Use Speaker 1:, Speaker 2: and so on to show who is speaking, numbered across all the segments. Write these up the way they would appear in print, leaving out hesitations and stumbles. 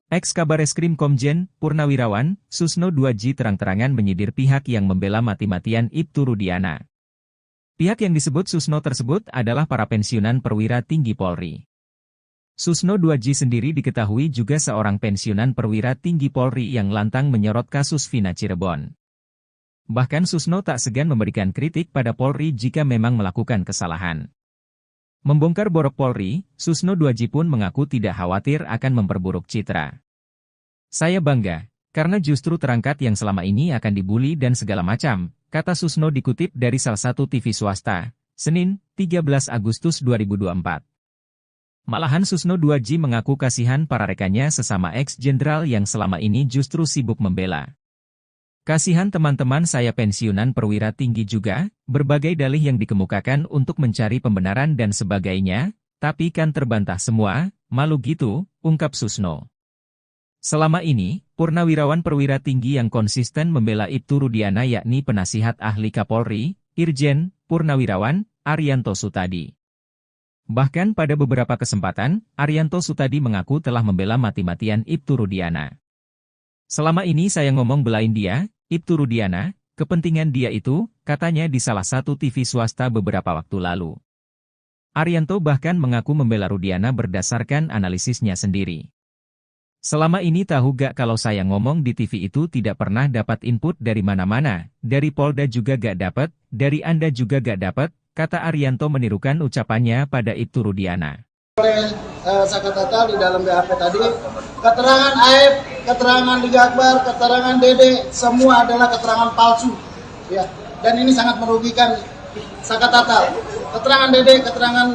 Speaker 1: Ex-Kabareskrim Komjen Purnawirawan Susno 2J terang-terangan menyindir pihak yang membela mati-matian Ibtu Rudiana. Pihak yang disebut Susno tersebut adalah para pensiunan perwira tinggi Polri. Susno 2J sendiri diketahui juga seorang pensiunan perwira tinggi Polri yang lantang menyorot kasus Vina Cirebon. Bahkan Susno tak segan memberikan kritik pada Polri jika memang melakukan kesalahan. Membongkar borok Polri, Susno 2J pun mengaku tidak khawatir akan memperburuk citra. Saya bangga, karena justru terangkat yang selama ini akan dibully dan segala macam, kata Susno dikutip dari salah satu TV swasta, Senin, 13 Agustus 2024. Malahan Susno 2J mengaku kasihan para rekannya sesama ex-jenderal yang selama ini justru sibuk membela. Kasihan teman-teman saya pensiunan perwira tinggi juga, berbagai dalih yang dikemukakan untuk mencari pembenaran dan sebagainya, tapi kan terbantah semua, malu gitu, ungkap Susno. Selama ini, purnawirawan perwira tinggi yang konsisten membela Ibtu Rudiana yakni penasihat ahli Kapolri, Irjen Purnawirawan Arianto Sutadi. Bahkan pada beberapa kesempatan, Arianto Sutadi mengaku telah membela mati-matian Ibtu Rudiana. Selama ini saya ngomong belain dia, Ibtu Rudiana, kepentingan dia itu, katanya di salah satu TV swasta beberapa waktu lalu. Arianto bahkan mengaku membela Rudiana berdasarkan analisisnya sendiri. Selama ini tahu gak kalau saya ngomong di TV itu tidak pernah dapat input dari mana-mana, dari Polda juga gak dapat, dari Anda juga gak dapat, kata Arianto menirukan ucapannya pada Ibtu Rudiana.
Speaker 2: Oleh Sakatata di dalam BAP tadi, keterangan Aib, keterangan Liga Akbar, keterangan Dede, semua adalah keterangan palsu. Ya, dan ini sangat merugikan Sakatata. Keterangan Dede, keterangan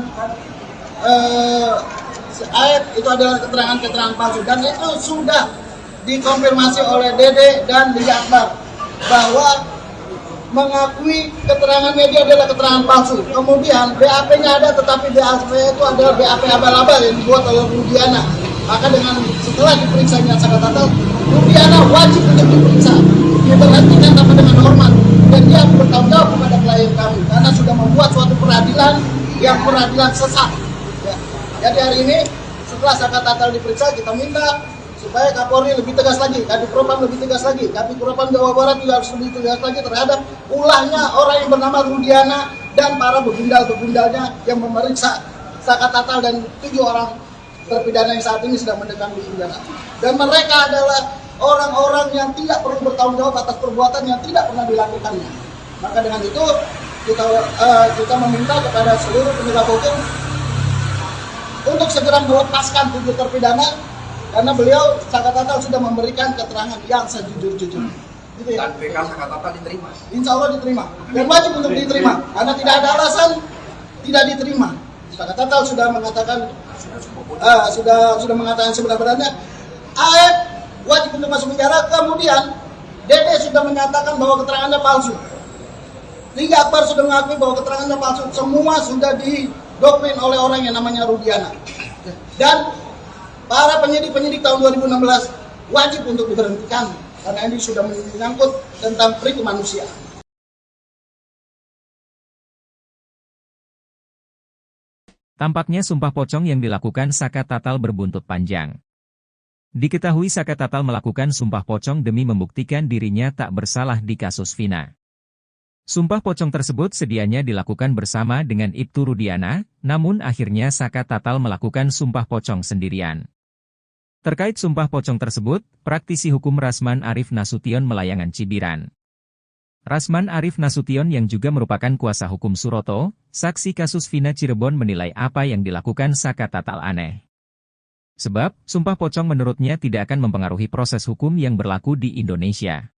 Speaker 2: Aib itu adalah keterangan-keterangan palsu. Dan itu sudah dikonfirmasi oleh Dede dan Liga Akbar bahwa mengakui keterangan media adalah keterangan palsu. Kemudian BAP-nya ada, tetapi BAP itu adalah BAP abal-abal yang dibuat oleh Rudiana. Maka dengan setelah diperiksanya Sakatata, Rudiana wajib untuk diperiksa, diberhentikan tanpa dengan hormat, dan dia bertanggung jawab kepada klien kami karena sudah membuat suatu peradilan yang peradilan sesat. Ya. Jadi hari ini setelah Sakatata diperiksa, kita minta supaya Kapolri lebih tegas lagi, Kadipropam lebih tegas lagi, Kadipropam Jawa Barat juga harus lebih tegas lagi terhadap ulahnya orang yang bernama Rudiana dan para begundal-begundalnya yang memeriksa Sakatata dan 7 orang terpidana yang saat ini sedang mendekam di penjara. Dan mereka adalah orang-orang yang tidak perlu bertanggung jawab atas perbuatan yang tidak pernah dilakukannya. Maka dengan itu kita meminta kepada seluruh penegak hukum untuk segera melepaskan 7 terpidana. Karena beliau Sakatata sudah memberikan keterangan yang sejujur-jujurnya. Gitu ya?
Speaker 3: Dan BK Sakatata diterima?
Speaker 2: Insya Allah diterima. Dan wajib untuk diterima. Karena tidak ada alasan tidak diterima. Sakatata sudah mengatakan sudah mengatakan sebenarnya Aib wajib untuk masuk penjara. Kemudian Dede sudah menyatakan bahwa keterangannya palsu. Liga Akbar sudah mengakui bahwa keterangannya palsu. Semua sudah didoktrin oleh orang yang namanya Rudiana. Dan para penyidik tahun 2016 wajib untuk diberhentikan karena ini sudah menyangkut tentang peri kemanusiaan.
Speaker 1: Tampaknya sumpah pocong yang dilakukan Sakatatal berbuntut panjang. Diketahui Sakatatal melakukan sumpah pocong demi membuktikan dirinya tak bersalah di kasus Vina. Sumpah pocong tersebut sedianya dilakukan bersama dengan Ibtu Rudiana, namun akhirnya Sakatatal melakukan sumpah pocong sendirian. Terkait sumpah pocong tersebut, praktisi hukum Rasman Arif Nasution Melayangan Cibiran. Rasman Arif Nasution yang juga merupakan kuasa hukum Suroto, saksi kasus Vina Cirebon menilai apa yang dilakukan Sakatatal aneh. Sebab, sumpah pocong menurutnya tidak akan mempengaruhi proses hukum yang berlaku di Indonesia.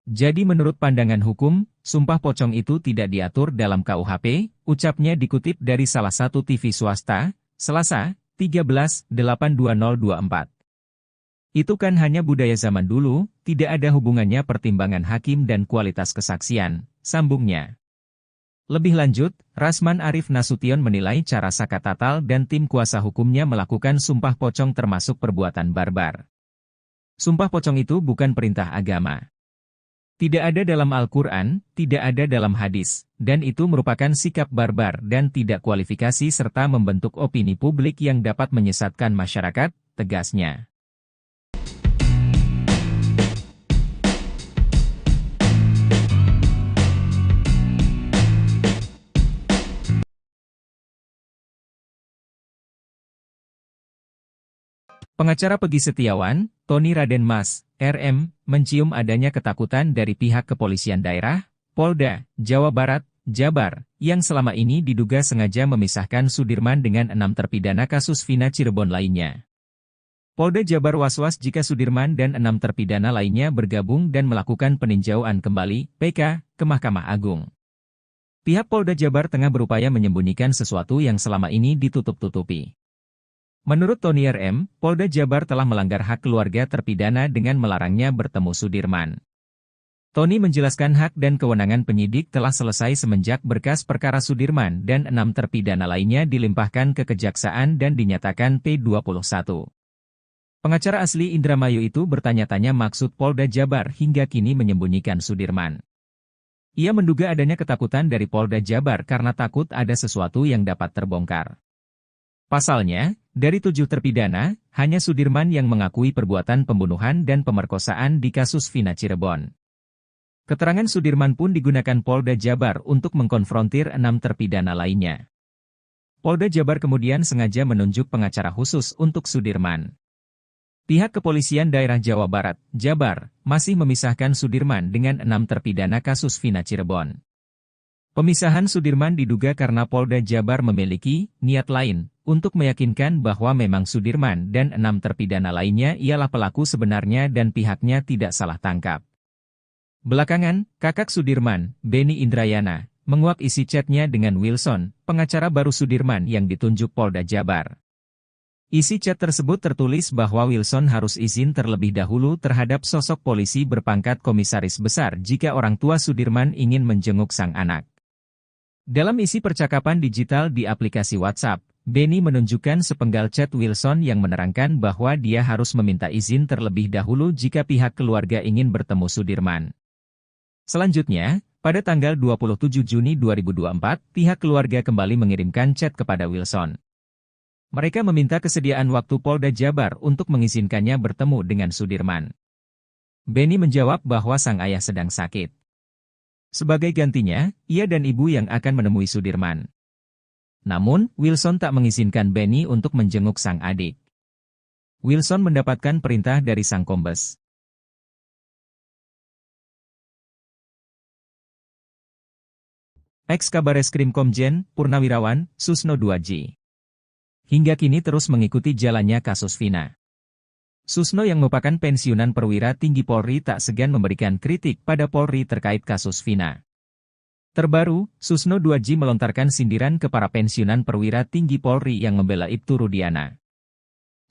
Speaker 1: Jadi menurut pandangan hukum, sumpah pocong itu tidak diatur dalam KUHP, ucapnya dikutip dari salah satu TV swasta, Selasa, 13/8/2024. Itu kan hanya budaya zaman dulu, tidak ada hubungannya pertimbangan hakim dan kualitas kesaksian, sambungnya. Lebih lanjut, Rasman Arif Nasution menilai cara Sakatatal dan tim kuasa hukumnya melakukan sumpah pocong termasuk perbuatan barbar. Sumpah pocong itu bukan perintah agama. Tidak ada dalam Al-Quran, tidak ada dalam hadis, dan itu merupakan sikap barbar dan tidak kualifikasi serta membentuk opini publik yang dapat menyesatkan masyarakat, tegasnya. Pengacara Pegi Setiawan, Tony Raden Mas, RM, mencium adanya ketakutan dari pihak kepolisian daerah, Polda, Jawa Barat, Jabar, yang selama ini diduga sengaja memisahkan Sudirman dengan 6 terpidana kasus Vina Cirebon lainnya. Polda Jabar was-was jika Sudirman dan 6 terpidana lainnya bergabung dan melakukan peninjauan kembali, PK, ke Mahkamah Agung. Pihak Polda Jabar tengah berupaya menyembunyikan sesuatu yang selama ini ditutup-tutupi. Menurut Tony RM, Polda Jabar telah melanggar hak keluarga terpidana dengan melarangnya bertemu Sudirman. Tony menjelaskan hak dan kewenangan penyidik telah selesai semenjak berkas perkara Sudirman dan 6 terpidana lainnya dilimpahkan ke Kejaksaan dan dinyatakan P21. Pengacara asli Indramayu itu bertanya-tanya maksud Polda Jabar hingga kini menyembunyikan Sudirman. Ia menduga adanya ketakutan dari Polda Jabar karena takut ada sesuatu yang dapat terbongkar. Pasalnya, dari 7 terpidana, hanya Sudirman yang mengakui perbuatan pembunuhan dan pemerkosaan di kasus Vina Cirebon. Keterangan Sudirman pun digunakan Polda Jabar untuk mengkonfrontir 6 terpidana lainnya. Polda Jabar kemudian sengaja menunjuk pengacara khusus untuk Sudirman. Pihak Kepolisian Daerah Jawa Barat, Jabar, masih memisahkan Sudirman dengan 6 terpidana kasus Vina Cirebon. Pemisahan Sudirman diduga karena Polda Jabar memiliki niat lain untuk meyakinkan bahwa memang Sudirman dan 6 terpidana lainnya ialah pelaku sebenarnya dan pihaknya tidak salah tangkap. Belakangan, kakak Sudirman, Beni Indrayana, menguak isi chatnya dengan Wilson, pengacara baru Sudirman yang ditunjuk Polda Jabar. Isi chat tersebut tertulis bahwa Wilson harus izin terlebih dahulu terhadap sosok polisi berpangkat komisaris besar jika orang tua Sudirman ingin menjenguk sang anak. Dalam isi percakapan digital di aplikasi WhatsApp, Beni menunjukkan sepenggal chat Wilson yang menerangkan bahwa dia harus meminta izin terlebih dahulu jika pihak keluarga ingin bertemu Sudirman. Selanjutnya, pada tanggal 27 Juni 2024, pihak keluarga kembali mengirimkan chat kepada Wilson. Mereka meminta kesediaan waktu Polda Jabar untuk mengizinkannya bertemu dengan Sudirman. Beni menjawab bahwa sang ayah sedang sakit. Sebagai gantinya, ia dan ibu yang akan menemui Sudirman. Namun, Wilson tak mengizinkan Beni untuk menjenguk sang adik. Wilson mendapatkan perintah dari sang kombes. Ex-Kabareskrim Komjen, Purnawirawan, Susno 2J. Hingga kini terus mengikuti jalannya kasus Vina. Susno yang merupakan pensiunan perwira tinggi Polri tak segan memberikan kritik pada Polri terkait kasus Vina. Terbaru, Susno 2J melontarkan sindiran ke para pensiunan perwira tinggi Polri yang membela Ibtu Rudiana.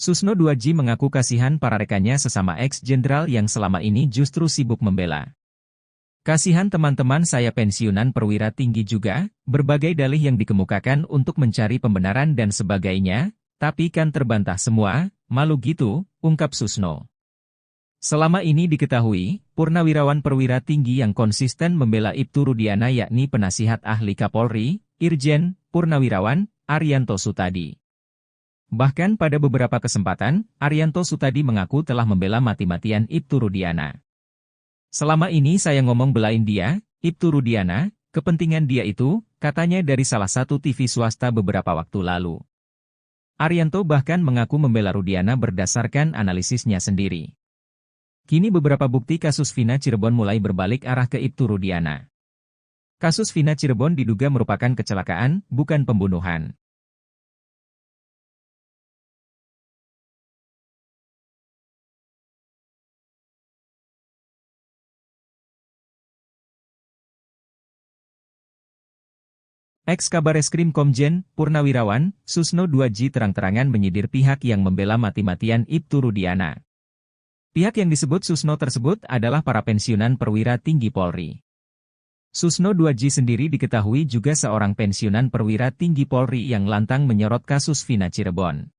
Speaker 1: Susno 2J mengaku kasihan para rekannya sesama ex-jenderal yang selama ini justru sibuk membela. Kasihan teman-teman saya pensiunan perwira tinggi juga, berbagai dalih yang dikemukakan untuk mencari pembenaran dan sebagainya, tapi kan terbantah semua, malu gitu, ungkap Susno. Selama ini diketahui, purnawirawan perwira tinggi yang konsisten membela Ibtu Rudiana yakni penasihat ahli Kapolri, Irjen, Purnawirawan, Arianto Sutadi. Bahkan pada beberapa kesempatan, Arianto Sutadi mengaku telah membela mati-matian Ibtu Rudiana. Selama ini saya ngomong belain dia, Ibtu Rudiana, kepentingan dia itu, katanya dari salah satu TV swasta beberapa waktu lalu. Arianto bahkan mengaku membela Rudiana berdasarkan analisisnya sendiri. Kini beberapa bukti kasus Vina Cirebon mulai berbalik arah ke Ibtu Rudiana. Kasus Vina Cirebon diduga merupakan kecelakaan, bukan pembunuhan. Ex-Kabareskrim Komjen, Purnawirawan, Susno 2J terang-terangan menyindir pihak yang membela mati-matian Ibtu Rudiana. Pihak yang disebut Susno tersebut adalah para pensiunan perwira tinggi Polri. Susno 2J sendiri diketahui juga seorang pensiunan perwira tinggi Polri yang lantang menyorot kasus Vina Cirebon.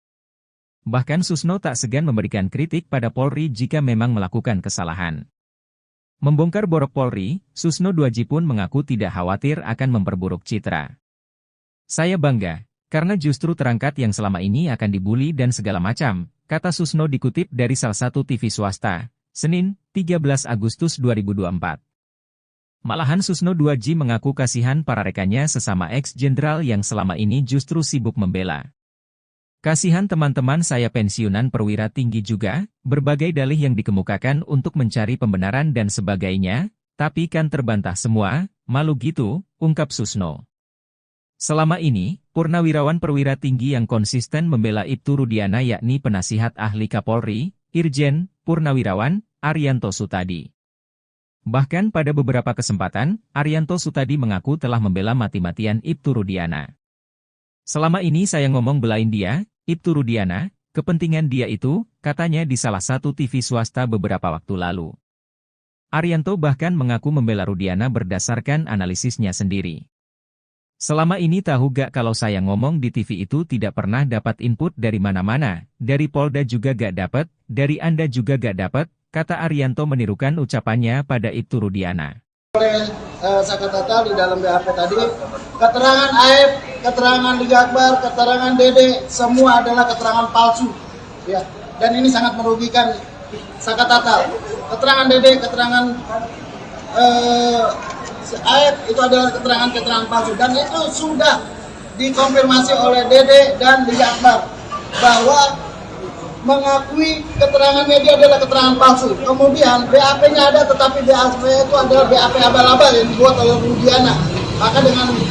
Speaker 1: Bahkan Susno tak segan memberikan kritik pada Polri jika memang melakukan kesalahan. Membongkar borok Polri, Susno 2J pun mengaku tidak khawatir akan memperburuk citra. Saya bangga, karena justru terangkat yang selama ini akan dibuli dan segala macam, kata Susno dikutip dari salah satu TV swasta, Senin, 13 Agustus 2024. Malahan Susno 2J mengaku kasihan para rekannya sesama ex-jenderal yang selama ini justru sibuk membela. Kasihan teman-teman saya pensiunan perwira tinggi juga, berbagai dalih yang dikemukakan untuk mencari pembenaran dan sebagainya, tapi kan terbantah semua, malu gitu, ungkap Susno. Selama ini, purnawirawan perwira tinggi yang konsisten membela Ibtu Rudiana yakni penasihat ahli Kapolri, Irjen Purnawirawan Arianto Sutadi. Bahkan pada beberapa kesempatan, Arianto Sutadi mengaku telah membela mati-matian Ibtu Rudiana. Selama ini saya ngomong belain dia, Ibtu Rudiana, kepentingan dia itu, katanya di salah satu TV swasta beberapa waktu lalu. Arianto bahkan mengaku membela Rudiana berdasarkan analisisnya sendiri. Selama ini tahu gak kalau saya ngomong di TV itu tidak pernah dapat input dari mana-mana, dari Polda juga gak dapat, dari Anda juga gak dapat, kata Arianto menirukan ucapannya pada Ibtu Rudiana.
Speaker 2: Oleh Sakatatal di dalam BAP tadi, keterangan AF, keterangan Liga Akbar, keterangan Dede, semua adalah keterangan palsu. Ya, dan ini sangat merugikan Sakatatal. Keterangan Dede, keterangan AF itu adalah keterangan-keterangan palsu. Dan itu sudah dikonfirmasi oleh Dede dan Liga Akbar bahwa mengakui keterangan media adalah keterangan palsu. Kemudian BAP-nya ada, tetapi BAP itu adalah BAP abal-abal yang dibuat oleh Rudiana. Maka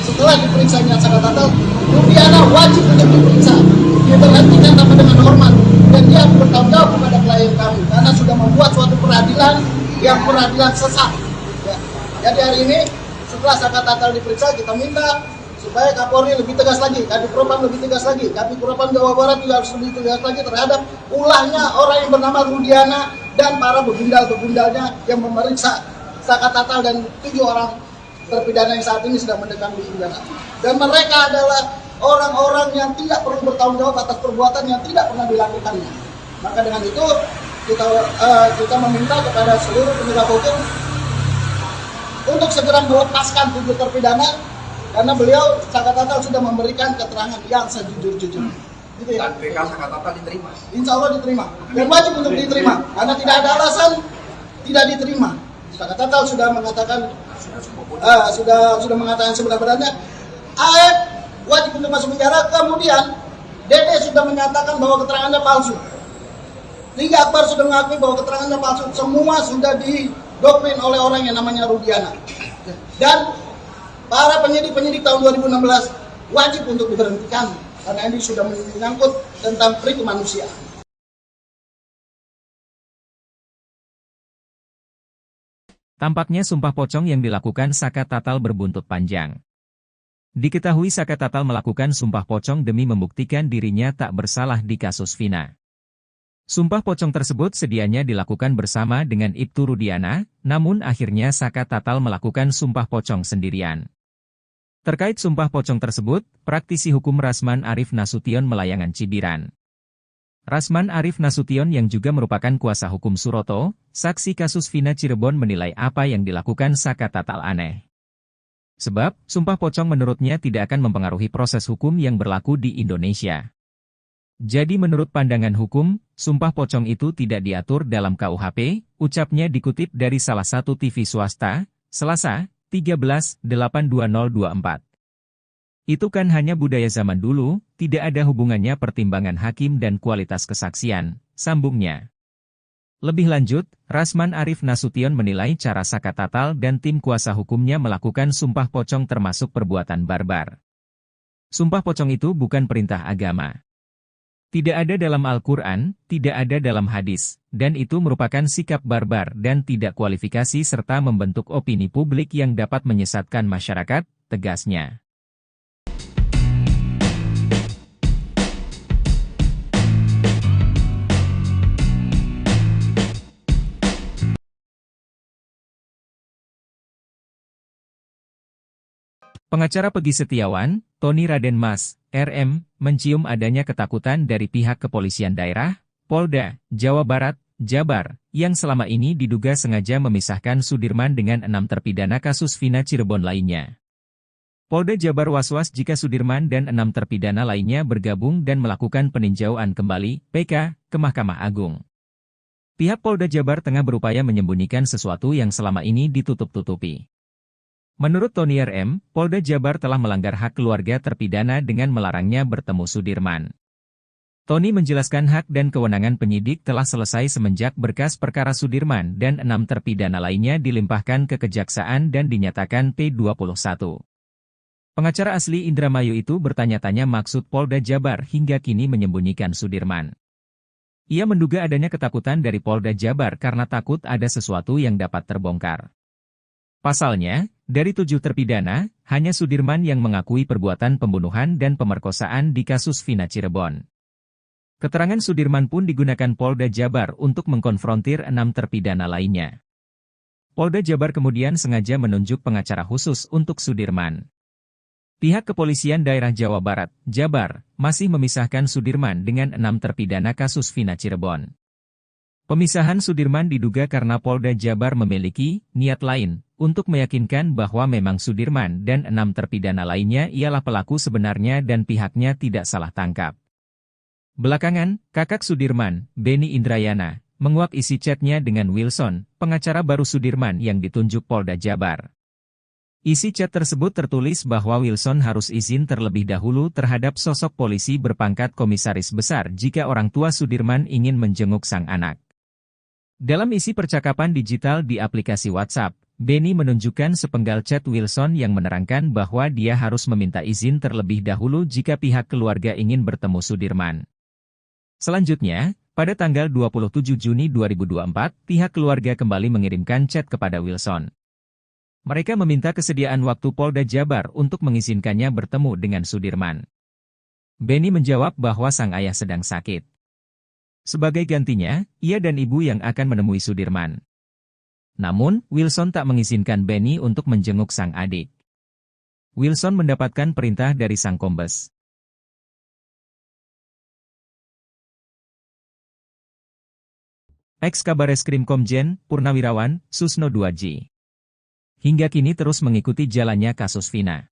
Speaker 2: setelah diperiksanya Sakatatal, Rudiana wajib untuk diperiksa, diberhentikan tanpa dengan hormat, dan dia bertanggung jawab kepada klien kami karena sudah membuat suatu peradilan yang peradilan sesat. Ya. Jadi hari ini setelah Sakatatal diperiksa, kita minta supaya Kapolri lebih tegas lagi, Kadif Propam lebih tegas lagi, Kadif Propam Jawa Barat juga harus lebih tegas lagi terhadap ulahnya orang yang bernama Rudiana dan para begundal-begundalnya yang memeriksa Sakatatal dan 7 orang terpidana yang saat ini sedang mendekam di penjara. Dan mereka adalah orang-orang yang tidak perlu bertanggung jawab atas perbuatan yang tidak pernah dilakukannya. Maka dengan itu kita meminta kepada seluruh penegak hukum untuk segera melepaskan 7 terpidana. Karena beliau Sakatatal sudah memberikan keterangan yang sejujur-jujur. Gitu ya?
Speaker 3: Dan BK Sakatatal diterima?
Speaker 2: Insya Allah diterima. Dan wajib untuk diterima. Karena tidak ada alasan tidak diterima. Sakatatal sudah mengatakan sudah mengatakan sebenarnya AF wajib untuk masuk penjara. Kemudian Dede sudah menyatakan bahwa keterangannya palsu. Liga Akbar sudah mengakui bahwa keterangannya palsu. Semua sudah didoktrin oleh orang yang namanya Rudiana. Dan para penyidik tahun 2016 wajib untuk diberhentikan karena ini sudah menyangkut tentang pri kemanusiaan.
Speaker 1: Tampaknya sumpah pocong yang dilakukan Sakatatal berbuntut panjang. Diketahui Sakatatal melakukan sumpah pocong demi membuktikan dirinya tak bersalah di kasus Vina. Sumpah pocong tersebut sedianya dilakukan bersama dengan Ibtu Rudiana, namun akhirnya Sakatatal melakukan sumpah pocong sendirian. Terkait sumpah pocong tersebut, praktisi hukum Rasman Arif Nasution Melayangan Cibiran. Rasman Arif Nasution yang juga merupakan kuasa hukum Suroto, saksi kasus Vina Cirebon menilai apa yang dilakukan Sakatatal aneh. Sebab, sumpah pocong menurutnya tidak akan mempengaruhi proses hukum yang berlaku di Indonesia. Jadi menurut pandangan hukum, sumpah pocong itu tidak diatur dalam KUHP, ucapnya dikutip dari salah satu TV swasta, Selasa, 13/8/2024. Itu kan hanya budaya zaman dulu, tidak ada hubungannya pertimbangan hakim dan kualitas kesaksian, sambungnya. Lebih lanjut, Rasman Arif Nasution menilai cara Sakatatal dan tim kuasa hukumnya melakukan sumpah pocong termasuk perbuatan barbar. Sumpah pocong itu bukan perintah agama. Tidak ada dalam Al-Quran, tidak ada dalam hadis, dan itu merupakan sikap barbar dan tidak kualifikasi serta membentuk opini publik yang dapat menyesatkan masyarakat, tegasnya. Pengacara Pegi Setiawan, Tony Raden Mas, RM, mencium adanya ketakutan dari pihak kepolisian daerah, Polda, Jawa Barat, Jabar, yang selama ini diduga sengaja memisahkan Sudirman dengan 6 terpidana kasus Vina Cirebon lainnya. Polda Jabar was-was jika Sudirman dan 6 terpidana lainnya bergabung dan melakukan peninjauan kembali, PK, ke Mahkamah Agung. Pihak Polda Jabar tengah berupaya menyembunyikan sesuatu yang selama ini ditutup-tutupi. Menurut Tony RM, Polda Jabar telah melanggar hak keluarga terpidana dengan melarangnya bertemu Sudirman. Tony menjelaskan hak dan kewenangan penyidik telah selesai semenjak berkas perkara Sudirman dan 6 terpidana lainnya dilimpahkan ke Kejaksaan dan dinyatakan P21. Pengacara asli Indramayu itu bertanya-tanya maksud Polda Jabar hingga kini menyembunyikan Sudirman. Ia menduga adanya ketakutan dari Polda Jabar karena takut ada sesuatu yang dapat terbongkar. Pasalnya, dari 7 terpidana, hanya Sudirman yang mengakui perbuatan pembunuhan dan pemerkosaan di kasus Vina Cirebon. Keterangan Sudirman pun digunakan Polda Jabar untuk mengkonfrontir 6 terpidana lainnya. Polda Jabar kemudian sengaja menunjuk pengacara khusus untuk Sudirman. Pihak Kepolisian Daerah Jawa Barat, Jabar, masih memisahkan Sudirman dengan 6 terpidana kasus Vina Cirebon. Pemisahan Sudirman diduga karena Polda Jabar memiliki niat lain untuk meyakinkan bahwa memang Sudirman dan 6 terpidana lainnya ialah pelaku sebenarnya dan pihaknya tidak salah tangkap. Belakangan, kakak Sudirman, Beni Indrayana, menguak isi chatnya dengan Wilson, pengacara baru Sudirman yang ditunjuk Polda Jabar. Isi chat tersebut tertulis bahwa Wilson harus izin terlebih dahulu terhadap sosok polisi berpangkat komisaris besar jika orang tua Sudirman ingin menjenguk sang anak. Dalam isi percakapan digital di aplikasi WhatsApp, Beni menunjukkan sepenggal chat Wilson yang menerangkan bahwa dia harus meminta izin terlebih dahulu jika pihak keluarga ingin bertemu Sudirman. Selanjutnya, pada tanggal 27 Juni 2024, pihak keluarga kembali mengirimkan chat kepada Wilson. Mereka meminta kesediaan waktu Polda Jabar untuk mengizinkannya bertemu dengan Sudirman. Beni menjawab bahwa sang ayah sedang sakit. Sebagai gantinya, ia dan ibu yang akan menemui Sudirman. Namun, Wilson tak mengizinkan Beni untuk menjenguk sang adik. Wilson mendapatkan perintah dari sang kombes. Ex-Kabareskrim Komjen, Purnawirawan, Susno 2J. Hingga kini terus mengikuti jalannya kasus Vina.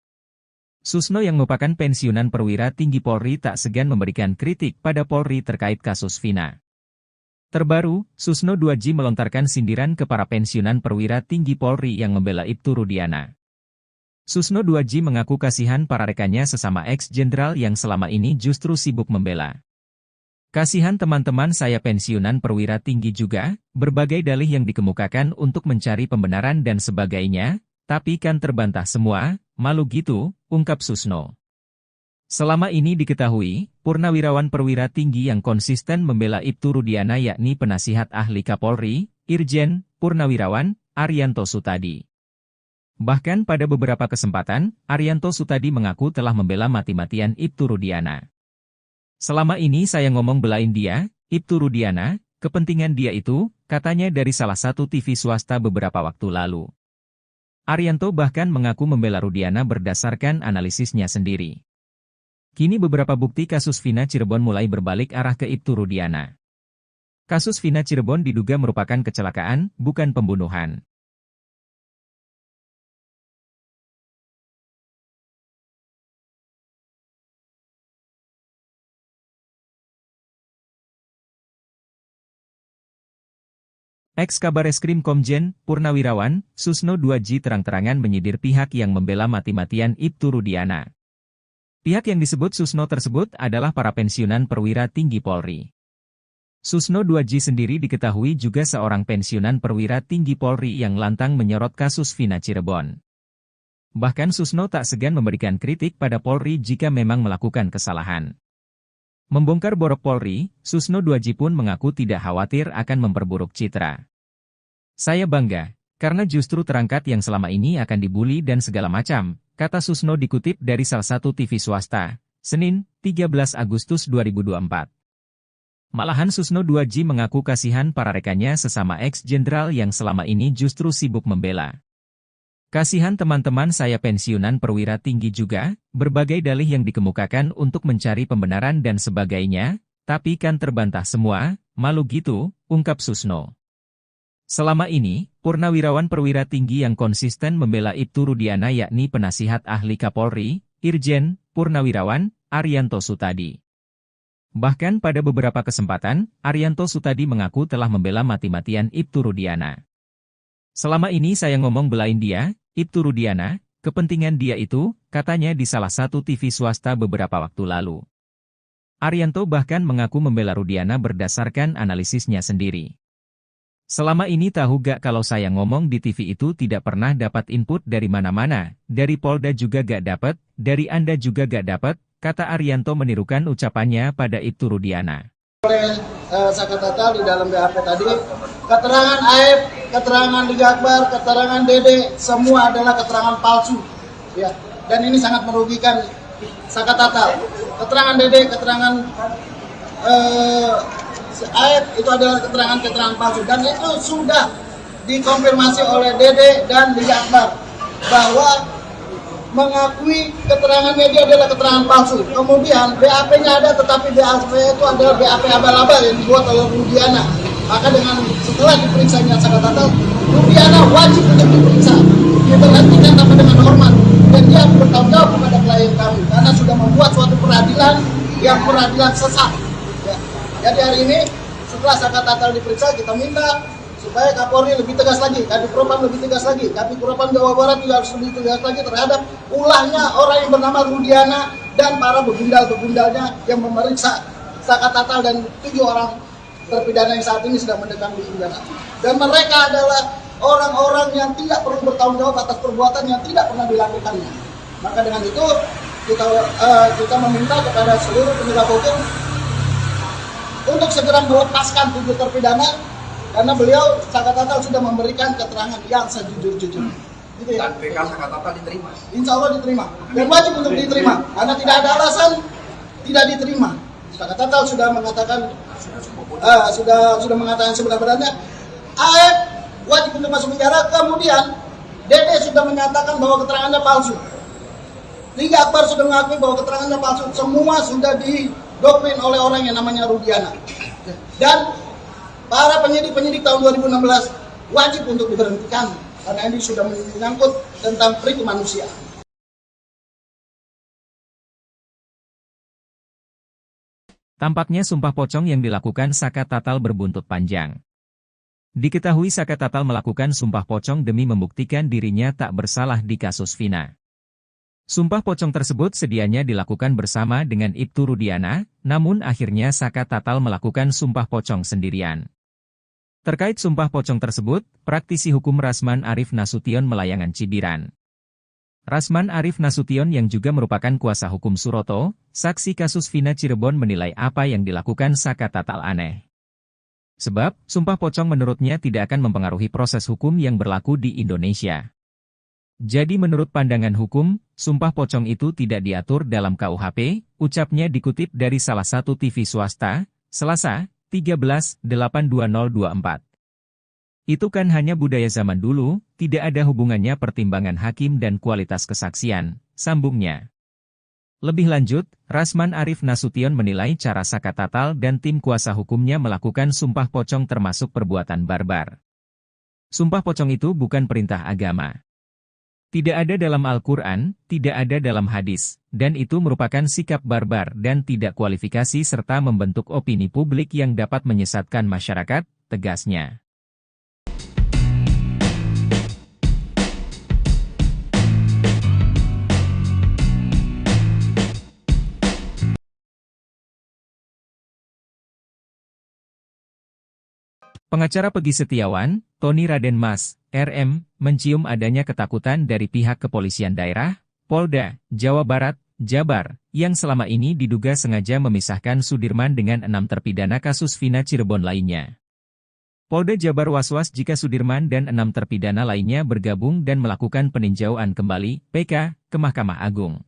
Speaker 1: Susno yang merupakan pensiunan perwira tinggi Polri tak segan memberikan kritik pada Polri terkait kasus Vina. Terbaru, Susno 2J melontarkan sindiran ke para pensiunan perwira tinggi Polri yang membela Ibtu Rudiana. Susno 2J mengaku kasihan para rekannya sesama ex-jenderal yang selama ini justru sibuk membela. Kasihan teman-teman saya pensiunan perwira tinggi juga, berbagai dalih yang dikemukakan untuk mencari pembenaran dan sebagainya, tapi kan terbantah semua, malu gitu, ungkap Susno. Selama ini diketahui, purnawirawan perwira tinggi yang konsisten membela Ibtu Rudiana yakni penasihat ahli Kapolri, Irjen, Purnawirawan, Arianto Sutadi. Bahkan pada beberapa kesempatan, Arianto Sutadi mengaku telah membela mati-matian Ibtu Rudiana. Selama ini saya ngomong belain dia, Ibtu Rudiana, kepentingan dia itu, katanya dari salah satu TV swasta beberapa waktu lalu. Arianto bahkan mengaku membela Rudiana berdasarkan analisisnya sendiri. Kini beberapa bukti kasus Vina Cirebon mulai berbalik arah ke Ibtu Rudiana. Kasus Vina Cirebon diduga merupakan kecelakaan, bukan pembunuhan. Ex-Kabareskrim Komjen, Purnawirawan, Susno 2J terang-terangan menyidir pihak yang membela mati-matian Ibtu Rudiana. Pihak yang disebut Susno tersebut adalah para pensiunan perwira tinggi Polri. Susno 2J sendiri diketahui juga seorang pensiunan perwira tinggi Polri yang lantang menyorot kasus Vina Cirebon. Bahkan Susno tak segan memberikan kritik pada Polri jika memang melakukan kesalahan. Membongkar borok Polri, Susno 2J pun mengaku tidak khawatir akan memperburuk citra. Saya bangga, karena justru terangkat yang selama ini akan dibully dan segala macam, kata Susno dikutip dari salah satu TV swasta, Senin, 13 Agustus 2024. Malahan Susno 2J mengaku kasihan para rekannya sesama ex-jenderal yang selama ini justru sibuk membela. Kasihan teman-teman saya pensiunan perwira tinggi juga, berbagai dalih yang dikemukakan untuk mencari pembenaran dan sebagainya, tapi kan terbantah semua, malu gitu, ungkap Susno. Selama ini, purnawirawan perwira tinggi yang konsisten membela Ibtu Rudiana yakni penasihat ahli Kapolri, Irjen, Purnawirawan, Arianto Sutadi. Bahkan pada beberapa kesempatan, Arianto Sutadi mengaku telah membela mati-matian Ibtu Rudiana. Selama ini saya ngomong belain dia, Ibtu Rudiana, kepentingan dia itu, katanya di salah satu TV swasta beberapa waktu lalu. Arianto bahkan mengaku membela Rudiana berdasarkan analisisnya sendiri. Selama ini tahu gak kalau saya ngomong di TV itu tidak pernah dapat input dari mana-mana, dari Polda juga gak dapat, dari Anda juga gak dapat, kata Arianto menirukan ucapannya pada Ibtu Rudiana.
Speaker 2: Oleh Sakat Tatal di dalam BAP tadi, keterangan Aib, keterangan Liga Akbar, keterangan Dede, semua adalah keterangan palsu. Ya, dan ini sangat merugikan Sakat Tatal. Keterangan Dede, keterangan Aib itu adalah keterangan palsu, dan itu sudah dikonfirmasi oleh Dede dan Liga Akbar bahwa mengakui keterangannya dia adalah keterangan palsu. Kemudian BAP-nya ada, tetapi BAP itu adalah BAP abal-abal yang dibuat oleh Rudiana. Maka dengan setelah diperiksanya Sakat Tatal, Rudiana wajib untuk diperiksa, diberhentikan tanpa dengan hormat, dan dia bertanggung jawab kepada klien kami karena sudah membuat suatu peradilan yang peradilan sesat. Ya. Jadi hari ini setelah Sakat Tatal diperiksa, kita minta supaya Kapolri lebih tegas lagi, Kadif Propam lebih tegas lagi, Kadif Propam Jawa Barat juga harus lebih tegas lagi terhadap ulahnya orang yang bernama Rudiana dan para begundal-begundalnya yang memeriksa Sakat Tatal dan 7 orang terpidana yang saat ini sedang mendekam di penjara. Dan mereka adalah orang-orang yang tidak perlu bertanggung jawab atas perbuatan yang tidak pernah dilakukannya. Maka dengan itu kita meminta kepada seluruh penegak hukum untuk segera melepaskan 7 terpidana, karena beliau Sakat Tatal sudah memberikan keterangan yang sejujur-jujurnya. Gitu ya?
Speaker 3: Dan PK Sakat Tatal diterima?
Speaker 2: Insya Allah diterima. Dan wajib untuk diterima. Karena tidak ada alasan tidak diterima. Sakat Tatal sudah mengatakan sudah mengatakan sebenarnya Aib wajib untuk masuk penjara. Kemudian Dede sudah menyatakan bahwa keterangannya palsu. Liga Akbar sudah mengakui bahwa keterangannya palsu. Semua sudah didoktrin oleh orang yang namanya Rudiana. Dan para penyidik tahun 2016 wajib untuk diberhentikan karena ini sudah menyangkut tentang pri kemanusiaan.
Speaker 1: Tampaknya sumpah pocong yang dilakukan Sakat Tatal berbuntut panjang. Diketahui Sakat Tatal melakukan sumpah pocong demi membuktikan dirinya tak bersalah di kasus Vina. Sumpah pocong tersebut sedianya dilakukan bersama dengan Ibtu Rudiana, namun akhirnya Sakat Tatal melakukan sumpah pocong sendirian. Terkait sumpah pocong tersebut, praktisi hukum Rasman Arif Nasution Melayangan Cibiran. Rasman Arif Nasution yang juga merupakan kuasa hukum Suroto, saksi kasus Vina Cirebon menilai apa yang dilakukan Sakat Tatal aneh. Sebab, sumpah pocong menurutnya tidak akan mempengaruhi proses hukum yang berlaku di Indonesia. Jadi menurut pandangan hukum, sumpah pocong itu tidak diatur dalam KUHP, ucapnya dikutip dari salah satu TV swasta, Selasa, 13/8/2024. Itu kan hanya budaya zaman dulu, tidak ada hubungannya pertimbangan hakim dan kualitas kesaksian, sambungnya. Lebih lanjut, Rasman Arif Nasution menilai cara Sakat Tatal dan tim kuasa hukumnya melakukan sumpah pocong termasuk perbuatan barbar. Sumpah pocong itu bukan perintah agama. Tidak ada dalam Al-Quran, tidak ada dalam hadis, dan itu merupakan sikap barbar dan tidak kualifikasi serta membentuk opini publik yang dapat menyesatkan masyarakat, tegasnya. Pengacara Pegi Setiawan, Tony Raden Mas, RM, mencium adanya ketakutan dari pihak kepolisian daerah, Polda, Jawa Barat, Jabar, yang selama ini diduga sengaja memisahkan Sudirman dengan 6 terpidana kasus Vina Cirebon lainnya. Polda Jabar was-was jika Sudirman dan 6 terpidana lainnya bergabung dan melakukan peninjauan kembali, PK, ke Mahkamah Agung.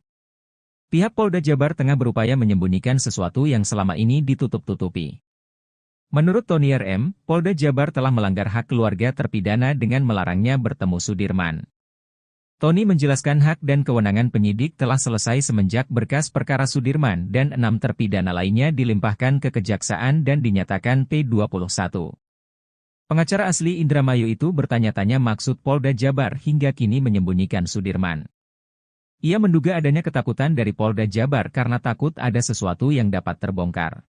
Speaker 1: Pihak Polda Jabar tengah berupaya menyembunyikan sesuatu yang selama ini ditutup-tutupi. Menurut Tony RM, Polda Jabar telah melanggar hak keluarga terpidana dengan melarangnya bertemu Sudirman. Tony menjelaskan hak dan kewenangan penyidik telah selesai semenjak berkas perkara Sudirman dan 6 terpidana lainnya dilimpahkan ke Kejaksaan dan dinyatakan P21. Pengacara asli Indramayu itu bertanya-tanya maksud Polda Jabar hingga kini menyembunyikan Sudirman. Ia menduga adanya ketakutan dari Polda Jabar karena takut ada sesuatu yang dapat terbongkar.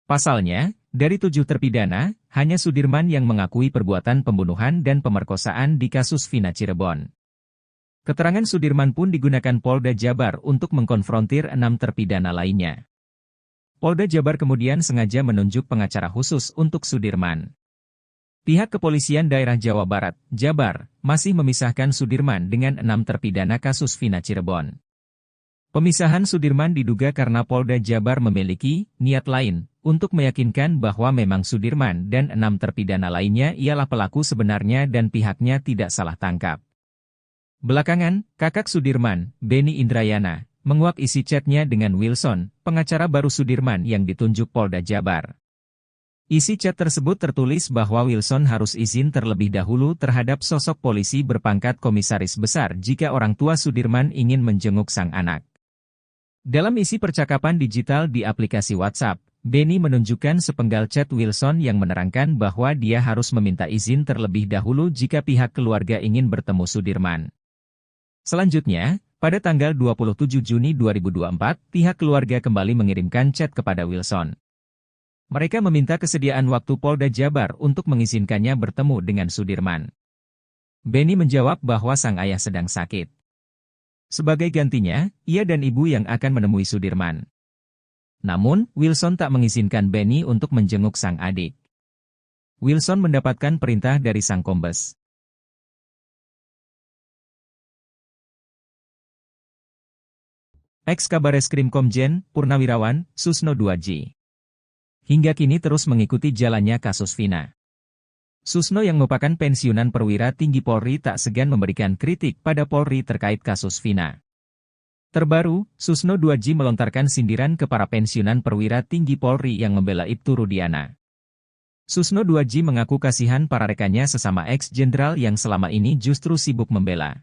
Speaker 1: Pasalnya, dari 7 terpidana, hanya Sudirman yang mengakui perbuatan pembunuhan dan pemerkosaan di kasus Vina Cirebon. Keterangan Sudirman pun digunakan Polda Jabar untuk mengkonfrontir 6 terpidana lainnya. Polda Jabar kemudian sengaja menunjuk pengacara khusus untuk Sudirman. Pihak Kepolisian Daerah Jawa Barat, Jabar, masih memisahkan Sudirman dengan 6 terpidana kasus Vina Cirebon. Pemisahan Sudirman diduga karena Polda Jabar memiliki niat lain untuk meyakinkan bahwa memang Sudirman dan 6 terpidana lainnya ialah pelaku sebenarnya dan pihaknya tidak salah tangkap. Belakangan, kakak Sudirman, Beni Indrayana, menguak isi chatnya dengan Wilson, pengacara baru Sudirman yang ditunjuk Polda Jabar. Isi chat tersebut tertulis bahwa Wilson harus izin terlebih dahulu terhadap sosok polisi berpangkat komisaris besar jika orang tua Sudirman ingin menjenguk sang anak. Dalam isi percakapan digital di aplikasi WhatsApp, Beni menunjukkan sepenggal chat Wilson yang menerangkan bahwa dia harus meminta izin terlebih dahulu jika pihak keluarga ingin bertemu Sudirman. Selanjutnya, pada tanggal 27 Juni 2024, pihak keluarga kembali mengirimkan chat kepada Wilson. Mereka meminta kesediaan waktu Polda Jabar untuk mengizinkannya bertemu dengan Sudirman. Beni menjawab bahwa sang ayah sedang sakit. Sebagai gantinya, ia dan ibu yang akan menemui Sudirman. Namun, Wilson tak mengizinkan Beni untuk menjenguk sang adik. Wilson mendapatkan perintah dari sang kombes. Ex-Kabareskrim Komjen, Purnawirawan, Susno 2J. Hingga kini terus mengikuti jalannya kasus Vina. Susno yang merupakan pensiunan perwira tinggi Polri tak segan memberikan kritik pada Polri terkait kasus Vina. Terbaru, Susno 2J melontarkan sindiran ke para pensiunan perwira tinggi Polri yang membela Ibtu Rudiana. Susno 2J mengaku kasihan para rekannya sesama ex-jenderal yang selama ini justru sibuk membela.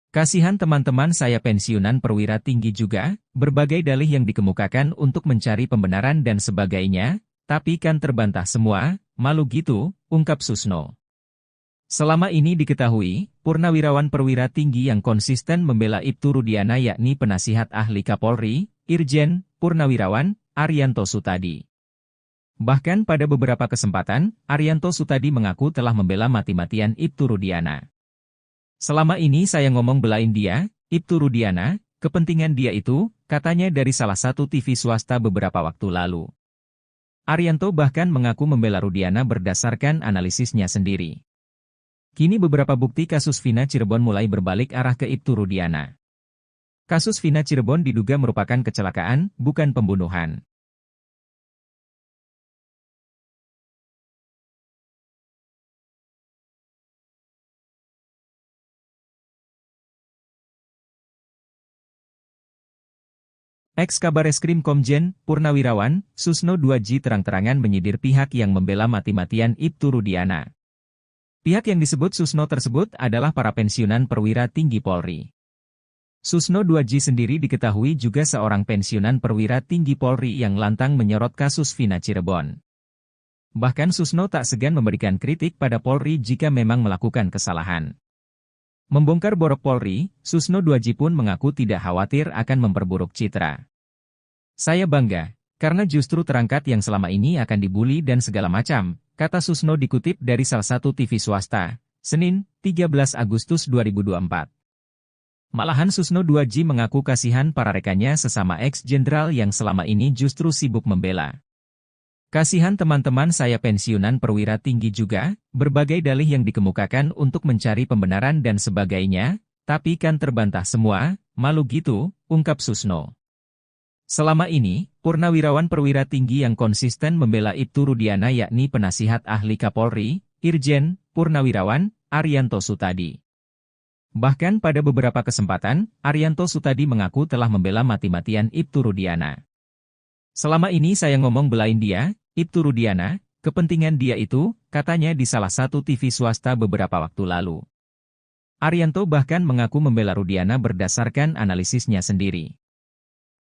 Speaker 1: Kasihan teman-teman saya pensiunan perwira tinggi juga, berbagai dalih yang dikemukakan untuk mencari pembenaran dan sebagainya, tapi kan terbantah semua, malu gitu, ungkap Susno. Selama ini diketahui, purnawirawan perwira tinggi yang konsisten membela Ibtu Rudiana yakni penasihat ahli Kapolri, Irjen, Purnawirawan, Arianto Sutadi. Bahkan pada beberapa kesempatan, Arianto Sutadi mengaku telah membela mati-matian Ibtu Rudiana. Selama ini saya ngomong belain dia, Ibtu Rudiana, kepentingan dia itu, katanya dari salah satu TV swasta beberapa waktu lalu. Arianto bahkan mengaku membela Rudiana berdasarkan analisisnya sendiri. Kini beberapa bukti kasus Vina Cirebon mulai berbalik arah ke Ibtu Rudiana. Kasus Vina Cirebon diduga merupakan kecelakaan, bukan pembunuhan. Ex-Kabareskrim Komjen, Purnawirawan, Susno 2J terang-terangan menyindir pihak yang membela mati-matian Ibtu Rudiana. Pihak yang disebut Susno tersebut adalah para pensiunan perwira tinggi Polri. Susno 2J sendiri diketahui juga seorang pensiunan perwira tinggi Polri yang lantang menyorot kasus Vina Cirebon. Bahkan Susno tak segan memberikan kritik pada Polri jika memang melakukan kesalahan. Membongkar borok Polri, Susno 2J pun mengaku tidak khawatir akan memperburuk citra. Saya bangga, karena justru terangkat yang selama ini akan dibully dan segala macam, kata Susno dikutip dari salah satu TV swasta, Senin, 13 Agustus 2024. Malahan Susno 2J mengaku kasihan para rekannya sesama ex-jenderal yang selama ini justru sibuk membela. Kasihan teman-teman saya pensiunan perwira tinggi juga, berbagai dalih yang dikemukakan untuk mencari pembenaran dan sebagainya, tapi kan terbantah semua, malu gitu, ungkap Susno. Selama ini, purnawirawan perwira tinggi yang konsisten membela Ibtu Rudiana yakni penasihat ahli Kapolri, Irjen, Purnawirawan, Arianto Sutadi. Bahkan pada beberapa kesempatan, Arianto Sutadi mengaku telah membela mati-matian Ibtu Rudiana. Selama ini saya ngomong belain dia, Ibtu Rudiana, kepentingan dia itu, katanya di salah satu TV swasta beberapa waktu lalu. Arianto bahkan mengaku membela Rudiana berdasarkan analisisnya sendiri.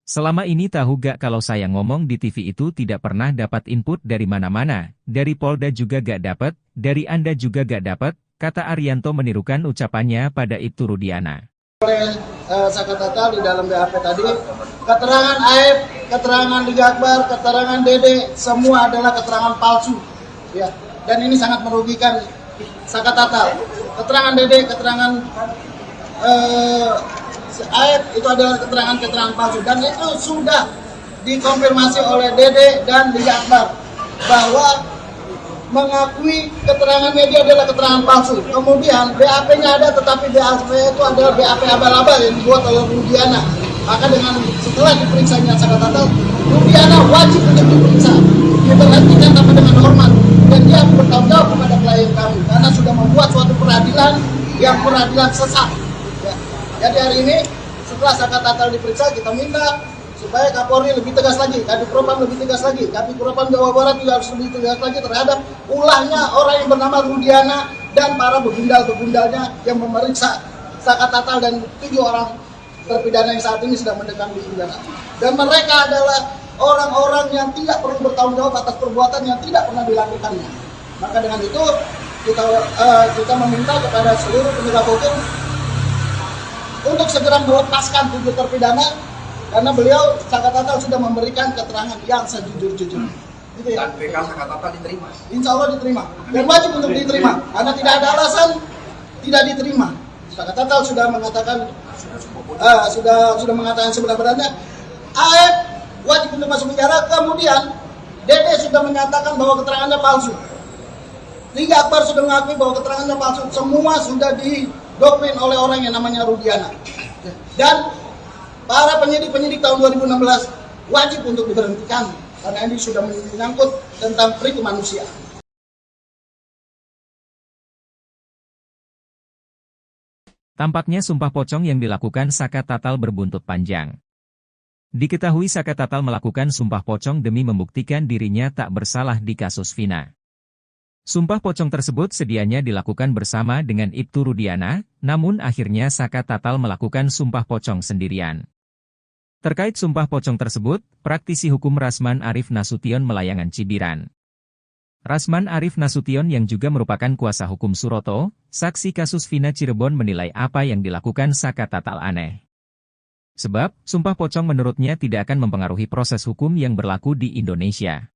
Speaker 1: Selama ini tahu gak kalau saya ngomong di TV itu tidak pernah dapat input dari mana-mana, dari Polda juga gak dapat, dari Anda juga gak dapat, kata Arianto menirukan ucapannya pada Ibtu Rudiana.
Speaker 2: Oleh Sakatata di dalam BAP tadi, keterangan Aib, keterangan Liga Akbar, keterangan Dede, semua adalah keterangan palsu. Ya, dan ini sangat merugikan Sakatata. Keterangan Dede, keterangan Aib itu adalah keterangan palsu dan itu sudah dikonfirmasi oleh Dede dan Liga Akbar bahwa mengakui keterangan media adalah keterangan palsu. Kemudian BAP-nya ada, tetapi BAP itu adalah BAP abal-abal yang dibuat oleh Rudiana. Maka setelah diperiksanya Saka Tatal, Rudiana wajib untuk diperiksa, diberhentikan tanpa dengan hormat, dan dia bertanggung jawab kepada klien kami karena sudah membuat suatu peradilan yang peradilan sesat. Ya. Jadi hari ini setelah Saka Tatal diperiksa, kita minta supaya Kapolri lebih tegas lagi, Kadif Propam lebih tegas lagi, Kadif Propam Jawa Barat juga harus lebih tegas lagi terhadap ulahnya orang yang bernama Rudiana dan para begundal-begundalnya yang memeriksa Saka Tatal dan 7 orang terpidana yang saat ini sedang mendekam di penjara. Dan mereka adalah orang-orang yang tidak perlu bertanggung jawab atas perbuatan yang tidak pernah dilakukannya. Maka dengan itu kita meminta kepada seluruh penegak hukum untuk segera melepaskan 7 terpidana karena beliau Saka Tatal sudah memberikan keterangan yang sejujur-jujur. Gitu ya?
Speaker 3: Dan PK Saka Tatal diterima.
Speaker 2: Insya Allah diterima. Dan wajib untuk diterima karena tidak ada alasan tidak diterima. Saka Tatal sudah mengatakan sudah mengatakan sebenarnya AF wajib untuk masuk penjara. Kemudian Dede sudah menyatakan bahwa keterangannya palsu. Liga Akbar sudah mengakui bahwa keterangannya palsu. Semua sudah didoktrin oleh orang yang namanya Rudiana. Dan para penyidik tahun 2016 wajib untuk diberhentikan karena ini sudah menyangkut tentang pri kemanusiaan.
Speaker 1: Tampaknya sumpah pocong yang dilakukan Saka Tatal berbuntut panjang. Diketahui Saka Tatal melakukan sumpah pocong demi membuktikan dirinya tak bersalah di kasus Vina. Sumpah pocong tersebut sedianya dilakukan bersama dengan Ibtu Rudiana, namun akhirnya Saka Tatal melakukan sumpah pocong sendirian. Terkait sumpah pocong tersebut, praktisi hukum Rasman Arif Nasution Melayangan Cibiran. Rasman Arif Nasution yang juga merupakan kuasa hukum Suroto, saksi kasus Vina Cirebon menilai apa yang dilakukan Saka Tatal aneh. Sebab, sumpah pocong menurutnya tidak akan mempengaruhi proses hukum yang berlaku di Indonesia.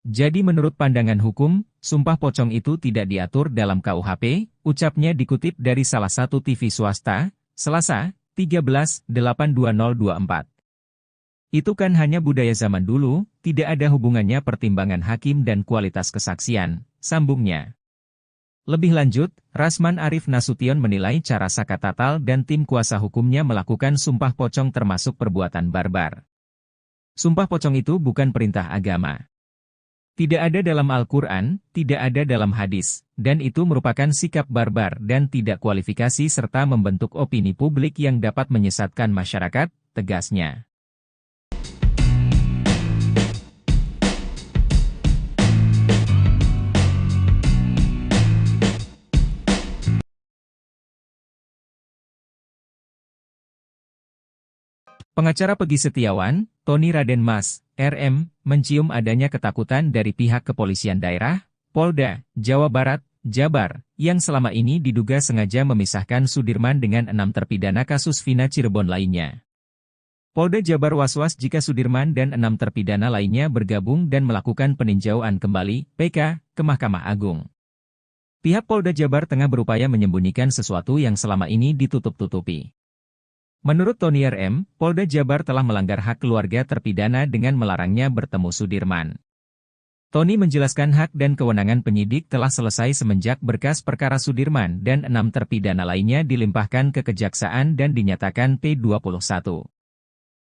Speaker 1: Jadi menurut pandangan hukum, sumpah pocong itu tidak diatur dalam KUHP, ucapnya dikutip dari salah satu TV swasta, Selasa, 13/8/2024. Itu kan hanya budaya zaman dulu, tidak ada hubungannya pertimbangan hakim dan kualitas kesaksian, sambungnya. Lebih lanjut, Rasman Arif Nasution menilai cara Saka Tatal dan tim kuasa hukumnya melakukan sumpah pocong termasuk perbuatan barbar. Sumpah pocong itu bukan perintah agama. Tidak ada dalam Al-Quran, tidak ada dalam hadis, dan itu merupakan sikap barbar dan tidak kualifikasi serta membentuk opini publik yang dapat menyesatkan masyarakat, tegasnya. Pengacara Pegi Setiawan, Tony Raden Mas, RM, mencium adanya ketakutan dari pihak kepolisian daerah, Polda, Jawa Barat, Jabar, yang selama ini diduga sengaja memisahkan Sudirman dengan 6 terpidana kasus Vina Cirebon lainnya. Polda Jabar was-was jika Sudirman dan 6 terpidana lainnya bergabung dan melakukan peninjauan kembali, PK, ke Mahkamah Agung. Pihak Polda Jabar tengah berupaya menyembunyikan sesuatu yang selama ini ditutup-tutupi. Menurut Tony RM, Polda Jabar telah melanggar hak keluarga terpidana dengan melarangnya bertemu Sudirman. Tony menjelaskan hak dan kewenangan penyidik telah selesai semenjak berkas perkara Sudirman dan 6 terpidana lainnya dilimpahkan ke Kejaksaan dan dinyatakan P21.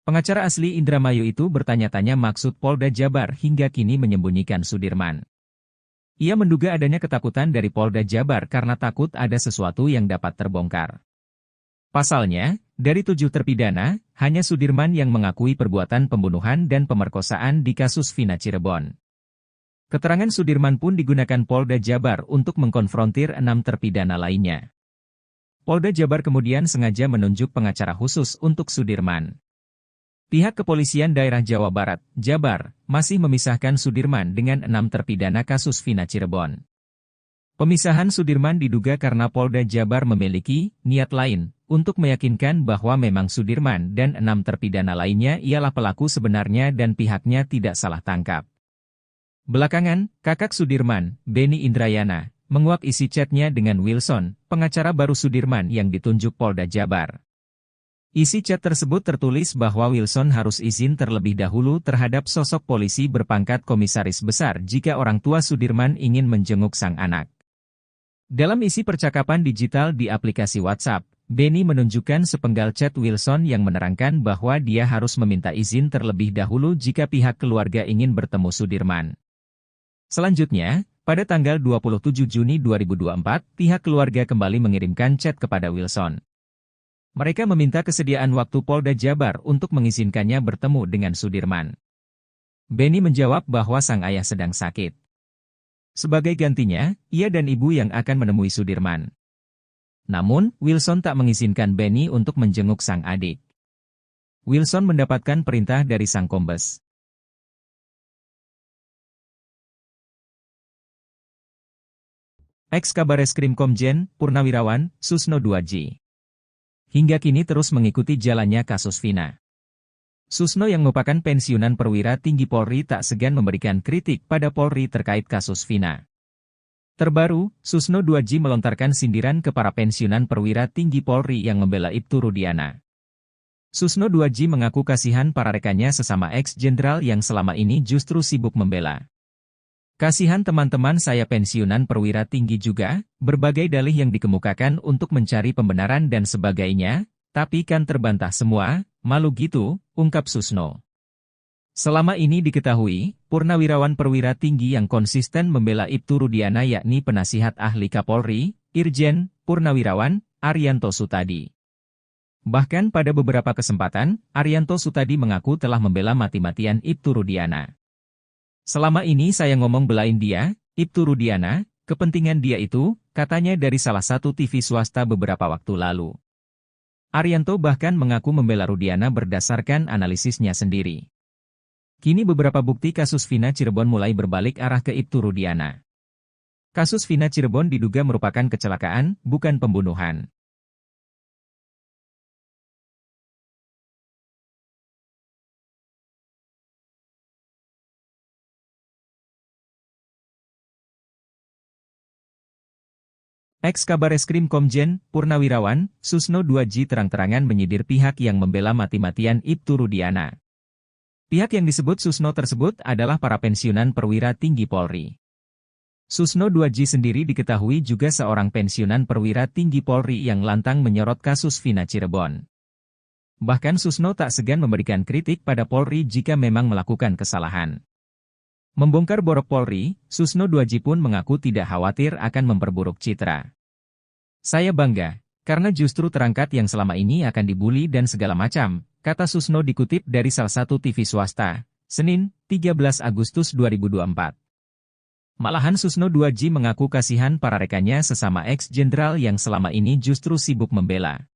Speaker 1: Pengacara asli Indramayu itu bertanya-tanya maksud Polda Jabar hingga kini menyembunyikan Sudirman. Ia menduga adanya ketakutan dari Polda Jabar karena takut ada sesuatu yang dapat terbongkar. Pasalnya, dari 7 terpidana, hanya Sudirman yang mengakui perbuatan pembunuhan dan pemerkosaan di kasus Vina Cirebon. Keterangan Sudirman pun digunakan Polda Jabar untuk mengkonfrontir 6 terpidana lainnya. Polda Jabar kemudian sengaja menunjuk pengacara khusus untuk Sudirman. Pihak kepolisian daerah Jawa Barat, Jabar, masih memisahkan Sudirman dengan 6 terpidana kasus Vina Cirebon. Pemisahan Sudirman diduga karena Polda Jabar memiliki niat lain untuk meyakinkan bahwa memang Sudirman dan 6 terpidana lainnya ialah pelaku sebenarnya dan pihaknya tidak salah tangkap. Belakangan, kakak Sudirman, Beni Indrayana, menguak isi chatnya dengan Wilson, pengacara baru Sudirman yang ditunjuk Polda Jabar. Isi chat tersebut tertulis bahwa Wilson harus izin terlebih dahulu terhadap sosok polisi berpangkat komisaris besar jika orang tua Sudirman ingin menjenguk sang anak. Dalam isi percakapan digital di aplikasi WhatsApp, Benny menunjukkan sepenggal chat Wilson yang menerangkan bahwa dia harus meminta izin terlebih dahulu jika pihak keluarga ingin bertemu Sudirman. Selanjutnya, pada tanggal 27 Juni 2024, pihak keluarga kembali mengirimkan chat kepada Wilson. Mereka meminta kesediaan waktu Polda Jabar untuk mengizinkannya bertemu dengan Sudirman. Benny menjawab bahwa sang ayah sedang sakit. Sebagai gantinya, ia dan ibu yang akan menemui Sudirman. Namun, Wilson tak mengizinkan Benny untuk menjenguk sang adik. Wilson mendapatkan perintah dari sang kombes. Ex-Kabareskrim Komjen, Purnawirawan, Susno 2J. Hingga kini terus mengikuti jalannya kasus Vina. Susno yang merupakan pensiunan perwira tinggi Polri tak segan memberikan kritik pada Polri terkait kasus Vina. Terbaru, Susno 2J melontarkan sindiran ke para pensiunan perwira tinggi Polri yang membela Ibtu Rudiana. Susno 2J mengaku kasihan para rekannya sesama ex-jenderal yang selama ini justru sibuk membela. Kasihan teman-teman saya pensiunan perwira tinggi juga, berbagai dalih yang dikemukakan untuk mencari pembenaran dan sebagainya, tapi kan terbantah semua, malu gitu, ungkap Susno. Selama ini diketahui, purnawirawan perwira tinggi yang konsisten membela Ibtu Rudiana yakni penasihat ahli Kapolri, Irjen, Purnawirawan, Arianto Sutadi. Bahkan pada beberapa kesempatan, Arianto Sutadi mengaku telah membela mati-matian Ibtu Rudiana. Selama ini saya ngomong belain dia, Ibtu Rudiana, kepentingan dia itu, katanya dari salah satu TV swasta beberapa waktu lalu. Arianto bahkan mengaku membela Rudiana berdasarkan analisisnya sendiri. Kini beberapa bukti kasus Vina Cirebon mulai berbalik arah ke Ibtu Rudiana. Kasus Vina Cirebon diduga merupakan kecelakaan, bukan pembunuhan. Ex-Kabareskrim Komjen, Purnawirawan, Susno 2J terang-terangan menyindir pihak yang membela mati-matian Ibtu Rudiana. Pihak yang disebut Susno tersebut adalah para pensiunan perwira tinggi Polri. Susno 2J sendiri diketahui juga seorang pensiunan perwira tinggi Polri yang lantang menyorot kasus Vina Cirebon. Bahkan Susno tak segan memberikan kritik pada Polri jika memang melakukan kesalahan. Membongkar borok Polri, Susno 2J pun mengaku tidak khawatir akan memperburuk citra. Saya bangga, karena justru terangkat yang selama ini akan dibully dan segala macam, kata Susno dikutip dari salah satu TV swasta, Senin, 13 Agustus 2024. Malahan Susno 2J mengaku kasihan para rekannya sesama ex-jenderal yang selama ini justru sibuk membela.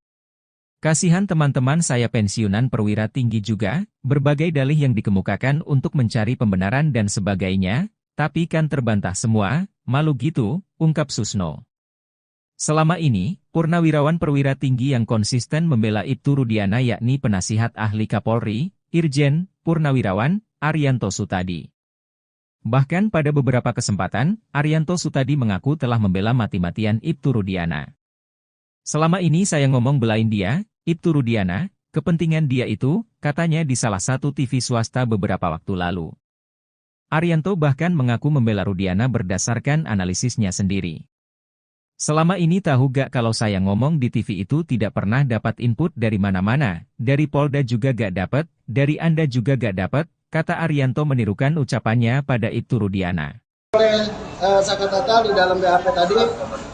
Speaker 1: Kasihan teman-teman saya pensiunan perwira tinggi juga, berbagai dalih yang dikemukakan untuk mencari pembenaran dan sebagainya, tapi kan terbantah semua, malu gitu, ungkap Susno. Selama ini, purnawirawan perwira tinggi yang konsisten membela Ibtu Rudiana yakni penasihat ahli Kapolri, Irjen, Purnawirawan, Arianto Sutadi. Bahkan pada beberapa kesempatan, Arianto Sutadi mengaku telah membela mati-matian Ibtu Rudiana. Selama ini saya ngomong belain dia, Ibtu Rudiana, kepentingan dia itu, katanya di salah satu TV swasta beberapa waktu lalu. Arianto bahkan mengaku membela Rudiana berdasarkan analisisnya sendiri. Selama ini tahu gak kalau saya ngomong di TV itu tidak pernah dapat input dari mana-mana, dari Polda juga gak dapat, dari Anda juga gak dapat, kata Arianto menirukan ucapannya pada Ibtu Rudiana.
Speaker 2: Oleh Sakatata di dalam BAP tadi,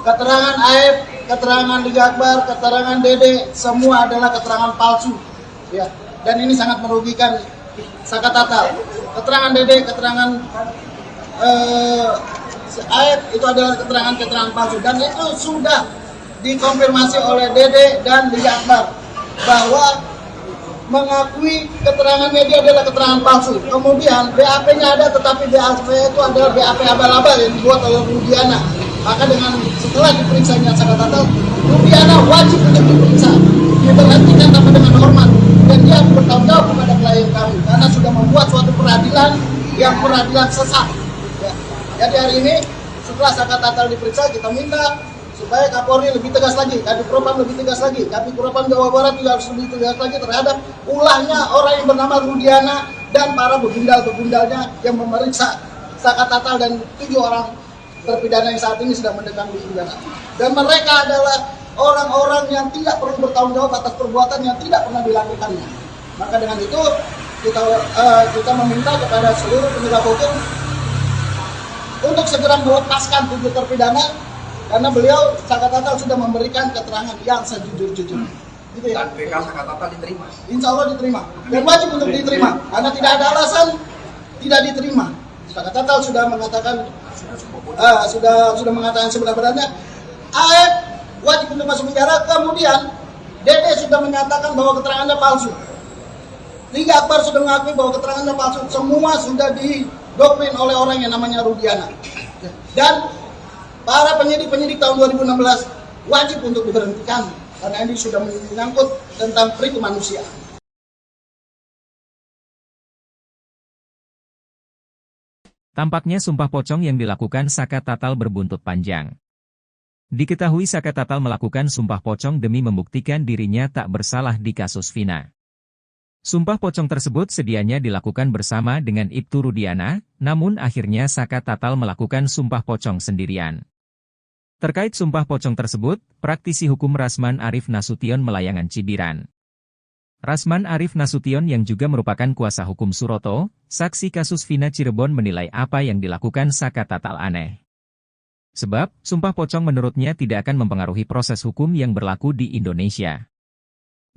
Speaker 2: keterangan AF, keterangan Liga Akbar, keterangan Dede, semua adalah keterangan palsu. Ya, dan ini sangat merugikan Sakatata. Keterangan Dede, keterangan AF itu adalah keterangan-keterangan palsu. Dan itu sudah dikonfirmasi oleh Dede dan Liga Akbar bahwa mengakui keterangan media adalah keterangan palsu. Kemudian BAP-nya ada, tetapi BAP itu adalah BAP abal-abal yang dibuat oleh Rudiana. Maka dengan setelah diperiksanya Sakatata, Rudiana wajib untuk diperiksa, diberhentikan tanpa dengan hormat, dan dia bertanggung jawab kepada klien kami karena sudah membuat suatu peradilan yang peradilan sesat. Ya. Jadi hari ini setelah Sakatata diperiksa, kita minta supaya Kapolri lebih tegas lagi, Kadipropam lebih tegas lagi, Kadipropam Jawa Barat juga harus lebih tegas lagi terhadap ulahnya orang yang bernama Rudiana dan para begundal-begundalnya yang memeriksa Saka Tatal dan 7 orang terpidana yang saat ini sedang mendekam di penjara. Dan mereka adalah orang-orang yang tidak perlu bertanggung jawab atas perbuatan yang tidak pernah dilakukannya. Maka dengan itu kita meminta kepada seluruh penegak hukum untuk segera melepaskan 7 terpidana karena beliau Saka Tatal sudah memberikan keterangan yang sejujur-jujurnya. Gitu ya.
Speaker 3: Dan PK Saka Tatal diterima.
Speaker 2: Insya Allah diterima dan wajib untuk diterima karena tidak ada alasan tidak diterima. Saka Tatal sudah mengatakan sudah mengatakan sebenarnya AF wajib untuk masuk penjara. Kemudian Dede sudah menyatakan bahwa keterangannya palsu. Liga Akbar sudah mengakui bahwa keterangannya palsu. Semua sudah didoktrin oleh orang yang namanya Rudiana. Dan para penyidik tahun 2016 wajib untuk diberhentikan karena ini sudah menyangkut tentang pri kemanusiaan.
Speaker 1: Tampaknya sumpah pocong yang dilakukan Saka Tatal berbuntut panjang. Diketahui Saka Tatal melakukan sumpah pocong demi membuktikan dirinya tak bersalah di kasus Vina. Sumpah pocong tersebut sedianya dilakukan bersama dengan Ibtu Rudiana, namun akhirnya Saka Tatal melakukan sumpah pocong sendirian. Terkait sumpah pocong tersebut, praktisi hukum Rasman Arif Nasution Melayangan Cibiran. Rasman Arif Nasution yang juga merupakan kuasa hukum Suroto, saksi kasus Vina Cirebon menilai apa yang dilakukan Saka Tatal aneh. Sebab, sumpah pocong menurutnya tidak akan mempengaruhi proses hukum yang berlaku di Indonesia.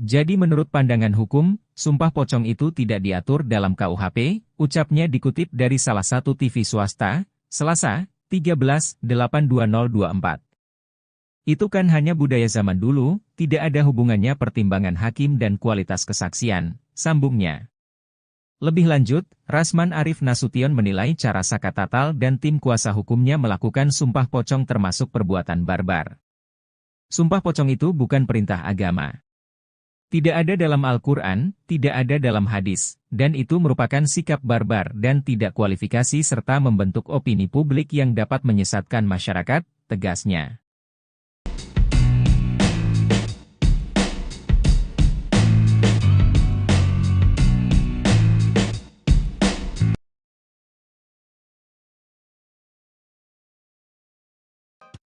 Speaker 1: Jadi menurut pandangan hukum, sumpah pocong itu tidak diatur dalam KUHP, ucapnya dikutip dari salah satu TV swasta, Selasa, 13/8/2024. Itu kan hanya budaya zaman dulu, tidak ada hubungannya pertimbangan hakim dan kualitas kesaksian, sambungnya. Lebih lanjut, Rasman Arif Nasution menilai cara Saka Tatal dan tim kuasa hukumnya melakukan sumpah pocong termasuk perbuatan barbar. Sumpah pocong itu bukan perintah agama. Tidak ada dalam Al-Quran, tidak ada dalam hadis, dan itu merupakan sikap barbar dan tidak kualifikasi serta membentuk opini publik yang dapat menyesatkan masyarakat, tegasnya.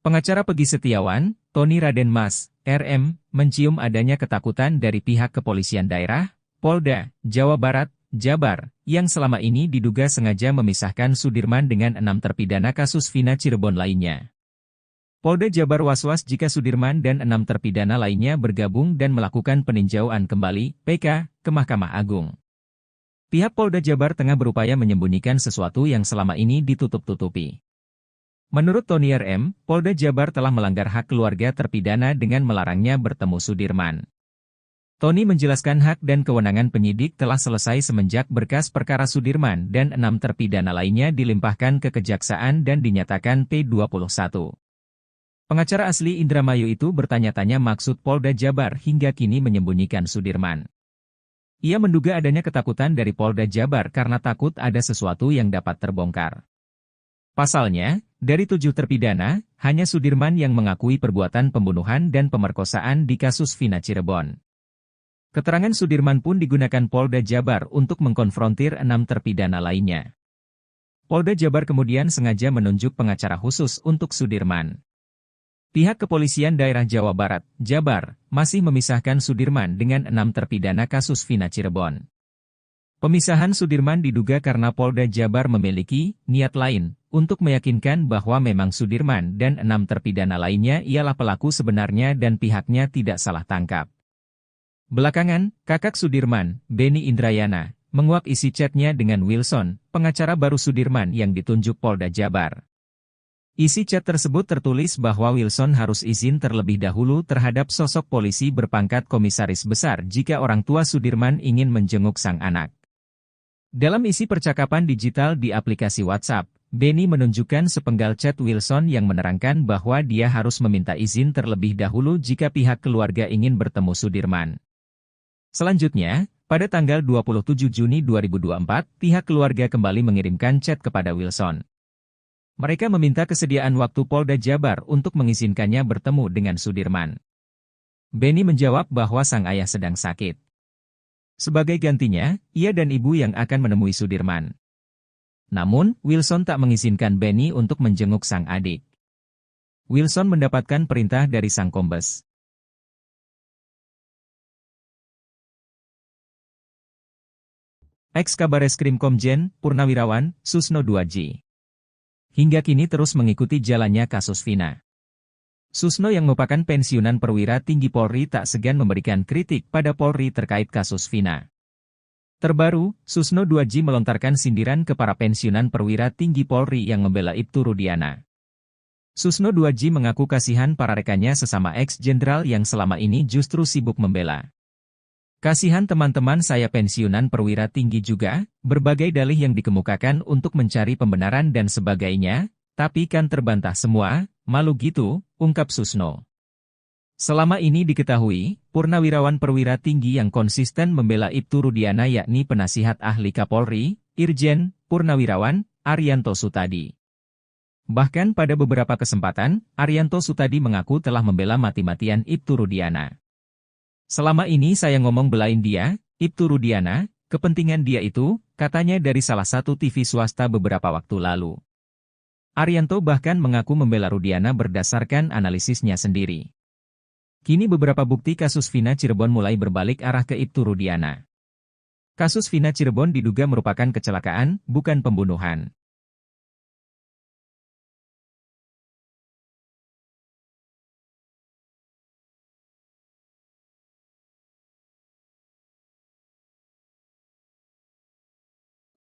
Speaker 1: Pengacara Pegi Setiawan, Tony Raden Mas, RM, mencium adanya ketakutan dari pihak kepolisian daerah, Polda, Jawa Barat, Jabar, yang selama ini diduga sengaja memisahkan Sudirman dengan 6 terpidana kasus Vina Cirebon lainnya. Polda Jabar was-was jika Sudirman dan 6 terpidana lainnya bergabung dan melakukan peninjauan kembali, PK, ke Mahkamah Agung. Pihak Polda Jabar tengah berupaya menyembunyikan sesuatu yang selama ini ditutup-tutupi. Menurut Tony RM, Polda Jabar telah melanggar hak keluarga terpidana dengan melarangnya bertemu Sudirman. Tony menjelaskan hak dan kewenangan penyidik telah selesai semenjak berkas perkara Sudirman dan 6 terpidana lainnya dilimpahkan ke Kejaksaan dan dinyatakan P21. Pengacara asli Indramayu itu bertanya-tanya maksud Polda Jabar hingga kini menyembunyikan Sudirman. Ia menduga adanya ketakutan dari Polda Jabar karena takut ada sesuatu yang dapat terbongkar. Pasalnya, dari 7 terpidana, hanya Sudirman yang mengakui perbuatan pembunuhan dan pemerkosaan di kasus Vina Cirebon. Keterangan Sudirman pun digunakan Polda Jabar untuk mengkonfrontir 6 terpidana lainnya. Polda Jabar kemudian sengaja menunjuk pengacara khusus untuk Sudirman. Pihak kepolisian daerah Jawa Barat, Jabar, masih memisahkan Sudirman dengan 6 terpidana kasus Vina Cirebon. Pemisahan Sudirman diduga karena Polda Jabar memiliki niat lain untuk meyakinkan bahwa memang Sudirman dan 6 terpidana lainnya ialah pelaku sebenarnya dan pihaknya tidak salah tangkap. Belakangan, kakak Sudirman, Beni Indrayana, menguak isi chatnya dengan Wilson, pengacara baru Sudirman yang ditunjuk Polda Jabar. Isi chat tersebut tertulis bahwa Wilson harus izin terlebih dahulu terhadap sosok polisi berpangkat komisaris besar jika orang tua Sudirman ingin menjenguk sang anak. Dalam isi percakapan digital di aplikasi WhatsApp, Beni menunjukkan sepenggal chat Wilson yang menerangkan bahwa dia harus meminta izin terlebih dahulu jika pihak keluarga ingin bertemu Sudirman. Selanjutnya, pada tanggal 27 Juni 2024, pihak keluarga kembali mengirimkan chat kepada Wilson. Mereka meminta kesediaan waktu Polda Jabar untuk mengizinkannya bertemu dengan Sudirman. Benny menjawab bahwa sang ayah sedang sakit. Sebagai gantinya, ia dan ibu yang akan menemui Sudirman. Namun, Wilson tak mengizinkan Benny untuk menjenguk sang adik. Wilson mendapatkan perintah dari sang kombes. Ex-Kabareskrim Komjen, Purnawirawan, Susno 2J. Hingga kini terus mengikuti jalannya kasus Vina. Susno yang merupakan pensiunan perwira tinggi Polri tak segan memberikan kritik pada Polri terkait kasus Vina. Terbaru, Susno 2J melontarkan sindiran ke para pensiunan perwira tinggi Polri yang membela Ibtu Rudiana. Susno 2J mengaku kasihan para rekannya sesama ex-jenderal yang selama ini justru sibuk membela. Kasihan teman-teman saya pensiunan perwira tinggi juga, berbagai dalih yang dikemukakan untuk mencari pembenaran dan sebagainya, tapi kan terbantah semua, malu gitu, ungkap Susno. Selama ini diketahui, purnawirawan perwira tinggi yang konsisten membela Ibtu Rudiana yakni penasihat ahli Kapolri, Irjen, Purnawirawan, Arianto Sutadi. Bahkan pada beberapa kesempatan, Arianto Sutadi mengaku telah membela mati-matian Ibtu Rudiana. Selama ini saya ngomong belain dia, Ibtu Rudiana, kepentingan dia itu, katanya dari salah satu TV swasta beberapa waktu lalu. Arianto bahkan mengaku membela Rudiana berdasarkan analisisnya sendiri. Kini beberapa bukti kasus Vina Cirebon mulai berbalik arah ke Ibtu Rudiana. Kasus Vina Cirebon diduga merupakan kecelakaan, bukan pembunuhan.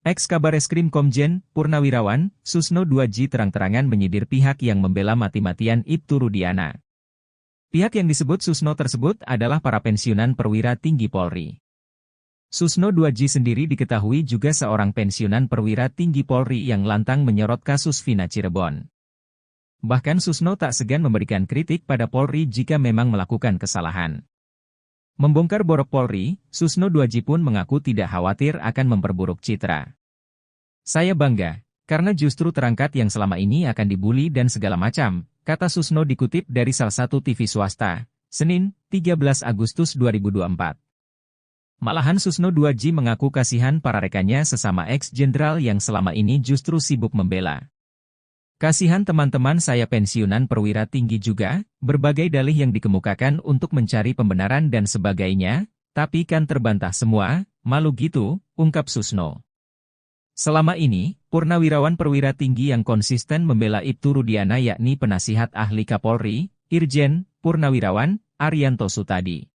Speaker 1: Ex-Kabareskrim Komjen, Purnawirawan, Susno 2J terang-terangan menyindir pihak yang membela mati-matian Ibtu Rudiana. Pihak yang disebut Susno tersebut adalah para pensiunan perwira tinggi Polri. Susno 2J sendiri diketahui juga seorang pensiunan perwira tinggi Polri yang lantang menyorot kasus Vina Cirebon. Bahkan Susno tak segan memberikan kritik pada Polri jika memang melakukan kesalahan. Membongkar borok Polri, Susno 2J pun mengaku tidak khawatir akan memperburuk citra. Saya bangga, karena justru terangkat yang selama ini akan dibully dan segala macam, kata Susno dikutip dari salah satu TV swasta, Senin, 13 Agustus 2024. Malahan Susno 2J mengaku kasihan para rekannya sesama ex-jenderal yang selama ini justru sibuk membela. Kasihan teman-teman saya pensiunan perwira tinggi juga, berbagai dalih yang dikemukakan untuk mencari pembenaran dan sebagainya, tapi kan terbantah semua, malu gitu, ungkap Susno. Selama ini, purnawirawan perwira tinggi yang konsisten membela Ibtu Rudiana yakni penasihat ahli Kapolri, Irjen, Purnawirawan, Arianto Sutadi.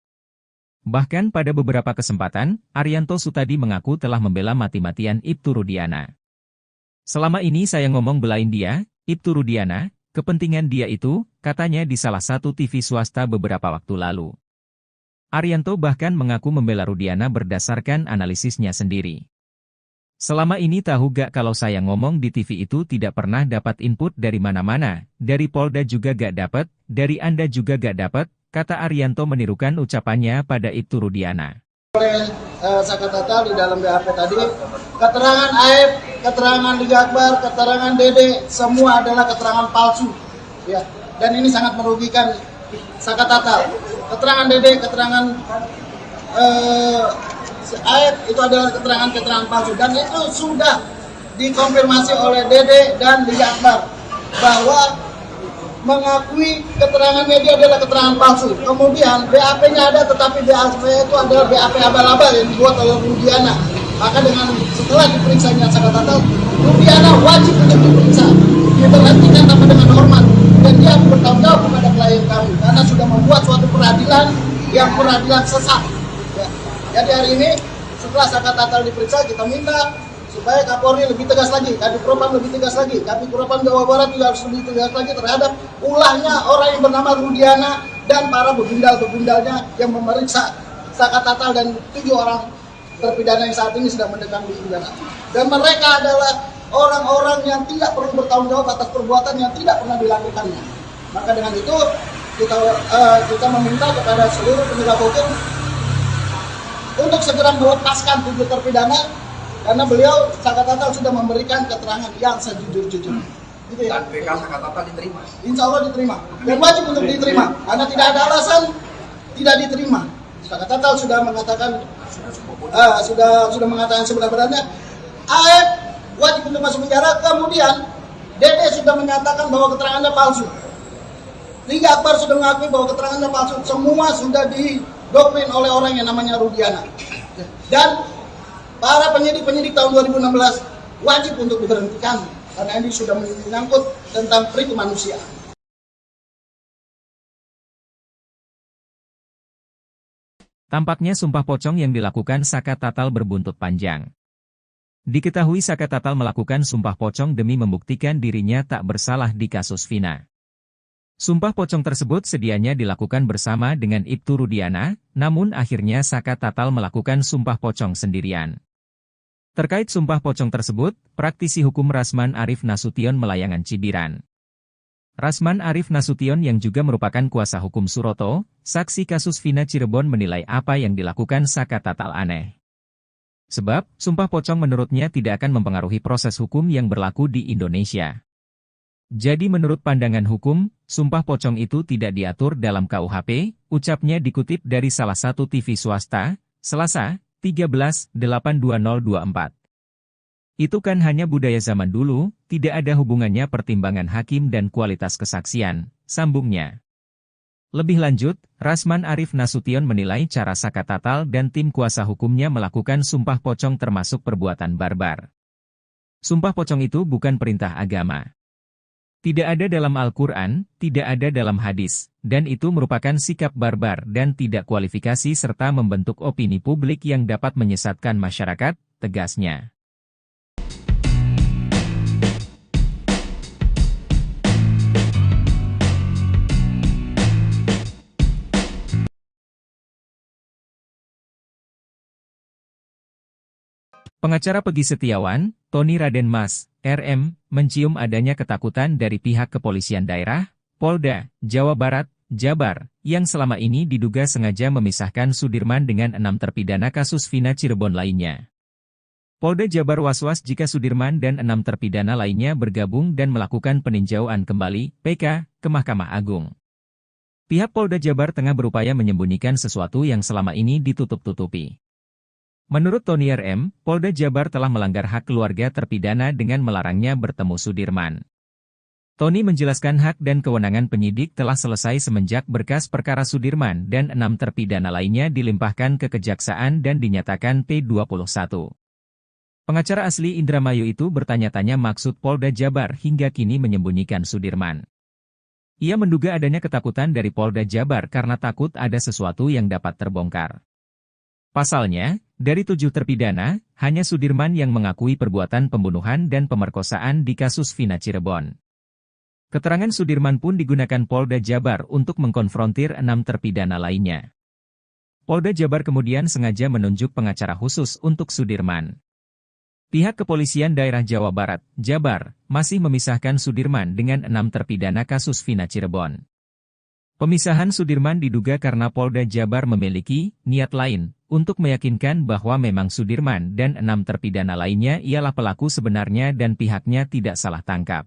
Speaker 1: Bahkan pada beberapa kesempatan, Arianto Sutadi mengaku telah membela mati-matian Ibtu Rudiana. Selama ini saya ngomong belain dia, Ibtu Rudiana, kepentingan dia itu, katanya di salah satu TV swasta beberapa waktu lalu. Arianto bahkan mengaku membela Rudiana berdasarkan analisisnya sendiri. Selama ini tahu gak kalau saya ngomong di TV itu tidak pernah dapat input dari mana-mana, dari Polda juga gak dapat, dari Anda juga gak dapat, kata Arianto menirukan ucapannya pada Ibtu Rudiana.
Speaker 2: Oleh Sakatatal di dalam BAP tadi, keterangan Aib, keterangan Liga Akbar, keterangan Dede, semua adalah keterangan palsu, ya. Dan ini sangat merugikan Sakatatal. Keterangan Dede, keterangan Aib itu adalah keterangan palsu, dan itu sudah dikonfirmasi oleh Dede dan Liga Akbar bahwa mengakui keterangan media adalah keterangan palsu. Kemudian BAP-nya ada, tetapi BAP itu adalah BAP abal-abal yang dibuat oleh Rudiana. Maka dengan setelah diperiksanya Sakatatal, Rudiana wajib untuk diperiksa, diberhentikan tanpa dengan hormat, dan dia bertanggung jawab kepada klien kami karena sudah membuat suatu peradilan yang peradilan sesat. Ya. Jadi hari ini setelah Sakatatal diperiksa, kita minta supaya Kapolri lebih tegas lagi, Kadif Propam lebih tegas lagi, Kadif Propam Jawa Barat juga harus lebih tegas lagi terhadap ulahnya orang yang bernama Rudiana dan para begundal-begundalnya yang memeriksa Sakatatal dan 7 orang terpidana yang saat ini sedang mendekam di penjara. Dan mereka adalah orang-orang yang tidak perlu bertanggung jawab atas perbuatan yang tidak pernah dilakukannya. Maka dengan itu kita meminta kepada seluruh penegak hukum untuk segera melepaskan 7 terpidana. Karena beliau, Sakatatal sudah memberikan keterangan yang sejujur-jujurnya. Gitu ya?
Speaker 3: Dan PK Sakatata diterima.
Speaker 2: Insya Allah diterima. Dan wajib untuk diterima. Karena tidak ada alasan tidak diterima. Sakatata sudah mengatakan sudah mengatakan sebenarnya AF wajib untuk masuk penjara. Kemudian Dede sudah menyatakan bahwa keterangannya palsu. Liga Akbar sudah mengakui bahwa keterangannya palsu. Semua sudah didoktrin oleh orang yang namanya Rudiana. Dan para penyidik tahun 2016 wajib untuk diberhentikan karena ini sudah menyangkut tentang peri kemanusiaan.
Speaker 1: Tampaknya sumpah pocong yang dilakukan Saka Tatal berbuntut panjang. Diketahui Saka Tatal melakukan sumpah pocong demi membuktikan dirinya tak bersalah di kasus Vina. Sumpah pocong tersebut sedianya dilakukan bersama dengan Ibtu Rudiana, namun akhirnya Saka Tatal melakukan sumpah pocong sendirian. Terkait sumpah pocong tersebut, praktisi hukum Rasman Arif Nasution Melayangan Cibiran. Rasman Arif Nasution yang juga merupakan kuasa hukum Suroto, saksi kasus Vina Cirebon menilai apa yang dilakukan Saka Tatal aneh. Sebab, sumpah pocong menurutnya tidak akan mempengaruhi proses hukum yang berlaku di Indonesia. Jadi menurut pandangan hukum, sumpah pocong itu tidak diatur dalam KUHP, ucapnya dikutip dari salah satu TV swasta, Selasa, 13/8/2024. Itu kan hanya budaya zaman dulu, tidak ada hubungannya pertimbangan hakim dan kualitas kesaksian, sambungnya. Lebih lanjut, Rasman Arif Nasution menilai cara Saka Tatal dan tim kuasa hukumnya melakukan sumpah pocong termasuk perbuatan barbar. Sumpah pocong itu bukan perintah agama. Tidak ada dalam Al-Quran, tidak ada dalam hadis, dan itu merupakan sikap barbar dan tidak kualifikasi serta membentuk opini publik yang dapat menyesatkan masyarakat, tegasnya. Pengacara Pegi Setiawan, Tony Raden Mas, RM, mencium adanya ketakutan dari pihak kepolisian daerah, Polda, Jawa Barat, Jabar, yang selama ini diduga sengaja memisahkan Sudirman dengan 6 terpidana kasus Vina Cirebon lainnya. Polda Jabar was-was jika Sudirman dan 6 terpidana lainnya bergabung dan melakukan peninjauan kembali, PK, ke Mahkamah Agung. Pihak Polda Jabar tengah berupaya menyembunyikan sesuatu yang selama ini ditutup-tutupi. Menurut Tony RM, Polda Jabar telah melanggar hak keluarga terpidana dengan melarangnya bertemu Sudirman. Tony menjelaskan hak dan kewenangan penyidik telah selesai semenjak berkas perkara Sudirman dan 6 terpidana lainnya dilimpahkan ke Kejaksaan dan dinyatakan P21. Pengacara asli Indramayu itu bertanya-tanya maksud Polda Jabar hingga kini menyembunyikan Sudirman. Ia menduga adanya ketakutan dari Polda Jabar karena takut ada sesuatu yang dapat terbongkar. Pasalnya, dari 7 terpidana, hanya Sudirman yang mengakui perbuatan pembunuhan dan pemerkosaan di kasus Vina Cirebon. Keterangan Sudirman pun digunakan Polda Jabar untuk mengkonfrontir 6 terpidana lainnya. Polda Jabar kemudian sengaja menunjuk pengacara khusus untuk Sudirman. Pihak kepolisian daerah Jawa Barat, Jabar, masih memisahkan Sudirman dengan 6 terpidana kasus Vina Cirebon. Pemisahan Sudirman diduga karena Polda Jabar memiliki niat lain untuk meyakinkan bahwa memang Sudirman dan 6 terpidana lainnya ialah pelaku sebenarnya dan pihaknya tidak salah tangkap.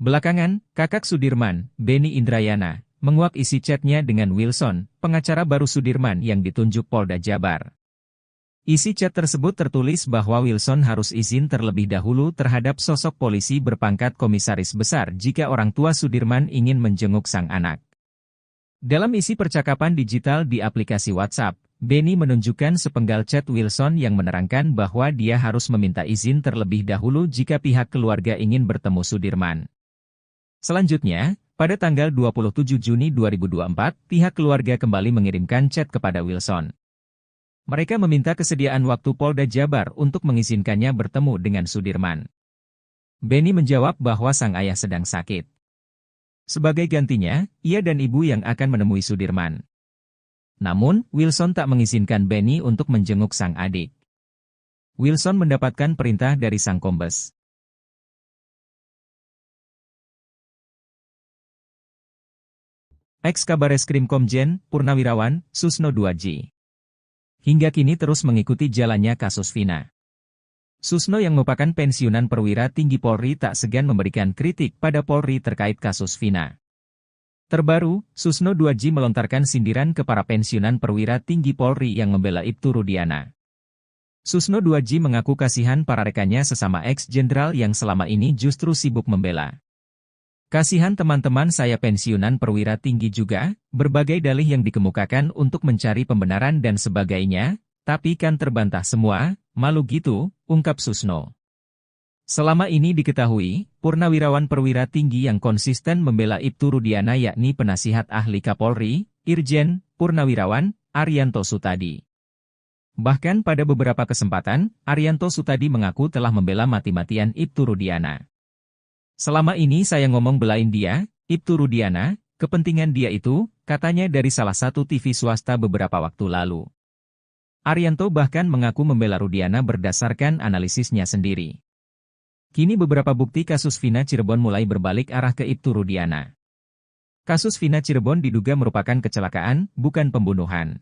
Speaker 1: Belakangan, kakak Sudirman, Beni Indrayana, menguak isi chatnya dengan Wilson, pengacara baru Sudirman yang ditunjuk Polda Jabar. Isi chat tersebut tertulis bahwa Wilson harus izin terlebih dahulu terhadap sosok polisi berpangkat komisaris besar jika orang tua Sudirman ingin menjenguk sang anak. Dalam isi percakapan digital di aplikasi WhatsApp, Beni menunjukkan sepenggal chat Wilson yang menerangkan bahwa dia harus meminta izin terlebih dahulu jika pihak keluarga ingin bertemu Sudirman. Selanjutnya, pada tanggal 27 Juni 2024, pihak keluarga kembali mengirimkan chat kepada Wilson. Mereka meminta kesediaan waktu Polda Jabar untuk mengizinkannya bertemu dengan Sudirman. Beni menjawab bahwa sang ayah sedang sakit. Sebagai gantinya, ia dan ibu yang akan menemui Sudirman. Namun, Wilson tak mengizinkan Beni untuk menjenguk sang adik. Wilson mendapatkan perintah dari sang kombes. Ex-Kabareskrim Komjen, Purnawirawan, Susno 2J. Hingga kini terus mengikuti jalannya kasus Vina. Susno yang merupakan pensiunan perwira tinggi Polri tak segan memberikan kritik pada Polri terkait kasus Vina. Terbaru, Susno 2J melontarkan sindiran ke para pensiunan perwira tinggi Polri yang membela Ibtu Rudiana. Susno 2J mengaku kasihan para rekannya sesama ex-jenderal yang selama ini justru sibuk membela. Kasihan teman-teman saya pensiunan perwira tinggi juga, berbagai dalih yang dikemukakan untuk mencari pembenaran dan sebagainya, tapi kan terbantah semua, malu gitu, ungkap Susno. Selama ini diketahui, purnawirawan perwira tinggi yang konsisten membela Ibtu Rudiana yakni penasihat ahli Kapolri, Irjen, Purnawirawan, Arianto Sutadi. Bahkan pada beberapa kesempatan, Arianto Sutadi mengaku telah membela mati-matian Ibtu Rudiana. Selama ini saya ngomong belain dia, Ibtu Rudiana, kepentingan dia itu, katanya dari salah satu TV swasta beberapa waktu lalu. Arianto bahkan mengaku membela Rudiana berdasarkan analisisnya sendiri. Kini beberapa bukti kasus Vina Cirebon mulai berbalik arah ke Ibtu Rudiana. Kasus Vina Cirebon diduga merupakan kecelakaan, bukan pembunuhan.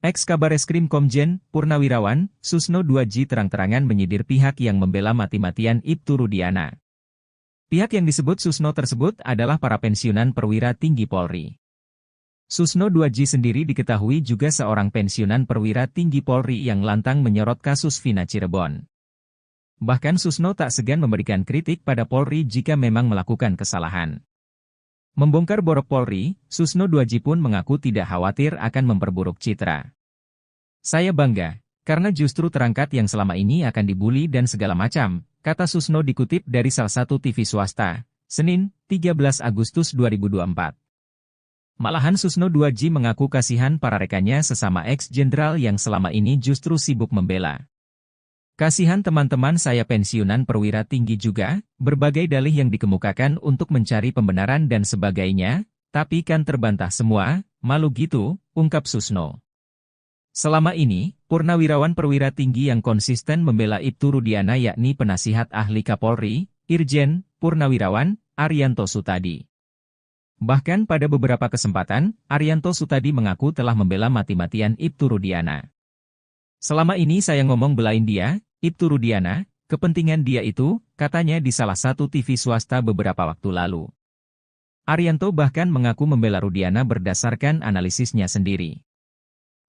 Speaker 1: Ex-Kabareskrim Komjen, Purnawirawan, Susno 2J terang-terangan menyindir pihak yang membela mati-matian Ibtu Rudiana. Pihak yang disebut Susno tersebut adalah para pensiunan perwira tinggi Polri. Susno 2J sendiri diketahui juga seorang pensiunan perwira tinggi Polri yang lantang menyorot kasus Vina Cirebon. Bahkan Susno tak segan memberikan kritik pada Polri jika memang melakukan kesalahan. Membongkar borok Polri, Susno 2J pun mengaku tidak khawatir akan memperburuk citra. Saya bangga, karena justru terangkat yang selama ini akan dibully dan segala macam, kata Susno dikutip dari salah satu TV swasta, Senin, 13 Agustus 2024. Malahan Susno 2J mengaku kasihan para rekannya sesama ex-jenderal yang selama ini justru sibuk membela. Kasihan teman-teman saya pensiunan perwira tinggi juga, berbagai dalih yang dikemukakan untuk mencari pembenaran dan sebagainya, tapi kan terbantah semua, malu gitu, ungkap Susno. Selama ini, purnawirawan perwira tinggi yang konsisten membela Ibtu Rudiana yakni penasihat ahli Kapolri, Irjen, Purnawirawan, Arianto Sutadi. Bahkan pada beberapa kesempatan, Arianto Sutadi mengaku telah membela mati-matian Ibtu Rudiana. Selama ini saya ngomong belain dia, Ibtu Rudiana, kepentingan dia itu, katanya di salah satu TV swasta beberapa waktu lalu. Arianto bahkan mengaku membela Rudiana berdasarkan analisisnya sendiri.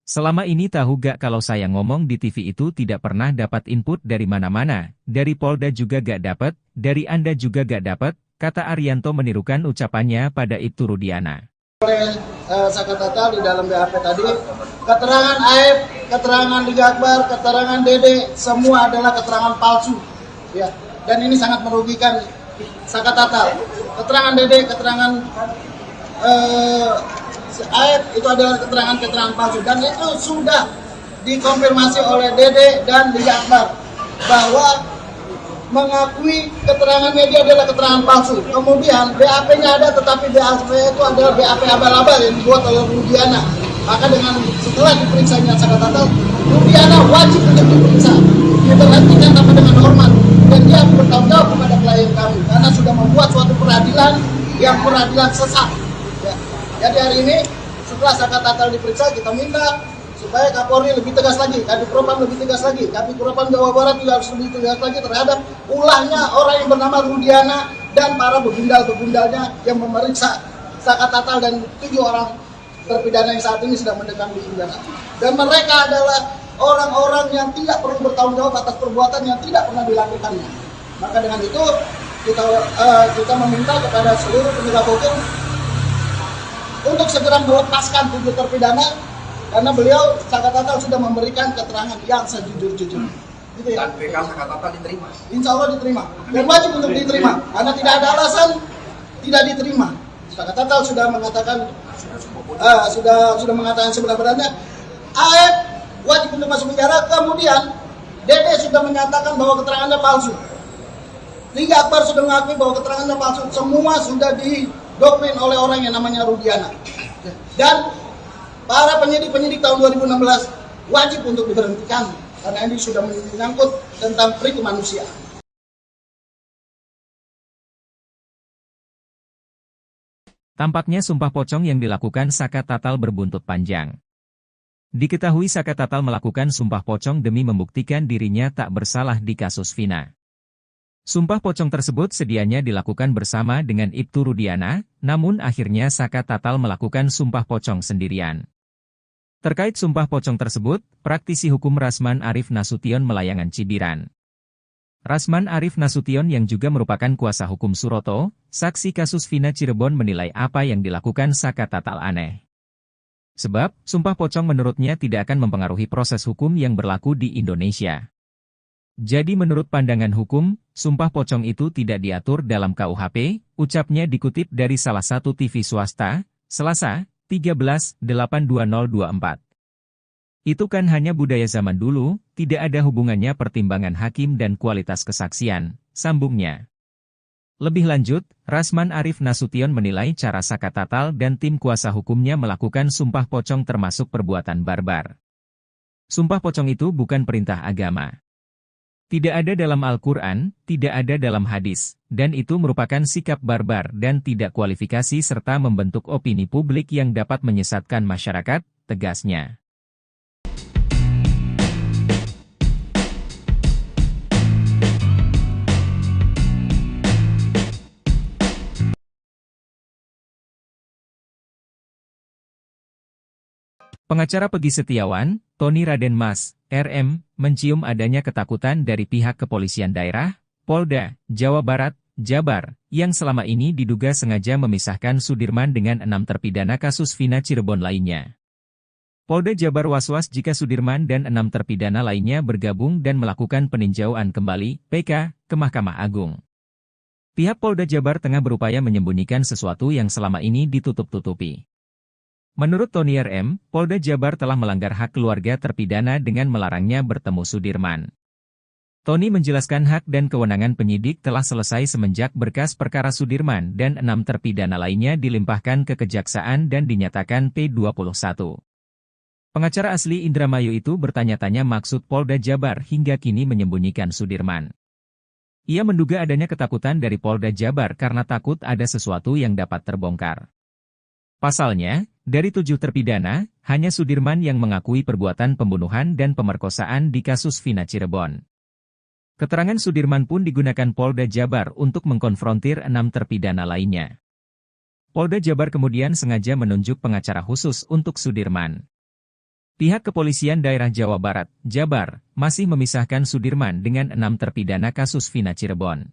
Speaker 1: Selama ini tahu gak kalau saya ngomong di TV itu tidak pernah dapat input dari mana-mana, dari Polda juga gak dapat, dari Anda juga gak dapat, kata Arianto menirukan ucapannya pada Ibtu Rudiana.
Speaker 2: Oleh Sakatata di dalam BAP tadi, keterangan AF, keterangan Liga Akbar, keterangan Dede, semua adalah keterangan palsu. Ya, dan ini sangat merugikan Sakatata. Keterangan Dede, keterangan AF itu adalah keterangan-keterangan palsu dan itu sudah dikonfirmasi oleh Dede dan Liga Akbar bahwa mengakui keterangan media adalah keterangan palsu. Kemudian BAP-nya ada tetapi BAP itu adalah BAP abal-abal yang dibuat oleh Rudiana. Maka dengan setelah diperiksanya Sakatata, Rudiana wajib untuk diperiksa, diberhentikan tanpa dengan hormat dan dia bertanggung jawab kepada klien kami karena sudah membuat suatu peradilan yang peradilan sesat. Ya. Jadi hari ini setelah Sakatata diperiksa kita minta supaya Kapolri lebih tegas lagi, Kadif Propam lebih tegas lagi, Kadif Propam Jawa Barat juga harus lebih tegas lagi terhadap ulahnya orang yang bernama Rudiana dan para begundal-begundalnya yang memeriksa Sakatata dan 7 orang terpidana yang saat ini sedang mendekam di penjara. Dan mereka adalah orang-orang yang tidak perlu bertanggung jawab atas perbuatan yang tidak pernah dilakukannya. Maka dengan itu kita meminta kepada seluruh penegak hukum untuk segera melepaskan 7 terpidana karena beliau Sakatata sudah memberikan keterangan yang sejujur-jujur. Gitu ya.
Speaker 3: Dan BK Sakatata diterima.
Speaker 2: Insya Allah diterima dan wajib untuk diterima karena tidak ada alasan tidak diterima. Sakatata sudah mengatakan sudah mengatakan sebenarnya AF wajib untuk masuk penjara. Kemudian Dede sudah menyatakan bahwa keterangannya palsu. Liga Akbar sudah mengakui bahwa keterangannya palsu. Semua sudah didoktrin oleh orang yang namanya Rudiana. Dan para penyidik-penyidik tahun 2016 wajib untuk diberhentikan karena ini sudah menyangkut tentang pri kemanusiaan.
Speaker 1: Tampaknya sumpah pocong yang dilakukan Saka Tatal berbuntut panjang. Diketahui Saka Tatal melakukan sumpah pocong demi membuktikan dirinya tak bersalah di kasus Vina. Sumpah pocong tersebut sedianya dilakukan bersama dengan Ibtu Rudiana, namun akhirnya Saka Tatal melakukan sumpah pocong sendirian. Terkait sumpah pocong tersebut, praktisi hukum Rasman Arif Nasution Melayangan Cibiran. Rasman Arif Nasution yang juga merupakan kuasa hukum Suroto, saksi kasus Vina Cirebon menilai apa yang dilakukan Saka Tatal aneh. Sebab, sumpah pocong menurutnya tidak akan mempengaruhi proses hukum yang berlaku di Indonesia. Jadi menurut pandangan hukum, sumpah pocong itu tidak diatur dalam KUHP, ucapnya dikutip dari salah satu TV swasta, Selasa, 13/8/2024. Itu kan hanya budaya zaman dulu, tidak ada hubungannya pertimbangan hakim dan kualitas kesaksian, sambungnya. Lebih lanjut, Rasman Arif Nasution menilai cara Saka Tatal dan tim kuasa hukumnya melakukan sumpah pocong termasuk perbuatan barbar. Sumpah pocong itu bukan perintah agama. Tidak ada dalam Al-Quran, tidak ada dalam hadis, dan itu merupakan sikap barbar dan tidak kualifikasi serta membentuk opini publik yang dapat menyesatkan masyarakat, tegasnya. Pengacara Pegi Setiawan, Tony Raden Mas, RM, mencium adanya ketakutan dari pihak kepolisian daerah, Polda, Jawa Barat, Jabar, yang selama ini diduga sengaja memisahkan Sudirman dengan 6 terpidana kasus Vina Cirebon lainnya. Polda Jabar was-was jika Sudirman dan 6 terpidana lainnya bergabung dan melakukan peninjauan kembali, PK, ke Mahkamah Agung. Pihak Polda Jabar tengah berupaya menyembunyikan sesuatu yang selama ini ditutup-tutupi. Menurut Tony RM, Polda Jabar telah melanggar hak keluarga terpidana dengan melarangnya bertemu Sudirman. Tony menjelaskan hak dan kewenangan penyidik telah selesai semenjak berkas perkara Sudirman dan 6 terpidana lainnya dilimpahkan ke Kejaksaan dan dinyatakan P21. Pengacara asli Indramayu itu bertanya-tanya maksud Polda Jabar hingga kini menyembunyikan Sudirman. Ia menduga adanya ketakutan dari Polda Jabar karena takut ada sesuatu yang dapat terbongkar. Pasalnya, dari 7 terpidana, hanya Sudirman yang mengakui perbuatan pembunuhan dan pemerkosaan di kasus Vina Cirebon. Keterangan Sudirman pun digunakan Polda Jabar untuk mengkonfrontir 6 terpidana lainnya. Polda Jabar kemudian sengaja menunjuk pengacara khusus untuk Sudirman. Pihak kepolisian daerah Jawa Barat, Jabar, masih memisahkan Sudirman dengan 6 terpidana kasus Vina Cirebon.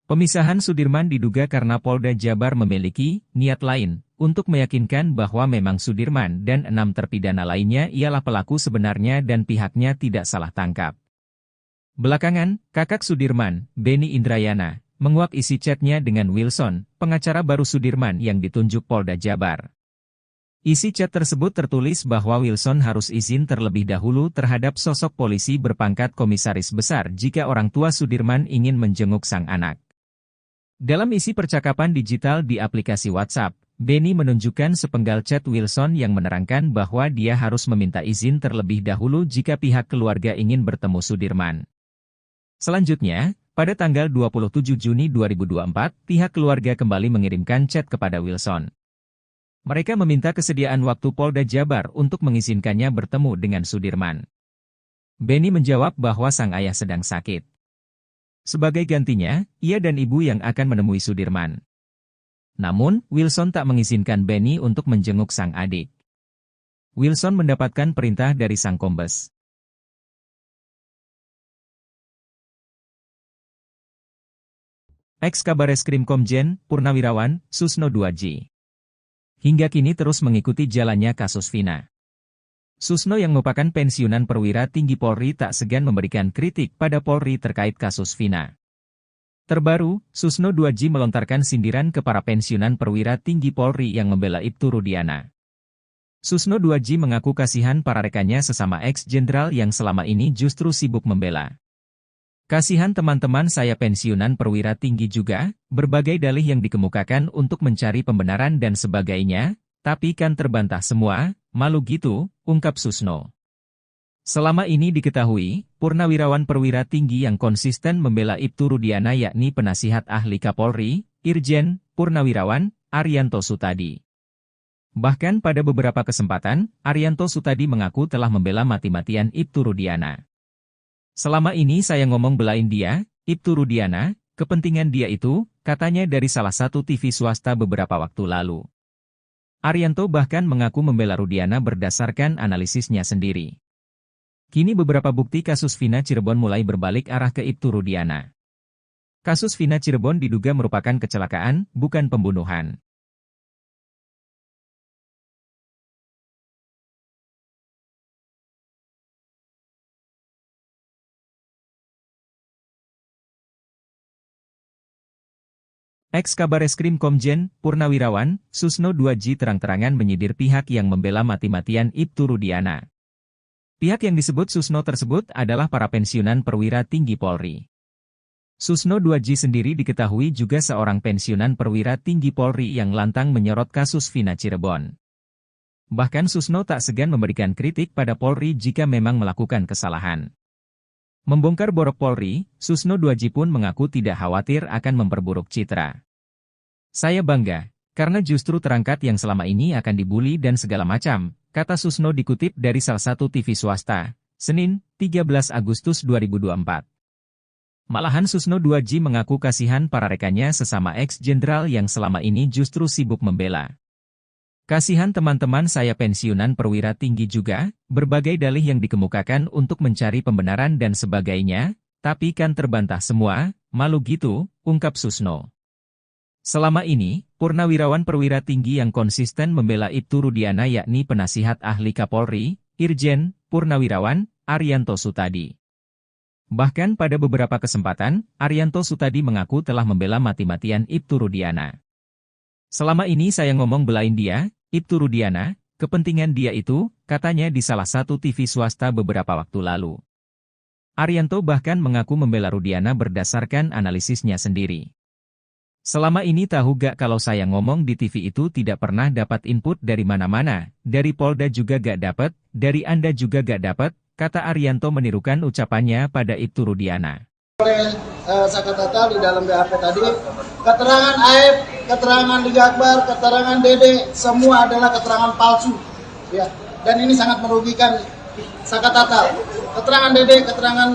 Speaker 1: Pemisahan Sudirman diduga karena Polda Jabar memiliki niat lain untuk meyakinkan bahwa memang Sudirman dan 6 terpidana lainnya ialah pelaku sebenarnya dan pihaknya tidak salah tangkap. Belakangan, kakak Sudirman, Beni Indrayana, menguak isi chatnya dengan Wilson, pengacara baru Sudirman yang ditunjuk Polda Jabar. Isi chat tersebut tertulis bahwa Wilson harus izin terlebih dahulu terhadap sosok polisi berpangkat komisaris besar jika orang tua Sudirman ingin menjenguk sang anak. Dalam isi percakapan digital di aplikasi WhatsApp, Beni menunjukkan sepenggal chat Wilson yang menerangkan bahwa dia harus meminta izin terlebih dahulu jika pihak keluarga ingin bertemu Sudirman. Selanjutnya, pada tanggal 27 Juni 2024, pihak keluarga kembali mengirimkan chat kepada Wilson. Mereka meminta kesediaan waktu Polda Jabar untuk mengizinkannya bertemu dengan Sudirman. Beni menjawab bahwa sang ayah sedang sakit. Sebagai gantinya, ia dan ibu yang akan menemui Sudirman. Namun, Wilson tak mengizinkan Beni untuk menjenguk sang adik. Wilson mendapatkan perintah dari sang kombes. Ex-Kabareskrim Komjen, Purnawirawan, Susno 2J. Hingga kini terus mengikuti jalannya kasus Vina. Susno yang merupakan pensiunan perwira tinggi Polri tak segan memberikan kritik pada Polri terkait kasus Vina. Terbaru, Susno 2J melontarkan sindiran ke para pensiunan perwira tinggi Polri yang membela Ibtu Rudiana. Susno 2J mengaku kasihan para rekannya sesama ex-jenderal yang selama ini justru sibuk membela. Kasihan teman-teman saya pensiunan perwira tinggi juga, berbagai dalih yang dikemukakan untuk mencari pembenaran dan sebagainya, tapi kan terbantah semua, malu gitu, ungkap Susno. Selama ini diketahui, purnawirawan perwira tinggi yang konsisten membela Ibtu Rudiana yakni penasihat ahli Kapolri, Irjen, Purnawirawan, Arianto Sutadi. Bahkan pada beberapa kesempatan, Arianto Sutadi mengaku telah membela mati-matian Ibtu Rudiana. Selama ini saya ngomong belain dia, Ibtu Rudiana, kepentingan dia itu, katanya dari salah satu TV swasta beberapa waktu lalu. Arianto bahkan mengaku membela Rudiana berdasarkan analisisnya sendiri. Kini beberapa bukti kasus Vina Cirebon mulai berbalik arah ke Ibtu Rudiana. Kasus Vina Cirebon diduga merupakan kecelakaan, bukan pembunuhan. Ex-Kabareskrim Komjen Purnawirawan Susno 2J terang-terangan menyidir pihak yang membela mati-matian Ibtu Rudiana. Pihak yang disebut Susno tersebut adalah para pensiunan perwira tinggi Polri. Susno 2J sendiri diketahui juga seorang pensiunan perwira tinggi Polri yang lantang menyorot kasus Vina Cirebon. Bahkan Susno tak segan memberikan kritik pada Polri jika memang melakukan kesalahan. Membongkar borok Polri, Susno 2J pun mengaku tidak khawatir akan memperburuk citra. Saya bangga, karena justru terangkat yang selama ini akan dibully dan segala macam, kata Susno dikutip dari salah satu TV swasta, Senin, 13 Agustus 2024. Malahan Susno 2J mengaku kasihan para rekannya sesama ex-jenderal yang selama ini justru sibuk membela. Kasihan teman-teman saya pensiunan perwira tinggi juga, berbagai dalih yang dikemukakan untuk mencari pembenaran dan sebagainya, tapi kan terbantah semua, malu gitu, ungkap Susno. Selama ini, purnawirawan perwira tinggi yang konsisten membela Ibtu Rudiana yakni penasihat ahli Kapolri, Irjen Purnawirawan Arianto Sutadi. Bahkan pada beberapa kesempatan, Arianto Sutadi mengaku telah membela mati-matian Ibtu Rudiana. Selama ini saya ngomong belain dia, Ibtu Rudiana, kepentingan dia itu, katanya di salah satu TV swasta beberapa waktu lalu. Arianto bahkan mengaku membela Rudiana berdasarkan analisisnya sendiri. Selama ini tahu gak kalau saya ngomong di TV itu tidak pernah dapat input dari mana-mana, dari Polda juga gak dapat, dari Anda juga gak dapat, kata Arianto menirukan ucapannya pada Ibtu Rudiana.
Speaker 2: Oleh Sakatata di dalam BAP tadi, keterangan Aib, keterangan Liga Akbar, keterangan Dede, semua adalah keterangan palsu. Ya, dan ini sangat merugikan Sakatata. Keterangan Dede, keterangan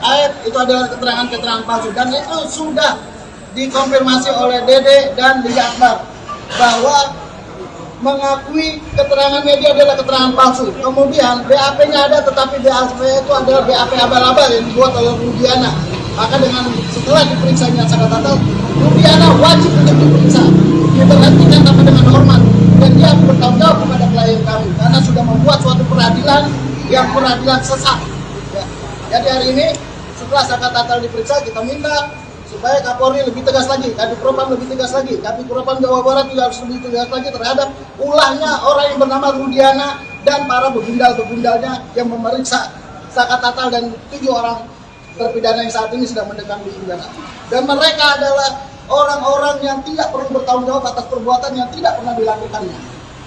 Speaker 2: Aib itu adalah keterangan palsu. Dan itu sudah dikonfirmasi oleh Dede dan Liga Akbar bahwa mengakui keterangan media adalah keterangan palsu. Kemudian BAP-nya ada, tetapi BAP itu adalah BAP abal-abal yang dibuat oleh Rudiana. Maka dengan setelah diperiksanya Sakatata, Rudiana wajib untuk diperiksa, diberhentikan tanpa dengan hormat, dan dia bertanggung jawab kepada klien kami karena sudah membuat suatu peradilan yang peradilan sesat. Ya. Jadi hari ini setelah Sakatata diperiksa, kita minta supaya Kapolri lebih tegas lagi, Kadipropam lebih tegas lagi, Kadipropam Jawa Barat juga harus lebih tegas lagi terhadap ulahnya orang yang bernama Rudiana dan para begundal-begundalnya yang memeriksa Sakatata dan 7 orang terpidana yang saat ini sedang mendekam di penjara. Dan mereka adalah orang-orang yang tidak perlu bertanggung jawab atas perbuatan yang tidak pernah dilakukannya.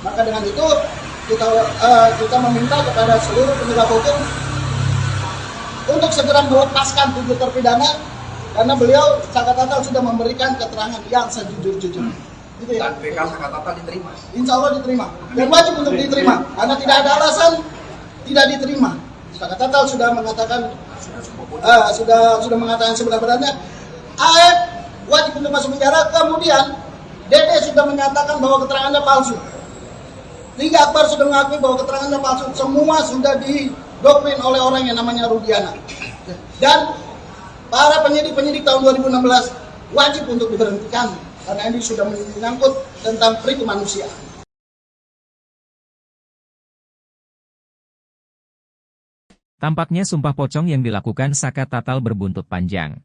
Speaker 2: Maka dengan itu kita meminta kepada seluruh penegak hukum untuk segera melepaskan 7 terpidana karena beliau Sakatata sudah memberikan keterangan yang sejujur-jujurnya. Gitu ya?
Speaker 3: Dan PK Sakatata diterima?
Speaker 2: Insya Allah diterima. Dan wajib untuk diterima. Karena tidak ada alasan tidak diterima. Sakatata sudah mengatakan sudah mengatakan sebenarnya Aib wajib untuk masuk penjara. Kemudian Dede sudah menyatakan bahwa keterangannya palsu. Liga Akbar sudah mengakui bahwa keterangannya palsu. Semua sudah didoktrin oleh orang yang namanya Rudiana. Dan para penyidik tahun 2016 wajib untuk diberhentikan karena ini sudah menyangkut tentang peri kemanusiaan.
Speaker 1: Tampaknya sumpah pocong yang dilakukan Sakatatal berbuntut panjang.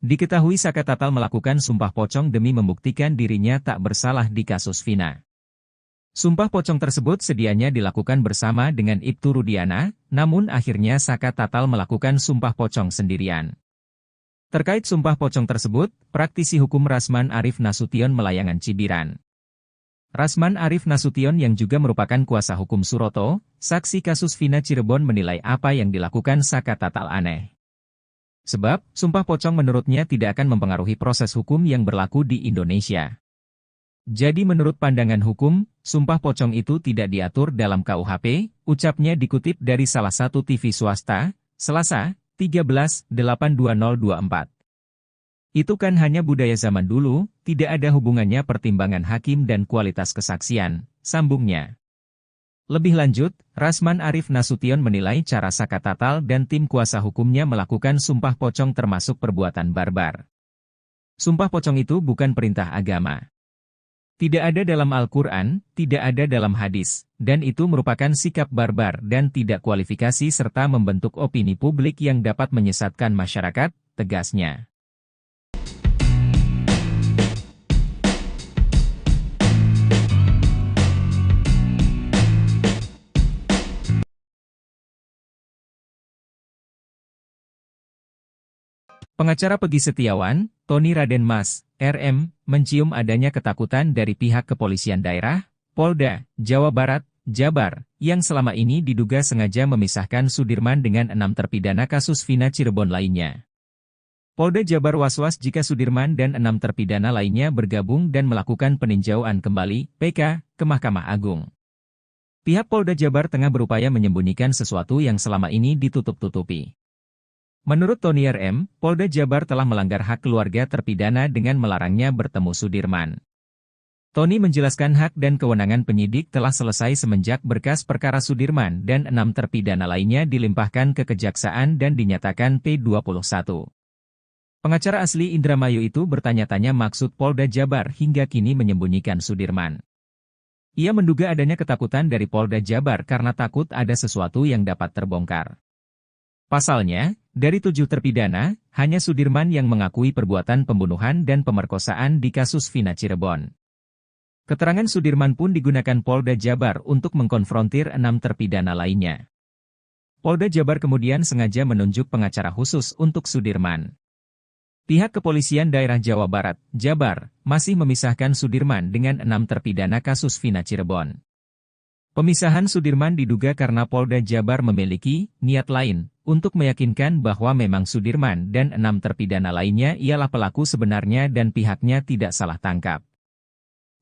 Speaker 1: Diketahui Sakatatal melakukan sumpah pocong demi membuktikan dirinya tak bersalah di kasus Vina. Sumpah pocong tersebut sedianya dilakukan bersama dengan Ibtu Rudiana, namun akhirnya Sakatatal melakukan sumpah pocong sendirian. Terkait sumpah pocong tersebut, praktisi hukum Rasman Arif Nasution Melayangan Cibiran. Rasman Arif Nasution yang juga merupakan kuasa hukum Suroto, saksi kasus Vina Cirebon menilai apa yang dilakukan Sakatatal aneh. Sebab, sumpah pocong menurutnya tidak akan mempengaruhi proses hukum yang berlaku di Indonesia. Jadi menurut pandangan hukum, sumpah pocong itu tidak diatur dalam KUHP, ucapnya dikutip dari salah satu TV swasta, Selasa, 13/8/2024. Itu kan hanya budaya zaman dulu, tidak ada hubungannya pertimbangan hakim dan kualitas kesaksian, sambungnya. Lebih lanjut, Rasman Arif Nasution menilai cara Saka Tatal dan tim kuasa hukumnya melakukan sumpah pocong termasuk perbuatan barbar. Sumpah pocong itu bukan perintah agama. Tidak ada dalam Al-Quran, tidak ada dalam hadis, dan itu merupakan sikap barbar dan tidak kualifikasi serta membentuk opini publik yang dapat menyesatkan masyarakat, tegasnya. Pengacara Peggy Setiawan, Tony Raden Mas, RM, mencium adanya ketakutan dari pihak kepolisian daerah, Polda, Jawa Barat, Jabar, yang selama ini diduga sengaja memisahkan Sudirman dengan 6 terpidana kasus Vina Cirebon lainnya. Polda Jabar was-was jika Sudirman dan 6 terpidana lainnya bergabung dan melakukan peninjauan kembali, PK, ke Mahkamah Agung. Pihak Polda Jabar tengah berupaya menyembunyikan sesuatu yang selama ini ditutup-tutupi. Menurut Tony RM, Polda Jabar telah melanggar hak keluarga terpidana dengan melarangnya bertemu Sudirman. Tony menjelaskan hak dan kewenangan penyidik telah selesai semenjak berkas perkara Sudirman dan 6 terpidana lainnya dilimpahkan ke Kejaksaan dan dinyatakan P21. Pengacara asli Indramayu itu bertanya-tanya maksud Polda Jabar hingga kini menyembunyikan Sudirman. Ia menduga adanya ketakutan dari Polda Jabar karena takut ada sesuatu yang dapat terbongkar. Pasalnya, dari 7 terpidana, hanya Sudirman yang mengakui perbuatan pembunuhan dan pemerkosaan di kasus Vina Cirebon. Keterangan Sudirman pun digunakan Polda Jabar untuk mengkonfrontir 6 terpidana lainnya. Polda Jabar kemudian sengaja menunjuk pengacara khusus untuk Sudirman. Pihak kepolisian daerah Jawa Barat, Jabar, masih memisahkan Sudirman dengan 6 terpidana kasus Vina Cirebon. Pemisahan Sudirman diduga karena Polda Jabar memiliki niat lain untuk meyakinkan bahwa memang Sudirman dan 6 terpidana lainnya ialah pelaku sebenarnya dan pihaknya tidak salah tangkap.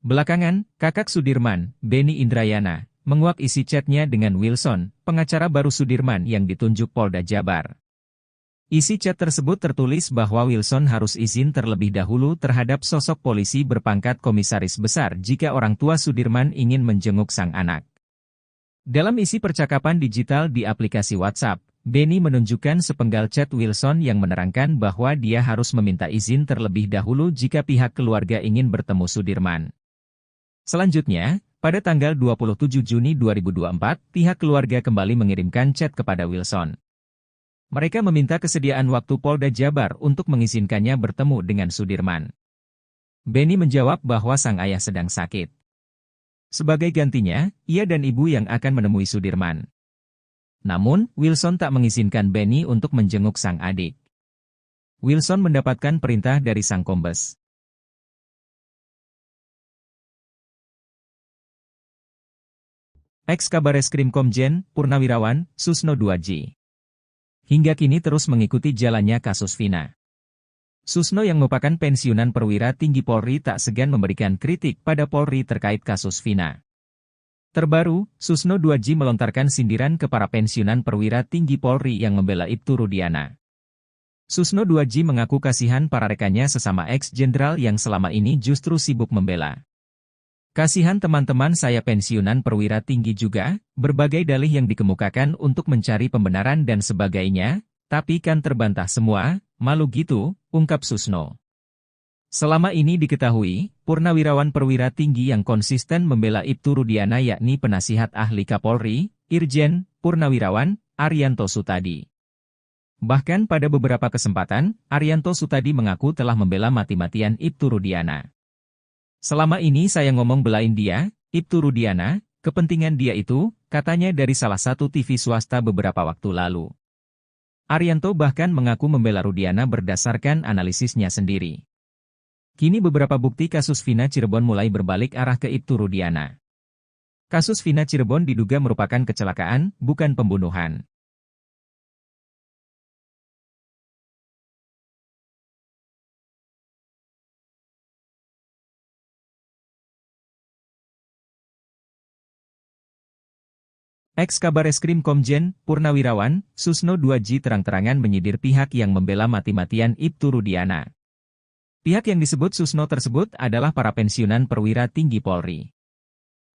Speaker 1: Belakangan, kakak Sudirman, Benny Indrayana, menguak isi chatnya dengan Wilson, pengacara baru Sudirman yang ditunjuk Polda Jabar. Isi chat tersebut tertulis bahwa Wilson harus izin terlebih dahulu terhadap sosok polisi berpangkat komisaris besar jika orang tua Sudirman ingin menjenguk sang anak. Dalam isi percakapan digital di aplikasi WhatsApp, Benny menunjukkan sepenggal chat Wilson yang menerangkan bahwa dia harus meminta izin terlebih dahulu jika pihak keluarga ingin bertemu Sudirman. Selanjutnya, pada tanggal 27 Juni 2024, pihak keluarga kembali mengirimkan chat kepada Wilson. Mereka meminta kesediaan waktu Polda Jabar untuk mengizinkannya bertemu dengan Sudirman. Benny menjawab bahwa sang ayah sedang sakit. Sebagai gantinya, ia dan ibu yang akan menemui Sudirman. Namun, Wilson tak mengizinkan Benny untuk menjenguk sang adik. Wilson mendapatkan perintah dari sang kombes. Ex-Kabareskrim Komjen, Purnawirawan, Susno 2J. Hingga kini terus mengikuti jalannya kasus Vina. Susno yang merupakan pensiunan perwira tinggi Polri tak segan memberikan kritik pada Polri terkait kasus Vina. Terbaru, Susno 2J melontarkan sindiran ke para pensiunan perwira tinggi Polri yang membela Ibtu Rudiana. Susno 2J mengaku kasihan para rekannya sesama ex-jenderal yang selama ini justru sibuk membela. Kasihan teman-teman saya pensiunan perwira tinggi juga, berbagai dalih yang dikemukakan untuk mencari pembenaran dan sebagainya, tapi kan terbantah semua, malu gitu, ungkap Susno. Selama ini diketahui, purnawirawan perwira tinggi yang konsisten membela Ibtu Rudiana yakni penasihat ahli Kapolri, Irjen, Purnawirawan, Arianto Sutadi. Bahkan pada beberapa kesempatan, Arianto Sutadi mengaku telah membela mati-matian Ibtu Rudiana. Selama ini saya ngomong belain dia, Ibtu Rudiana, kepentingan dia itu, katanya dari salah satu TV swasta beberapa waktu lalu. Arianto bahkan mengaku membela Rudiana berdasarkan analisisnya sendiri. Kini beberapa bukti kasus Vina Cirebon mulai berbalik arah ke Ibtu Rudiana. Kasus Vina Cirebon diduga merupakan kecelakaan, bukan pembunuhan. Ex-Kabareskrim Komjen, Purnawirawan, Susno 2J terang-terangan menyindir pihak yang membela mati-matian Ibtu Rudiana. Pihak yang disebut Susno tersebut adalah para pensiunan perwira tinggi Polri.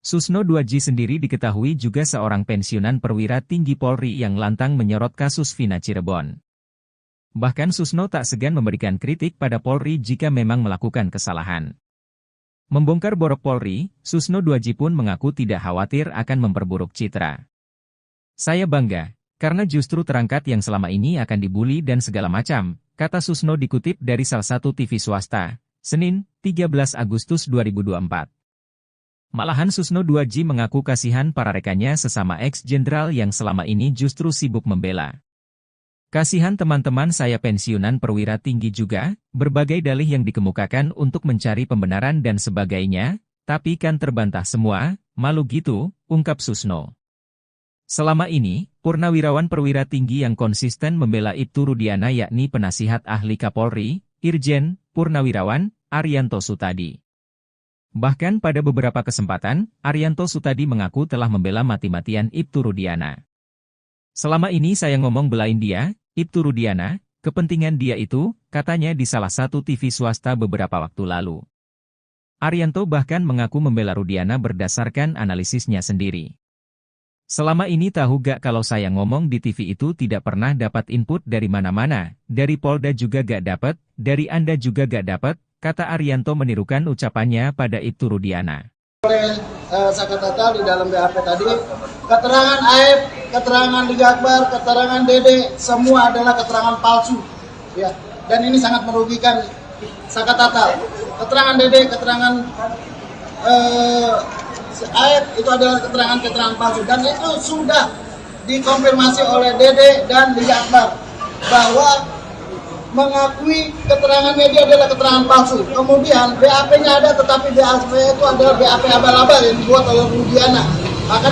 Speaker 1: Susno 2J sendiri diketahui juga seorang pensiunan perwira tinggi Polri yang lantang menyorot kasus Vina Cirebon. Bahkan Susno tak segan memberikan kritik pada Polri jika memang melakukan kesalahan. Membongkar borok Polri, Susno 2J pun mengaku tidak khawatir akan memperburuk citra. Saya bangga, karena justru terangkat yang selama ini akan dibully dan segala macam, kata Susno dikutip dari salah satu TV swasta, Senin, 13 Agustus 2024. Malahan Susno 2J mengaku kasihan para rekannya sesama ex-jenderal yang selama ini justru sibuk membela. Kasihan teman-teman saya pensiunan perwira tinggi juga, berbagai dalih yang dikemukakan untuk mencari pembenaran dan sebagainya, tapi kan terbantah semua, malu gitu, ungkap Susno. Selama ini, Purnawirawan perwira tinggi yang konsisten membela Ibtu Rudiana yakni penasihat ahli Kapolri, Irjen Purnawirawan Arianto Sutadi. Bahkan pada beberapa kesempatan, Arianto Sutadi mengaku telah membela mati-matian Ibtu Rudiana. Selama ini saya ngomong belain dia, Ibtu Rudiana, kepentingan dia itu, katanya di salah satu TV swasta beberapa waktu lalu. Arianto bahkan mengaku membela Rudiana berdasarkan analisisnya sendiri. Selama ini tahu gak kalau saya ngomong di TV itu tidak pernah dapat input dari mana-mana, dari Polda juga gak dapat, dari Anda juga gak dapat, kata Arianto menirukan ucapannya pada Ibtu Rudiana.
Speaker 2: Oleh Sakatatal di dalam BAP tadi, keterangan AF, keterangan Liga Akbar, keterangan Dede, semua adalah keterangan palsu. Ya, dan ini sangat merugikan Sakatatal. Keterangan Dede, keterangan AF itu adalah keterangan palsu. Dan itu sudah dikonfirmasi oleh Dede dan Liga Akbar bahwa mengakui keterangan media adalah keterangan palsu. Kemudian BAP-nya ada, tetapi BAP itu adalah BAP abal-abal yang dibuat oleh Rudiana. Maka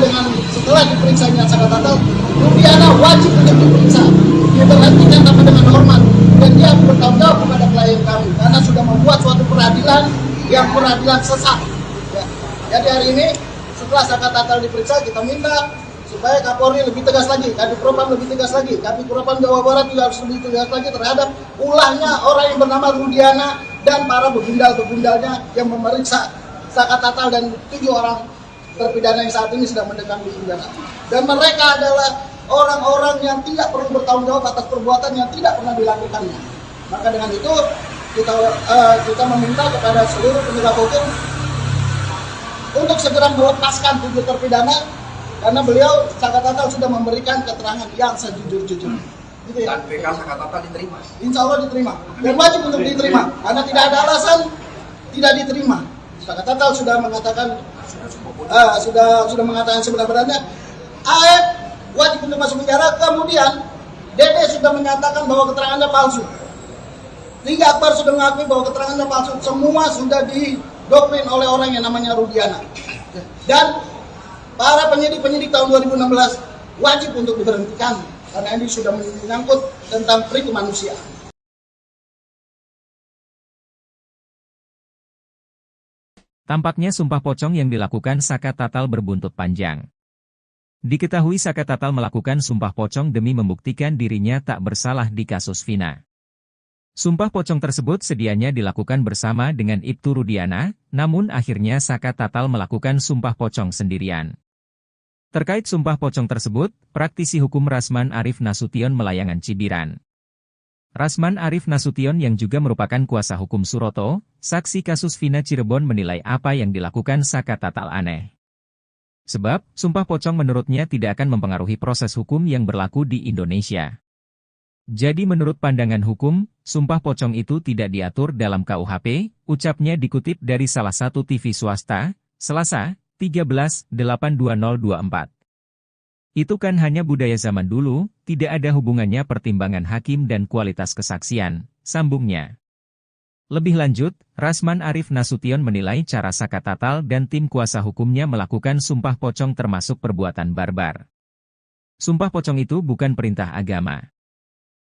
Speaker 2: setelah diperiksanya Sakatatal, Rudiana wajib untuk diperiksa, diberhentikan tanpa dengan hormat, dan dia bertanggung jawab kepada klien kami karena sudah membuat suatu peradilan yang peradilan sesat. Ya. Jadi hari ini setelah Sakatatal diperiksa, kita minta supaya Kapolri lebih tegas lagi, Kadif Propam lebih tegas lagi, Kadif Propam Jawa Barat juga harus lebih tegas lagi terhadap ulahnya orang yang bernama Rudiana dan para begundal-begundalnya yang memeriksa Sakatatal dan 7 orang terpidana yang saat ini sedang mendekam di penjara. Dan mereka adalah orang-orang yang tidak perlu bertanggung jawab atas perbuatan yang tidak pernah dilakukannya. Maka dengan itu kita meminta kepada seluruh penegak hukum untuk segera melepaskan 7 terpidana. Karena beliau Sakatatal sudah memberikan keterangan yang sejujur-jujur. Gitu ya?
Speaker 3: Dan BK Sakatatal diterima?
Speaker 2: Insya Allah diterima. Dan wajib untuk diterima. Karena tidak ada alasan tidak diterima. Sakatatal sudah mengatakan sudah mengatakan sebenarnya AF wajib untuk masuk penjara. Kemudian Dede sudah menyatakan bahwa keterangannya palsu. Liga Akbar sudah mengakui bahwa keterangannya palsu. Semua sudah didoktrin oleh orang yang namanya Rudiana. Dan para penyidik tahun 2016 wajib untuk diberhentikan karena ini sudah menyangkut tentang peri kemanusiaan.
Speaker 1: Tampaknya sumpah pocong yang dilakukan Sakatatal berbuntut panjang. Diketahui Sakatatal melakukan sumpah pocong demi membuktikan dirinya tak bersalah di kasus Vina. Sumpah pocong tersebut sedianya dilakukan bersama dengan Ibtu Rudiana, namun akhirnya Sakatatal melakukan sumpah pocong sendirian. Terkait sumpah pocong tersebut, praktisi hukum Rasman Arif Nasution Melayangan Cibiran. Rasman Arif Nasution yang juga merupakan kuasa hukum Suroto, saksi kasus Vina Cirebon menilai apa yang dilakukan Sakatatal aneh. Sebab, sumpah pocong menurutnya tidak akan mempengaruhi proses hukum yang berlaku di Indonesia. Jadi menurut pandangan hukum, sumpah pocong itu tidak diatur dalam KUHP, ucapnya dikutip dari salah satu TV swasta, Selasa, 13/8/2024. Itu kan hanya budaya zaman dulu, tidak ada hubungannya pertimbangan hakim dan kualitas kesaksian, sambungnya. Lebih lanjut, Rasman Arif Nasution menilai cara Sakatatal dan tim kuasa hukumnya melakukan sumpah pocong termasuk perbuatan barbar. Sumpah pocong itu bukan perintah agama.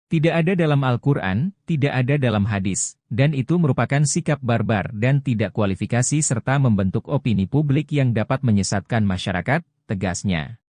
Speaker 1: Tidak ada dalam Al-Quran, tidak ada dalam hadis, dan itu merupakan sikap barbar dan tidak kualifikasi serta membentuk opini publik yang dapat menyesatkan masyarakat, tegasnya.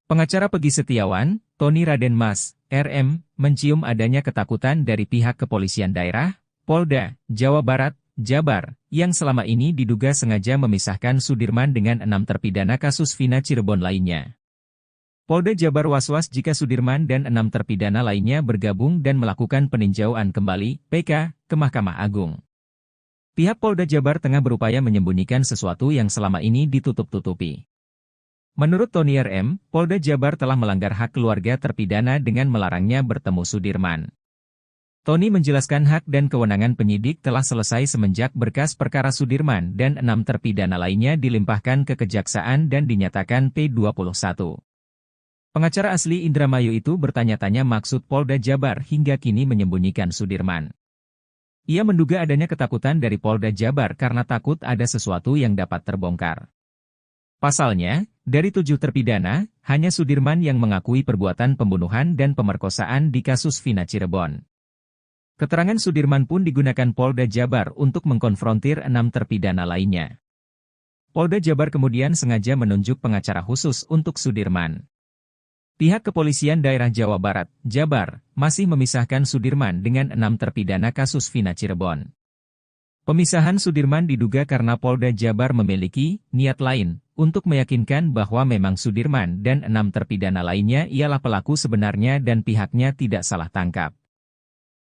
Speaker 1: Pengacara Pegi Setiawan, Tony Raden Mas, RM, mencium adanya ketakutan dari pihak kepolisian daerah, Polda, Jawa Barat, Jabar, yang selama ini diduga sengaja memisahkan Sudirman dengan 6 terpidana kasus Vina Cirebon lainnya. Polda Jabar was-was jika Sudirman dan 6 terpidana lainnya bergabung dan melakukan peninjauan kembali, PK, ke Mahkamah Agung. Pihak Polda Jabar tengah berupaya menyembunyikan sesuatu yang selama ini ditutup-tutupi. Menurut Tony RM, Polda Jabar telah melanggar hak keluarga terpidana dengan melarangnya bertemu Sudirman. Tony menjelaskan hak dan kewenangan penyidik telah selesai semenjak berkas perkara Sudirman dan 6 terpidana lainnya dilimpahkan ke Kejaksaan dan dinyatakan P21. Pengacara asli Indramayu itu bertanya-tanya maksud Polda Jabar hingga kini menyembunyikan Sudirman. Ia menduga adanya ketakutan dari Polda Jabar karena takut ada sesuatu yang dapat terbongkar. Pasalnya, dari 7 terpidana, hanya Sudirman yang mengakui perbuatan pembunuhan dan pemerkosaan di kasus Vina Cirebon. Keterangan Sudirman pun digunakan Polda Jabar untuk mengkonfrontir 6 terpidana lainnya. Polda Jabar kemudian sengaja menunjuk pengacara khusus untuk Sudirman. Pihak kepolisian daerah Jawa Barat, Jabar, masih memisahkan Sudirman dengan 6 terpidana kasus Vina Cirebon. Pemisahan Sudirman diduga karena Polda Jabar memiliki niat lain untuk meyakinkan bahwa memang Sudirman dan 6 terpidana lainnya ialah pelaku sebenarnya dan pihaknya tidak salah tangkap.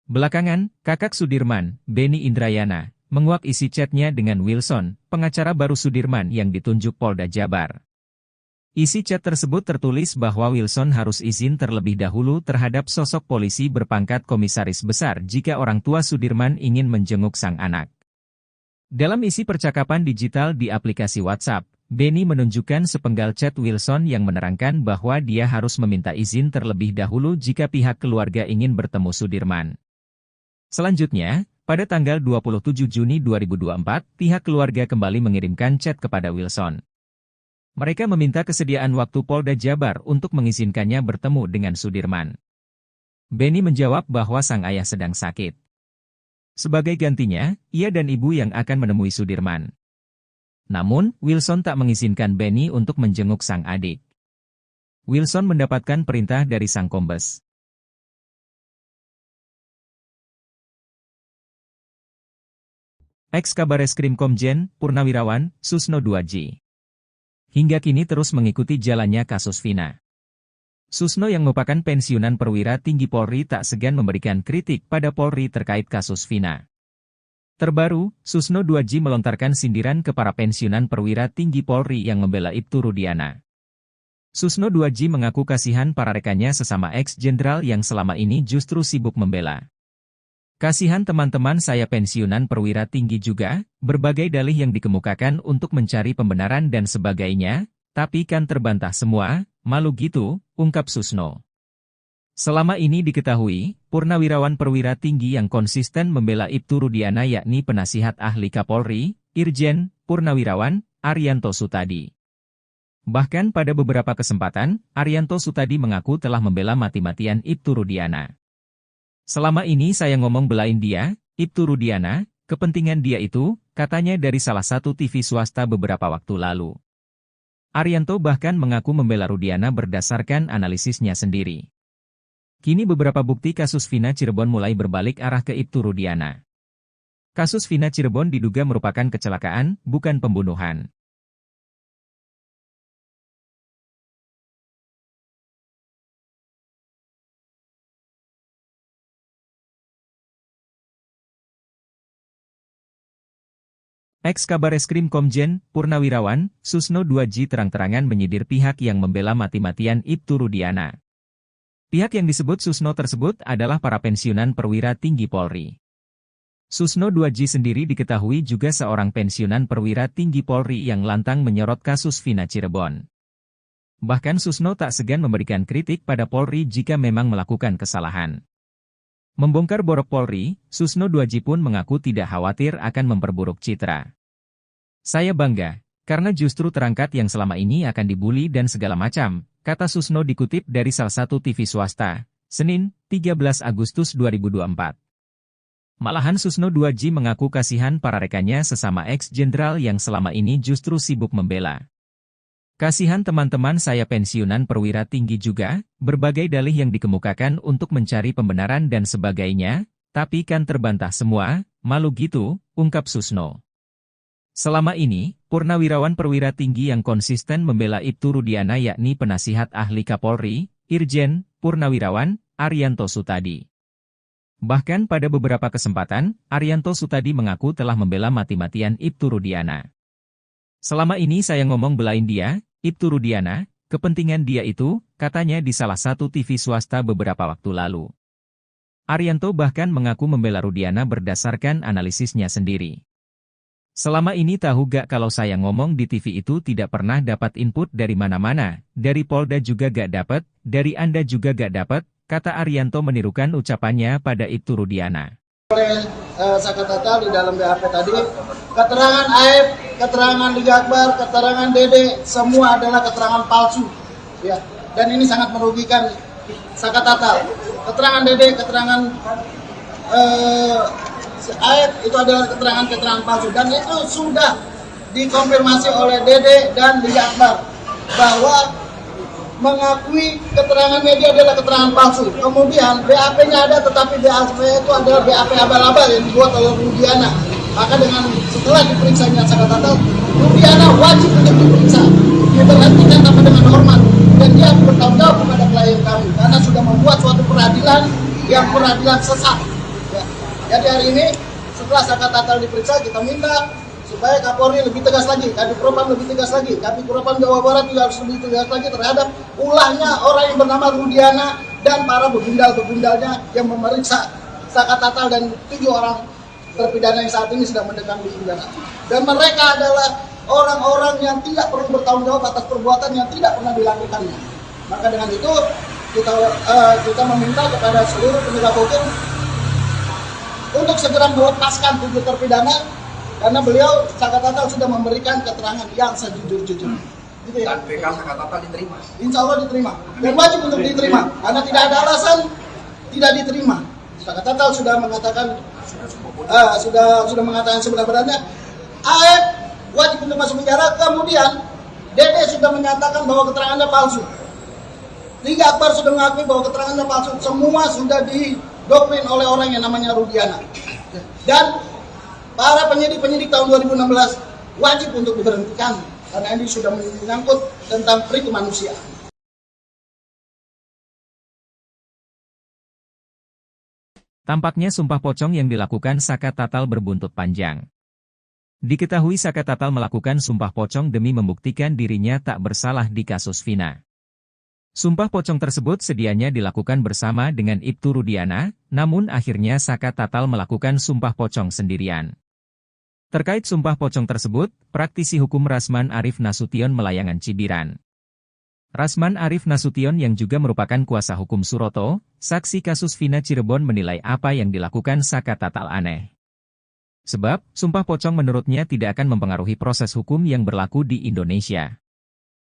Speaker 1: Belakangan, kakak Sudirman, Beni Indrayana, menguak isi chatnya dengan Wilson, pengacara baru Sudirman yang ditunjuk Polda Jabar. Isi chat tersebut tertulis bahwa Wilson harus izin terlebih dahulu terhadap sosok polisi berpangkat komisaris besar jika orang tua Sudirman ingin menjenguk sang anak. Dalam isi percakapan digital di aplikasi WhatsApp, Beni menunjukkan sepenggal chat Wilson yang menerangkan bahwa dia harus meminta izin terlebih dahulu jika pihak keluarga ingin bertemu Sudirman. Selanjutnya, pada tanggal 27 Juni 2024, pihak keluarga kembali mengirimkan chat kepada Wilson. Mereka meminta kesediaan waktu Polda Jabar untuk mengizinkannya bertemu dengan Sudirman. Beni menjawab bahwa sang ayah sedang sakit. Sebagai gantinya, ia dan ibu yang akan menemui Sudirman. Namun, Wilson tak mengizinkan Beni untuk menjenguk sang adik. Wilson mendapatkan perintah dari sang kombes. Ex-Kabareskrim Komjen, Purnawirawan, Susno 2J. Hingga kini terus mengikuti jalannya kasus Vina. Susno yang merupakan pensiunan perwira tinggi Polri tak segan memberikan kritik pada Polri terkait kasus Vina. Terbaru, Susno 2J melontarkan sindiran ke para pensiunan perwira tinggi Polri yang membela Ibtu Rudiana. Susno 2J mengaku kasihan para rekannya sesama ex-jenderal yang selama ini justru sibuk membela. Kasihan teman-teman saya pensiunan perwira tinggi juga, berbagai dalih yang dikemukakan untuk mencari pembenaran dan sebagainya, tapi kan terbantah semua, malu gitu, ungkap Susno. Selama ini diketahui, purnawirawan perwira tinggi yang konsisten membela Ibtu Rudiana yakni penasihat ahli Kapolri, Irjen, Purnawirawan, Arianto Sutadi. Bahkan pada beberapa kesempatan, Arianto Sutadi mengaku telah membela mati-matian Ibtu Rudiana. Selama ini saya ngomong belain dia, Ibtu Rudiana, kepentingan dia itu, katanya dari salah satu TV swasta beberapa waktu lalu. Arianto bahkan mengaku membela Rudiana berdasarkan analisisnya sendiri. Kini beberapa bukti kasus Vina Cirebon mulai berbalik arah ke Ibtu Rudiana. Kasus Vina Cirebon diduga merupakan kecelakaan, bukan pembunuhan. Ex-Kabareskrim Komjen, Purnawirawan, Susno 2J terang-terangan menyidir pihak yang membela mati-matian Ibtu Rudiana. Pihak yang disebut Susno tersebut adalah para pensiunan perwira tinggi Polri. Susno 2J sendiri diketahui juga seorang pensiunan perwira tinggi Polri yang lantang menyorot kasus Vina Cirebon. Bahkan Susno tak segan memberikan kritik pada Polri jika memang melakukan kesalahan. Membongkar borok Polri, Susno 2J pun mengaku tidak khawatir akan memperburuk citra. Saya bangga, karena justru terangkat yang selama ini akan dibully dan segala macam, kata Susno dikutip dari salah satu TV swasta, Senin, 13 Agustus 2024. Malahan Susno 2J mengaku kasihan para rekannya sesama ex-jenderal yang selama ini justru sibuk membela. Kasihan teman-teman saya pensiunan perwira tinggi juga, berbagai dalih yang dikemukakan untuk mencari pembenaran dan sebagainya, tapi kan terbantah semua, malu gitu, ungkap Susno. Selama ini, purnawirawan perwira tinggi yang konsisten membela Ibtu Rudiana yakni penasihat ahli Kapolri, Irjen, Purnawirawan, Arianto Sutadi. Bahkan pada beberapa kesempatan, Arianto Sutadi mengaku telah membela mati-matian Ibtu Rudiana. Selama ini saya ngomong belain dia, Ibtu Rudiana, kepentingan dia itu, katanya di salah satu TV swasta beberapa waktu lalu. Arianto bahkan mengaku membela Rudiana berdasarkan analisisnya sendiri. Selama ini tahu gak kalau saya ngomong di TV itu tidak pernah dapat input dari mana-mana, dari Polda juga gak dapat, dari Anda juga gak dapat, kata Arianto menirukan ucapannya pada Ibtu Rudiana.
Speaker 2: Oleh Sakatatal di dalam BAP tadi, keterangan AF, keterangan Liga Akbar, keterangan Dede, semua adalah keterangan palsu. Ya, dan ini sangat merugikan Sakatatal. Keterangan Dede, keterangan AF itu adalah keterangan palsu, dan itu sudah dikonfirmasi oleh Dede dan Liga Akbar bahwa mengakui keterangan media adalah keterangan palsu. Kemudian BAP-nya ada, tetapi BAP itu adalah BAP abal-abal yang dibuat oleh Rudiana. Maka setelah diperiksanya Sakatatal, Rudiana wajib untuk diperiksa, diberhentikan tanpa dengan hormat, dan dia bertanggung jawab kepada klien kami karena sudah membuat suatu peradilan yang peradilan sesat. Ya. Jadi hari ini setelah Sakatatal diperiksa, kita minta supaya Kapolri lebih tegas lagi, Kadipropam lebih tegas lagi, Kadipropam Jawa Barat juga harus lebih tegas lagi terhadap ulahnya orang yang bernama Rudiana dan para begundal-begundalnya yang memeriksa Sakatatal dan 7 orang terpidana yang saat ini sedang mendekam di penjara. Dan mereka adalah orang-orang yang tidak perlu bertanggung jawab atas perbuatan yang tidak pernah dilakukannya. Maka dengan itu kita meminta kepada seluruh penegak hukum untuk segera melepaskan 7 terpidana, karena beliau Sakatatal sudah memberikan keterangan yang sejujur-jujurnya. Gitu ya?
Speaker 3: Dan PK Sakatatal diterima?
Speaker 2: Insya Allah diterima. Dan wajib untuk diterima. Karena tidak ada alasan tidak diterima. Sakatatal sudah mengatakan sudah mengatakan sebenarnya AF wajib untuk masuk penjara. Kemudian Dede sudah menyatakan bahwa keterangannya palsu. Liga Akbar sudah mengakui bahwa keterangannya palsu. Semua sudah didoktrin oleh orang yang namanya Rudiana. Dan para penyidik tahun 2016 wajib untuk diberhentikan karena ini sudah menyangkut tentang pri kemanusiaan.
Speaker 1: Tampaknya sumpah pocong yang dilakukan Sakatatal berbuntut panjang. Diketahui Sakatatal melakukan sumpah pocong demi membuktikan dirinya tak bersalah di kasus Vina. Sumpah pocong tersebut sedianya dilakukan bersama dengan Ibtu Rudiana, namun akhirnya Sakatatal melakukan sumpah pocong sendirian. Terkait sumpah pocong tersebut, praktisi hukum Rasman Arif Nasution Melayangan Cibiran. Rasman Arif Nasution yang juga merupakan kuasa hukum Suroto, saksi kasus Vina Cirebon menilai apa yang dilakukan Sakatatal aneh. Sebab, sumpah pocong menurutnya tidak akan mempengaruhi proses hukum yang berlaku di Indonesia.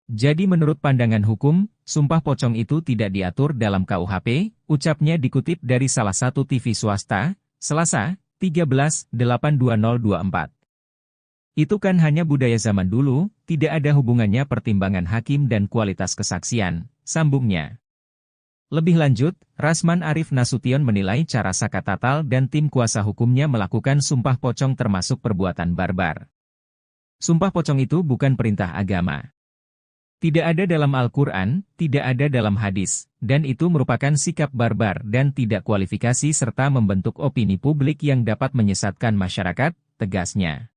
Speaker 1: Jadi menurut pandangan hukum, sumpah pocong itu tidak diatur dalam KUHP, ucapnya dikutip dari salah satu TV swasta, Selasa, 13/8/2024. Itu kan hanya budaya zaman dulu, tidak ada hubungannya pertimbangan hakim dan kualitas kesaksian, sambungnya. Lebih lanjut, Rasman Arif Nasution menilai cara Sakatatal dan tim kuasa hukumnya melakukan sumpah pocong termasuk perbuatan barbar. Sumpah pocong itu bukan perintah agama. Tidak ada dalam Al-Quran, tidak ada dalam hadis, dan itu merupakan sikap barbar dan tidak kualifikasi serta membentuk opini publik yang dapat menyesatkan masyarakat, tegasnya.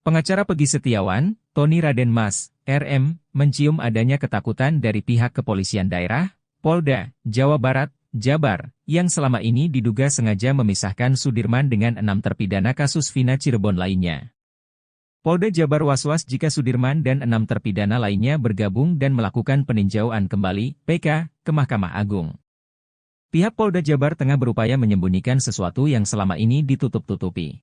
Speaker 1: Pengacara Pegi Setiawan, Tony Raden Mas, RM, mencium adanya ketakutan dari pihak kepolisian daerah, Polda, Jawa Barat, Jabar, yang selama ini diduga sengaja memisahkan Sudirman dengan 6 terpidana kasus Vina Cirebon lainnya. Polda Jabar was-was jika Sudirman dan 6 terpidana lainnya bergabung dan melakukan peninjauan kembali, PK, ke Mahkamah Agung. Pihak Polda Jabar tengah berupaya menyembunyikan sesuatu yang selama ini ditutup-tutupi.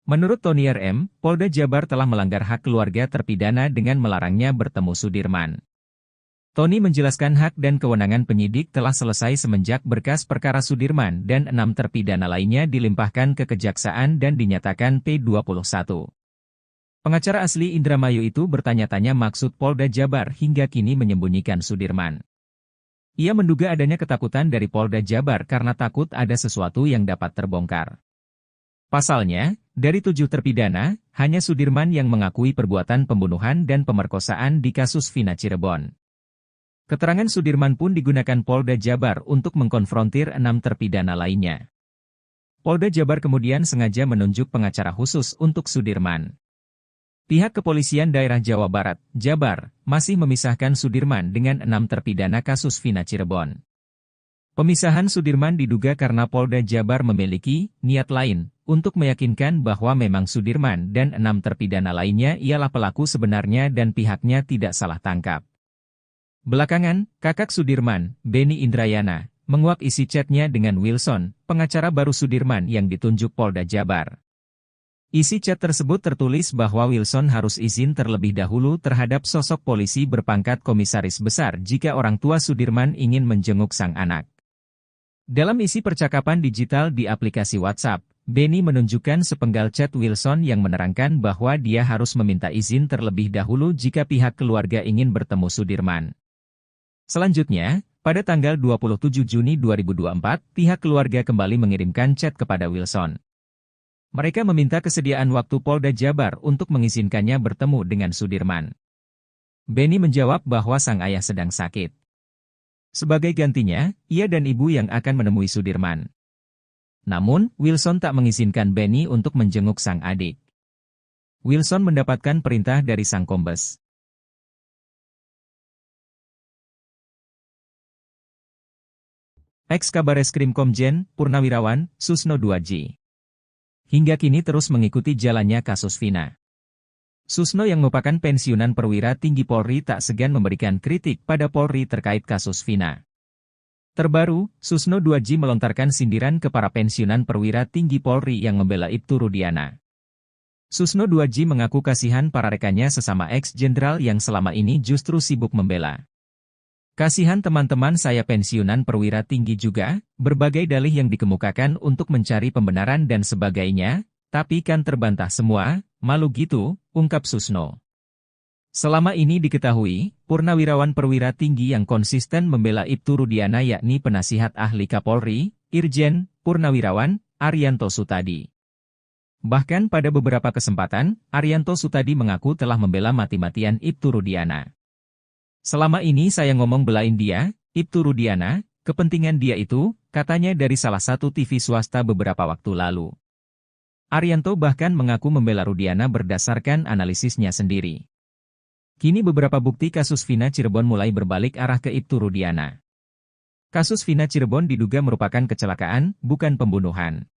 Speaker 1: Menurut Tony RM, Polda Jabar telah melanggar hak keluarga terpidana dengan melarangnya bertemu Sudirman. Tony menjelaskan hak dan kewenangan penyidik telah selesai semenjak berkas perkara Sudirman dan 6 terpidana lainnya dilimpahkan ke Kejaksaan dan dinyatakan P21. Pengacara asli Indramayu itu bertanya-tanya maksud Polda Jabar hingga kini menyembunyikan Sudirman. Ia menduga adanya ketakutan dari Polda Jabar karena takut ada sesuatu yang dapat terbongkar. Pasalnya, dari 7 terpidana, hanya Sudirman yang mengakui perbuatan pembunuhan dan pemerkosaan di kasus Vina Cirebon. Keterangan Sudirman pun digunakan Polda Jabar untuk mengkonfrontir 6 terpidana lainnya. Polda Jabar kemudian sengaja menunjuk pengacara khusus untuk Sudirman. Pihak Kepolisian Daerah Jawa Barat, Jabar, masih memisahkan Sudirman dengan 6 terpidana kasus Vina Cirebon. Pemisahan Sudirman diduga karena Polda Jabar memiliki niat lain untuk meyakinkan bahwa memang Sudirman dan 6 terpidana lainnya ialah pelaku sebenarnya dan pihaknya tidak salah tangkap. Belakangan, kakak Sudirman, Benny Indrayana, menguak isi chatnya dengan Wilson, pengacara baru Sudirman yang ditunjuk Polda Jabar. Isi chat tersebut tertulis bahwa Wilson harus izin terlebih dahulu terhadap sosok polisi berpangkat komisaris besar jika orang tua Sudirman ingin menjenguk sang anak. Dalam isi percakapan digital di aplikasi WhatsApp, Benny menunjukkan sepenggal chat Wilson yang menerangkan bahwa dia harus meminta izin terlebih dahulu jika pihak keluarga ingin bertemu Sudirman. Selanjutnya, pada tanggal 27 Juni 2024, pihak keluarga kembali mengirimkan chat kepada Wilson. Mereka meminta kesediaan waktu Polda Jabar untuk mengizinkannya bertemu dengan Sudirman. Benny menjawab bahwa sang ayah sedang sakit. Sebagai gantinya, ia dan ibu yang akan menemui Sudirman. Namun, Wilson tak mengizinkan Benny untuk menjenguk sang adik. Wilson mendapatkan perintah dari sang kombes. Ex-Kabareskrim Komjen, Purnawirawan, Susno 2J. Hingga kini terus mengikuti jalannya kasus Vina. Susno yang merupakan pensiunan perwira tinggi Polri tak segan memberikan kritik pada Polri terkait kasus Vina. Terbaru, Susno 2J melontarkan sindiran ke para pensiunan perwira tinggi Polri yang membela Ibtu Rudiana. Susno 2J mengaku kasihan para rekannya sesama ex-jenderal yang selama ini justru sibuk membela. Kasihan teman-teman saya pensiunan perwira tinggi juga, berbagai dalih yang dikemukakan untuk mencari pembenaran dan sebagainya, tapi kan terbantah semua, malu gitu, ungkap Susno. Selama ini diketahui, purnawirawan perwira tinggi yang konsisten membela Ibtu Rudiana yakni penasihat ahli Kapolri, Irjen, Purnawirawan, Arianto Sutadi. Bahkan pada beberapa kesempatan, Arianto Sutadi mengaku telah membela mati-matian Ibtu Rudiana. Selama ini saya ngomong belain dia, Ibtu Rudiana, kepentingan dia itu, katanya dari salah satu TV swasta beberapa waktu lalu. Arianto bahkan mengaku membela Rudiana berdasarkan analisisnya sendiri. Kini beberapa bukti kasus Vina Cirebon mulai berbalik arah ke Ibtu Rudiana. Kasus Vina Cirebon diduga merupakan kecelakaan, bukan pembunuhan.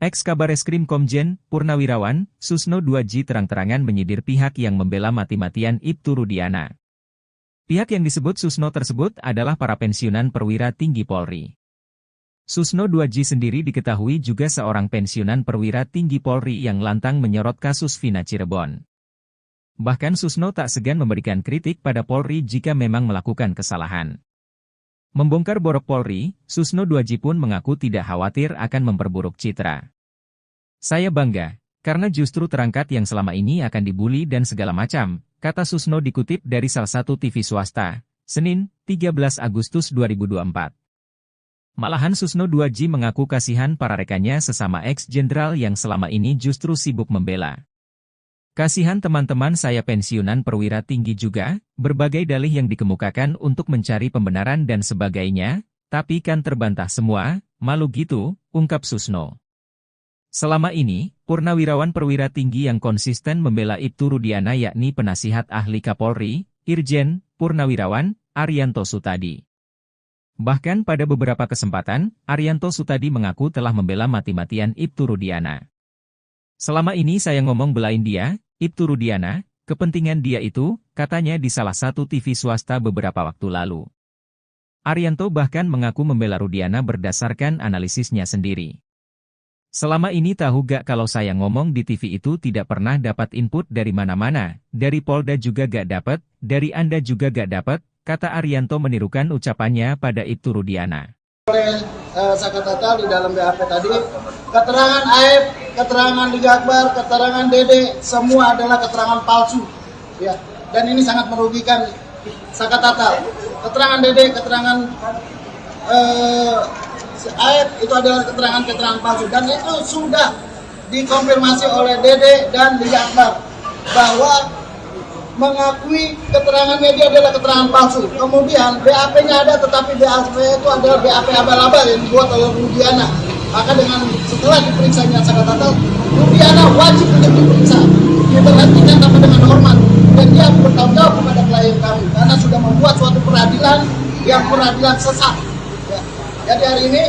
Speaker 1: Ex-Kabareskrim Komjen, Purnawirawan, Susno 2J terang-terangan menyindir pihak yang membela mati-matian Ibtu Rudiana. Pihak yang disebut Susno tersebut adalah para pensiunan perwira tinggi Polri. Susno 2J sendiri diketahui juga seorang pensiunan perwira tinggi Polri yang lantang menyorot kasus Vina Cirebon. Bahkan Susno tak segan memberikan kritik pada Polri jika memang melakukan kesalahan. Membongkar borok Polri, Susno 2J pun mengaku tidak khawatir akan memperburuk citra. Saya bangga, karena justru terangkat yang selama ini akan dibully dan segala macam, kata Susno dikutip dari salah satu TV swasta, Senin, 13 Agustus 2024. Malahan Susno 2J mengaku kasihan para rekannya sesama ex-jenderal yang selama ini justru sibuk membela. Kasihan teman-teman saya pensiunan perwira tinggi juga, berbagai dalih yang dikemukakan untuk mencari pembenaran dan sebagainya, tapi kan terbantah semua, malu gitu, ungkap Susno. Selama ini, purnawirawan perwira tinggi yang konsisten membela Ibtu Rudiana yakni penasihat ahli Kapolri, Irjen, Purnawirawan, Arianto Sutadi. Bahkan pada beberapa kesempatan, Arianto Sutadi mengaku telah membela mati-matian Ibtu Rudiana. Selama ini saya ngomong belain dia, Ibtu Rudiana, kepentingan dia itu, katanya di salah satu TV swasta beberapa waktu lalu. Arianto bahkan mengaku membela Rudiana berdasarkan analisisnya sendiri. Selama ini tahu gak kalau saya ngomong di TV itu tidak pernah dapat input dari mana-mana, dari Polda juga gak dapat, dari Anda juga gak dapat, kata Arianto menirukan ucapannya pada Ibtu Rudiana.
Speaker 2: Oleh Sakat Tatal di dalam BAP tadi, keterangan Aep, keterangan Liga Akbar, keterangan Dede, semua adalah keterangan palsu. Ya, dan ini sangat merugikan Sakat Tatal. Keterangan Dede, keterangan Aep itu adalah keterangan palsu, dan itu sudah dikonfirmasi oleh Dede dan Liga Akbar bahwa mengakui keterangan media adalah keterangan palsu. Kemudian BAP-nya ada, tetapi BAP itu adalah BAP abal-abal yang dibuat oleh Rudiana. Maka setelah diperiksanya Sakat Tatal, Rudiana wajib untuk diperiksa, diberhentikan tanpa dengan hormat, dan dia bertanggung jawab kepada klien kami karena sudah membuat suatu peradilan yang peradilan sesat. Ya. Jadi hari ini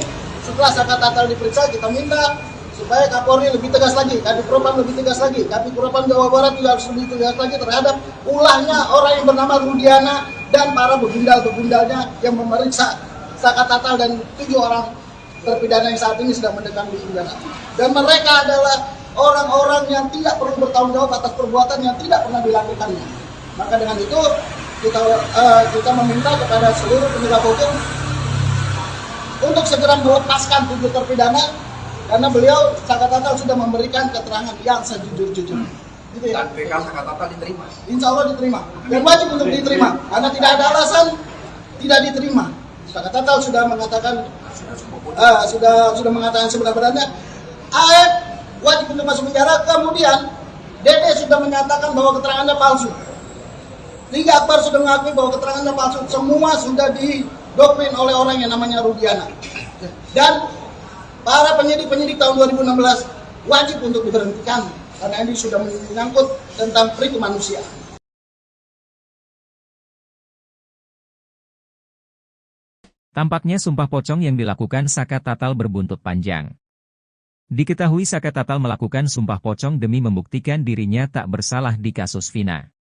Speaker 2: setelah Sakat Tatal diperiksa, kita minta supaya Kapolri lebih tegas lagi, Kadif Propam lebih tegas lagi, Kadif Propam Jawa Barat juga harus lebih tegas lagi terhadap ulahnya orang yang bernama Rudiana dan para begundal-begundalnya yang memeriksa Sakat Tatal dan 7 orang terpidana yang saat ini sedang mendekam di penjara. Dan mereka adalah orang-orang yang tidak perlu bertanggung jawab atas perbuatan yang tidak pernah dilakukannya. Maka dengan itu kita meminta kepada seluruh penegak hukum untuk segera melepaskan 7 terpidana, karena beliau Sakat Tatal sudah memberikan keterangan yang sejujur-jujurnya. Gitu ya?
Speaker 3: Dan PK Sakat Tatal diterima.
Speaker 2: Insya Allah diterima. Dan wajib untuk diterima, karena tidak ada alasan tidak diterima. Sakat Tatal sudah mengatakan sudah mengatakan sebenarnya Aep wajib untuk masuk penjara. Kemudian Dede sudah menyatakan bahwa keterangannya palsu. Liga Akbar sudah mengakui bahwa keterangannya palsu. Semua sudah didoktrin oleh orang yang namanya Rudiana. Dan para penyidik tahun 2016 wajib untuk diberhentikan karena ini sudah menyangkut tentang pri kemanusiaan.
Speaker 1: Tampaknya sumpah pocong yang dilakukan Sakat Tatal berbuntut panjang. Diketahui Sakat Tatal melakukan sumpah pocong demi membuktikan dirinya tak bersalah di kasus Vina.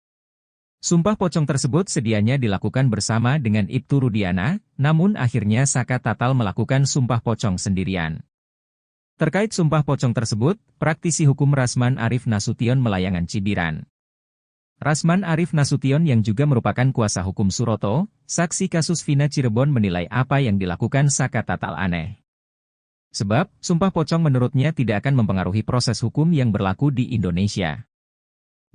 Speaker 1: Sumpah pocong tersebut sedianya dilakukan bersama dengan Ibtu Rudiana, namun akhirnya Sakat Tatal melakukan sumpah pocong sendirian. Terkait sumpah pocong tersebut, praktisi hukum Rasman Arif Nasution Melayangan Cibiran. Rasman Arif Nasution yang juga merupakan kuasa hukum Suroto, saksi kasus Vina Cirebon menilai apa yang dilakukan Sakat Tatal aneh. Sebab, sumpah pocong menurutnya tidak akan mempengaruhi proses hukum yang berlaku di Indonesia.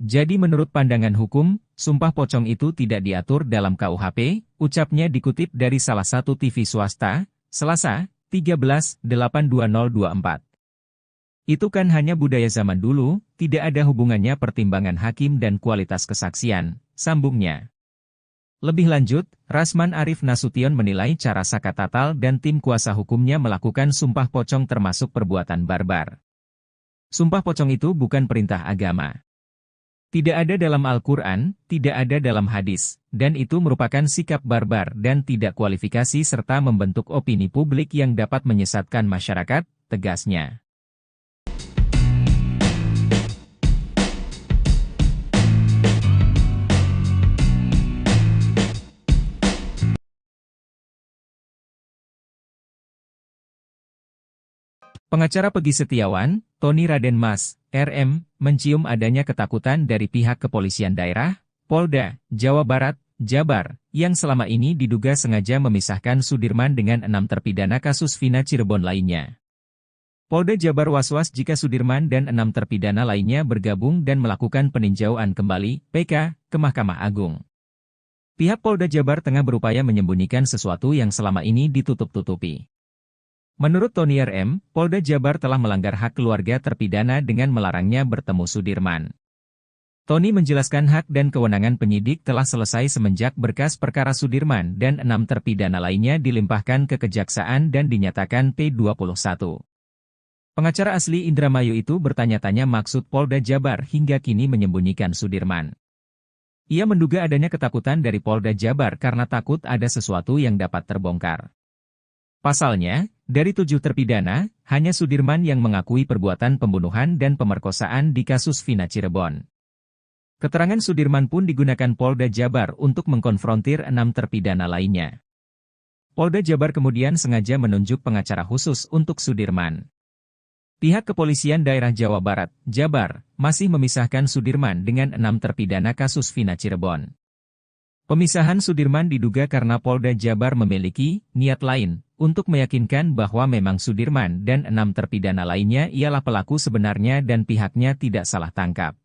Speaker 1: Jadi menurut pandangan hukum, sumpah pocong itu tidak diatur dalam KUHP, ucapnya dikutip dari salah satu TV swasta, Selasa, 13/8/2024. Itu kan hanya budaya zaman dulu, tidak ada hubungannya pertimbangan hakim dan kualitas kesaksian, sambungnya. Lebih lanjut, Rasman Arif Nasution menilai cara Sakat Tatal dan tim kuasa hukumnya melakukan sumpah pocong termasuk perbuatan barbar. Sumpah pocong itu bukan perintah agama. Tidak ada dalam Al-Quran, tidak ada dalam hadis, dan itu merupakan sikap barbar dan tidak kualifikasi serta membentuk opini publik yang dapat menyesatkan masyarakat, tegasnya. Pengacara Pegi Setiawan, Tony Raden Mas, RM, mencium adanya ketakutan dari pihak kepolisian daerah, Polda, Jawa Barat, Jabar, yang selama ini diduga sengaja memisahkan Sudirman dengan 6 terpidana kasus Vina Cirebon lainnya. Polda Jabar was-was jika Sudirman dan 6 terpidana lainnya bergabung dan melakukan peninjauan kembali, PK, ke Mahkamah Agung. Pihak Polda Jabar tengah berupaya menyembunyikan sesuatu yang selama ini ditutup-tutupi. Menurut Tony RM, Polda Jabar telah melanggar hak keluarga terpidana dengan melarangnya bertemu Sudirman. Tony menjelaskan hak dan kewenangan penyidik telah selesai semenjak berkas perkara Sudirman dan 6 terpidana lainnya dilimpahkan ke Kejaksaan dan dinyatakan P21. Pengacara asli Indramayu itu bertanya-tanya maksud Polda Jabar hingga kini menyembunyikan Sudirman. Ia menduga adanya ketakutan dari Polda Jabar karena takut ada sesuatu yang dapat terbongkar. Pasalnya, dari 7 terpidana, hanya Sudirman yang mengakui perbuatan pembunuhan dan pemerkosaan di kasus Vina Cirebon. Keterangan Sudirman pun digunakan Polda Jabar untuk mengkonfrontir 6 terpidana lainnya. Polda Jabar kemudian sengaja menunjuk pengacara khusus untuk Sudirman. Pihak Kepolisian Daerah Jawa Barat, Jabar, masih memisahkan Sudirman dengan 6 terpidana kasus Vina Cirebon. Pemisahan Sudirman diduga karena Polda Jabar memiliki niat lain untuk meyakinkan bahwa memang Sudirman dan 6 terpidana lainnya ialah pelaku sebenarnya dan pihaknya tidak salah tangkap.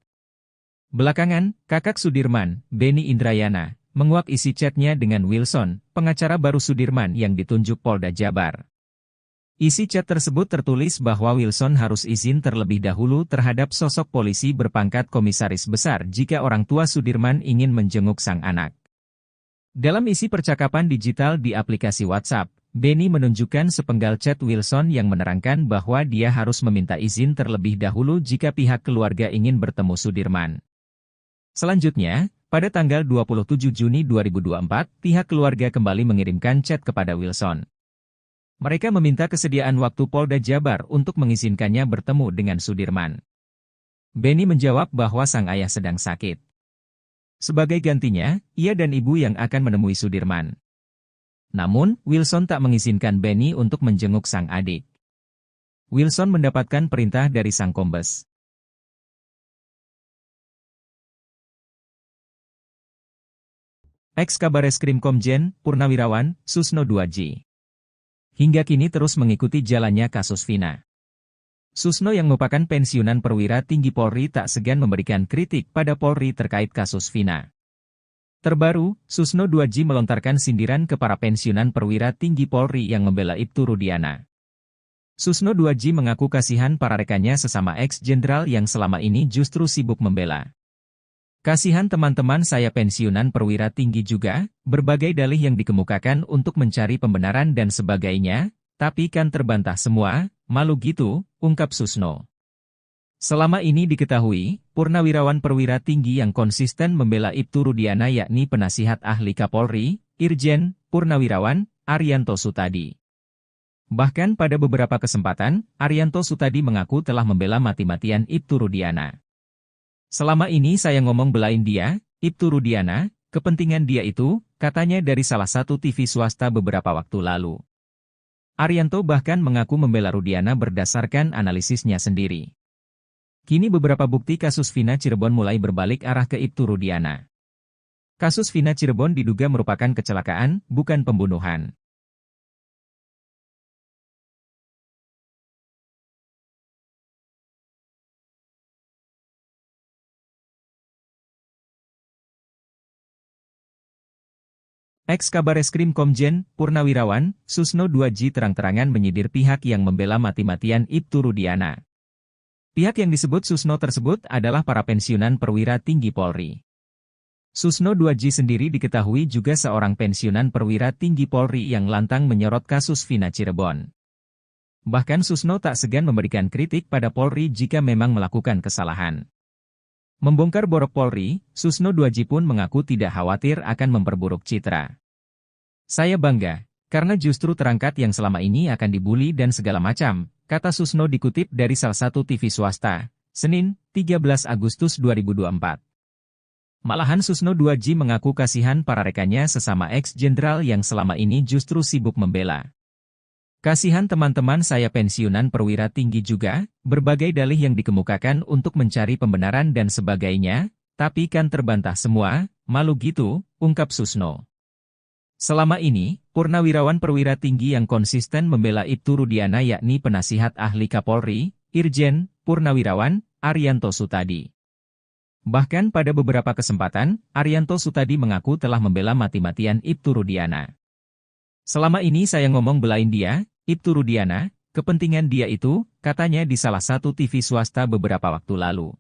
Speaker 1: Belakangan, kakak Sudirman, Beni Indrayana, menguak isi chatnya dengan Wilson, pengacara baru Sudirman yang ditunjuk Polda Jabar. Isi chat tersebut tertulis bahwa Wilson harus izin terlebih dahulu terhadap sosok polisi berpangkat komisaris besar jika orang tua Sudirman ingin menjenguk sang anak. Dalam isi percakapan digital di aplikasi WhatsApp, Beni menunjukkan sepenggal chat Wilson yang menerangkan bahwa dia harus meminta izin terlebih dahulu jika pihak keluarga ingin bertemu Sudirman. Selanjutnya, pada tanggal 27 Juni 2024, pihak keluarga kembali mengirimkan chat kepada Wilson. Mereka meminta kesediaan waktu Polda Jabar untuk mengizinkannya bertemu dengan Sudirman. Beni menjawab bahwa sang ayah sedang sakit. Sebagai gantinya, ia dan ibu yang akan menemui Sudirman. Namun, Wilson tak mengizinkan Beni untuk menjenguk sang adik. Wilson mendapatkan perintah dari sang kombes. Ex-Kabareskrim Komjen, Purnawirawan, Susno 2J. Hingga kini terus mengikuti jalannya kasus Vina. Susno yang merupakan pensiunan perwira tinggi Polri tak segan memberikan kritik pada Polri terkait kasus Vina. Terbaru, Susno 2J melontarkan sindiran ke para pensiunan perwira tinggi Polri yang membela Ibtu Rudiana. Susno 2J mengaku kasihan para rekannya sesama ex-jenderal yang selama ini justru sibuk membela. Kasihan teman-teman saya pensiunan perwira tinggi juga, berbagai dalih yang dikemukakan untuk mencari pembenaran dan sebagainya, tapi kan terbantah semua, malu gitu, ungkap Susno. Selama ini diketahui, purnawirawan perwira tinggi yang konsisten membela Ibtu Rudiana yakni penasihat ahli Kapolri, Irjen, Purnawirawan, Arianto Sutadi. Bahkan pada beberapa kesempatan, Arianto Sutadi mengaku telah membela mati-matian Ibtu Rudiana. Selama ini saya ngomong belain dia, Ibtu Rudiana, kepentingan dia itu, katanya dari salah satu TV swasta beberapa waktu lalu. Arianto bahkan mengaku membela Rudiana berdasarkan analisisnya sendiri. Kini beberapa bukti kasus Vina Cirebon mulai berbalik arah ke Ibtu Rudiana. Kasus Vina Cirebon diduga merupakan kecelakaan, bukan pembunuhan. Ex-Kabareskrim Komjen, Purnawirawan, Susno 2J terang-terangan menyindir pihak yang membela mati-matian Ibtu Rudiana. Pihak yang disebut Susno tersebut adalah para pensiunan perwira tinggi Polri. Susno 2J sendiri diketahui juga seorang pensiunan perwira tinggi Polri yang lantang menyorot kasus Vina Cirebon. Bahkan Susno tak segan memberikan kritik pada Polri jika memang melakukan kesalahan. Membongkar borok Polri, Susno 2J pun mengaku tidak khawatir akan memperburuk citra. Saya bangga, karena justru terangkat yang selama ini akan dibully dan segala macam, kata Susno dikutip dari salah satu TV swasta, Senin, 13 Agustus 2024. Malahan Susno 2J mengaku kasihan para rekannya sesama ex-jenderal yang selama ini justru sibuk membela. Kasihan teman-teman saya pensiunan perwira tinggi juga, berbagai dalih yang dikemukakan untuk mencari pembenaran dan sebagainya, tapi kan terbantah semua, malu gitu, ungkap Susno. Selama ini, purnawirawan perwira tinggi yang konsisten membela Ibtu Rudiana yakni penasihat ahli Kapolri, Irjen, Purnawirawan, Arianto Sutadi. Bahkan pada beberapa kesempatan, Arianto Sutadi mengaku telah membela mati-matian Ibtu Rudiana. Selama ini saya ngomong belain dia, Ibtu Rudiana, kepentingan dia itu, katanya di salah satu TV swasta beberapa waktu lalu.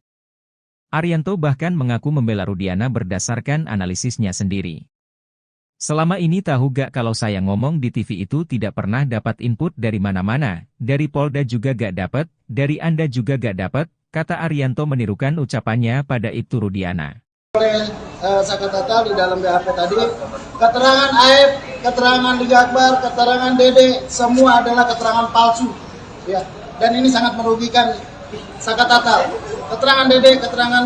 Speaker 1: Arianto bahkan mengaku membela Rudiana berdasarkan analisisnya sendiri. Selama ini tahu gak kalau saya ngomong di TV itu tidak pernah dapat input dari mana-mana, dari Polda juga gak dapat, dari Anda juga gak dapat, kata Arianto menirukan ucapannya pada Ibtu Rudiana.
Speaker 2: Oleh Sakatata di dalam BAP tadi, keterangan Aib, keterangan Liga Akbar, keterangan Dede, semua adalah keterangan palsu. Ya, dan ini sangat merugikan Sakatata. Keterangan Dede, keterangan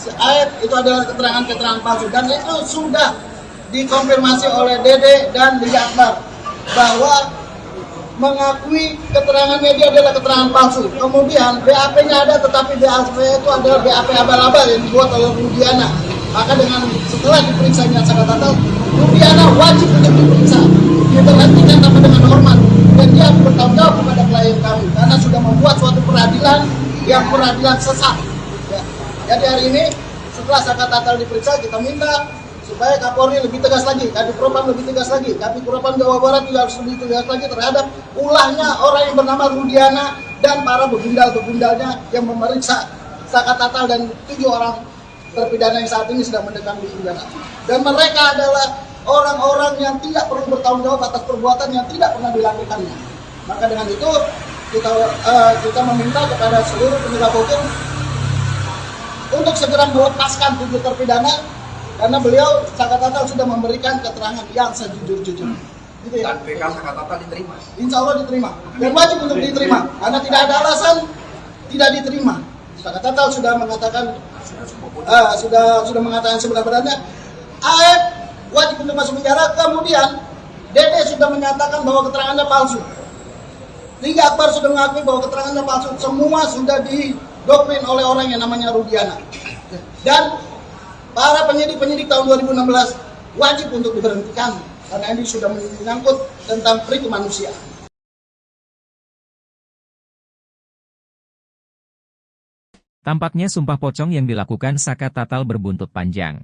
Speaker 2: Aib itu adalah keterangan palsu dan itu sudah dikonfirmasi oleh Dede dan Liga Akbar bahwa mengakui keterangan media adalah keterangan palsu. Kemudian BAP-nya ada, tetapi BAP itu adalah BAP abal-abal yang dibuat oleh Rudiana. Maka setelah diperiksanya Saka Tatal, Rudiana wajib untuk diperiksa, diberhentikan tanpa dengan hormat, dan dia bertanggung jawab kepada klien kami karena sudah membuat suatu peradilan yang peradilan sesat. Ya. Jadi hari ini setelah Saka Tatal diperiksa, kita minta supaya Kapolri lebih tegas lagi, Kadif Propam lebih tegas lagi, Kadif Propam Jawa Barat juga harus lebih tegas lagi terhadap ulahnya orang yang bernama Rudiana dan para begundal-begundalnya yang memeriksa Saka Tatal dan 7 orang terpidana yang saat ini sedang mendekam di penjara. Dan mereka adalah orang-orang yang tidak perlu bertanggung jawab atas perbuatan yang tidak pernah dilakukannya. Maka dengan itu kita meminta kepada seluruh penegak hukum untuk segera melepaskan 7 terpidana karena beliau Saka Tatal sudah memberikan keterangan yang sejujur-jujurnya. Gitu ya.
Speaker 3: Dan PK Saka Tatal diterima.
Speaker 2: Insya Allah diterima. Dan wajib untuk diterima karena tidak ada alasan tidak diterima. Saka Tatal sudah mengatakan sudah mengatakan sebenarnya AF wajib untuk masuk penjara. Kemudian Dede sudah menyatakan bahwa keterangannya palsu. Liga Akbar sudah mengakui bahwa keterangannya palsu. Semua sudah didoktrin oleh orang yang namanya Rudiana. Dan para penyidik tahun 2016 wajib untuk diberhentikan karena ini sudah menyangkut tentang pri kemanusiaan.
Speaker 1: Tampaknya sumpah pocong yang dilakukan Saka Tatal berbuntut panjang.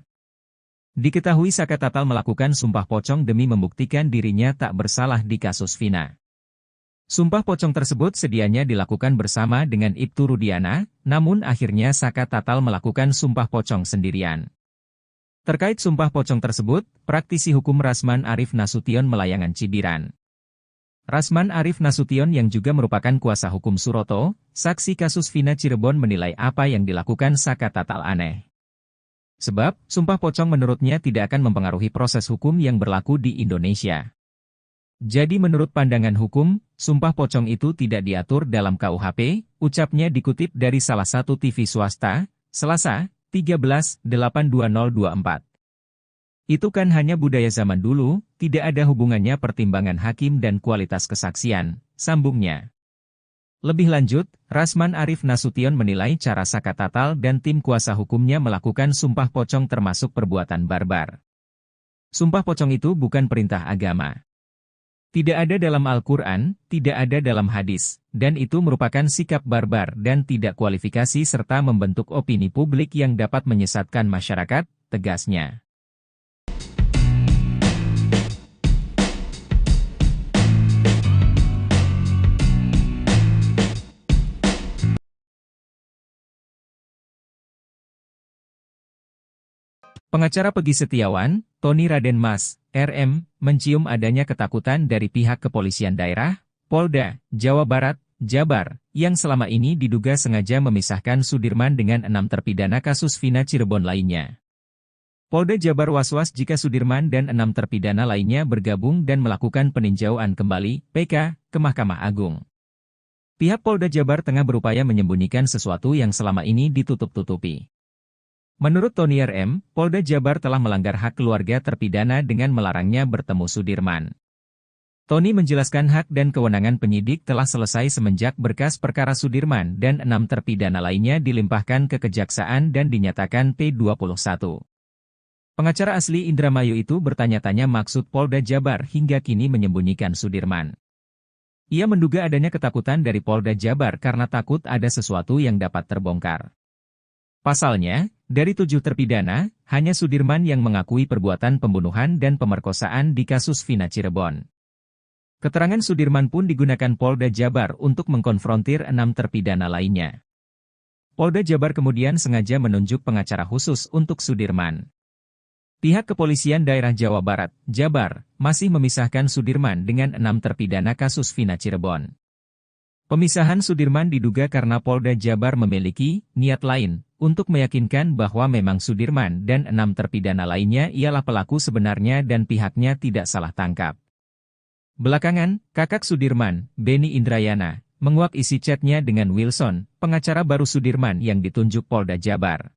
Speaker 1: Diketahui Saka Tatal melakukan sumpah pocong demi membuktikan dirinya tak bersalah di kasus Vina. Sumpah pocong tersebut sedianya dilakukan bersama dengan Ibtu Rudiana, namun akhirnya Saka Tatal melakukan sumpah pocong sendirian. Terkait sumpah pocong tersebut, praktisi hukum Rasman Arif Nasution Melayangan Cibiran. Rasman Arif Nasution yang juga merupakan kuasa hukum Suroto, saksi kasus Vina Cirebon menilai apa yang dilakukan Saka Tatal aneh. Sebab, sumpah pocong menurutnya tidak akan mempengaruhi proses hukum yang berlaku di Indonesia. Jadi menurut pandangan hukum, sumpah pocong itu tidak diatur dalam KUHP, ucapnya dikutip dari salah satu TV swasta, Selasa, 13/8/2024. Itu kan hanya budaya zaman dulu, tidak ada hubungannya pertimbangan hakim dan kualitas kesaksian, sambungnya. Lebih lanjut, Rasman Arif Nasution menilai cara Saka Tatal dan tim kuasa hukumnya melakukan sumpah pocong termasuk perbuatan barbar. Sumpah pocong itu bukan perintah agama. Tidak ada dalam Al-Quran, tidak ada dalam hadis, dan itu merupakan sikap barbar dan tidak kualifikasi serta membentuk opini publik yang dapat menyesatkan masyarakat, tegasnya. Pengacara Pegi Setiawan, Tony Raden Mas, RM, mencium adanya ketakutan dari pihak kepolisian daerah, Polda, Jawa Barat, Jabar, yang selama ini diduga sengaja memisahkan Sudirman dengan 6 terpidana kasus Vina Cirebon lainnya. Polda Jabar was-was jika Sudirman dan 6 terpidana lainnya bergabung dan melakukan peninjauan kembali, PK, ke Mahkamah Agung. Pihak Polda Jabar tengah berupaya menyembunyikan sesuatu yang selama ini ditutup-tutupi. Menurut Tony RM, Polda Jabar telah melanggar hak keluarga terpidana dengan melarangnya bertemu Sudirman. Tony menjelaskan hak dan kewenangan penyidik telah selesai semenjak berkas perkara Sudirman dan 6 terpidana lainnya dilimpahkan ke Kejaksaan dan dinyatakan P21. Pengacara asli Indramayu itu bertanya-tanya maksud Polda Jabar hingga kini menyembunyikan Sudirman. Ia menduga adanya ketakutan dari Polda Jabar karena takut ada sesuatu yang dapat terbongkar. Pasalnya, dari 7 terpidana, hanya Sudirman yang mengakui perbuatan pembunuhan dan pemerkosaan di kasus Vina Cirebon. Keterangan Sudirman pun digunakan Polda Jabar untuk mengkonfrontir 6 terpidana lainnya. Polda Jabar kemudian sengaja menunjuk pengacara khusus untuk Sudirman. Pihak kepolisian daerah Jawa Barat, Jabar, masih memisahkan Sudirman dengan 6 terpidana kasus Vina Cirebon. Pemisahan Sudirman diduga karena Polda Jabar memiliki niat lain untuk meyakinkan bahwa memang Sudirman dan 6 terpidana lainnya ialah pelaku sebenarnya dan pihaknya tidak salah tangkap. Belakangan, kakak Sudirman, Beni Indrayana, menguak isi chatnya dengan Wilson, pengacara baru Sudirman yang ditunjuk Polda Jabar.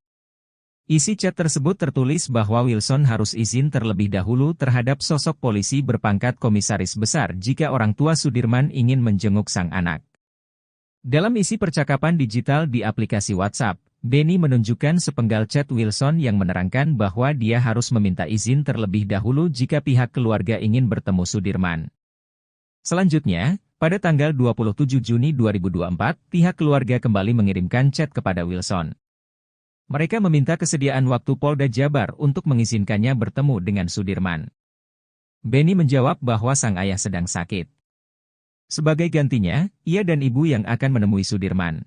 Speaker 1: Isi chat tersebut tertulis bahwa Wilson harus izin terlebih dahulu terhadap sosok polisi berpangkat komisaris besar jika orang tua Sudirman ingin menjenguk sang anak. Dalam isi percakapan digital di aplikasi WhatsApp, Benny menunjukkan sepenggal chat Wilson yang menerangkan bahwa dia harus meminta izin terlebih dahulu jika pihak keluarga ingin bertemu Sudirman. Selanjutnya, pada tanggal 27 Juni 2024, pihak keluarga kembali mengirimkan chat kepada Wilson. Mereka meminta kesediaan waktu Polda Jabar untuk mengizinkannya bertemu dengan Sudirman. Benny menjawab bahwa sang ayah sedang sakit. Sebagai gantinya, ia dan ibu yang akan menemui Sudirman.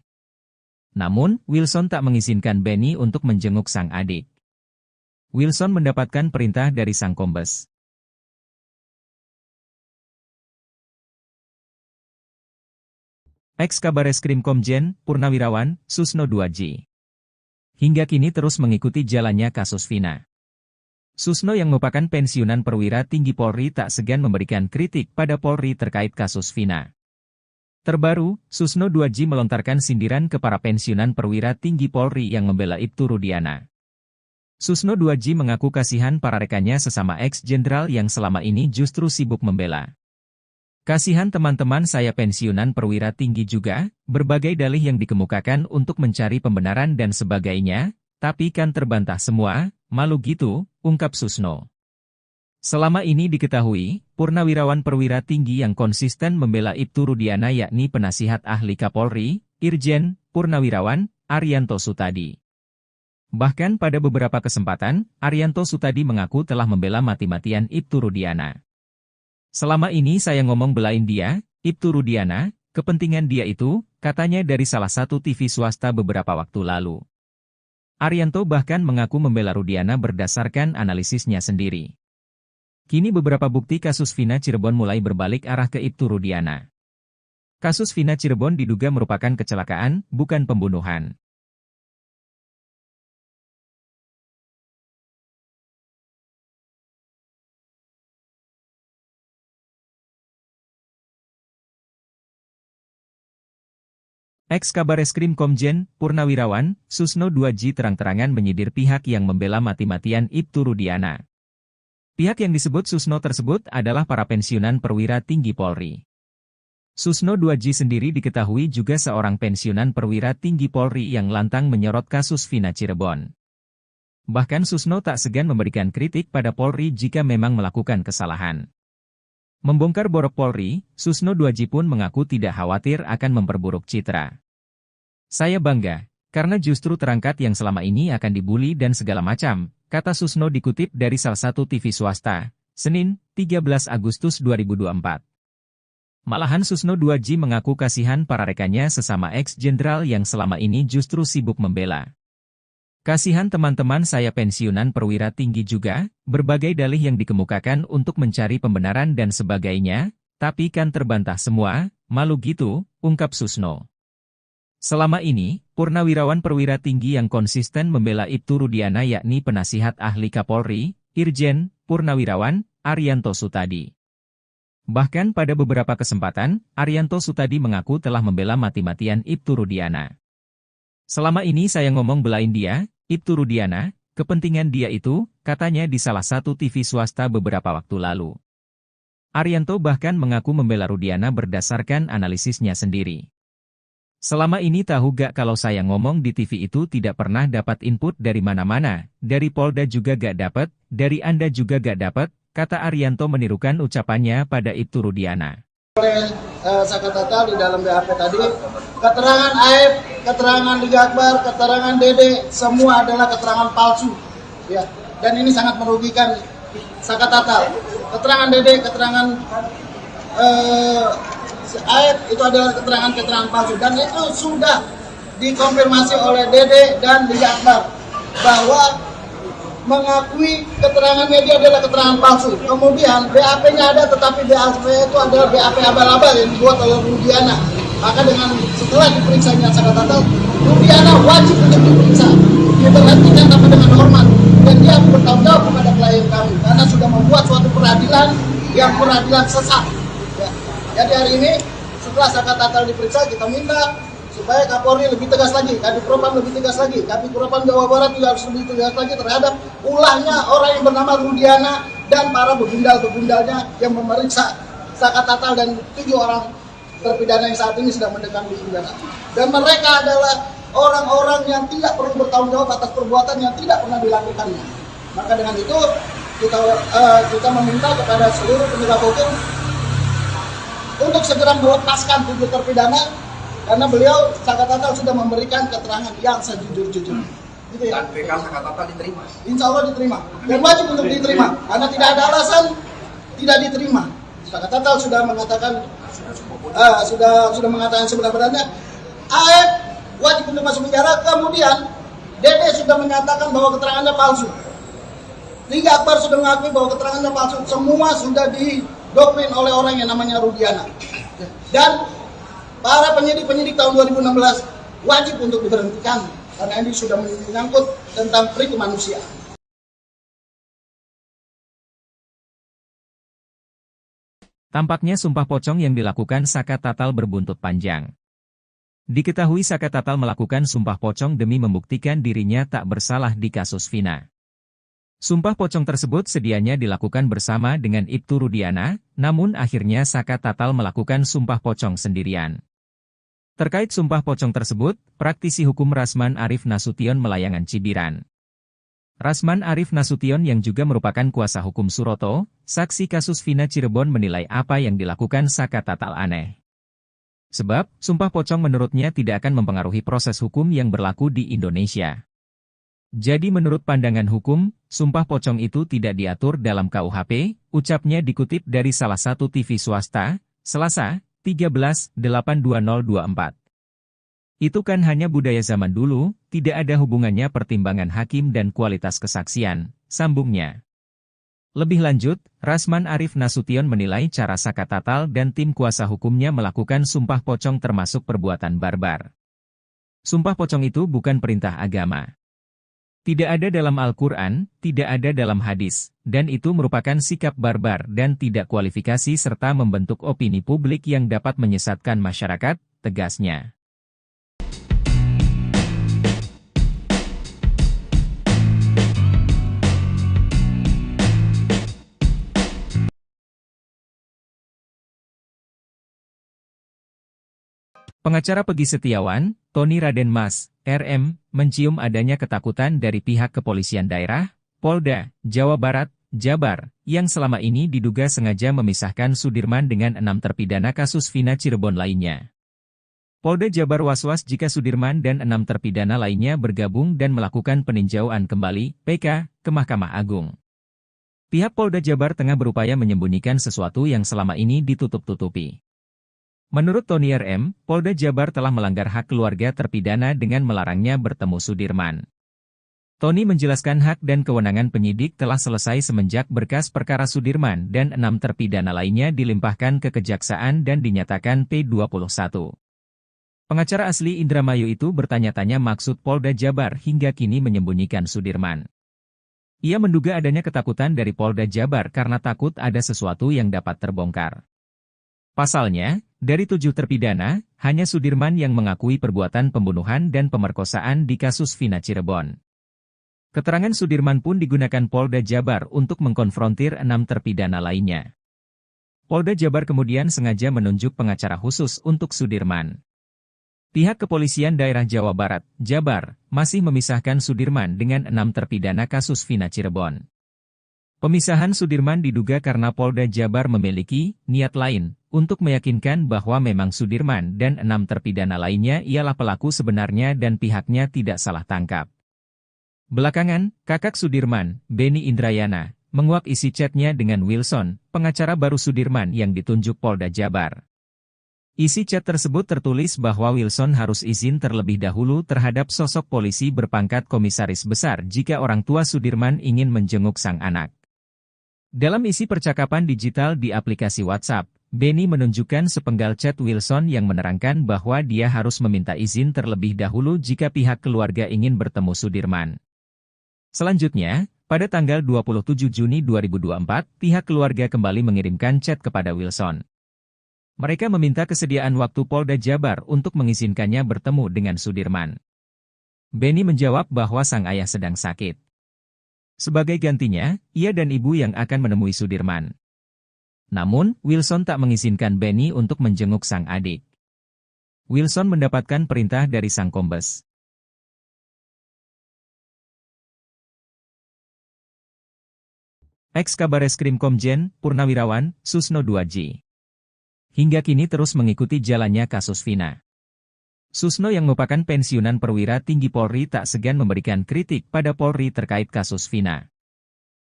Speaker 1: Namun, Wilson tak mengizinkan Benny untuk menjenguk sang adik. Wilson mendapatkan perintah dari sang kombes. Ex-Kabareskrim Komjen, Purnawirawan, Susno 2J. Hingga kini terus mengikuti jalannya kasus Vina. Susno yang merupakan pensiunan perwira tinggi Polri tak segan memberikan kritik pada Polri terkait kasus Vina. Terbaru, Susno 2J melontarkan sindiran ke para pensiunan perwira tinggi Polri yang membela Ibtu Rudiana. Susno 2J mengaku kasihan para rekannya sesama ex-jenderal yang selama ini justru sibuk membela. Kasihan teman-teman saya pensiunan perwira tinggi juga, berbagai dalih yang dikemukakan untuk mencari pembenaran dan sebagainya, tapi kan terbantah semua, malu gitu, ungkap Susno. Selama ini diketahui, purnawirawan perwira tinggi yang konsisten membela Ibtu Rudiana yakni penasihat ahli Kapolri, Irjen, Purnawirawan, Arianto Sutadi. Bahkan pada beberapa kesempatan, Arianto Sutadi mengaku telah membela mati-matian Ibtu Rudiana. Selama ini saya ngomong belain dia, Ibtu Rudiana, kepentingan dia itu, katanya dari salah satu TV swasta beberapa waktu lalu. Arianto bahkan mengaku membela Rudiana berdasarkan analisisnya sendiri. Kini beberapa bukti kasus Vina Cirebon mulai berbalik arah ke Ibtu Rudiana. Kasus Vina Cirebon diduga merupakan kecelakaan, bukan pembunuhan. Ex-Kabareskrim Komjen, Purnawirawan, Susno 2J terang-terangan menyidir pihak yang membela mati-matian Ibtu Rudiana. Pihak yang disebut Susno tersebut adalah para pensiunan perwira tinggi Polri. Susno 2J sendiri diketahui juga seorang pensiunan perwira tinggi Polri yang lantang menyorot kasus Vina Cirebon. Bahkan Susno tak segan memberikan kritik pada Polri jika memang melakukan kesalahan. Membongkar borok Polri, Susno 2J pun mengaku tidak khawatir akan memperburuk citra. Saya bangga, karena justru terangkat yang selama ini akan dibully dan segala macam, kata Susno dikutip dari salah satu TV swasta, Senin, 13 Agustus 2024. Malahan Susno 2J mengaku kasihan para rekannya sesama ex-jenderal yang selama ini justru sibuk membela. Kasihan teman-teman saya pensiunan perwira tinggi juga, berbagai dalih yang dikemukakan untuk mencari pembenaran dan sebagainya, tapi kan terbantah semua, malu gitu, ungkap Susno. Selama ini, purnawirawan perwira tinggi yang konsisten membela Ibtu Rudiana yakni penasihat ahli Kapolri, Irjen, Purnawirawan, Arianto Sutadi. Bahkan pada beberapa kesempatan, Arianto Sutadi mengaku telah membela mati-matian Ibtu Rudiana. Selama ini saya ngomong belain dia, Ibtu Rudiana, kepentingan dia itu, katanya di salah satu TV swasta beberapa waktu lalu. Arianto bahkan mengaku membela Rudiana berdasarkan analisisnya sendiri. Selama ini tahu gak kalau saya ngomong di TV itu tidak pernah dapat input dari mana-mana, dari Polda juga gak dapat, dari Anda juga gak dapat, kata Arianto menirukan ucapannya pada Ibtu Rudiana.
Speaker 2: Oleh Sakatatal di dalam BAP tadi, keterangan Aib, keterangan Liga Akbar, keterangan Dede, semua adalah keterangan palsu. Ya, dan ini sangat merugikan Sakatatal. Keterangan Dede, keterangan Aib itu adalah keterangan-keterangan palsu. Dan itu sudah dikonfirmasi oleh Dede dan Liga Akbar bahwa mengakui keterangan media adalah keterangan palsu. Kemudian BAP-nya ada, tetapi BAP itu adalah BAP abal-abal yang dibuat oleh Rudiana. Maka dengan setelah diperiksanya Sakatatal, Rudiana wajib untuk diperiksa, diberhentikan tanpa dengan hormat, dan dia bertanggung jawab kepada klien kami karena sudah membuat suatu peradilan yang peradilan sesat. Ya. Jadi hari ini setelah Sakatatal diperiksa, kita minta supaya supaya Kapolri lebih tegas lagi, Kadif Propam lebih tegas lagi, Kadif Propam Jawa Barat juga harus lebih tegas lagi terhadap ulahnya orang yang bernama Rudiana dan para begundal-begundalnya yang memeriksa Saka Tatal dan 7 orang terpidana yang saat ini sedang mendekam di penjara. Dan mereka adalah orang-orang yang tidak perlu bertanggung jawab atas perbuatan yang tidak pernah dilakukannya. Maka dengan itu kita meminta kepada seluruh penegak hukum untuk segera melepaskan 7 terpidana karena beliau Saka Tatal sudah memberikan keterangan yang sejujur-jujurnya. Gitu ya.
Speaker 3: Dan PK Saka Tatal diterima.
Speaker 2: Insya Allah diterima dan wajib untuk diterima karena tidak ada alasan tidak diterima. Saka Tatal sudah mengatakan sudah mengatakan sebenarnya AF wajib untuk masuk penjara. Kemudian Dede sudah menyatakan bahwa keterangannya palsu. Liga Akbar sudah mengakui bahwa keterangannya palsu. Semua sudah didoktrin oleh orang yang namanya Rudiana. Dan para penyidik tahun 2016 wajib untuk diberhentikan karena ini sudah menyangkut tentang pri kemanusiaan.
Speaker 1: Tampaknya sumpah pocong yang dilakukan Saka Tatal berbuntut panjang. Diketahui Saka Tatal melakukan sumpah pocong demi membuktikan dirinya tak bersalah di kasus Vina. Sumpah pocong tersebut sedianya dilakukan bersama dengan Ibtu Rudiana, namun akhirnya Saka Tatal melakukan sumpah pocong sendirian. Terkait sumpah pocong tersebut, praktisi hukum Rasman Arif Nasution Melayangan Cibiran. Rasman Arif Nasution yang juga merupakan kuasa hukum Suroto, saksi kasus Vina Cirebon menilai apa yang dilakukan Saka Tatal aneh. Sebab, sumpah pocong menurutnya tidak akan mempengaruhi proses hukum yang berlaku di Indonesia. Jadi menurut pandangan hukum, sumpah pocong itu tidak diatur dalam KUHP, ucapnya dikutip dari salah satu TV swasta, Selasa, 13/8/2024. Itu kan hanya budaya zaman dulu, tidak ada hubungannya pertimbangan hakim dan kualitas kesaksian, sambungnya. Lebih lanjut, Rasman Arif Nasution menilai cara Saka Tatal dan tim kuasa hukumnya melakukan sumpah pocong termasuk perbuatan barbar. Sumpah pocong itu bukan perintah agama. Tidak ada dalam Al-Quran, tidak ada dalam hadis, dan itu merupakan sikap barbar dan tidak kualifikasi serta membentuk opini publik yang dapat menyesatkan masyarakat, tegasnya. Pengacara Pegi Setiawan, Tony Raden Mas, RM, mencium adanya ketakutan dari pihak kepolisian daerah, Polda, Jawa Barat, Jabar, yang selama ini diduga sengaja memisahkan Sudirman dengan 6 terpidana kasus Vina Cirebon lainnya. Polda Jabar was-was jika Sudirman dan 6 terpidana lainnya bergabung dan melakukan peninjauan kembali, PK, ke Mahkamah Agung. Pihak Polda Jabar tengah berupaya menyembunyikan sesuatu yang selama ini ditutup-tutupi. Menurut Tony RM, Polda Jabar telah melanggar hak keluarga terpidana dengan melarangnya bertemu Sudirman. Tony menjelaskan hak dan kewenangan penyidik telah selesai semenjak berkas perkara Sudirman dan 6 terpidana lainnya dilimpahkan ke Kejaksaan dan dinyatakan P21. Pengacara asli Indramayu itu bertanya-tanya maksud Polda Jabar hingga kini menyembunyikan Sudirman. Ia menduga adanya ketakutan dari Polda Jabar karena takut ada sesuatu yang dapat terbongkar. Pasalnya, dari 7 terpidana, hanya Sudirman yang mengakui perbuatan pembunuhan dan pemerkosaan di kasus Vina Cirebon. Keterangan Sudirman pun digunakan Polda Jabar untuk mengkonfrontir 6 terpidana lainnya. Polda Jabar kemudian sengaja menunjuk pengacara khusus untuk Sudirman. Pihak kepolisian daerah Jawa Barat, Jabar, masih memisahkan Sudirman dengan 6 terpidana kasus Vina Cirebon. Pemisahan Sudirman diduga karena Polda Jabar memiliki niat lain untuk meyakinkan bahwa memang Sudirman dan 6 terpidana lainnya ialah pelaku sebenarnya dan pihaknya tidak salah tangkap. Belakangan, kakak Sudirman, Beni Indrayana, menguak isi chatnya dengan Wilson, pengacara baru Sudirman yang ditunjuk Polda Jabar. Isi chat tersebut tertulis bahwa Wilson harus izin terlebih dahulu terhadap sosok polisi berpangkat komisaris besar jika orang tua Sudirman ingin menjenguk sang anak. Dalam isi percakapan digital di aplikasi WhatsApp, Beni menunjukkan sepenggal chat Wilson yang menerangkan bahwa dia harus meminta izin terlebih dahulu jika pihak keluarga ingin bertemu Sudirman. Selanjutnya, pada tanggal 27 Juni 2024, pihak keluarga kembali mengirimkan chat kepada Wilson. Mereka meminta kesediaan waktu Polda Jabar untuk mengizinkannya bertemu dengan Sudirman. Benny menjawab bahwa sang ayah sedang sakit. Sebagai gantinya, ia dan ibu yang akan menemui Sudirman. Namun, Wilson tak mengizinkan Benny untuk menjenguk sang adik. Wilson mendapatkan perintah dari sang kombes. Ex-Kabareskrim Komjen, Purnawirawan, Susno 2J. Hingga kini terus mengikuti jalannya kasus Vina. Susno yang merupakan pensiunan perwira tinggi Polri tak segan memberikan kritik pada Polri terkait kasus Vina.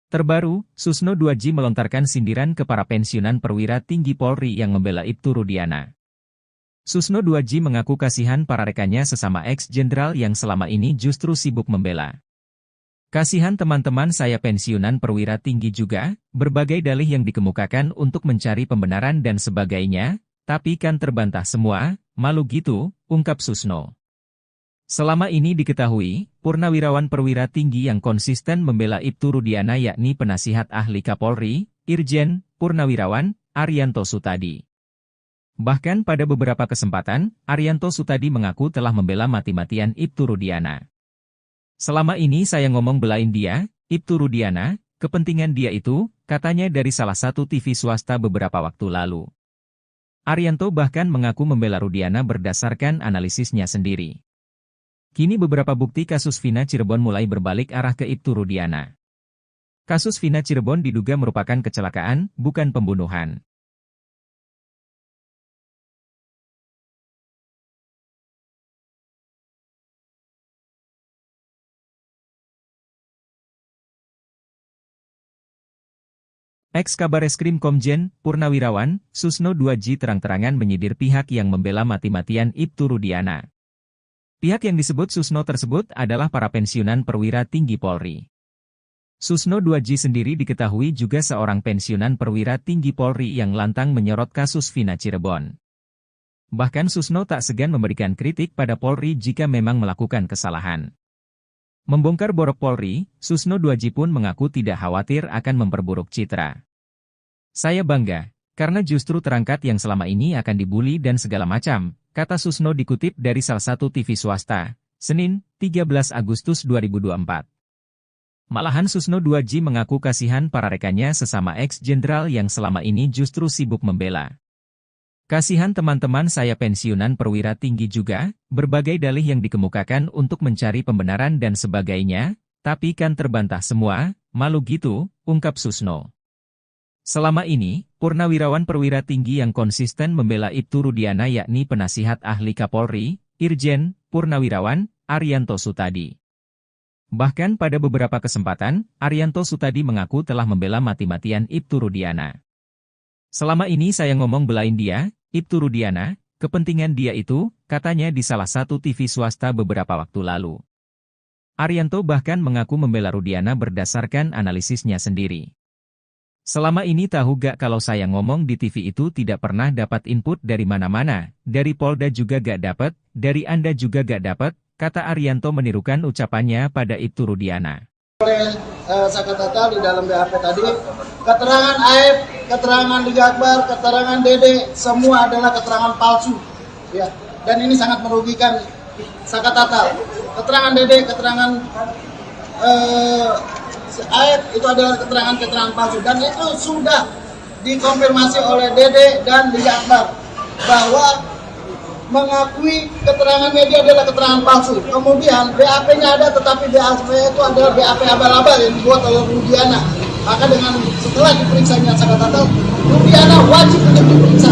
Speaker 1: Terbaru, Susno 2J melontarkan sindiran ke para pensiunan perwira tinggi Polri yang membela Ibtu Rudiana. Susno 2J mengaku kasihan para rekannya sesama ex-jenderal yang selama ini justru sibuk membela. Kasihan teman-teman saya pensiunan perwira tinggi juga, berbagai dalih yang dikemukakan untuk mencari pembenaran dan sebagainya, tapi kan terbantah semua, malu gitu, ungkap Susno. Selama ini diketahui, purnawirawan perwira tinggi yang konsisten membela Ibtu Rudiana yakni penasihat ahli Kapolri, Irjen, Purnawirawan, Arianto Sutadi. Bahkan pada beberapa kesempatan, Arianto Sutadi mengaku telah membela mati-matian Ibtu Rudiana. Selama ini saya ngomong belain dia, Ibtu Rudiana, kepentingan dia itu, katanya dari salah satu TV swasta beberapa waktu lalu. Arianto bahkan mengaku membela Rudiana berdasarkan analisisnya sendiri. Kini beberapa bukti kasus Vina Cirebon mulai berbalik arah ke Ibtu Rudiana. Kasus Vina Cirebon diduga merupakan kecelakaan, bukan pembunuhan. Ex-Kabareskrim Komjen, Purnawirawan, Susno 2J terang-terangan menyindir pihak yang membela mati-matian Ibtu Rudiana. Pihak yang disebut Susno tersebut adalah para pensiunan perwira tinggi Polri. Susno 2J sendiri diketahui juga seorang pensiunan perwira tinggi Polri yang lantang menyorot kasus Vina Cirebon. Bahkan Susno tak segan memberikan kritik pada Polri jika memang melakukan kesalahan. Membongkar borok Polri, Susno 2J pun mengaku tidak khawatir akan memperburuk citra. Saya bangga, karena justru terangkat yang selama ini akan dibully dan segala macam, kata Susno dikutip dari salah satu TV swasta, Senin, 13 Agustus 2024. Malahan Susno 2J mengaku kasihan para rekannya sesama ex-jenderal yang selama ini justru sibuk membela. Kasihan teman-teman saya pensiunan perwira tinggi juga, berbagai dalih yang dikemukakan untuk mencari pembenaran dan sebagainya, tapi kan terbantah semua, malu gitu, ungkap Susno. Selama ini, purnawirawan perwira tinggi yang konsisten membela Ibtu Rudiana yakni penasihat ahli Kapolri, Irjen, Purnawirawan, Arianto Sutadi. Bahkan pada beberapa kesempatan, Arianto Sutadi mengaku telah membela mati-matian Ibtu Rudiana. Selama ini saya ngomong belain dia, Ibtu Rudiana, kepentingan dia itu, katanya di salah satu TV swasta beberapa waktu lalu. Arianto bahkan mengaku membela Rudiana berdasarkan analisisnya sendiri. Selama ini tahu gak kalau saya ngomong di TV itu tidak pernah dapat input dari mana-mana, dari Polda juga gak dapat, dari Anda juga gak dapat, kata Arianto menirukan ucapannya pada Ibtu Rudiana.
Speaker 2: Oleh Sakatata di dalam BAP tadi, keterangan AF, keterangan Liga Akbar, keterangan Dede, semua adalah keterangan palsu. Ya, dan ini sangat merugikan Sakatata. Keterangan Dede, keterangan AF itu adalah keterangan-keterangan palsu. Dan itu sudah dikonfirmasi oleh Dede dan Liga Akbar bahwa mengakui keterangan media adalah keterangan palsu. Kemudian BAP-nya ada, tetapi BAP itu adalah BAP abal-abal yang dibuat oleh Rudiana. Maka setelah diperiksanya Sakatata, Rudiana wajib untuk diperiksa,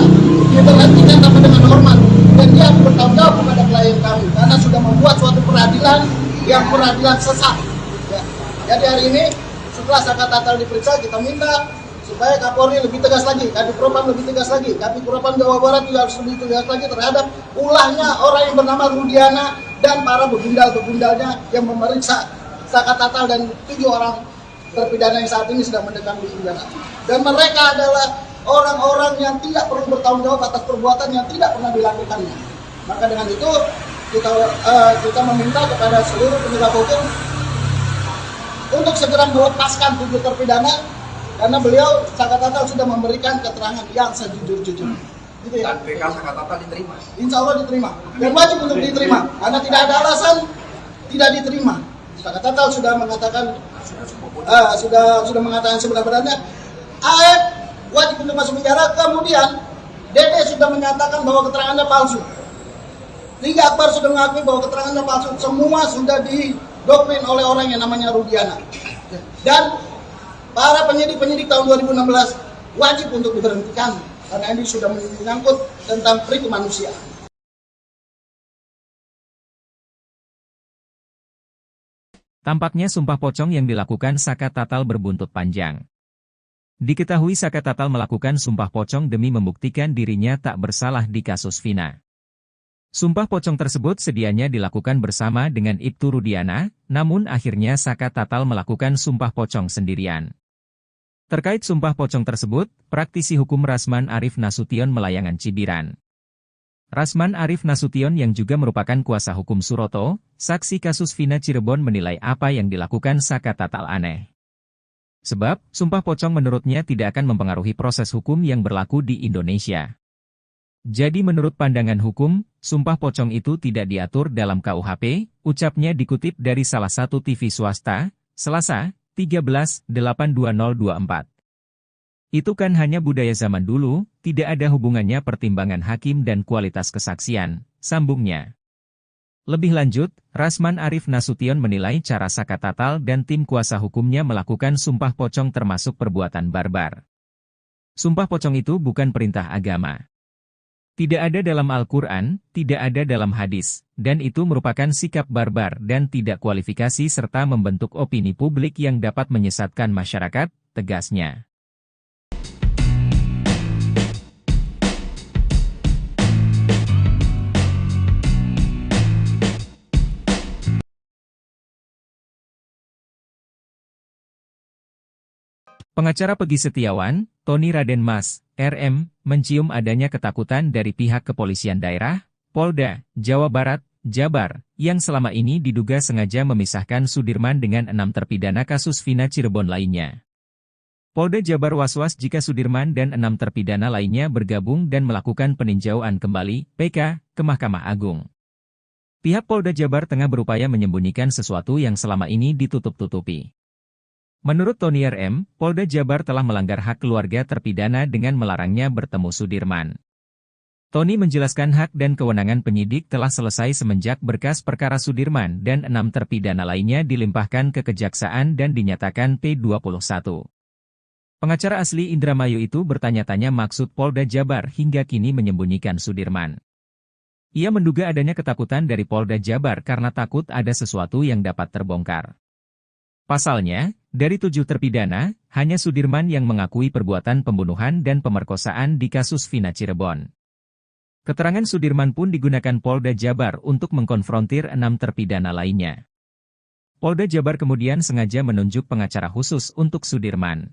Speaker 2: diberhentikan tapi dengan hormat, dan dia bertanggung jawab kepada klien kami karena sudah membuat suatu peradilan yang peradilan sesat. Ya. Jadi hari ini setelah Sakatata diperiksa, kita minta supaya Kapolri lebih tegas lagi, Kadif Propam lebih tegas lagi, Kadif Propam Jawa Barat juga harus lebih tegas lagi terhadap ulahnya orang yang bernama Rudiana dan para begundal-begundalnya yang memeriksa Sakatata dan 7 orang terpidana yang saat ini sedang mendekam di penjara. Dan mereka adalah orang-orang yang tidak perlu bertanggung jawab atas perbuatan yang tidak pernah dilakukannya. Maka dengan itu kita meminta kepada seluruh penegak hukum untuk segera melepaskan 7 terpidana. Karena beliau Sakatata sudah memberikan keterangan yang sejujur-jujurnya. Gitu ya?
Speaker 3: Dan PK Sakatatal diterima.
Speaker 2: Insya Allah diterima. Dan wajib untuk diterima. Karena tidak ada alasan tidak diterima. Sakatatal sudah mengatakan sudah mengatakan sebenarnya AF wajib untuk masuk penjara. Kemudian Dede sudah menyatakan bahwa keterangannya palsu. Liga Akbar sudah mengakui bahwa keterangannya palsu. Semua sudah didoktrin oleh orang yang namanya Rudiana. Dan para penyidik tahun 2016 wajib untuk diberhentikan karena ini sudah menyangkut tentang pri kemanusiaan.
Speaker 1: Tampaknya sumpah pocong yang dilakukan Sakatatal berbuntut panjang. Diketahui Sakatatal melakukan sumpah pocong demi membuktikan dirinya tak bersalah di kasus Vina. Sumpah pocong tersebut sedianya dilakukan bersama dengan Ibtu Rudiana, namun akhirnya Sakatatal melakukan sumpah pocong sendirian. Terkait sumpah pocong tersebut, praktisi hukum Rasman Arif Nasution Melayangan Cibiran. Rasman Arif Nasution yang juga merupakan kuasa hukum Suroto, saksi kasus Vina Cirebon menilai apa yang dilakukan Sakatatal aneh. Sebab, sumpah pocong menurutnya tidak akan mempengaruhi proses hukum yang berlaku di Indonesia. Jadi menurut pandangan hukum, sumpah pocong itu tidak diatur dalam KUHP, ucapnya dikutip dari salah satu TV swasta, Selasa, 13/8/2024. Itu kan hanya budaya zaman dulu, tidak ada hubungannya pertimbangan hakim dan kualitas kesaksian, sambungnya. Lebih lanjut, Rasman Arif Nasution menilai cara Sakatatal dan tim kuasa hukumnya melakukan sumpah pocong termasuk perbuatan barbar. Sumpah pocong itu bukan perintah agama. Tidak ada dalam Al-Quran, tidak ada dalam hadis, dan itu merupakan sikap barbar dan tidak kualifikasi serta membentuk opini publik yang dapat menyesatkan masyarakat, tegasnya. Pengacara Pegi Setiawan, Tony Raden Mas, RM, mencium adanya ketakutan dari pihak kepolisian daerah, Polda, Jawa Barat, Jabar, yang selama ini diduga sengaja memisahkan Sudirman dengan 6 terpidana kasus Vina Cirebon lainnya. Polda Jabar was-was jika Sudirman dan 6 terpidana lainnya bergabung dan melakukan peninjauan kembali, PK, ke Mahkamah Agung. Pihak Polda Jabar tengah berupaya menyembunyikan sesuatu yang selama ini ditutup-tutupi. Menurut Tony RM, Polda Jabar telah melanggar hak keluarga terpidana dengan melarangnya bertemu Sudirman. Tony menjelaskan hak dan kewenangan penyidik telah selesai semenjak berkas perkara Sudirman dan 6 terpidana lainnya dilimpahkan ke Kejaksaan dan dinyatakan P21. Pengacara asli Indramayu itu bertanya-tanya maksud Polda Jabar hingga kini menyembunyikan Sudirman. Ia menduga adanya ketakutan dari Polda Jabar karena takut ada sesuatu yang dapat terbongkar. Pasalnya, dari 7 terpidana, hanya Sudirman yang mengakui perbuatan pembunuhan dan pemerkosaan di kasus Vina Cirebon. Keterangan Sudirman pun digunakan Polda Jabar untuk mengkonfrontir 6 terpidana lainnya. Polda Jabar kemudian sengaja menunjuk pengacara khusus untuk Sudirman.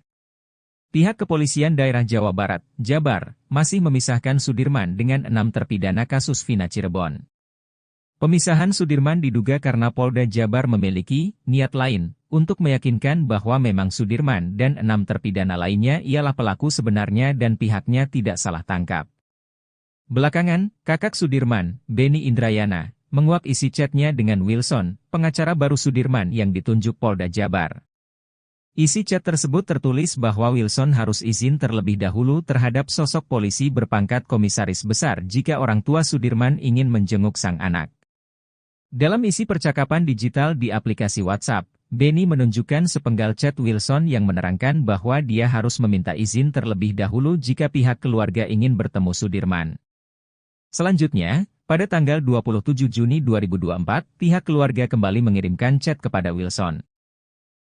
Speaker 1: Pihak kepolisian daerah Jawa Barat, Jabar, masih memisahkan Sudirman dengan 6 terpidana kasus Vina Cirebon. Pemisahan Sudirman diduga karena Polda Jabar memiliki niat lain untuk meyakinkan bahwa memang Sudirman dan 6 terpidana lainnya ialah pelaku sebenarnya dan pihaknya tidak salah tangkap. Belakangan, kakak Sudirman, Beni Indrayana, menguak isi chatnya dengan Wilson, pengacara baru Sudirman yang ditunjuk Polda Jabar. Isi chat tersebut tertulis bahwa Wilson harus izin terlebih dahulu terhadap sosok polisi berpangkat komisaris besar jika orang tua Sudirman ingin menjenguk sang anak. Dalam isi percakapan digital di aplikasi WhatsApp, Beni menunjukkan sepenggal chat Wilson yang menerangkan bahwa dia harus meminta izin terlebih dahulu jika pihak keluarga ingin bertemu Sudirman. Selanjutnya, pada tanggal 27 Juni 2024, pihak keluarga kembali mengirimkan chat kepada Wilson.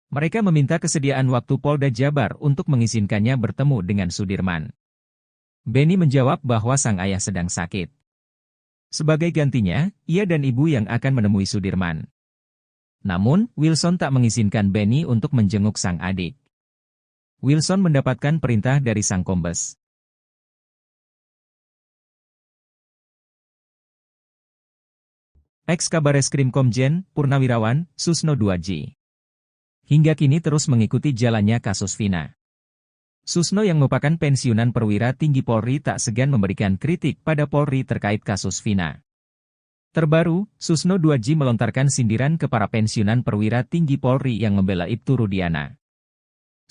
Speaker 1: Mereka meminta kesediaan waktu Polda Jabar untuk mengizinkannya bertemu dengan Sudirman. Beni menjawab bahwa sang ayah sedang sakit. Sebagai gantinya, ia dan ibu yang akan menemui Sudirman. Namun, Wilson tak mengizinkan Beni untuk menjenguk sang adik. Wilson mendapatkan perintah dari sang kombes. Ex-Kabareskrim Komjen, Purnawirawan, Susno 2J. Hingga kini terus mengikuti jalannya kasus Vina. Susno yang merupakan pensiunan perwira tinggi Polri tak segan memberikan kritik pada Polri terkait kasus Vina. Terbaru, Susno 2J melontarkan sindiran ke para pensiunan perwira tinggi Polri yang membela Ibtu Rudiana.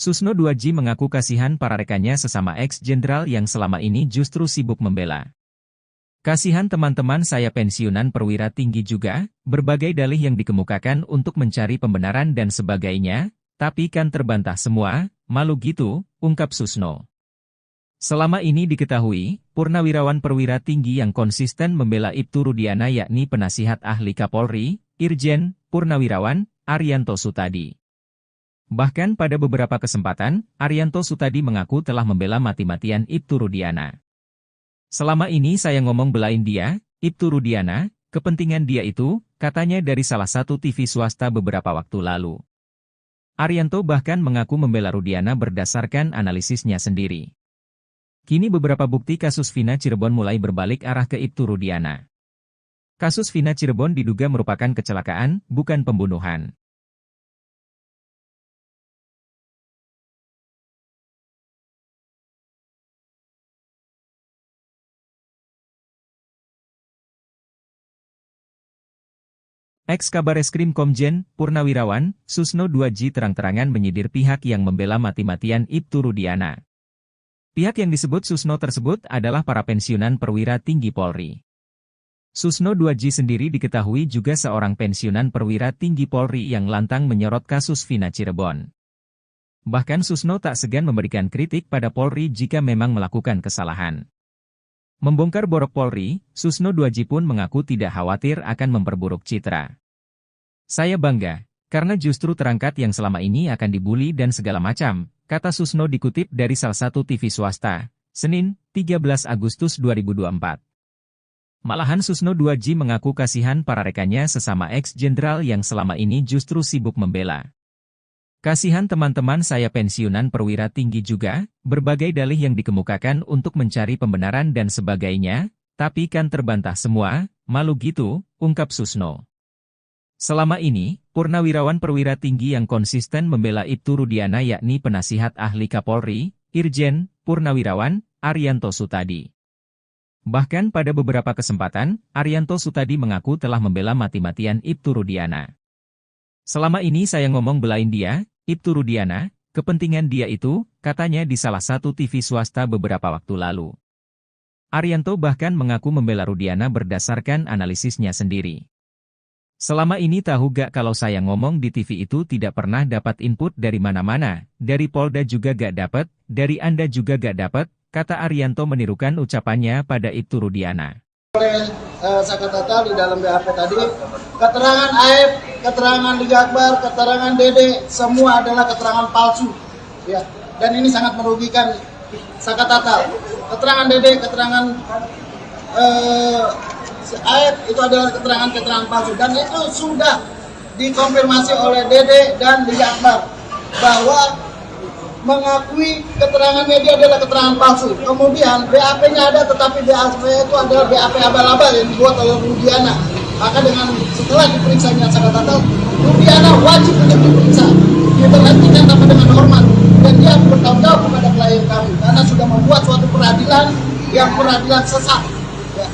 Speaker 1: Susno 2J mengaku kasihan para rekannya sesama ex-jenderal yang selama ini justru sibuk membela. Kasihan teman-teman saya pensiunan perwira tinggi juga, berbagai dalih yang dikemukakan untuk mencari pembenaran dan sebagainya, tapi kan terbantah semua, malu gitu, ungkap Susno. Selama ini diketahui, purnawirawan perwira tinggi yang konsisten membela Ibtu Rudiana yakni penasihat ahli Kapolri, Irjen, Purnawirawan, Arianto Sutadi. Bahkan pada beberapa kesempatan, Arianto Sutadi mengaku telah membela mati-matian Ibtu Rudiana. Selama ini saya ngomong belain dia, Ibtu Rudiana, kepentingan dia itu, katanya dari salah satu TV swasta beberapa waktu lalu. Arianto bahkan mengaku membela Rudiana berdasarkan analisisnya sendiri. Kini beberapa bukti kasus Vina Cirebon mulai berbalik arah ke Ibtu Rudiana. Kasus Vina Cirebon diduga merupakan kecelakaan, bukan pembunuhan. Ex-Kabareskrim Komjen, Purnawirawan, Susno 2J terang-terangan menyidir pihak yang membela mati-matian Ibtu Rudiana. Pihak yang disebut Susno tersebut adalah para pensiunan perwira tinggi Polri. Susno 2J sendiri diketahui juga seorang pensiunan perwira tinggi Polri yang lantang menyorot kasus Vina Cirebon. Bahkan Susno tak segan memberikan kritik pada Polri jika memang melakukan kesalahan. Membongkar borok Polri, Susno 2J pun mengaku tidak khawatir akan memperburuk citra. Saya bangga, karena justru terangkat yang selama ini akan dibully dan segala macam, kata Susno dikutip dari salah satu TV swasta, Senin, 13 Agustus 2024. Malahan Susno 2J mengaku kasihan para rekannya sesama ex-jenderal yang selama ini justru sibuk membela. Kasihan teman-teman saya pensiunan perwira tinggi juga, berbagai dalih yang dikemukakan untuk mencari pembenaran dan sebagainya, tapi kan terbantah semua, malu gitu, ungkap Susno. Selama ini, purnawirawan perwira tinggi yang konsisten membela Ibtu Rudiana yakni penasihat ahli Kapolri, Irjen, Purnawirawan, Arianto Sutadi. Bahkan pada beberapa kesempatan, Arianto Sutadi mengaku telah membela mati-matian Ibtu Rudiana. Selama ini saya ngomong belain dia, Ibtu Rudiana, kepentingan dia itu, katanya di salah satu TV swasta beberapa waktu lalu. Arianto bahkan mengaku membela Rudiana berdasarkan analisisnya sendiri. Selama ini tahu gak kalau saya ngomong di TV itu tidak pernah dapat input dari mana-mana, dari Polda juga gak dapat, dari Anda juga gak dapat, kata Arianto menirukan ucapannya pada Ibtu Rudiana.
Speaker 2: Oleh Sakatata di dalam BAP tadi, keterangan Aep, keterangan Liga Akbar, keterangan Dede, semua adalah keterangan palsu, ya. Dan ini sangat merugikan Sakatata. Keterangan Dede, keterangan Aep itu adalah keterangan palsu, dan itu sudah dikonfirmasi oleh Dede dan Liga Akbar bahwa mengakui keterangan media adalah keterangan palsu. Kemudian BAP-nya ada, tetapi BAP itu adalah BAP abal-abal yang dibuat oleh Rudiana. Maka dengan setelah diperiksanya Sakatata, Rudiana wajib untuk diperiksa, diberhentikan tanpa dengan hormat, dan dia harus bertanggung jawab kepada klien kami karena sudah membuat suatu peradilan yang peradilan sesat. Ya.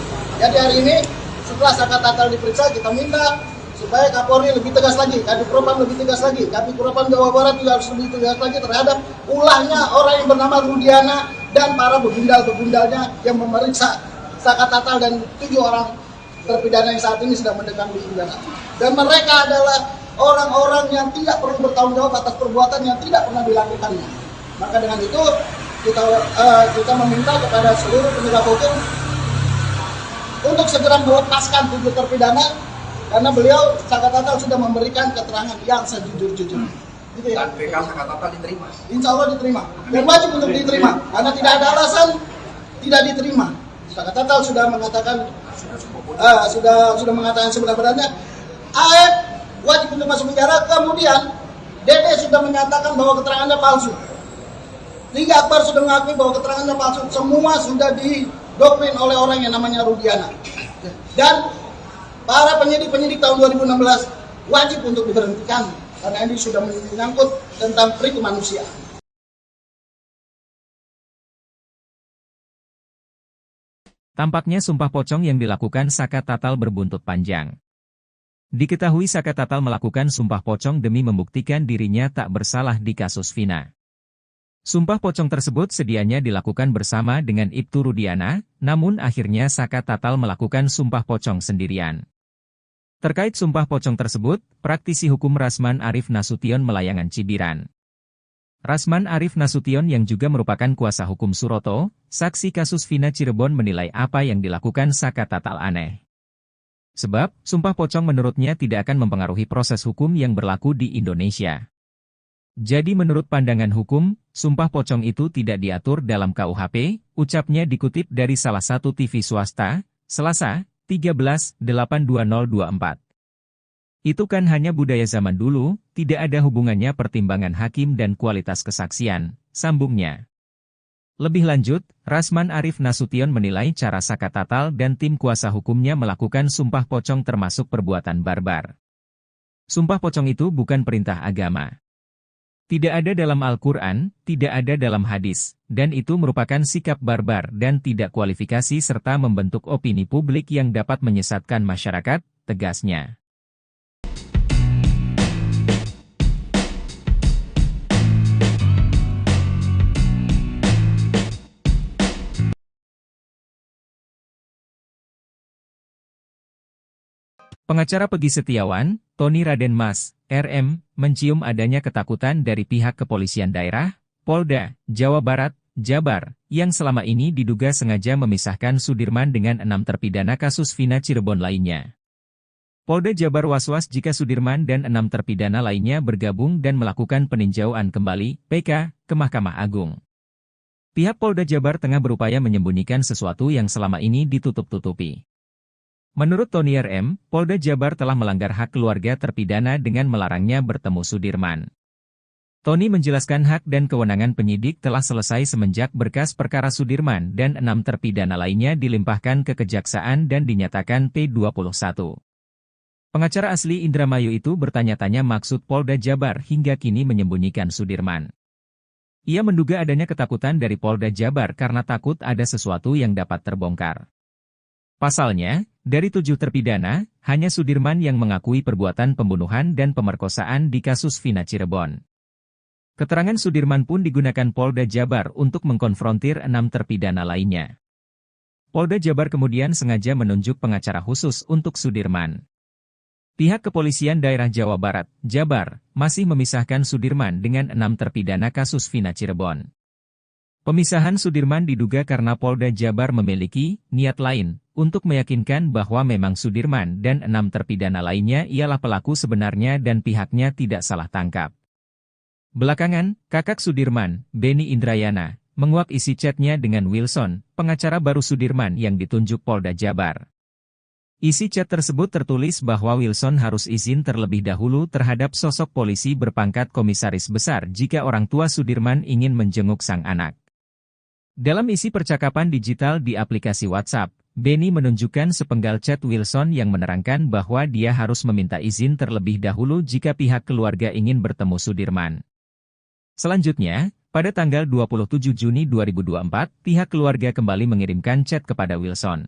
Speaker 2: Jadi hari ini setelah Sakatata diperiksa, kita minta supaya Kapolri lebih tegas lagi, Kadif Propam lebih tegas lagi, Kadif Propam Jawa Barat juga harus lebih tegas lagi terhadap ulahnya orang yang bernama Rudiana dan para begundal-begundalnya yang memeriksa Sakatata dan 7 orang terpidana yang saat ini sedang mendekam di pidana. Dan mereka adalah orang-orang yang tidak perlu bertanggung jawab atas perbuatan yang tidak pernah dilakukannya. Maka dengan itu kita meminta kepada seluruh penegak hukum untuk segera melepaskan 7 terpidana, karena beliau Sakatata sudah memberikan keterangan yang sejujur-jujurnya. Gitu ya?
Speaker 3: Dan PK Sakatata diterima?
Speaker 2: Insya Allah diterima. Dan wajib untuk diterima. Karena tidak ada alasan tidak diterima. Sakatata sudah mengatakan sudah mengatakan sebenarnya Aep wajib untuk masuk penjara. Kemudian Dede sudah menyatakan bahwa keterangannya palsu. Liga Akbar sudah mengakui bahwa keterangannya palsu. Semua sudah didoktrin oleh orang yang namanya Rudiana. Dan para penyidik tahun 2016 wajib untuk diberhentikan karena ini sudah menyangkut tentang pri kemanusiaan.
Speaker 1: Tampaknya sumpah pocong yang dilakukan Saka Tatal berbuntut panjang. Diketahui Saka Tatal melakukan sumpah pocong demi membuktikan dirinya tak bersalah di kasus Vina. Sumpah pocong tersebut sedianya dilakukan bersama dengan Ibtu Rudiana, namun akhirnya Saka Tatal melakukan sumpah pocong sendirian. Terkait sumpah pocong tersebut, praktisi hukum Rasman Arif Nasution Melayangan Cibiran. Rasman Arif Nasution yang juga merupakan kuasa hukum Suroto, saksi kasus Vina Cirebon menilai apa yang dilakukan Saka Tatal aneh. Sebab, sumpah pocong menurutnya tidak akan mempengaruhi proses hukum yang berlaku di Indonesia. Jadi menurut pandangan hukum, sumpah pocong itu tidak diatur dalam KUHP, ucapnya dikutip dari salah satu TV swasta, Selasa, 13/8/2024. Itu kan hanya budaya zaman dulu, tidak ada hubungannya pertimbangan hakim dan kualitas kesaksian, sambungnya. Lebih lanjut, Rasman Arif Nasution menilai cara Saka Tatal dan tim kuasa hukumnya melakukan sumpah pocong termasuk perbuatan barbar. Sumpah pocong itu bukan perintah agama. Tidak ada dalam Al-Quran, tidak ada dalam hadis, dan itu merupakan sikap barbar dan tidak kualifikasi serta membentuk opini publik yang dapat menyesatkan masyarakat, tegasnya. Pengacara Pegi Setiawan, Tony Raden Mas, RM, mencium adanya ketakutan dari pihak kepolisian daerah, Polda, Jawa Barat, Jabar, yang selama ini diduga sengaja memisahkan Sudirman dengan 6 terpidana kasus Vina Cirebon lainnya. Polda Jabar was-was jika Sudirman dan 6 terpidana lainnya bergabung dan melakukan peninjauan kembali, PK, ke Mahkamah Agung. Pihak Polda Jabar tengah berupaya menyembunyikan sesuatu yang selama ini ditutup-tutupi. Menurut Tony RM, Polda Jabar telah melanggar hak keluarga terpidana dengan melarangnya bertemu Sudirman. Tony menjelaskan hak dan kewenangan penyidik telah selesai semenjak berkas perkara Sudirman dan 6 terpidana lainnya dilimpahkan ke Kejaksaan dan dinyatakan P21. Pengacara asli Indramayu itu bertanya-tanya maksud Polda Jabar hingga kini menyembunyikan Sudirman. Ia menduga adanya ketakutan dari Polda Jabar karena takut ada sesuatu yang dapat terbongkar. Pasalnya, dari 7 terpidana, hanya Sudirman yang mengakui perbuatan pembunuhan dan pemerkosaan di kasus Vina Cirebon. Keterangan Sudirman pun digunakan Polda Jabar untuk mengkonfrontir 6 terpidana lainnya. Polda Jabar kemudian sengaja menunjuk pengacara khusus untuk Sudirman. Pihak kepolisian daerah Jawa Barat, Jabar, masih memisahkan Sudirman dengan 6 terpidana kasus Vina Cirebon. Pemisahan Sudirman diduga karena Polda Jabar memiliki niat lain untuk meyakinkan bahwa memang Sudirman dan 6 terpidana lainnya ialah pelaku sebenarnya dan pihaknya tidak salah tangkap. Belakangan, kakak Sudirman, Beni Indrayana, menguak isi chatnya dengan Wilson, pengacara baru Sudirman yang ditunjuk Polda Jabar. Isi chat tersebut tertulis bahwa Wilson harus izin terlebih dahulu terhadap sosok polisi berpangkat komisaris besar jika orang tua Sudirman ingin menjenguk sang anak. Dalam isi percakapan digital di aplikasi WhatsApp, Beni menunjukkan sepenggal chat Wilson yang menerangkan bahwa dia harus meminta izin terlebih dahulu jika pihak keluarga ingin bertemu Sudirman. Selanjutnya, pada tanggal 27 Juni 2024, pihak keluarga kembali mengirimkan chat kepada Wilson.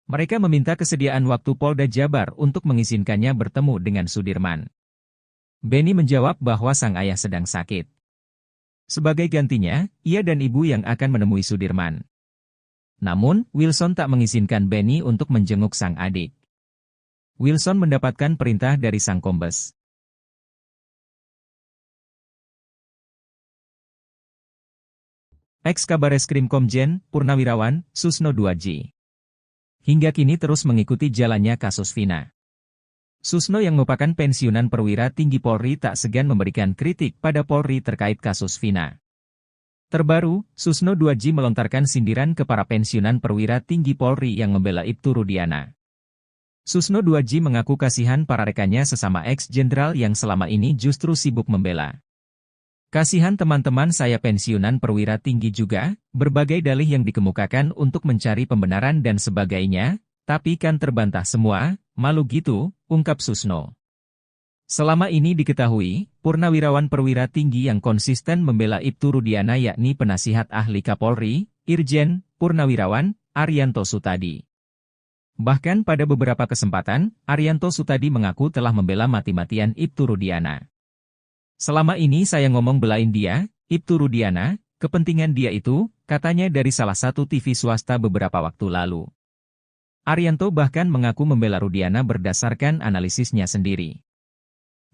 Speaker 1: Mereka meminta kesediaan waktu Polda Jabar untuk mengizinkannya bertemu dengan Sudirman. Beni menjawab bahwa sang ayah sedang sakit. Sebagai gantinya, ia dan ibu yang akan menemui Sudirman. Namun, Wilson tak mengizinkan Beni untuk menjenguk sang adik. Wilson mendapatkan perintah dari sang kombes. Ex-Kabareskrim Komjen, Purnawirawan, Susno 2J. Hingga kini terus mengikuti jalannya kasus Vina. Susno yang merupakan pensiunan perwira tinggi Polri tak segan memberikan kritik pada Polri terkait kasus Vina. Terbaru, Susno 2J melontarkan sindiran ke para pensiunan perwira tinggi Polri yang membela Ibtu Rudiana. Susno 2J mengaku kasihan para rekannya sesama ex-jenderal yang selama ini justru sibuk membela. Kasihan teman-teman saya pensiunan perwira tinggi juga, berbagai dalih yang dikemukakan untuk mencari pembenaran dan sebagainya, tapi kan terbantah semua, malu gitu, ungkap Susno. Selama ini diketahui, purnawirawan perwira tinggi yang konsisten membela Ibtu Rudiana yakni penasihat ahli Kapolri, Irjen Purnawirawan, Arianto Sutadi. Bahkan pada beberapa kesempatan, Arianto Sutadi mengaku telah membela mati-matian Ibtu Rudiana. Selama ini saya ngomong belain dia, Ibtu Rudiana, kepentingan dia itu, katanya dari salah satu TV swasta beberapa waktu lalu. Arianto bahkan mengaku membela Rudiana berdasarkan analisisnya sendiri.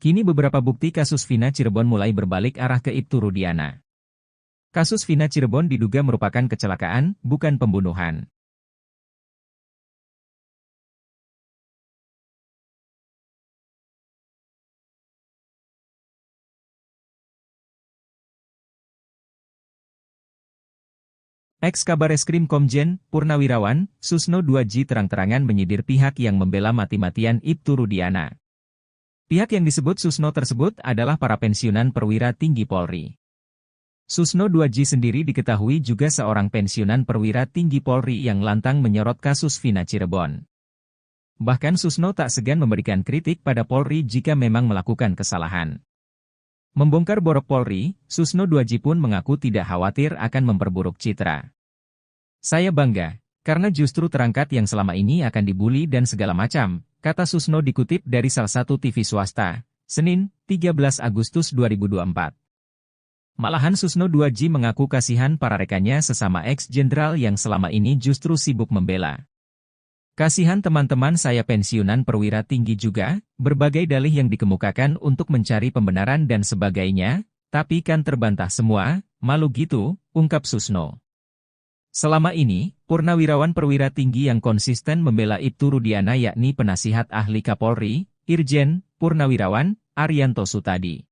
Speaker 1: Kini beberapa bukti kasus Vina Cirebon mulai berbalik arah ke Ibtu Rudiana. Kasus Vina Cirebon diduga merupakan kecelakaan, bukan pembunuhan. Ex-Kabareskrim Komjen, Purnawirawan, Susno 2J terang-terangan menyindir pihak yang membela mati-matian Ibtu Rudiana. Pihak yang disebut Susno tersebut adalah para pensiunan perwira tinggi Polri. Susno 2J sendiri diketahui juga seorang pensiunan perwira tinggi Polri yang lantang menyorot kasus Vina Cirebon. Bahkan Susno tak segan memberikan kritik pada Polri jika memang melakukan kesalahan. Membongkar borok Polri, Susno 2J pun mengaku tidak khawatir akan memperburuk citra. Saya bangga, karena justru terangkat yang selama ini akan dibully dan segala macam, kata Susno dikutip dari salah satu TV swasta, Senin, 13 Agustus 2024. Malahan Susno 2J mengaku kasihan para rekannya sesama ex-jenderal yang selama ini justru sibuk membela. Kasihan teman-teman saya pensiunan perwira tinggi juga, berbagai dalih yang dikemukakan untuk mencari pembenaran dan sebagainya, tapi kan terbantah semua, malu gitu, ungkap Susno. Selama ini, Purnawirawan perwira tinggi yang konsisten membela Ibtu Rudiana yakni penasihat ahli Kapolri, Irjen Purnawirawan, Arianto Sutadi.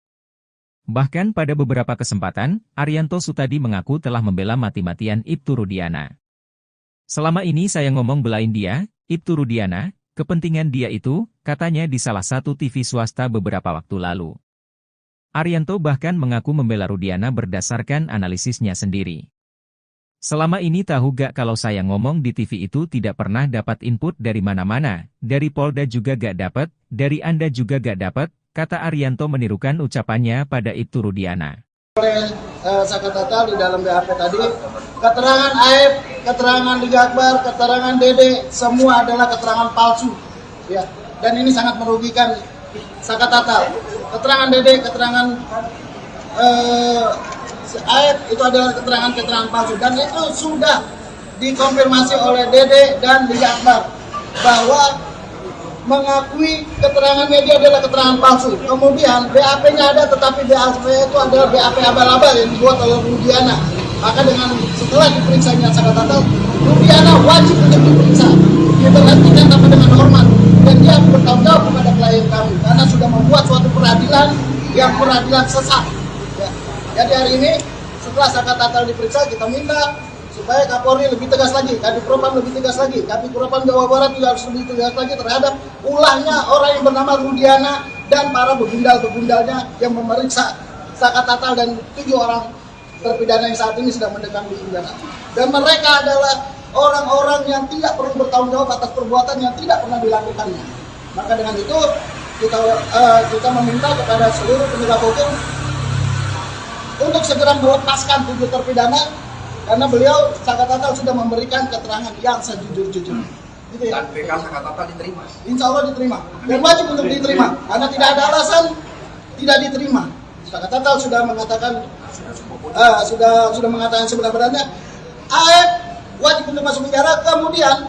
Speaker 1: Bahkan pada beberapa kesempatan, Arianto Sutadi mengaku telah membela mati-matian Ibtu Rudiana. Selama ini saya ngomong belain dia, Ibtu Rudiana, kepentingan dia itu, katanya di salah satu TV swasta beberapa waktu lalu. Arianto bahkan mengaku membela Rudiana berdasarkan analisisnya sendiri. Selama ini tahu gak kalau saya ngomong di TV itu tidak pernah dapat input dari mana-mana, dari Polda juga gak dapat, dari Anda juga gak dapat, kata Arianto menirukan ucapannya pada Ibtu Rudiana.
Speaker 2: Oleh Sakatatal di dalam BAP tadi, keterangan Aib, keterangan Liga Akbar, keterangan Dede, semua adalah keterangan palsu. Ya, dan ini sangat merugikan Sakatatal. Keterangan Dede, keterangan Aib itu adalah keterangan-keterangan palsu. Dan itu sudah dikonfirmasi oleh Dede dan Liga Akbar bahwa mengakui keterangan media adalah keterangan palsu. Kemudian BAP-nya ada, tetapi BAP itu adalah BAP abal-abal yang dibuat oleh Rudiana. Maka dengan setelah diperiksanya Sakatatal, Rudiana wajib untuk diperiksa, diberhentikan tanpa dengan hormat, dan dia bertanggung jawab kepada klien kami karena sudah membuat suatu peradilan yang peradilan sesat. Ya. Jadi hari ini setelah Sakatatal diperiksa, kita minta supaya Kapolri lebih tegas lagi, Kadif Propam lebih tegas lagi, Kadif Propam Jawa Barat juga harus lebih tegas lagi terhadap ulahnya orang yang bernama Rudiana dan para begundal-begundalnya yang memeriksa Sakatatal dan 7 orang terpidana yang saat ini sedang mendekam di penjara. Dan mereka adalah orang-orang yang tidak perlu bertanggung jawab atas perbuatan yang tidak pernah dilakukannya. Maka dengan itu kita meminta kepada seluruh penegak hukum untuk segera melepaskan 7 terpidana. Karena beliau Sakatatal sudah memberikan keterangan yang sejujur-jujurnya. Gitu ya?
Speaker 3: Dan BK Sakatatal diterima.
Speaker 2: Insya Allah diterima. Dan wajib untuk diterima. Karena tidak ada alasan tidak diterima. Sakatatal sudah mengatakan sudah mengatakan sebenarnya AF wajib untuk masuk penjara. Kemudian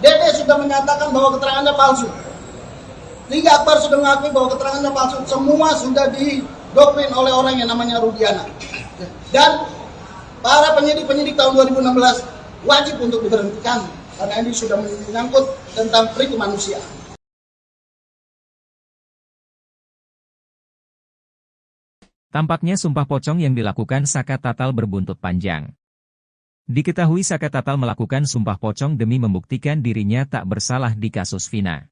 Speaker 2: Dede sudah menyatakan bahwa keterangannya palsu. Liga Akbar sudah mengakui bahwa keterangannya palsu. Semua sudah didoktrin oleh orang yang namanya Rudiana. Dan para penyidik-penyidik tahun 2016 wajib untuk diberhentikan karena ini sudah menyangkut tentang peri kemanusiaan.
Speaker 1: Tampaknya sumpah pocong yang dilakukan Sakatatal berbuntut panjang. Diketahui Sakatatal melakukan sumpah pocong demi membuktikan dirinya tak bersalah di kasus Vina.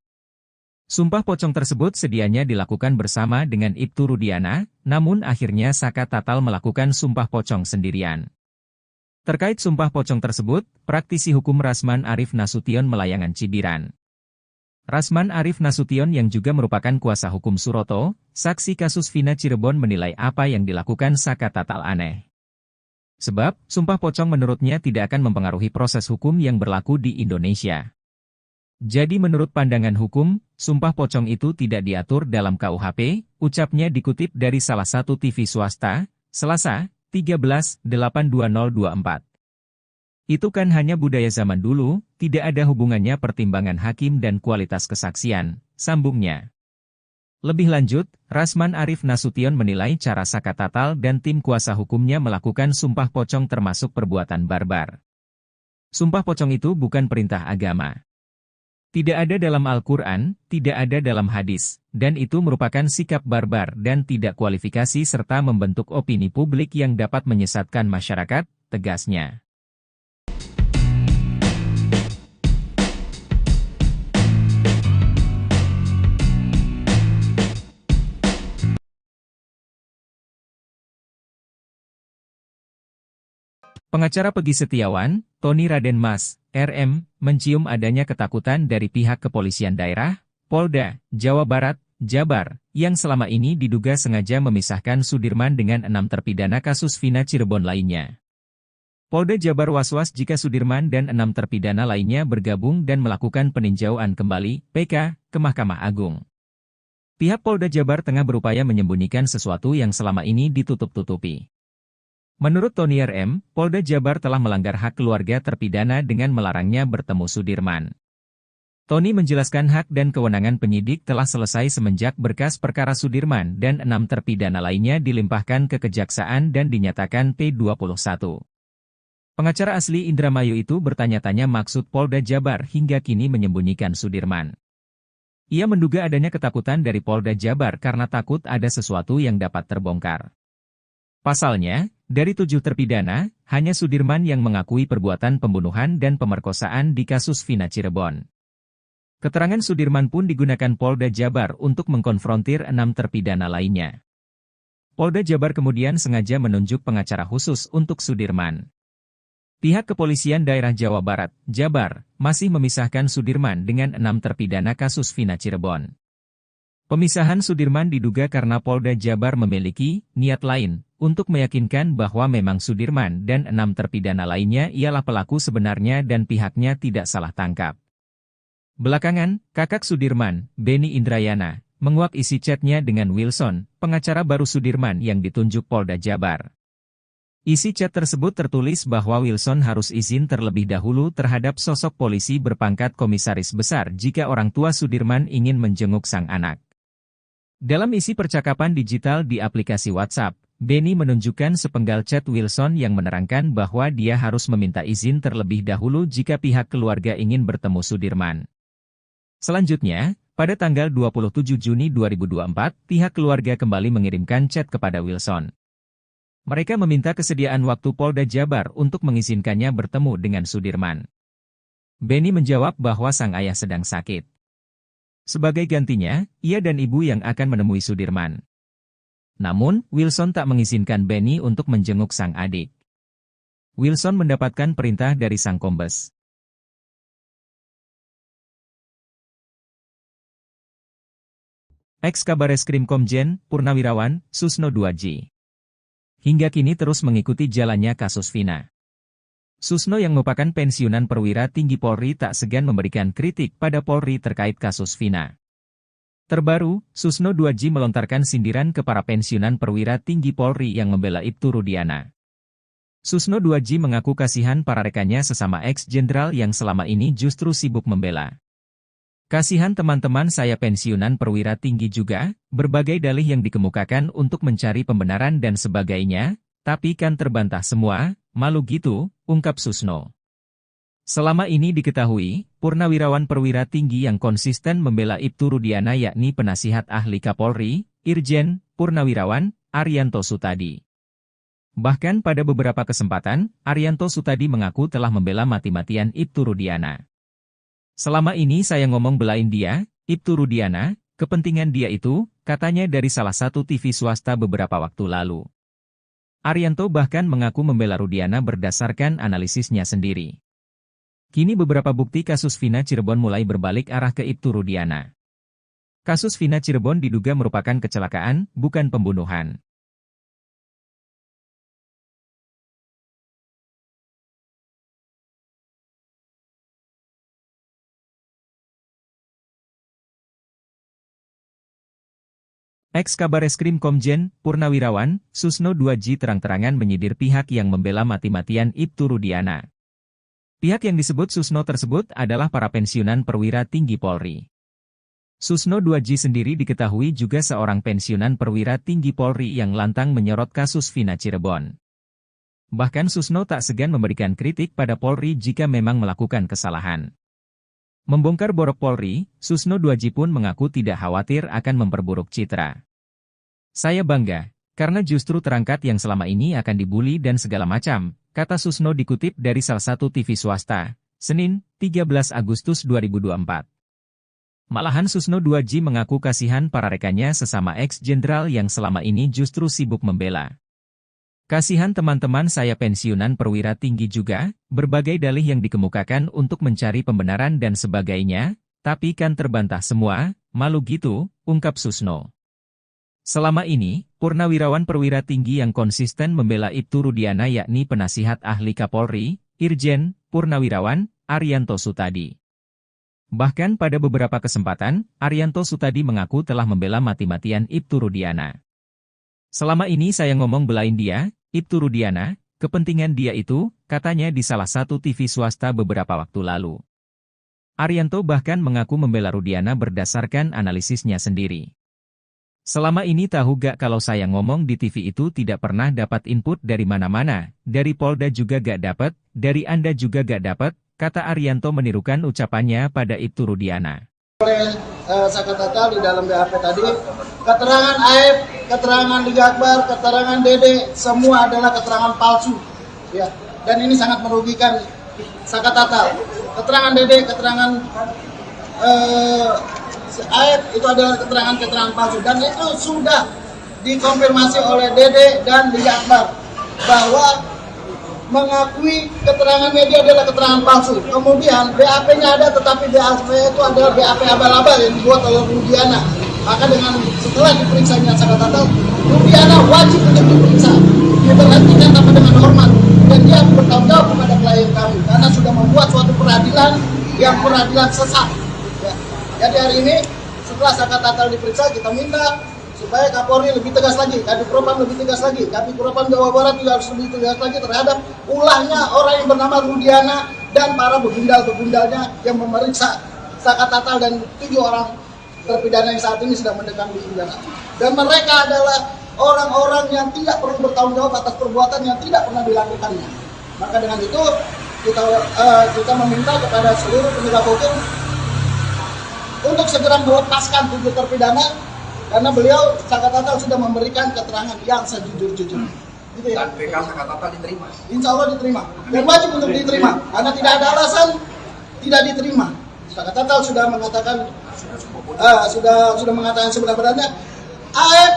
Speaker 1: Sumpah pocong tersebut sedianya dilakukan bersama dengan Ibtu Rudiana, namun akhirnya Sakatatal melakukan sumpah pocong sendirian. Terkait sumpah pocong tersebut, praktisi hukum Rasman Arif Nasution melayangan cibiran. Rasman Arif Nasution yang juga merupakan kuasa hukum Suroto, saksi kasus Vina Cirebon menilai apa yang dilakukan Sakatatal aneh. Sebab, sumpah pocong menurutnya tidak akan mempengaruhi proses hukum yang berlaku di Indonesia. Jadi menurut pandangan hukum, sumpah pocong itu tidak diatur dalam KUHP, ucapnya dikutip dari salah satu TV swasta, Selasa, 13/8/2024. Itu kan hanya budaya zaman dulu, tidak ada hubungannya pertimbangan hakim dan kualitas kesaksian, sambungnya. Lebih lanjut, Rasman Arif Nasution menilai cara Saka Tatal dan tim kuasa hukumnya melakukan sumpah pocong termasuk perbuatan barbar. Sumpah pocong itu bukan perintah agama. Tidak ada dalam Al-Quran, tidak ada dalam hadis, dan itu merupakan sikap barbar dan tidak kualifikasi serta membentuk opini publik yang dapat menyesatkan masyarakat, tegasnya. Pengacara Peggy Setiawan, Tony Raden Mas, RM, mencium adanya ketakutan dari pihak kepolisian daerah, Polda, Jawa Barat, Jabar, yang selama ini diduga sengaja memisahkan Sudirman dengan 6 terpidana kasus Vina Cirebon lainnya. Polda Jabar was-was jika Sudirman dan 6 terpidana lainnya bergabung dan melakukan peninjauan kembali, PK, ke Mahkamah Agung. Pihak Polda Jabar tengah berupaya menyembunyikan sesuatu yang selama ini ditutup-tutupi. Menurut Tony RM, Polda Jabar telah melanggar hak keluarga terpidana dengan melarangnya bertemu Sudirman. Tony menjelaskan hak dan kewenangan penyidik telah selesai semenjak berkas perkara Sudirman dan 6 terpidana lainnya dilimpahkan ke Kejaksaan dan dinyatakan P21. Pengacara asli Indramayu itu bertanya-tanya maksud Polda Jabar hingga kini menyembunyikan Sudirman. Ia menduga adanya ketakutan dari Polda Jabar karena takut ada sesuatu yang dapat terbongkar. Pasalnya, dari 7 terpidana, hanya Sudirman yang mengakui perbuatan pembunuhan dan pemerkosaan di kasus Vina Cirebon. Keterangan Sudirman pun digunakan Polda Jabar untuk mengkonfrontir 6 terpidana lainnya. Polda Jabar kemudian sengaja menunjuk pengacara khusus untuk Sudirman. Pihak kepolisian daerah Jawa Barat, Jabar, masih memisahkan Sudirman dengan 6 terpidana kasus Vina Cirebon. Pemisahan Sudirman diduga karena Polda Jabar memiliki niat lain untuk meyakinkan bahwa memang Sudirman dan 6 terpidana lainnya ialah pelaku sebenarnya dan pihaknya tidak salah tangkap. Belakangan, kakak Sudirman, Beni Indrayana, menguak isi chatnya dengan Wilson, pengacara baru Sudirman yang ditunjuk Polda Jabar. Isi chat tersebut tertulis bahwa Wilson harus izin terlebih dahulu terhadap sosok polisi berpangkat komisaris besar jika orang tua Sudirman ingin menjenguk sang anak. Dalam isi percakapan digital di aplikasi WhatsApp, Beni menunjukkan sepenggal chat Wilson yang menerangkan bahwa dia harus meminta izin terlebih dahulu jika pihak keluarga ingin bertemu Sudirman. Selanjutnya, pada tanggal 27 Juni 2024, pihak keluarga kembali mengirimkan chat kepada Wilson. Mereka meminta kesediaan waktu Polda Jabar untuk mengizinkannya bertemu dengan Sudirman. Beni menjawab bahwa sang ayah sedang sakit. Sebagai gantinya, ia dan ibu yang akan menemui Sudirman. Namun, Wilson tak mengizinkan Beni untuk menjenguk sang adik. Wilson mendapatkan perintah dari sang kombes. Ex-Kabareskrim Komjen, Purnawirawan, Susno 2J. Hingga kini terus mengikuti jalannya kasus Vina. Susno yang merupakan pensiunan perwira tinggi Polri tak segan memberikan kritik pada Polri terkait kasus Vina. Terbaru, Susno 2J melontarkan sindiran ke para pensiunan perwira tinggi Polri yang membela Ibtu Rudiana. Susno 2J mengaku kasihan para rekannya sesama ex-jenderal yang selama ini justru sibuk membela. Kasihan teman-teman saya pensiunan perwira tinggi juga, berbagai dalih yang dikemukakan untuk mencari pembenaran dan sebagainya, tapi kan terbantah semua, malu gitu, ungkap Susno. Selama ini diketahui, purnawirawan perwira tinggi yang konsisten membela Ibtu Rudiana yakni penasihat ahli Kapolri, Irjen, Purnawirawan, Arianto Sutadi. Bahkan pada beberapa kesempatan, Arianto Sutadi mengaku telah membela mati-matian Ibtu Rudiana. Selama ini saya ngomong belain dia, Ibtu Rudiana, kepentingan dia itu, katanya dari salah satu TV swasta beberapa waktu lalu. Arianto bahkan mengaku membela Rudiana berdasarkan analisisnya sendiri. Kini beberapa bukti kasus Vina Cirebon mulai berbalik arah ke Ibtu Rudiana. Kasus Vina Cirebon diduga merupakan kecelakaan, bukan pembunuhan. Ex-Kabareskrim Komjen, Purnawirawan, Susno 2J terang-terangan menyidir pihak yang membela mati-matian Ibtu Rudiana. Pihak yang disebut Susno tersebut adalah para pensiunan perwira tinggi Polri. Susno 2J sendiri diketahui juga seorang pensiunan perwira tinggi Polri yang lantang menyorot kasus Vina Cirebon. Bahkan Susno tak segan memberikan kritik pada Polri jika memang melakukan kesalahan. Membongkar borok Polri, Susno 2J pun mengaku tidak khawatir akan memperburuk citra. Saya bangga, karena justru terangkat yang selama ini akan dibully dan segala macam, kata Susno dikutip dari salah satu TV swasta, Senin, 13 Agustus 2024. Malahan Susno 2J mengaku kasihan para rekannya sesama ex-jenderal yang selama ini justru sibuk membela. Kasihan teman-teman saya pensiunan perwira tinggi juga, berbagai dalih yang dikemukakan untuk mencari pembenaran dan sebagainya, tapi kan terbantah semua, malu gitu, ungkap Susno. Selama ini, purnawirawan perwira tinggi yang konsisten membela Ibtu Rudiana yakni penasihat ahli Kapolri, Irjen, Purnawirawan, Arianto Sutadi. Bahkan pada beberapa kesempatan, Arianto Sutadi mengaku telah membela mati-matian Ibtu Rudiana. Selama ini saya ngomong belain dia, Ibtu Rudiana, kepentingan dia itu, katanya di salah satu TV swasta beberapa waktu lalu. Arianto bahkan mengaku membela Rudiana berdasarkan analisisnya sendiri. Selama ini tahu gak kalau saya ngomong di TV itu tidak pernah dapat input dari mana-mana, dari Polda juga gak dapat, dari Anda juga gak dapat, kata Arianto menirukan ucapannya pada Ibtu Rudiana.
Speaker 2: Oleh Sakatatal di dalam BAP tadi, keterangan AF, keterangan Liga Akbar, keterangan Dede, semua adalah keterangan palsu. Ya, dan ini sangat merugikan Sakatatal. Keterangan Dede, keterangan AF itu adalah keterangan palsu. Dan itu sudah dikonfirmasi oleh Dede dan Liga Akbar bahwa mengakui keterangan media adalah keterangan palsu. Kemudian BAP-nya ada, tetapi BAP itu adalah BAP abal-abal yang dibuat oleh Rudiana. Maka dengan setelah diperiksanya Sakatatal, Rudiana wajib untuk diperiksa, diberhentikan tanpa dengan hormat, dan dia bertanggung jawab kepada klien kami karena sudah membuat suatu peradilan yang peradilan sesat. Ya. Jadi hari ini setelah Sakatatal diperiksa, kita minta supaya Kapolri lebih tegas lagi, Kadipropam lebih tegas lagi, Kadipropam Jawa Barat juga harus lebih tegas lagi terhadap ulahnya orang yang bernama Rudiana dan para begundal-begundalnya yang memeriksa Sakatatal dan 7 orang terpidana yang saat ini sedang mendekam di penjara. Dan mereka adalah orang-orang yang tidak perlu bertanggung jawab atas perbuatan yang tidak pernah dilakukannya. Maka dengan itu kita meminta kepada seluruh penegak hukum untuk segera melepaskan 7 terpidana. Karena beliau Sakatatal sudah memberikan keterangan yang sejujur-jujurnya. Gitu ya?
Speaker 3: Dan PK Sakatatal diterima?
Speaker 2: Insya Allah diterima. Dan wajib untuk diterima. Karena tidak ada alasan tidak diterima. Sakatatal sudah mengatakan sudah mengatakan sebenarnya AF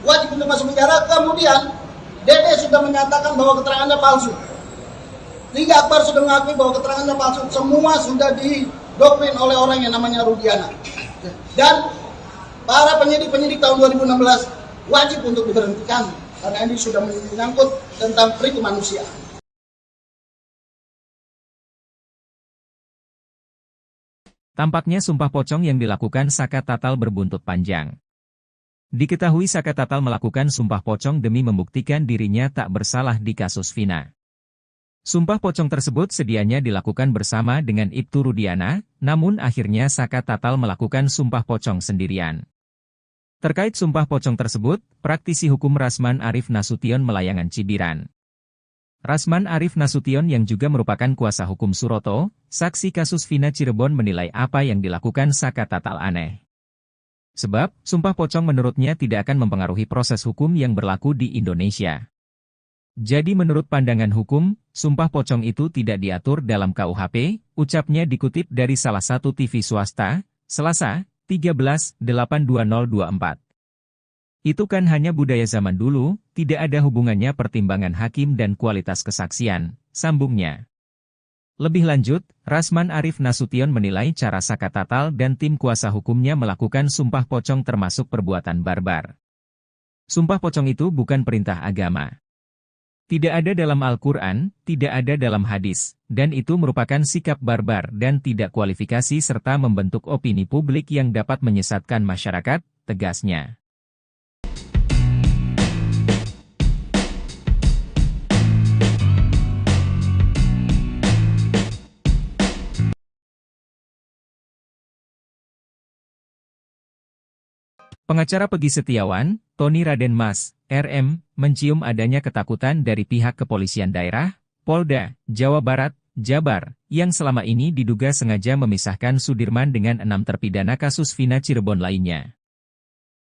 Speaker 2: wajib untuk masuk penjara. Kemudian Dede sudah menyatakan bahwa keterangannya palsu. Liga Akbar sudah mengakui bahwa keterangannya palsu. Semua sudah didoktrin oleh orang yang namanya Rudiana. Dan para penyidik tahun 2016 wajib untuk diberhentikan karena ini sudah menyangkut tentang pri kemanusiaan.
Speaker 1: Tampaknya sumpah pocong yang dilakukan Sakatatal berbuntut panjang. Diketahui Sakatatal melakukan sumpah pocong demi membuktikan dirinya tak bersalah di kasus Vina. Sumpah pocong tersebut sedianya dilakukan bersama dengan Ibtu Rudiana, namun akhirnya Sakatatal melakukan sumpah pocong sendirian. Terkait sumpah pocong tersebut, praktisi hukum Rasman Arif Nasution Melayangan Cibiran. Rasman Arif Nasution yang juga merupakan kuasa hukum Suroto, saksi kasus Vina Cirebon menilai apa yang dilakukan Sakatatal aneh. Sebab, sumpah pocong menurutnya tidak akan mempengaruhi proses hukum yang berlaku di Indonesia. Jadi menurut pandangan hukum, sumpah pocong itu tidak diatur dalam KUHP, ucapnya dikutip dari salah satu TV swasta, Selasa, 13/8/2024. Itu kan hanya budaya zaman dulu, tidak ada hubungannya pertimbangan hakim dan kualitas kesaksian, sambungnya. Lebih lanjut, Rasman Arif Nasution menilai cara Sakatatal dan tim kuasa hukumnya melakukan sumpah pocong termasuk perbuatan barbar. Sumpah pocong itu bukan perintah agama. Tidak ada dalam Al-Quran, tidak ada dalam hadis, dan itu merupakan sikap barbar dan tidak kualifikasi serta membentuk opini publik yang dapat menyesatkan masyarakat, tegasnya. Pengacara Pegi Setiawan, Tony Raden Mas, RM, mencium adanya ketakutan dari pihak kepolisian daerah, Polda, Jawa Barat, Jabar, yang selama ini diduga sengaja memisahkan Sudirman dengan 6 terpidana kasus Vina Cirebon lainnya.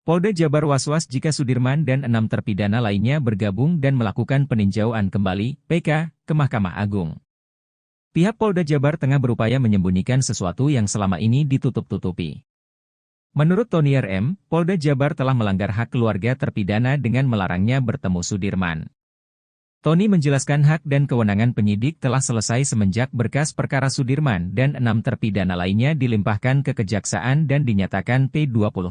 Speaker 1: Polda Jabar was-was jika Sudirman dan 6 terpidana lainnya bergabung dan melakukan peninjauan kembali, PK, ke Mahkamah Agung. Pihak Polda Jabar tengah berupaya menyembunyikan sesuatu yang selama ini ditutup-tutupi. Menurut Tony RM, Polda Jabar telah melanggar hak keluarga terpidana dengan melarangnya bertemu Sudirman. Tony menjelaskan hak dan kewenangan penyidik telah selesai semenjak berkas perkara Sudirman dan 6 terpidana lainnya dilimpahkan ke Kejaksaan dan dinyatakan P21.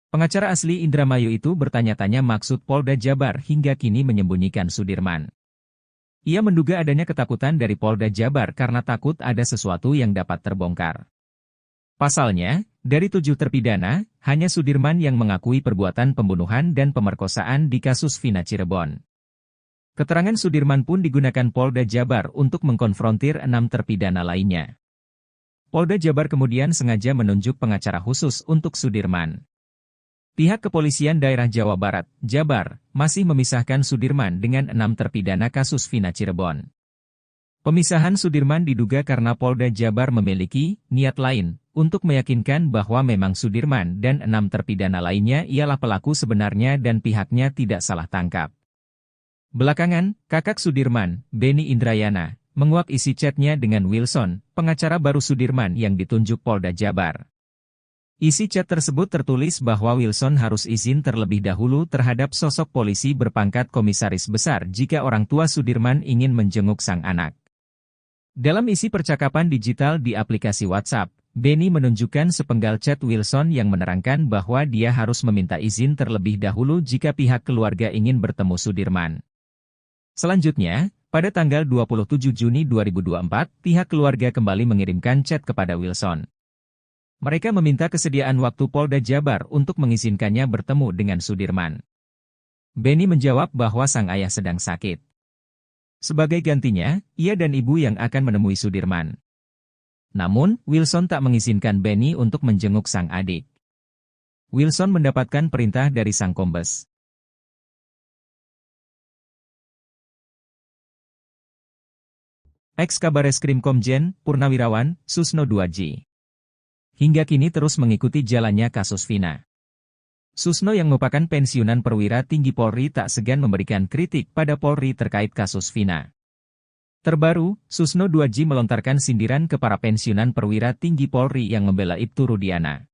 Speaker 1: Pengacara asli Indramayu itu bertanya-tanya maksud Polda Jabar hingga kini menyembunyikan Sudirman. Ia menduga adanya ketakutan dari Polda Jabar karena takut ada sesuatu yang dapat terbongkar. Pasalnya, dari 7 terpidana, hanya Sudirman yang mengakui perbuatan pembunuhan dan pemerkosaan di kasus Vina Cirebon. Keterangan Sudirman pun digunakan Polda Jabar untuk mengkonfrontir 6 terpidana lainnya. Polda Jabar kemudian sengaja menunjuk pengacara khusus untuk Sudirman. Pihak Kepolisian Daerah Jawa Barat, Jabar, masih memisahkan Sudirman dengan 6 terpidana kasus Vina Cirebon. Pemisahan Sudirman diduga karena Polda Jabar memiliki niat lain untuk meyakinkan bahwa memang Sudirman dan 6 terpidana lainnya ialah pelaku sebenarnya dan pihaknya tidak salah tangkap. Belakangan, kakak Sudirman, Beni Indrayana, menguak isi chatnya dengan Wilson, pengacara baru Sudirman yang ditunjuk Polda Jabar. Isi chat tersebut tertulis bahwa Wilson harus izin terlebih dahulu terhadap sosok polisi berpangkat komisaris besar jika orang tua Sudirman ingin menjenguk sang anak. Dalam isi percakapan digital di aplikasi WhatsApp, Beni menunjukkan sepenggal chat Wilson yang menerangkan bahwa dia harus meminta izin terlebih dahulu jika pihak keluarga ingin bertemu Sudirman. Selanjutnya, pada tanggal 27 Juni 2024, pihak keluarga kembali mengirimkan chat kepada Wilson. Mereka meminta kesediaan waktu Polda Jabar untuk mengizinkannya bertemu dengan Sudirman. Beni menjawab bahwa sang ayah sedang sakit. Sebagai gantinya, ia dan ibu yang akan menemui Sudirman. Namun, Wilson tak mengizinkan Beni untuk menjenguk sang adik. Wilson mendapatkan perintah dari sang kombes. Ex-Kabareskrim Komjen, Purnawirawan, Susno 2J. Hingga kini terus mengikuti jalannya kasus Vina. Susno yang merupakan pensiunan perwira tinggi Polri tak segan memberikan kritik pada Polri terkait kasus Vina. Terbaru, Susno 2J melontarkan sindiran ke para pensiunan perwira tinggi Polri yang membela Ibtu Rudiana.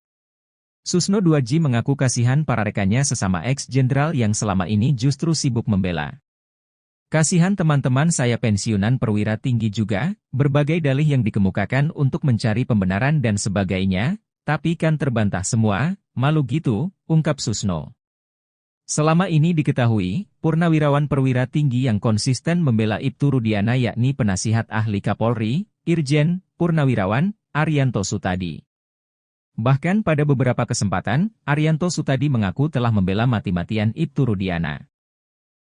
Speaker 1: Susno 2J mengaku kasihan para rekannya sesama ex-jenderal yang selama ini justru sibuk membela. Kasihan teman-teman saya pensiunan perwira tinggi juga, berbagai dalih yang dikemukakan untuk mencari pembenaran dan sebagainya, tapi kan terbantah semua, malu gitu, ungkap Susno. Selama ini diketahui, purnawirawan perwira tinggi yang konsisten membela Ibtu Rudiana yakni penasihat ahli Kapolri, Irjen, Purnawirawan, Arianto Sutadi. Bahkan pada beberapa kesempatan, Arianto Sutadi mengaku telah membela mati-matian Ibtu Rudiana.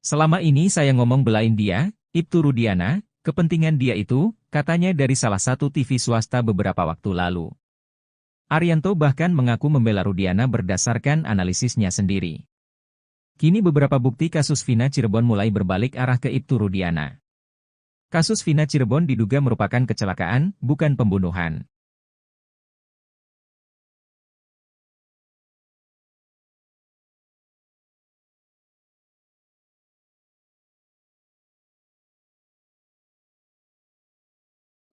Speaker 1: Selama ini saya ngomong belain dia, Ibtu Rudiana, kepentingan dia itu, katanya dari salah satu TV swasta beberapa waktu lalu. Arianto bahkan mengaku membela Rudiana berdasarkan analisisnya sendiri. Kini beberapa bukti kasus Vina Cirebon mulai berbalik arah ke Ibtu Rudiana. Kasus Vina Cirebon diduga merupakan kecelakaan, bukan pembunuhan.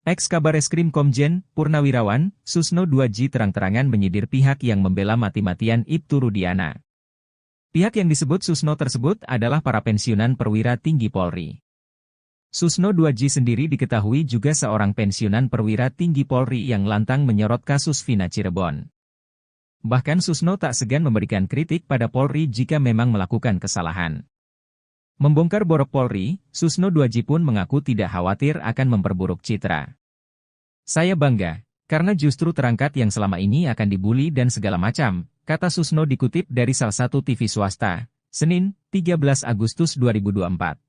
Speaker 1: Ex-Kabareskrim Komjen, Purnawirawan, Susno 2J terang-terangan menyidir pihak yang membela mati-matian Ibtu Rudiana. Pihak yang disebut Susno tersebut adalah para pensiunan perwira tinggi Polri. Susno 2J sendiri diketahui juga seorang pensiunan perwira tinggi Polri yang lantang menyorot kasus Vina Cirebon. Bahkan Susno tak segan memberikan kritik pada Polri jika memang melakukan kesalahan. Membongkar borok Polri, Susno 2J pun mengaku tidak khawatir akan memperburuk citra. Saya bangga, karena justru terangkat yang selama ini akan dibully dan segala macam, kata Susno dikutip dari salah satu TV swasta, Senin, 13 Agustus 2024.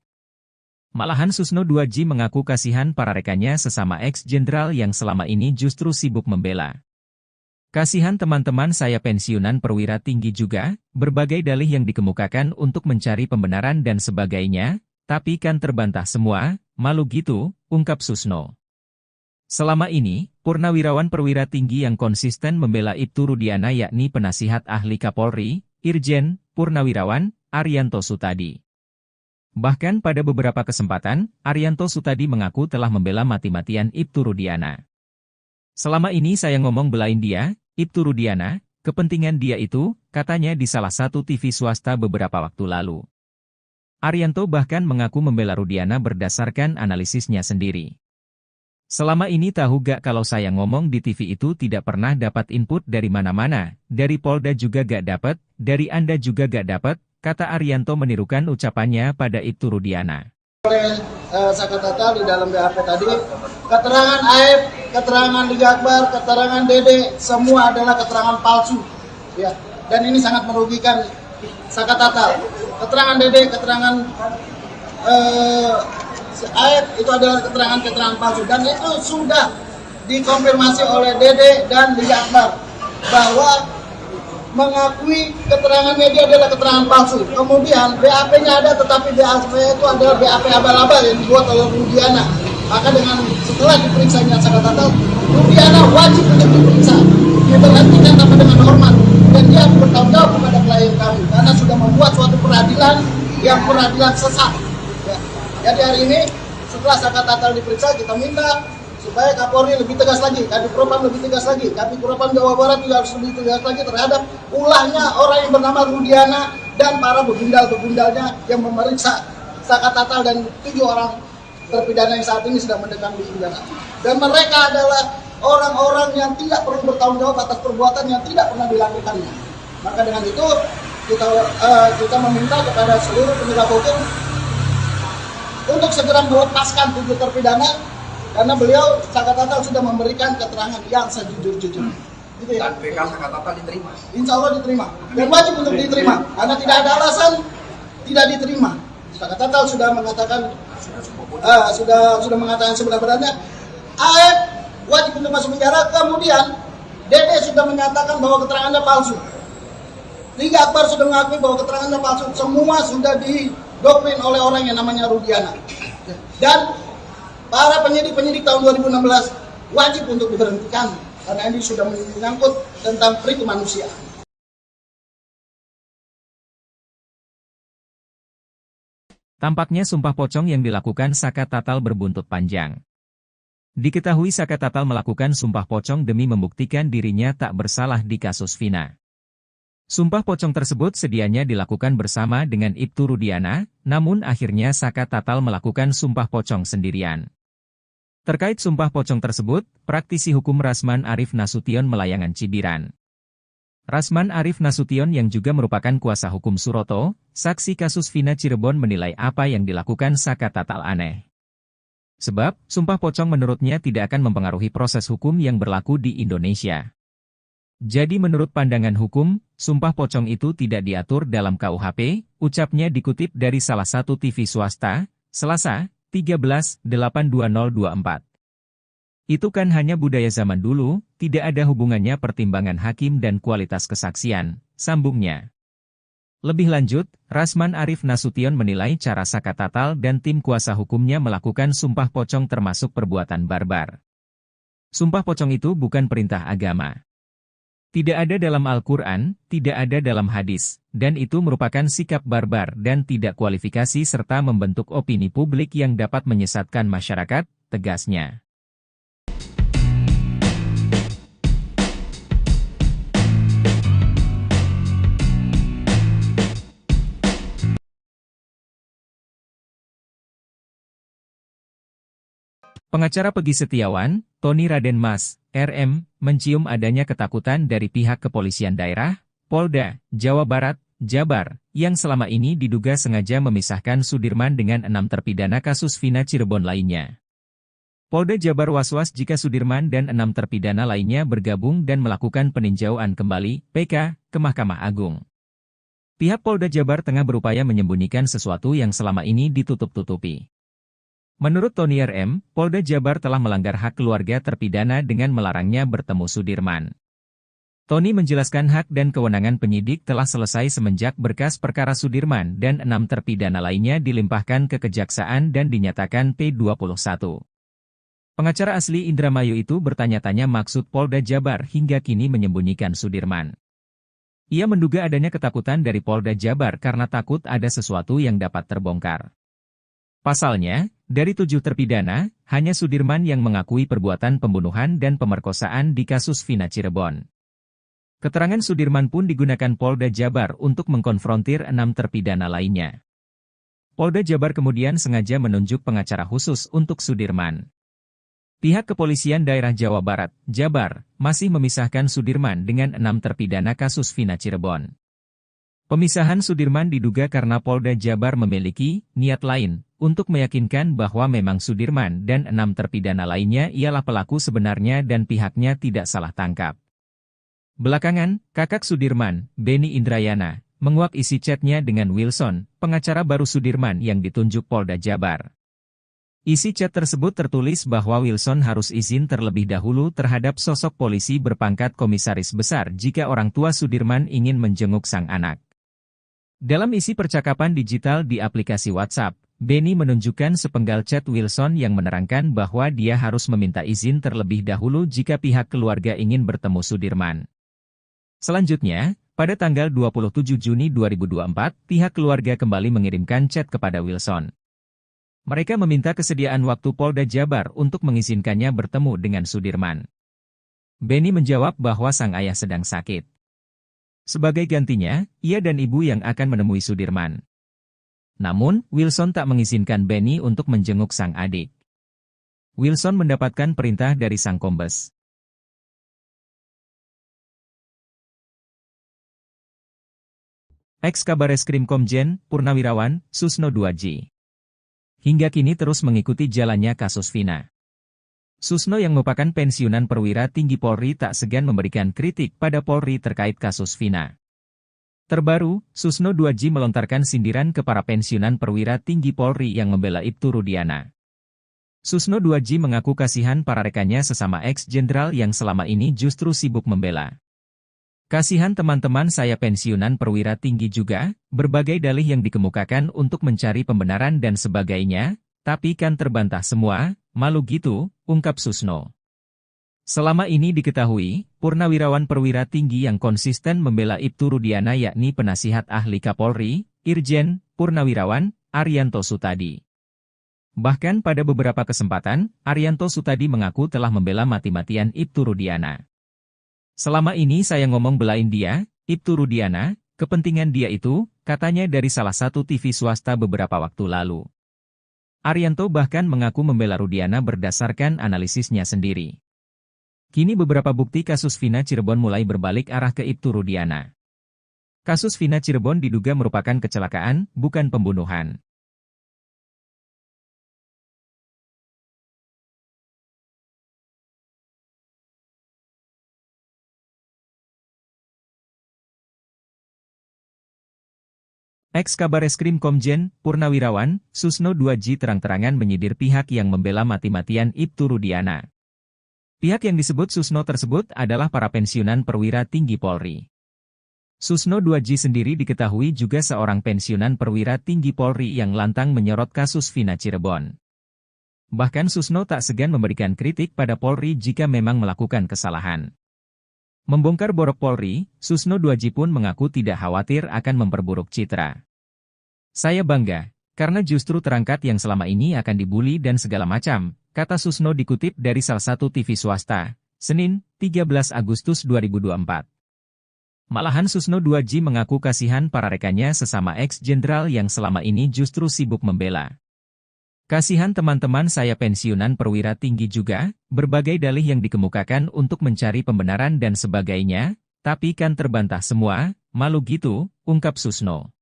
Speaker 1: Malahan Susno 2J mengaku kasihan para rekannya sesama ex-jenderal yang selama ini justru sibuk membela. Kasihan teman-teman saya pensiunan perwira tinggi juga, berbagai dalih yang dikemukakan untuk mencari pembenaran dan sebagainya, tapi kan terbantah semua, malu gitu, ungkap Susno. Selama ini, purnawirawan perwira tinggi yang konsisten membela Ibtu Rudiana yakni penasihat ahli Kapolri, Irjen Purnawirawan Arianto Sutadi. Bahkan pada beberapa kesempatan, Arianto Sutadi mengaku telah membela mati-matian Ibtu Rudiana. Selama ini saya ngomong belain dia, Ibtu Rudiana, kepentingan dia itu, katanya di salah satu TV swasta beberapa waktu lalu. Arianto bahkan mengaku membela Rudiana berdasarkan analisisnya sendiri. Selama ini tahu gak kalau saya ngomong di TV itu tidak pernah dapat input dari mana-mana, dari Polda juga gak dapat, dari Anda juga gak dapat, kata Arianto menirukan ucapannya pada Ibtu Rudiana.
Speaker 2: Oleh Sakatatal di dalam BAP tadi, keterangan Aib, keterangan Liga Akbar, keterangan Dede, semua adalah keterangan palsu. Ya, dan ini sangat merugikan Sakatatal. Keterangan Dede, keterangan Aib itu adalah keterangan palsu, dan itu sudah dikonfirmasi oleh Dede dan Liga Akbar bahwa mengakui keterangan media adalah keterangan palsu. Kemudian BAP-nya ada, tetapi BAP itu adalah BAP abal-abal yang dibuat oleh Rudiana. Maka dengan setelah diperiksanya Sakatatal, Rudiana wajib untuk diperiksa, diberhentikan tanpa dengan hormat, dan dia bertanggung jawab kepada klien kami karena sudah membuat suatu peradilan yang peradilan sesat. Ya. Jadi hari ini setelah Sakatatal diperiksa, kita minta supaya Kapolri lebih tegas lagi, Kadif Propam lebih tegas lagi, Kadif Propam Jawa Barat juga harus lebih tegas lagi terhadap ulahnya orang yang bernama Rudiana dan para begundal-begundalnya yang memeriksa Sakatatal dan 7 orang terpidana yang saat ini sedang mendekam di penjara. Dan mereka adalah orang-orang yang tidak perlu bertanggung jawab atas perbuatan yang tidak pernah dilakukannya. Maka dengan itu kita meminta kepada seluruh penegak hukum untuk segera melepaskan 7 terpidana, karena beliau Sakatatal sudah memberikan keterangan yang sejujur-jujurnya. Gitu ya?
Speaker 3: Dan PK Sakatatal diterima?
Speaker 2: Insya Allah diterima. Dan wajib untuk diterima. Karena tidak ada alasan tidak diterima. Sakatatal sudah mengatakan sudah mengatakan sebenarnya Aib wajib untuk masuk penjara. Kemudian Dede sudah menyatakan bahwa keterangannya palsu. Liga Akbar sudah mengakui bahwa keterangannya palsu. Semua sudah didoktrin oleh orang yang namanya Rudiana. Dan para penyidik tahun 2016 wajib untuk diberhentikan karena ini sudah menyangkut tentang pri kemanusiaan.
Speaker 1: Tampaknya sumpah pocong yang dilakukan Sakatatal berbuntut panjang. Diketahui Sakatatal melakukan sumpah pocong demi membuktikan dirinya tak bersalah di kasus Vina. Sumpah pocong tersebut sedianya dilakukan bersama dengan Ibtu Rudiana, namun akhirnya Sakatatal melakukan sumpah pocong sendirian. Terkait sumpah pocong tersebut, praktisi hukum Rasman Arif Nasution Melayangan Cibiran. Rasman Arif Nasution yang juga merupakan kuasa hukum Suroto, saksi kasus Vina Cirebon menilai apa yang dilakukan Sakatatal aneh. Sebab, sumpah pocong menurutnya tidak akan mempengaruhi proses hukum yang berlaku di Indonesia. Jadi menurut pandangan hukum, sumpah pocong itu tidak diatur dalam KUHP, ucapnya dikutip dari salah satu TV swasta, Selasa, 13/8/2024. Itu kan hanya budaya zaman dulu, tidak ada hubungannya pertimbangan hakim dan kualitas kesaksian, sambungnya. Lebih lanjut, Rasman Arif Nasution menilai cara Sakatatal dan tim kuasa hukumnya melakukan sumpah pocong termasuk perbuatan barbar. Sumpah pocong itu bukan perintah agama. Tidak ada dalam Al-Quran, tidak ada dalam hadis, dan itu merupakan sikap barbar dan tidak kualifikasi serta membentuk opini publik yang dapat menyesatkan masyarakat, tegasnya. Pengacara Pegi Setiawan, Tony Raden Mas, RM, mencium adanya ketakutan dari pihak kepolisian daerah, Polda, Jawa Barat, Jabar, yang selama ini diduga sengaja memisahkan Sudirman dengan 6 terpidana kasus Vina Cirebon lainnya. Polda Jabar was-was jika Sudirman dan 6 terpidana lainnya bergabung dan melakukan peninjauan kembali, PK, ke Mahkamah Agung. Pihak Polda Jabar tengah berupaya menyembunyikan sesuatu yang selama ini ditutup-tutupi. Menurut Tony RM, Polda Jabar telah melanggar hak keluarga terpidana dengan melarangnya bertemu Sudirman. Tony menjelaskan hak dan kewenangan penyidik telah selesai semenjak berkas perkara Sudirman dan 6 terpidana lainnya dilimpahkan ke Kejaksaan dan dinyatakan P21. Pengacara asli Indramayu itu bertanya-tanya maksud Polda Jabar hingga kini menyembunyikan Sudirman. Ia menduga adanya ketakutan dari Polda Jabar karena takut ada sesuatu yang dapat terbongkar. Pasalnya, dari 7 terpidana, hanya Sudirman yang mengakui perbuatan pembunuhan dan pemerkosaan di kasus Vina Cirebon. Keterangan Sudirman pun digunakan Polda Jabar untuk mengkonfrontir 6 terpidana lainnya. Polda Jabar kemudian sengaja menunjuk pengacara khusus untuk Sudirman. Pihak Kepolisian Daerah Jawa Barat, Jabar, masih memisahkan Sudirman dengan 6 terpidana kasus Vina Cirebon. Pemisahan Sudirman diduga karena Polda Jabar memiliki niat lain untuk meyakinkan bahwa memang Sudirman dan 6 terpidana lainnya ialah pelaku sebenarnya dan pihaknya tidak salah tangkap. Belakangan, kakak Sudirman, Benny Indrayana, menguak isi chatnya dengan Wilson, pengacara baru Sudirman yang ditunjuk Polda Jabar. Isi chat tersebut tertulis bahwa Wilson harus izin terlebih dahulu terhadap sosok polisi berpangkat komisaris besar jika orang tua Sudirman ingin menjenguk sang anak. Dalam isi percakapan digital di aplikasi WhatsApp, Benny menunjukkan sepenggal chat Wilson yang menerangkan bahwa dia harus meminta izin terlebih dahulu jika pihak keluarga ingin bertemu Sudirman. Selanjutnya, pada tanggal 27 Juni 2024, pihak keluarga kembali mengirimkan chat kepada Wilson. Mereka meminta kesediaan waktu Polda Jabar untuk mengizinkannya bertemu dengan Sudirman. Benny menjawab bahwa sang ayah sedang sakit. Sebagai gantinya, ia dan ibu yang akan menemui Sudirman. Namun, Wilson tak mengizinkan Benny untuk menjenguk sang adik. Wilson mendapatkan perintah dari sang kombes. Ex-Kabareskrim Komjen, Purnawirawan, Susno 2J. Hingga kini terus mengikuti jalannya kasus Vina. Susno yang merupakan pensiunan perwira tinggi Polri tak segan memberikan kritik pada Polri terkait kasus Vina. Terbaru, Susno 2J melontarkan sindiran ke para pensiunan perwira tinggi Polri yang membela Ibtu Rudiana. Susno 2J mengaku kasihan para rekannya sesama ex-jenderal yang selama ini justru sibuk membela. Kasihan teman-teman saya pensiunan perwira tinggi juga, berbagai dalih yang dikemukakan untuk mencari pembenaran dan sebagainya, tapi kan terbantah semua, malu gitu, ungkap Susno. Selama ini diketahui, purnawirawan perwira tinggi yang konsisten membela Ibtu Rudiana yakni penasihat ahli Kapolri, Irjen, Purnawirawan, Arianto Sutadi. Bahkan pada beberapa kesempatan, Arianto Sutadi mengaku telah membela mati-matian Ibtu Rudiana. Selama ini saya ngomong belain dia, Ibtu Rudiana, kepentingan dia itu, katanya dari salah satu TV swasta beberapa waktu lalu. Arianto bahkan mengaku membela Rudiana berdasarkan analisisnya sendiri. Kini beberapa bukti kasus Vina Cirebon mulai berbalik arah ke Ibtu Rudiana. Kasus Vina Cirebon diduga merupakan kecelakaan, bukan pembunuhan. Ex-Kabareskrim Komjen, Purnawirawan, Susno 2J terang-terangan menyindir pihak yang membela mati-matian Ibtu Rudiana. Pihak yang disebut Susno tersebut adalah para pensiunan perwira tinggi Polri. Susno 2J sendiri diketahui juga seorang pensiunan perwira tinggi Polri yang lantang menyorot kasus Vina Cirebon. Bahkan Susno tak segan memberikan kritik pada Polri jika memang melakukan kesalahan. Membongkar borok Polri, Susno 2J pun mengaku tidak khawatir akan memperburuk citra. Saya bangga, karena justru terangkat yang selama ini akan dibuli dan segala macam, kata Susno dikutip dari salah satu TV swasta, Senin, 13 Agustus 2024. Malahan Susno 2J mengaku kasihan para rekannya sesama ex-jenderal yang selama ini justru sibuk membela. Kasihan teman-teman saya pensiunan perwira tinggi juga, berbagai dalih yang dikemukakan untuk mencari pembenaran dan sebagainya, tapi kan terbantah semua, malu gitu, ungkap Susno.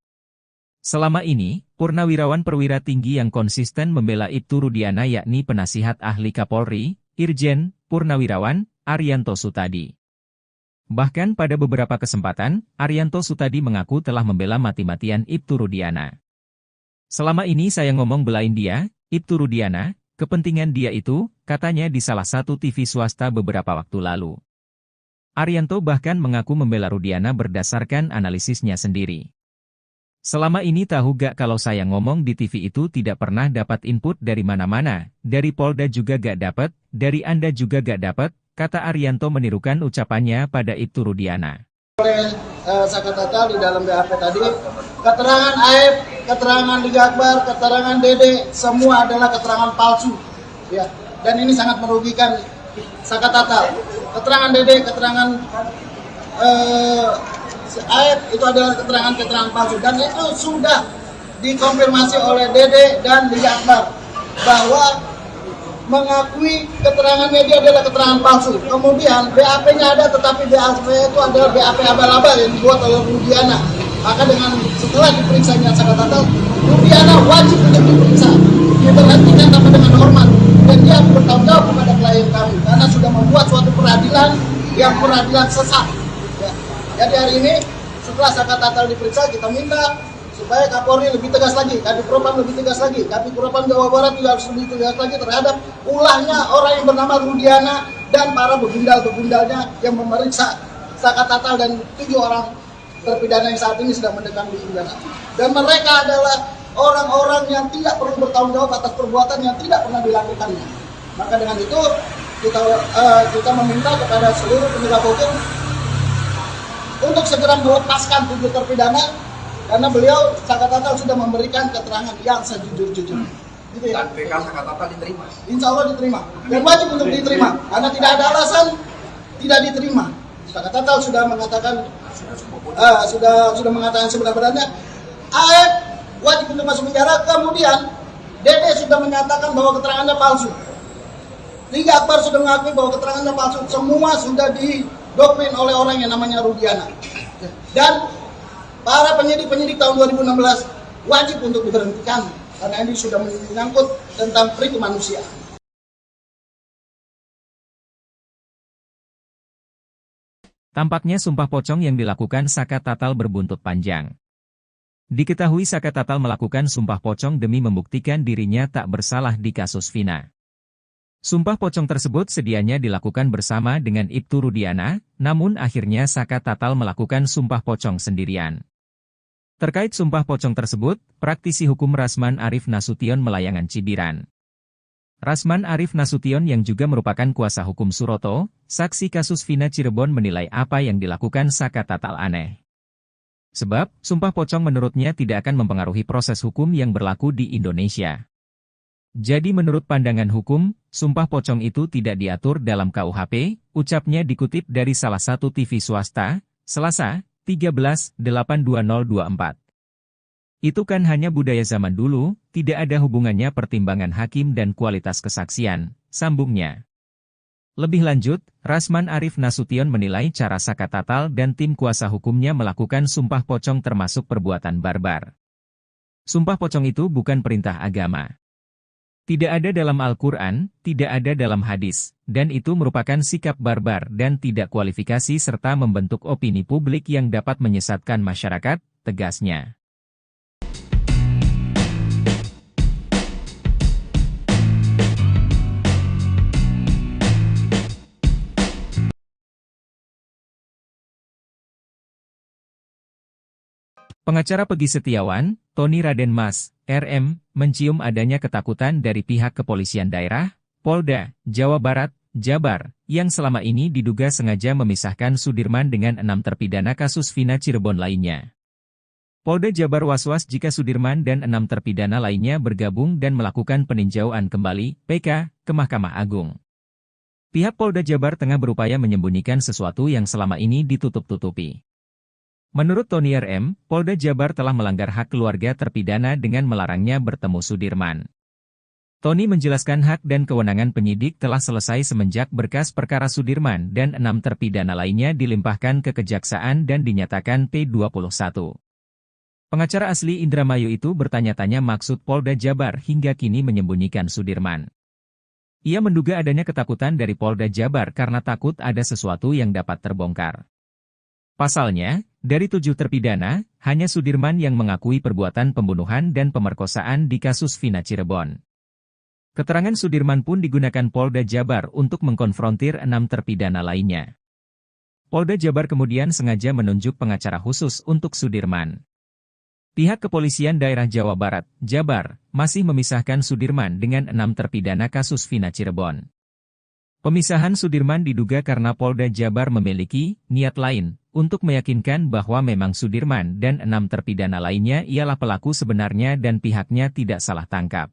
Speaker 1: Selama ini, purnawirawan perwira tinggi yang konsisten membela Ibtu Rudiana yakni penasihat ahli Kapolri, Irjen, Purnawirawan, Arianto Sutadi. Bahkan pada beberapa kesempatan, Arianto Sutadi mengaku telah membela mati-matian Ibtu Rudiana. Selama ini saya ngomong belain dia, Ibtu Rudiana, kepentingan dia itu, katanya di salah satu TV swasta beberapa waktu lalu. Arianto bahkan mengaku membela Rudiana berdasarkan analisisnya sendiri. Selama ini tahu gak kalau saya ngomong di TV itu tidak pernah dapat input dari mana-mana, dari Polda juga gak dapat, dari Anda juga gak dapat, kata Arianto menirukan ucapannya pada Ibtu Rudiana.
Speaker 2: Oleh Sakatatal di dalam BAP tadi, keterangan Aib, keterangan Liga Akbar, keterangan Dede, semua adalah keterangan palsu. Ya, dan ini sangat merugikan Sakatatal. Keterangan Dede, keterangan Aib itu adalah keterangan palsu, dan itu sudah dikonfirmasi oleh Dede dan Liga Akbar bahwa mengakui keterangan media adalah keterangan palsu. Kemudian BAP-nya ada, tetapi BAP itu adalah BAP abal-abal yang dibuat oleh Rudiana. Maka setelah diperiksanya Sakatatal, Rudiana wajib untuk diperiksa, diberhentikan tanpa dengan hormat, dan dia bertanggung jawab kepada klien kami karena sudah membuat suatu peradilan yang peradilan sesat. Ya. Jadi hari ini setelah Sakatatal diperiksa, kita minta supaya Kapolri lebih tegas lagi, Kadif Propam lebih tegas lagi, Kadif Propam Jawa Barat juga harus lebih tegas lagi terhadap ulahnya orang yang bernama Rudiana dan para begundal-begundalnya yang memeriksa Sakatatal dan 7 orang terpidana yang saat ini sedang mendekam di penjara. Dan mereka adalah orang-orang yang tidak perlu bertanggung jawab atas perbuatan yang tidak pernah dilakukannya. Maka dengan itu kita meminta kepada seluruh penegak hukum untuk segera melepaskan 7 terpidana, karena beliau Sakatatal sudah memberikan keterangan yang sejujur-jujurnya. Gitu ya.
Speaker 3: Dan PK Sakatatal diterima.
Speaker 2: Insya Allah diterima. Dan wajib untuk diterima, karena tidak ada alasan tidak diterima. Sakatatal sudah mengatakan sudah mengatakan sebenarnya Aib wajib untuk masuk penjara. Kemudian Dede sudah menyatakan bahwa keterangannya palsu. Liga Akbar sudah mengakui bahwa keterangannya palsu. Semua sudah didoktrin oleh orang yang namanya Rudiana. Dan para penyidik tahun 2016 wajib untuk diberhentikan karena ini sudah menyangkut tentang pri kemanusiaan.
Speaker 1: Tampaknya sumpah pocong yang dilakukan Sakatatal berbuntut panjang. Diketahui Sakatatal melakukan sumpah pocong demi membuktikan dirinya tak bersalah di kasus Vina. Sumpah pocong tersebut sedianya dilakukan bersama dengan Ibtu Rudiana, namun akhirnya Sakatatal melakukan sumpah pocong sendirian. Terkait sumpah pocong tersebut, praktisi hukum Rasman Arif Nasution Melayangan Cibiran. Rasman Arif Nasution yang juga merupakan kuasa hukum Suroto, saksi kasus Vina Cirebon menilai apa yang dilakukan Sakatatal aneh. Sebab, sumpah pocong menurutnya tidak akan mempengaruhi proses hukum yang berlaku di Indonesia. Jadi menurut pandangan hukum, sumpah pocong itu tidak diatur dalam KUHP, ucapnya dikutip dari salah satu TV swasta, Selasa, 13/8/2024. Itu kan hanya budaya zaman dulu, tidak ada hubungannya pertimbangan hakim dan kualitas kesaksian, sambungnya. Lebih lanjut, Rasman Arif Nasution menilai cara Sakatatal dan tim kuasa hukumnya melakukan sumpah pocong termasuk perbuatan barbar. Sumpah pocong itu bukan perintah agama. Tidak ada dalam Al-Quran, tidak ada dalam hadis, dan itu merupakan sikap barbar dan tidak kualifikasi serta membentuk opini publik yang dapat menyesatkan masyarakat, tegasnya. Pengacara Pegi Setiawan, Tony Raden Mas, RM, mencium adanya ketakutan dari pihak kepolisian daerah, Polda, Jawa Barat, Jabar, yang selama ini diduga sengaja memisahkan Sudirman dengan 6 terpidana kasus Vina Cirebon lainnya. Polda Jabar was-was jika Sudirman dan 6 terpidana lainnya bergabung dan melakukan peninjauan kembali, PK, ke Mahkamah Agung. Pihak Polda Jabar tengah berupaya menyembunyikan sesuatu yang selama ini ditutup-tutupi. Menurut Tony RM, Polda Jabar telah melanggar hak keluarga terpidana dengan melarangnya bertemu Sudirman. Tony menjelaskan hak dan kewenangan penyidik telah selesai semenjak berkas perkara Sudirman dan 6 terpidana lainnya dilimpahkan ke Kejaksaan dan dinyatakan P21. Pengacara asli Indramayu itu bertanya-tanya maksud Polda Jabar hingga kini menyembunyikan Sudirman. Ia menduga adanya ketakutan dari Polda Jabar karena takut ada sesuatu yang dapat terbongkar. Pasalnya, dari 7 terpidana, hanya Sudirman yang mengakui perbuatan pembunuhan dan pemerkosaan di kasus Vina Cirebon. Keterangan Sudirman pun digunakan Polda Jabar untuk mengkonfrontir 6 terpidana lainnya. Polda Jabar kemudian sengaja menunjuk pengacara khusus untuk Sudirman. Pihak Kepolisian Daerah Jawa Barat, Jabar, masih memisahkan Sudirman dengan 6 terpidana kasus Vina Cirebon. Pemisahan Sudirman diduga karena Polda Jabar memiliki niat lain untuk meyakinkan bahwa memang Sudirman dan 6 terpidana lainnya ialah pelaku sebenarnya dan pihaknya tidak salah tangkap.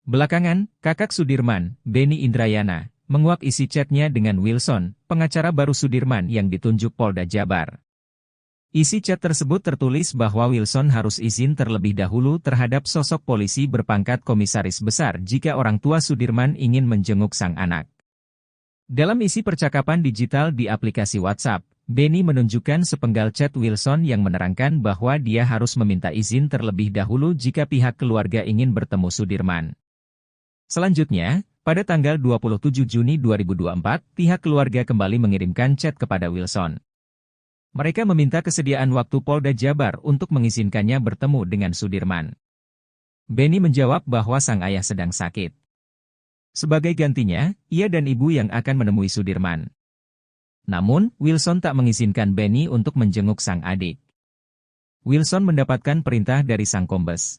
Speaker 1: Belakangan, kakak Sudirman, Beni Indrayana, menguak isi chatnya dengan Wilson, pengacara baru Sudirman yang ditunjuk Polda Jabar. Isi chat tersebut tertulis bahwa Wilson harus izin terlebih dahulu terhadap sosok polisi berpangkat komisaris besar jika orang tua Sudirman ingin menjenguk sang anak. Dalam isi percakapan digital di aplikasi WhatsApp, Beni menunjukkan sepenggal chat Wilson yang menerangkan bahwa dia harus meminta izin terlebih dahulu jika pihak keluarga ingin bertemu Sudirman. Selanjutnya, pada tanggal 27 Juni 2024, pihak keluarga kembali mengirimkan chat kepada Wilson. Mereka meminta kesediaan waktu Polda Jabar untuk mengizinkannya bertemu dengan Sudirman. Beni menjawab bahwa sang ayah sedang sakit. Sebagai gantinya, ia dan ibu yang akan menemui Sudirman. Namun, Wilson tak mengizinkan Beni untuk menjenguk sang adik. Wilson mendapatkan perintah dari sang kombes.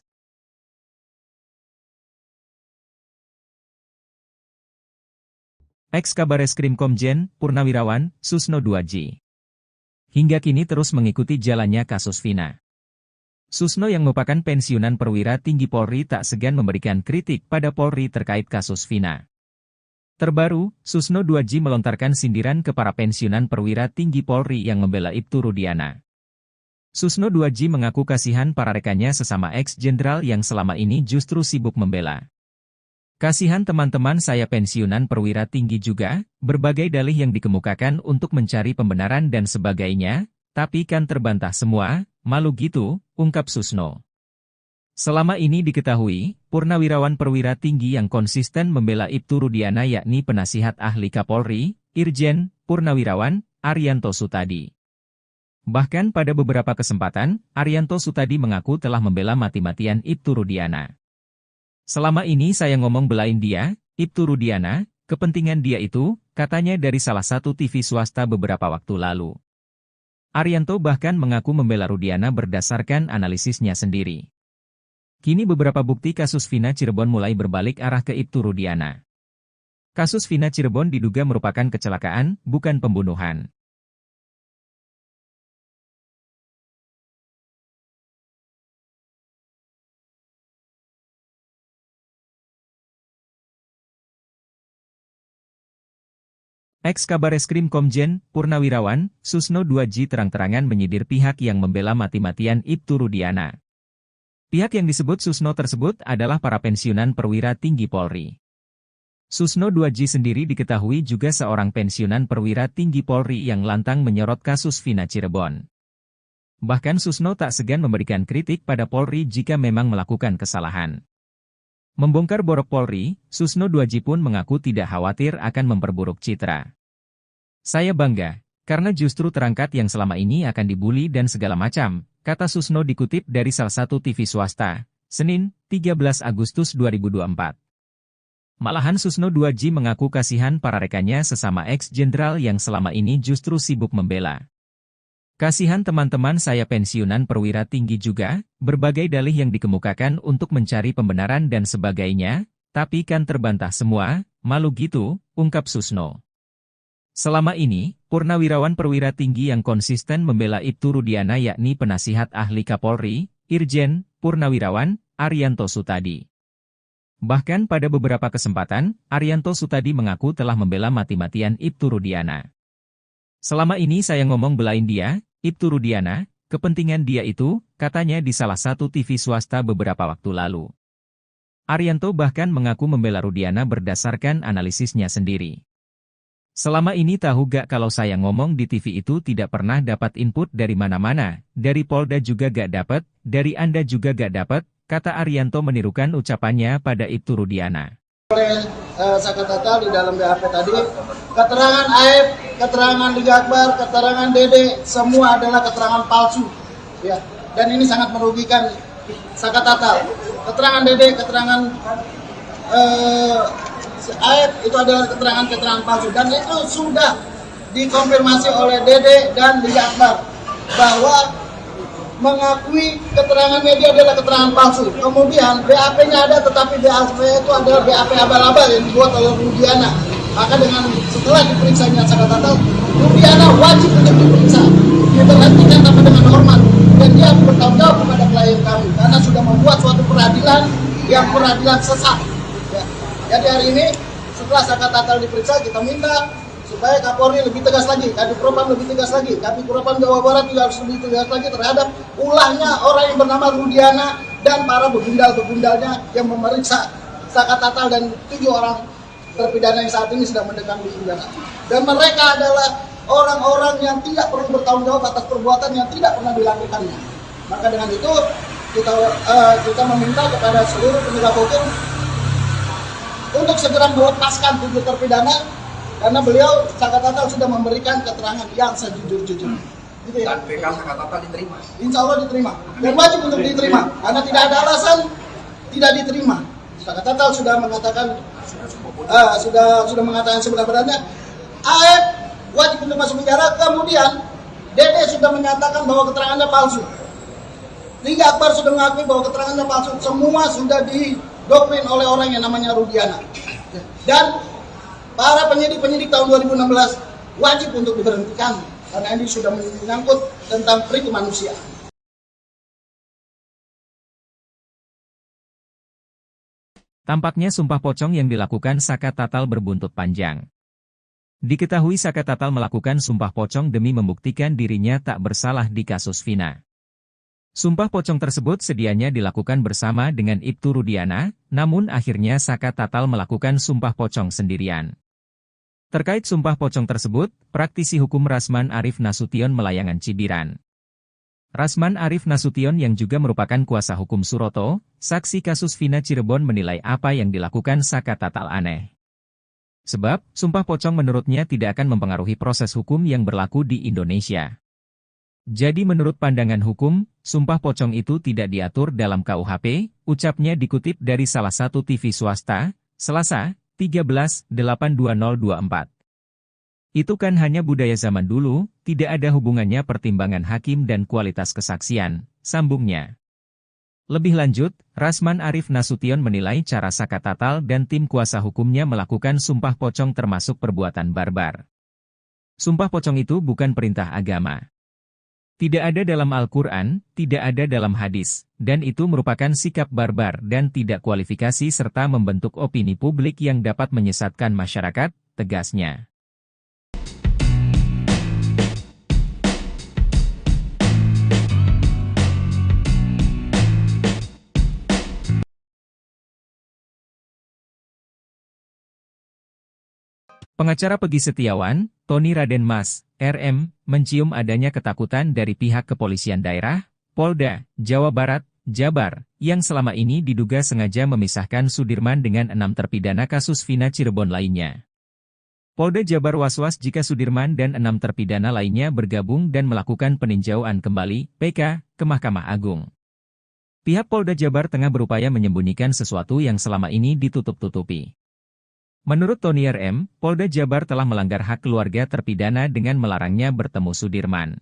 Speaker 1: Ex-Kabareskrim Komjen, Purnawirawan, Susno 2J. Hingga kini terus mengikuti jalannya kasus Vina. Susno yang merupakan pensiunan perwira tinggi Polri tak segan memberikan kritik pada Polri terkait kasus Vina. Terbaru, Susno 2J melontarkan sindiran ke para pensiunan perwira tinggi Polri yang membela Ibtu Rudiana. Susno 2J mengaku kasihan para rekannya sesama ex-jenderal yang selama ini justru sibuk membela. Kasihan teman-teman saya pensiunan perwira tinggi juga, berbagai dalih yang dikemukakan untuk mencari pembenaran dan sebagainya, tapi kan terbantah semua, malu gitu, ungkap Susno. Selama ini diketahui, purnawirawan perwira tinggi yang konsisten membela Ibtu Rudiana yakni penasihat ahli Kapolri, Irjen, Purnawirawan, Arianto Sutadi. Bahkan pada beberapa kesempatan, Arianto Sutadi mengaku telah membela mati-matian Ibtu Rudiana. Selama ini saya ngomong belain dia, Ibtu Rudiana, kepentingan dia itu, katanya dari salah satu TV swasta beberapa waktu lalu. Arianto bahkan mengaku membela Rudiana berdasarkan analisisnya sendiri. Kini beberapa bukti kasus Vina Cirebon mulai berbalik arah ke Ibtu Rudiana. Kasus Vina Cirebon diduga merupakan kecelakaan, bukan pembunuhan. Ex-Kabareskrim Komjen, Purnawirawan, Susno 2J terang-terangan menyidir pihak yang membela mati-matian Ibtu Rudiana. Pihak yang disebut Susno tersebut adalah para pensiunan perwira tinggi Polri. Susno 2J sendiri diketahui juga seorang pensiunan perwira tinggi Polri yang lantang menyorot kasus Vina Cirebon. Bahkan Susno tak segan memberikan kritik pada Polri jika memang melakukan kesalahan. Membongkar borok Polri, Susno 2J pun mengaku tidak khawatir akan memperburuk citra. Saya bangga, karena justru terangkat yang selama ini akan dibully dan segala macam, kata Susno dikutip dari salah satu TV swasta, Senin, 13 Agustus 2024. Malahan Susno 2J mengaku kasihan para rekannya sesama ex-jenderal yang selama ini justru sibuk membela. Kasihan teman-teman saya pensiunan perwira tinggi juga, berbagai dalih yang dikemukakan untuk mencari pembenaran dan sebagainya, tapi kan terbantah semua, malu gitu, ungkap Susno. Selama ini, purnawirawan perwira tinggi yang konsisten membela Ibtu Rudiana yakni penasihat ahli Kapolri, Irjen, Purnawirawan, Arianto Sutadi. Bahkan pada beberapa kesempatan, Arianto Sutadi mengaku telah membela mati-matian Ibtu Rudiana. Selama ini saya ngomong belain dia, Ibtu Rudiana, kepentingan dia itu, katanya di salah satu TV swasta beberapa waktu lalu. Arianto bahkan mengaku membela Rudiana berdasarkan analisisnya sendiri. Selama ini tahu gak kalau saya ngomong di TV itu tidak pernah dapat input dari mana-mana, dari Polda juga gak dapat, dari Anda juga gak dapat, kata Arianto menirukan ucapannya pada Ibtu Rudiana.
Speaker 2: Oleh Sakatata di dalam BAP tadi, keterangan AF, keterangan Liga Akbar, keterangan Dede, semua adalah keterangan palsu. Ya, dan ini sangat merugikan Sakatata. Keterangan Dede, keterangan AF itu adalah keterangan palsu dan itu sudah dikonfirmasi oleh Dede dan Liga Akbar bahwa mengakui keterangan media adalah keterangan palsu. Kemudian BAP-nya ada, tetapi BAP itu adalah BAP abal-abal yang dibuat oleh Rudiana. Maka setelah diperiksanya Sakatatal, Rudiana wajib untuk diperiksa, diberhentikan tanpa dengan hormat, dan dia bertanggung jawab kepada klien kami karena sudah membuat suatu peradilan yang peradilan sesat. Ya. Jadi hari ini setelah Sakatatal diperiksa, kita minta supaya Kapolri lebih tegas lagi, Kadif Propam lebih tegas lagi, Kadif Propam Jawa Barat juga harus lebih tegas lagi terhadap ulahnya orang yang bernama Rudiana dan para begundal-begundalnya yang memeriksa Sakatatal dan 7 orang terpidana yang saat ini sedang mendekam di penjara. Dan mereka adalah orang-orang yang tidak perlu bertanggung jawab atas perbuatan yang tidak pernah dilakukannya. Maka dengan itu kita meminta kepada seluruh penegak hukum untuk segera melepaskan 7 terpidana karena beliau Sakatatal sudah memberikan keterangan yang sejujur-jujurnya. Gitu ya?
Speaker 3: Dan PK Sakatatal diterima?
Speaker 2: Insya Allah diterima. Dan wajib untuk diterima. Karena tidak ada alasan tidak diterima. Sakatatal sudah mengatakan sudah mengatakan sebenarnya AF wajib untuk masuk penjara. Kemudian Dede sudah menyatakan bahwa keterangannya palsu. Liga Akbar sudah mengakui bahwa keterangannya palsu. Semua sudah didoktrin oleh orang yang namanya Rudiana. Dan para penyidik tahun 2016 wajib untuk diberhentikan karena ini sudah menyangkut tentang peri kemanusiaan.
Speaker 1: Tampaknya sumpah pocong yang dilakukan Sakatatal berbuntut panjang. Diketahui Sakatatal melakukan sumpah pocong demi membuktikan dirinya tak bersalah di kasus Vina. Sumpah pocong tersebut sedianya dilakukan bersama dengan Ibtu Rudiana, namun akhirnya Sakatatal melakukan sumpah pocong sendirian. Terkait sumpah pocong tersebut, praktisi hukum Rasman Arif Nasution Melayangan Cibiran. Rasman Arif Nasution yang juga merupakan kuasa hukum Suroto, saksi kasus Vina Cirebon menilai apa yang dilakukan Sakatatal aneh. Sebab, sumpah pocong menurutnya tidak akan mempengaruhi proses hukum yang berlaku di Indonesia. Jadi menurut pandangan hukum, sumpah pocong itu tidak diatur dalam KUHP, ucapnya dikutip dari salah satu TV swasta, Selasa, 13/8/2024. Itu kan hanya budaya zaman dulu, tidak ada hubungannya pertimbangan hakim dan kualitas kesaksian, sambungnya. Lebih lanjut, Rasman Arif Nasution menilai cara Sakatatal dan tim kuasa hukumnya melakukan sumpah pocong termasuk perbuatan barbar. Sumpah pocong itu bukan perintah agama. Tidak ada dalam Al-Quran, tidak ada dalam hadis, dan itu merupakan sikap barbar dan tidak kualifikasi serta membentuk opini publik yang dapat menyesatkan masyarakat, tegasnya. Pengacara Pegi Setiawan, Tony Raden Mas, RM, mencium adanya ketakutan dari pihak kepolisian daerah, Polda, Jawa Barat, Jabar, yang selama ini diduga sengaja memisahkan Sudirman dengan 6 terpidana kasus Vina Cirebon lainnya. Polda Jabar was-was jika Sudirman dan 6 terpidana lainnya bergabung dan melakukan peninjauan kembali, PK, ke Mahkamah Agung. Pihak Polda Jabar tengah berupaya menyembunyikan sesuatu yang selama ini ditutup-tutupi. Menurut Tony RM, Polda Jabar telah melanggar hak keluarga terpidana dengan melarangnya bertemu Sudirman.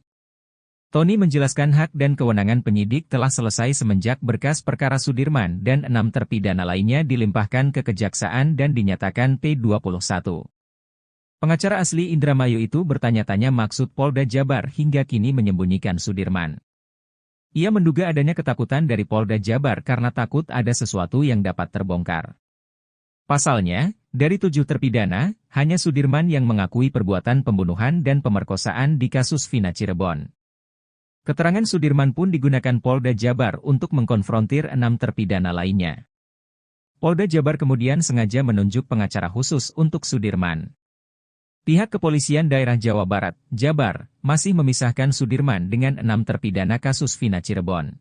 Speaker 1: Tony menjelaskan hak dan kewenangan penyidik telah selesai semenjak berkas perkara Sudirman dan 6 terpidana lainnya dilimpahkan ke Kejaksaan dan dinyatakan P21. Pengacara asli Indramayu itu bertanya-tanya maksud Polda Jabar hingga kini menyembunyikan Sudirman. Ia menduga adanya ketakutan dari Polda Jabar karena takut ada sesuatu yang dapat terbongkar. Pasalnya, dari 7 terpidana, hanya Sudirman yang mengakui perbuatan pembunuhan dan pemerkosaan di kasus Vina Cirebon. Keterangan Sudirman pun digunakan Polda Jabar untuk mengkonfrontir 6 terpidana lainnya. Polda Jabar kemudian sengaja menunjuk pengacara khusus untuk Sudirman. Pihak Kepolisian Daerah Jawa Barat, Jabar, masih memisahkan Sudirman dengan 6 terpidana kasus Vina Cirebon.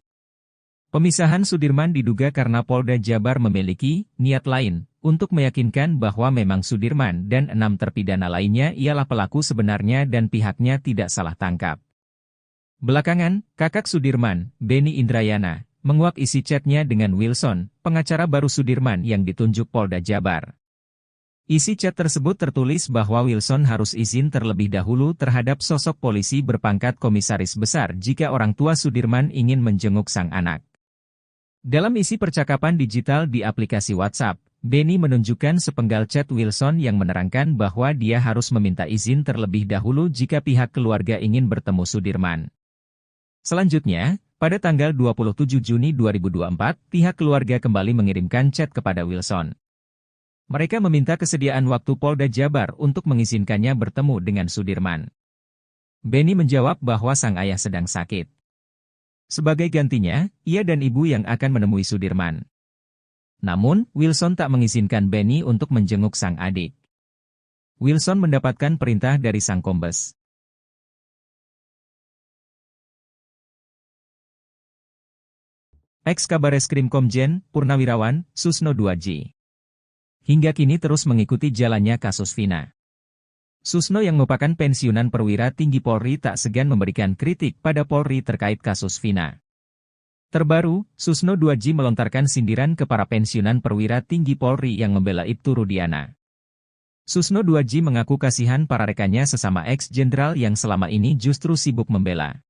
Speaker 1: Pemisahan Sudirman diduga karena Polda Jabar memiliki niat lain untuk meyakinkan bahwa memang Sudirman dan 6 terpidana lainnya ialah pelaku sebenarnya dan pihaknya tidak salah tangkap. Belakangan, kakak Sudirman, Beni Indrayana, menguak isi chatnya dengan Wilson, pengacara baru Sudirman yang ditunjuk Polda Jabar. Isi chat tersebut tertulis bahwa Wilson harus izin terlebih dahulu terhadap sosok polisi berpangkat komisaris besar jika orang tua Sudirman ingin menjenguk sang anak. Dalam isi percakapan digital di aplikasi WhatsApp, Benny menunjukkan sepenggal chat Wilson yang menerangkan bahwa dia harus meminta izin terlebih dahulu jika pihak keluarga ingin bertemu Sudirman. Selanjutnya, pada tanggal 27 Juni 2024, pihak keluarga kembali mengirimkan chat kepada Wilson. Mereka meminta kesediaan waktu Polda Jabar untuk mengizinkannya bertemu dengan Sudirman. Benny menjawab bahwa sang ayah sedang sakit. Sebagai gantinya, ia dan ibu yang akan menemui Sudirman. Namun, Wilson tak mengizinkan Benny untuk menjenguk sang adik. Wilson mendapatkan perintah dari sang kombes. Ex-Kabareskrim Komjen, Purnawirawan, Susno 2J. Hingga kini terus mengikuti jalannya kasus Vina. Susno yang merupakan pensiunan perwira tinggi Polri tak segan memberikan kritik pada Polri terkait kasus Vina. Terbaru, Susno 2J melontarkan sindiran ke para pensiunan perwira tinggi Polri yang membela Ibtu Rudiana. Susno 2J mengaku kasihan para rekannya sesama ex-jenderal yang selama ini justru sibuk membela.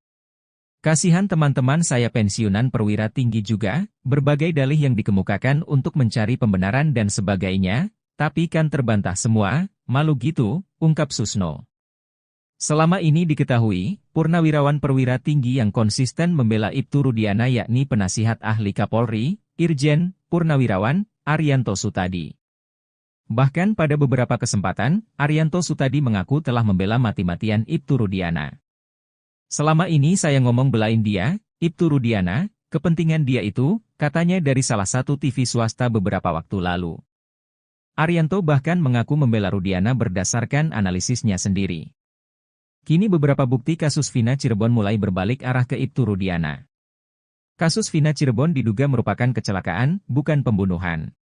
Speaker 1: Kasihan teman-teman saya pensiunan perwira tinggi juga, berbagai dalih yang dikemukakan untuk mencari pembenaran dan sebagainya, tapi kan terbantah semua, malu gitu, ungkap Susno. Selama ini diketahui, purnawirawan perwira tinggi yang konsisten membela Ibtu Rudiana yakni penasihat ahli Kapolri, Irjen, Purnawirawan, Arianto Sutadi. Bahkan pada beberapa kesempatan, Arianto Sutadi mengaku telah membela mati-matian Ibtu Rudiana. Selama ini saya ngomong belain dia, Ibtu Rudiana, kepentingan dia itu, katanya dari salah satu TV swasta beberapa waktu lalu. Arianto bahkan mengaku membela Rudiana berdasarkan analisisnya sendiri. Kini beberapa bukti kasus Vina Cirebon mulai berbalik arah ke Ibtu Rudiana. Kasus Vina Cirebon diduga merupakan kecelakaan, bukan pembunuhan.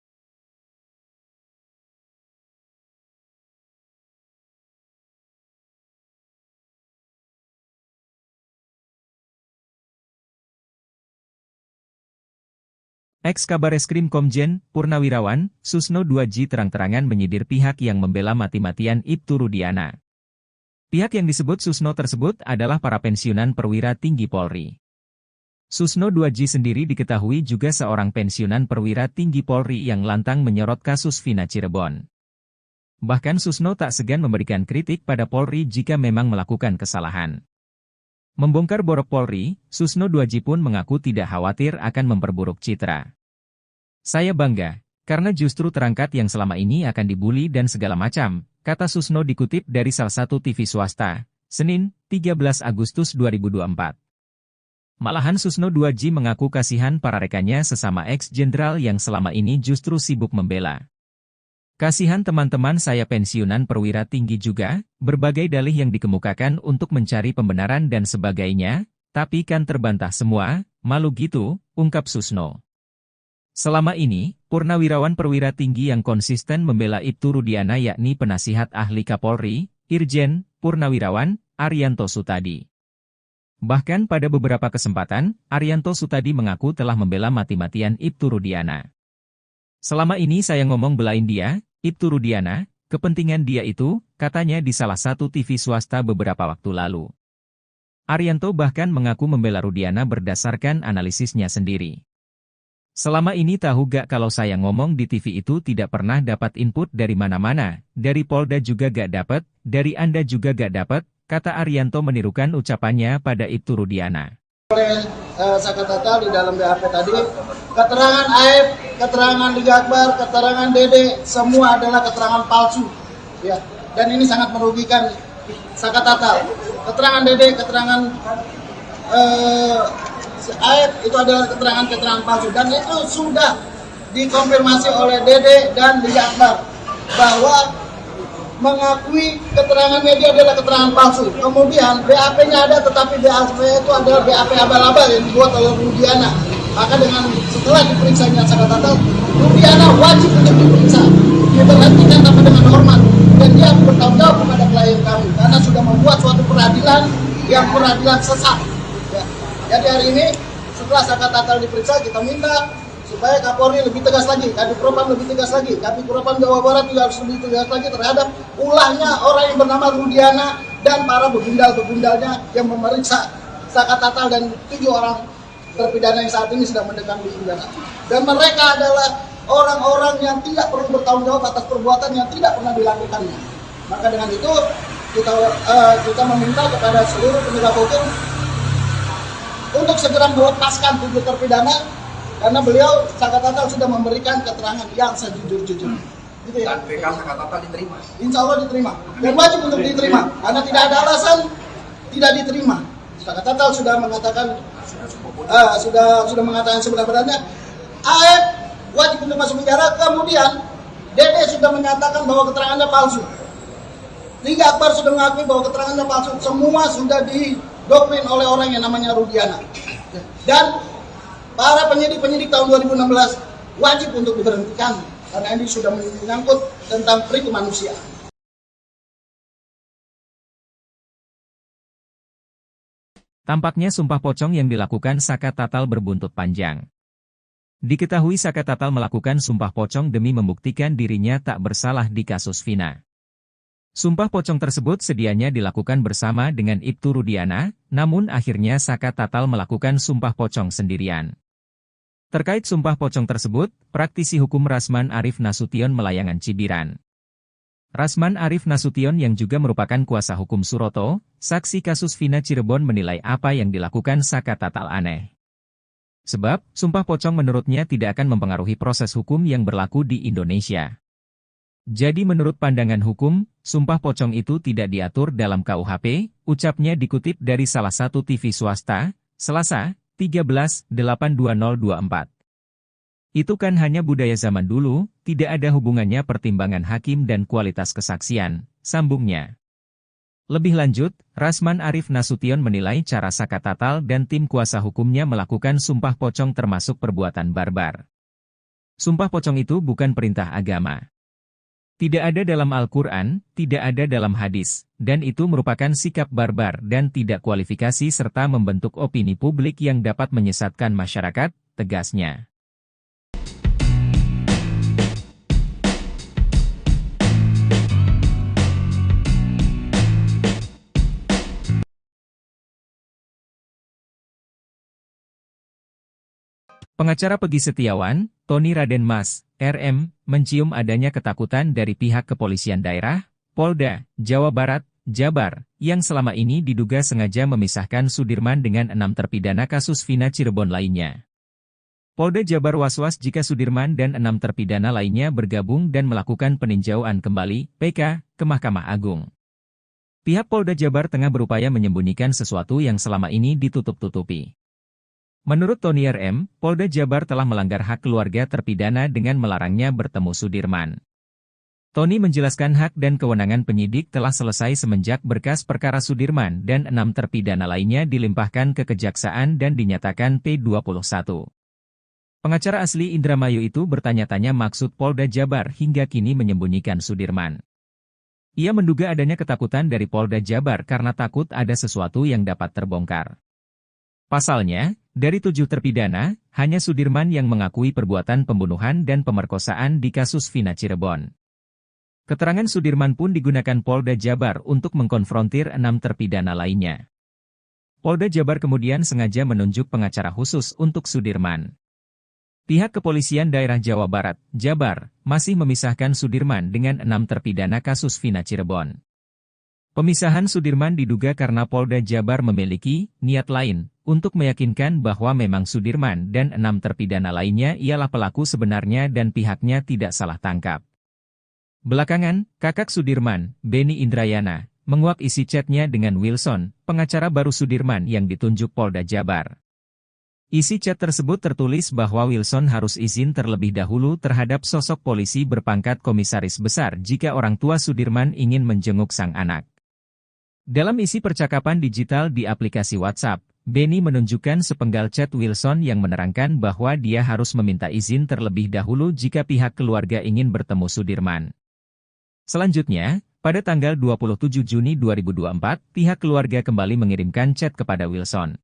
Speaker 1: Ex-Kabareskrim Komjen, Purnawirawan, Susno 2J terang-terangan menyindir pihak yang membela mati-matian Ibtu Rudiana. Pihak yang disebut Susno tersebut adalah para pensiunan perwira tinggi Polri. Susno 2J sendiri diketahui juga seorang pensiunan perwira tinggi Polri yang lantang menyorot kasus Vina Cirebon. Bahkan Susno tak segan memberikan kritik pada Polri jika memang melakukan kesalahan. Membongkar borok Polri, Susno 2J pun mengaku tidak khawatir akan memperburuk citra. Saya bangga, karena justru terangkat yang selama ini akan dibully dan segala macam, kata Susno dikutip dari salah satu TV swasta, Senin, 13 Agustus 2024. Malahan Susno 2J mengaku kasihan para rekannya sesama ex-jenderal yang selama ini justru sibuk membela. Kasihan teman-teman saya pensiunan perwira tinggi juga, berbagai dalih yang dikemukakan untuk mencari pembenaran dan sebagainya, tapi kan terbantah semua, malu gitu, ungkap Susno. Selama ini, purnawirawan perwira tinggi yang konsisten membela Ibtu Rudiana yakni penasihat ahli Kapolri, Irjen, Purnawirawan, Arianto Sutadi. Bahkan pada beberapa kesempatan, Arianto Sutadi mengaku telah membela mati-matian Ibtu Rudiana. Selama ini saya ngomong belain dia, Ibtu Rudiana, kepentingan dia itu, katanya di salah satu TV swasta beberapa waktu lalu. Arianto bahkan mengaku membela Rudiana berdasarkan analisisnya sendiri. Selama ini tahu gak kalau saya ngomong di TV itu tidak pernah dapat input dari mana-mana, dari Polda juga gak dapat, dari Anda juga gak dapat, kata Arianto menirukan ucapannya pada Ibtu Rudiana.
Speaker 2: Oleh Sakatatal di dalam BAP tadi, keterangan Aib, keterangan Liga Akbar, keterangan Dede, semua adalah keterangan palsu. Ya, dan ini sangat merugikan Sakatatal. Keterangan Dede, keterangan Aib itu adalah keterangan palsu. Dan itu sudah dikonfirmasi oleh Dede dan Liga Akbar bahwa mengakui keterangan media adalah keterangan palsu. Kemudian BAP-nya ada, tetapi BAP itu adalah BAP abal-abal yang dibuat oleh Rudiana. Maka dengan setelah diperiksanya Sakatatal, Rudiana wajib untuk diperiksa, diberhentikan tanpa dengan hormat, dan dia bertanggung jawab kepada klien kami karena sudah membuat suatu peradilan yang peradilan sesat. Ya. Jadi hari ini setelah Sakatatal diperiksa, kita minta supaya Kapolri lebih tegas lagi, Kadif Propam lebih tegas lagi, Kadif Propam Jawa Barat juga harus lebih tegas lagi terhadap ulahnya orang yang bernama Rudiana dan para begundal-begundalnya yang memeriksa Saka Tatal dan 7 orang terpidana yang saat ini sedang mendekam di penjara. Dan mereka adalah orang-orang yang tidak perlu bertanggung jawab atas perbuatan yang tidak pernah dilakukannya. Maka dengan itu kita meminta kepada seluruh penegak hukum untuk segera melepaskan 7 terpidana karena beliau Saka Tatal sudah memberikan keterangan yang sejujur-jujurnya. Gitu ya.
Speaker 3: Dan PK Saka Tatal diterima.
Speaker 2: Insya Allah diterima dan wajib untuk diterima karena tidak ada alasan tidak diterima. Saka Tatal sudah mengatakan sudah mengatakan sebenarnya AF wajib untuk masuk penjara. Kemudian DD sudah menyatakan bahwa keterangannya palsu. Liga Akbar sudah mengakui bahwa keterangannya palsu. Semua sudah didoktrin oleh orang yang namanya Rudiana. Dan para penyidik tahun 2016 wajib untuk diberhentikan karena ini sudah menyangkut tentang peri kemanusiaan.
Speaker 1: Tampaknya sumpah pocong yang dilakukan Saka Tatal berbuntut panjang. Diketahui Saka Tatal melakukan sumpah pocong demi membuktikan dirinya tak bersalah di kasus Vina. Sumpah pocong tersebut sedianya dilakukan bersama dengan Ibtu Rudiana, namun akhirnya Saka Tatal melakukan sumpah pocong sendirian. Terkait sumpah pocong tersebut, praktisi hukum Rasman Arif Nasution Melayangan Cibiran. Rasman Arif Nasution yang juga merupakan kuasa hukum Suroto, saksi kasus Vina Cirebon menilai apa yang dilakukan Saka Tatal aneh. Sebab, sumpah pocong menurutnya tidak akan mempengaruhi proses hukum yang berlaku di Indonesia. Jadi menurut pandangan hukum, sumpah pocong itu tidak diatur dalam KUHP, ucapnya dikutip dari salah satu TV swasta, Selasa, 13/8/2024. Itu kan hanya budaya zaman dulu, tidak ada hubungannya pertimbangan hakim dan kualitas kesaksian, sambungnya. Lebih lanjut, Rasman Arif Nasution menilai cara Saka Tatal dan tim kuasa hukumnya melakukan sumpah pocong termasuk perbuatan barbar. Sumpah pocong itu bukan perintah agama. Tidak ada dalam Al-Quran, tidak ada dalam hadis, dan itu merupakan sikap barbar dan tidak kualifikasi serta membentuk opini publik yang dapat menyesatkan masyarakat, tegasnya. Pengacara Pegi Setiawan, Tony Raden Mas, RM, mencium adanya ketakutan dari pihak kepolisian daerah, Polda, Jawa Barat, Jabar, yang selama ini diduga sengaja memisahkan Sudirman dengan 6 terpidana kasus Vina Cirebon lainnya. Polda Jabar was-was jika Sudirman dan 6 terpidana lainnya bergabung dan melakukan peninjauan kembali, PK, ke Mahkamah Agung. Pihak Polda Jabar tengah berupaya menyembunyikan sesuatu yang selama ini ditutup-tutupi. Menurut Tony RM, Polda Jabar telah melanggar hak keluarga terpidana dengan melarangnya bertemu Sudirman. Tony menjelaskan hak dan kewenangan penyidik telah selesai semenjak berkas perkara Sudirman dan 6 terpidana lainnya dilimpahkan ke Kejaksaan dan dinyatakan P21. Pengacara asli Indramayu itu bertanya-tanya maksud Polda Jabar hingga kini menyembunyikan Sudirman. Ia menduga adanya ketakutan dari Polda Jabar karena takut ada sesuatu yang dapat terbongkar. Pasalnya, dari 7 terpidana, hanya Sudirman yang mengakui perbuatan pembunuhan dan pemerkosaan di kasus Vina Cirebon. Keterangan Sudirman pun digunakan Polda Jabar untuk mengkonfrontir 6 terpidana lainnya. Polda Jabar kemudian sengaja menunjuk pengacara khusus untuk Sudirman. Pihak kepolisian daerah Jawa Barat, Jabar, masih memisahkan Sudirman dengan 6 terpidana kasus Vina Cirebon. Pemisahan Sudirman diduga karena Polda Jabar memiliki niat lain untuk meyakinkan bahwa memang Sudirman dan 6 terpidana lainnya ialah pelaku sebenarnya dan pihaknya tidak salah tangkap. Belakangan, kakak Sudirman, Beni Indrayana, menguak isi chatnya dengan Wilson, pengacara baru Sudirman yang ditunjuk Polda Jabar. Isi chat tersebut tertulis bahwa Wilson harus izin terlebih dahulu terhadap sosok polisi berpangkat komisaris besar jika orang tua Sudirman ingin menjenguk sang anak. Dalam isi percakapan digital di aplikasi WhatsApp, Beni menunjukkan sepenggal chat Wilson yang menerangkan bahwa dia harus meminta izin terlebih dahulu jika pihak keluarga ingin bertemu Sudirman. Selanjutnya, pada tanggal 27 Juni 2024, pihak keluarga kembali mengirimkan chat kepada Wilson.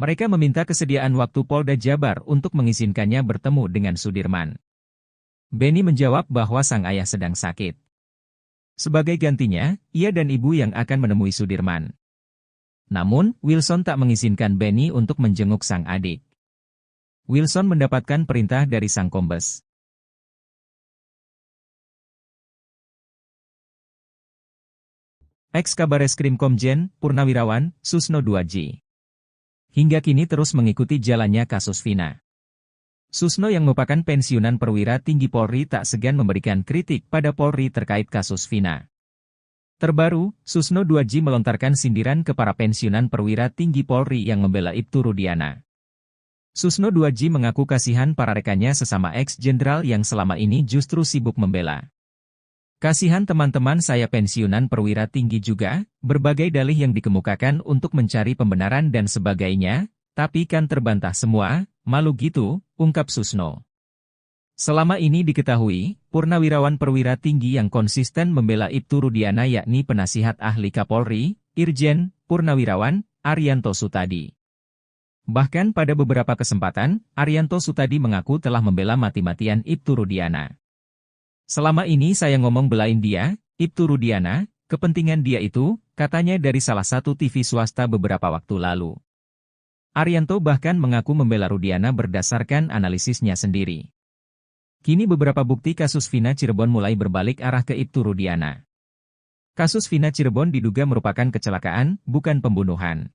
Speaker 1: Mereka meminta kesediaan waktu Polda Jabar untuk mengizinkannya bertemu dengan Sudirman. Benny menjawab bahwa sang ayah sedang sakit. Sebagai gantinya, ia dan ibu yang akan menemui Sudirman. Namun, Wilson tak mengizinkan Benny untuk menjenguk sang adik. Wilson mendapatkan perintah dari sang kombes. Ex-Kabareskrim Komjen, Purnawirawan, Susno 2J. Hingga kini terus mengikuti jalannya kasus Vina. Susno yang merupakan pensiunan perwira tinggi Polri tak segan memberikan kritik pada Polri terkait kasus Vina. Terbaru, Susno 2J melontarkan sindiran ke para pensiunan perwira tinggi Polri yang membela Ibtu Rudiana. Susno 2J mengaku kasihan para rekannya sesama ex-jenderal yang selama ini justru sibuk membela. Kasihan teman-teman saya pensiunan perwira tinggi juga, berbagai dalih yang dikemukakan untuk mencari pembenaran dan sebagainya, tapi kan terbantah semua, malu gitu, ungkap Susno. Selama ini diketahui, purnawirawan perwira tinggi yang konsisten membela Ibtu Rudiana yakni penasihat ahli Kapolri, Irjen, Purnawirawan, Arianto Sutadi. Bahkan pada beberapa kesempatan, Arianto Sutadi mengaku telah membela mati-matian Ibtu Rudiana. Selama ini saya ngomong belain dia, Ibtu Rudiana, kepentingan dia itu, katanya dari salah satu TV swasta beberapa waktu lalu. Arianto bahkan mengaku membela Rudiana berdasarkan analisisnya sendiri. Kini beberapa bukti kasus Vina Cirebon mulai berbalik arah ke Ibtu Rudiana. Kasus Vina Cirebon diduga merupakan kecelakaan, bukan pembunuhan.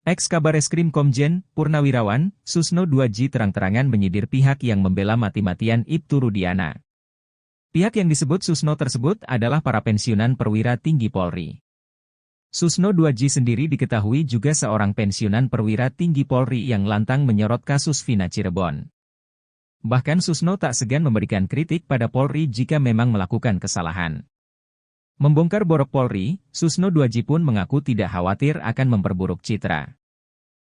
Speaker 1: Ex-Kabareskrim Komjen, Purnawirawan, Susno 2J terang-terangan menyindir pihak yang membela mati-matian Ibtu Rudiana. Pihak yang disebut Susno tersebut adalah para pensiunan perwira tinggi Polri. Susno 2J sendiri diketahui juga seorang pensiunan perwira tinggi Polri yang lantang menyorot kasus Vina Cirebon. Bahkan Susno tak segan memberikan kritik pada Polri jika memang melakukan kesalahan. Membongkar borok Polri, Susno 2J pun mengaku tidak khawatir akan memperburuk citra.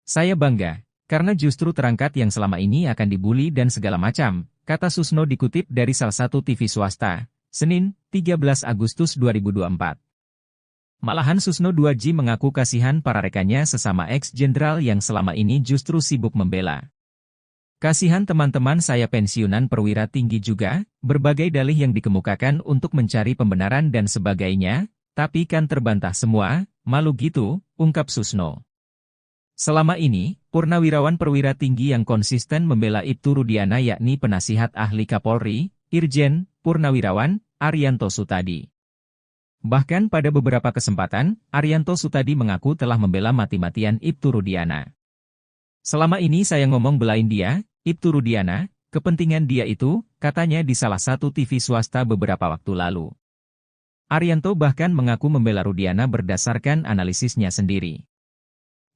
Speaker 1: Saya bangga, karena justru terangkat yang selama ini akan dibully dan segala macam, kata Susno dikutip dari salah satu TV swasta, Senin, 13 Agustus 2024. Malahan Susno 2J mengaku kasihan para rekannya sesama ex-jenderal yang selama ini justru sibuk membela. Kasihan teman-teman saya pensiunan perwira tinggi juga, berbagai dalih yang dikemukakan untuk mencari pembenaran dan sebagainya, tapi kan terbantah semua, malu gitu, ungkap Susno. Selama ini, purnawirawan perwira tinggi yang konsisten membela Ibtu Rudiana yakni penasihat ahli Kapolri, Irjen, Purnawirawan, Arianto Sutadi. Bahkan pada beberapa kesempatan, Arianto Sutadi mengaku telah membela mati-matian Ibtu Rudiana. Selama ini saya ngomong belain dia, Ibtu Rudiana, kepentingan dia itu, katanya di salah satu TV swasta beberapa waktu lalu. Arianto bahkan mengaku membela Rudiana berdasarkan analisisnya sendiri.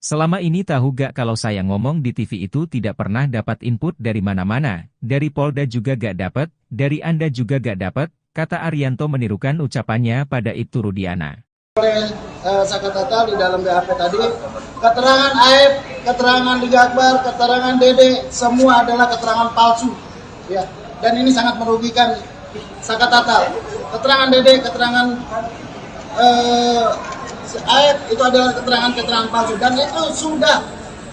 Speaker 1: Selama ini tahu gak kalau saya ngomong di TV itu tidak pernah dapat input dari mana-mana, dari Polda juga gak dapat, dari Anda juga gak dapat, kata Arianto menirukan ucapannya pada Ibtu Rudiana.
Speaker 2: Oleh Sakatata di dalam BAP tadi, keterangan AF, keterangan Liga Akbar, keterangan Dede, semua adalah keterangan palsu. Ya, dan ini sangat merugikan Sakatata. Keterangan Dede, keterangan AF itu adalah keterangan-keterangan palsu. Dan itu sudah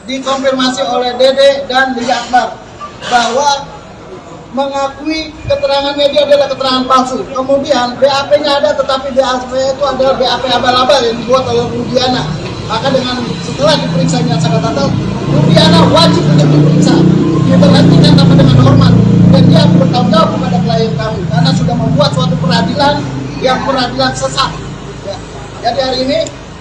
Speaker 2: dikonfirmasi oleh Dede dan Liga Akbar bahwa mengakui keterangan media adalah keterangan palsu. Kemudian BAP-nya ada, tetapi BAP itu adalah BAP abal-abal yang dibuat oleh Rudiana. Maka setelah diperiksanya Sakatata, Rudiana wajib untuk diperiksa, diberhentikan tanpa dengan hormat, dan dia bertanggung jawab kepada klien kami karena sudah membuat suatu peradilan yang peradilan sesat. Ya. Jadi hari ini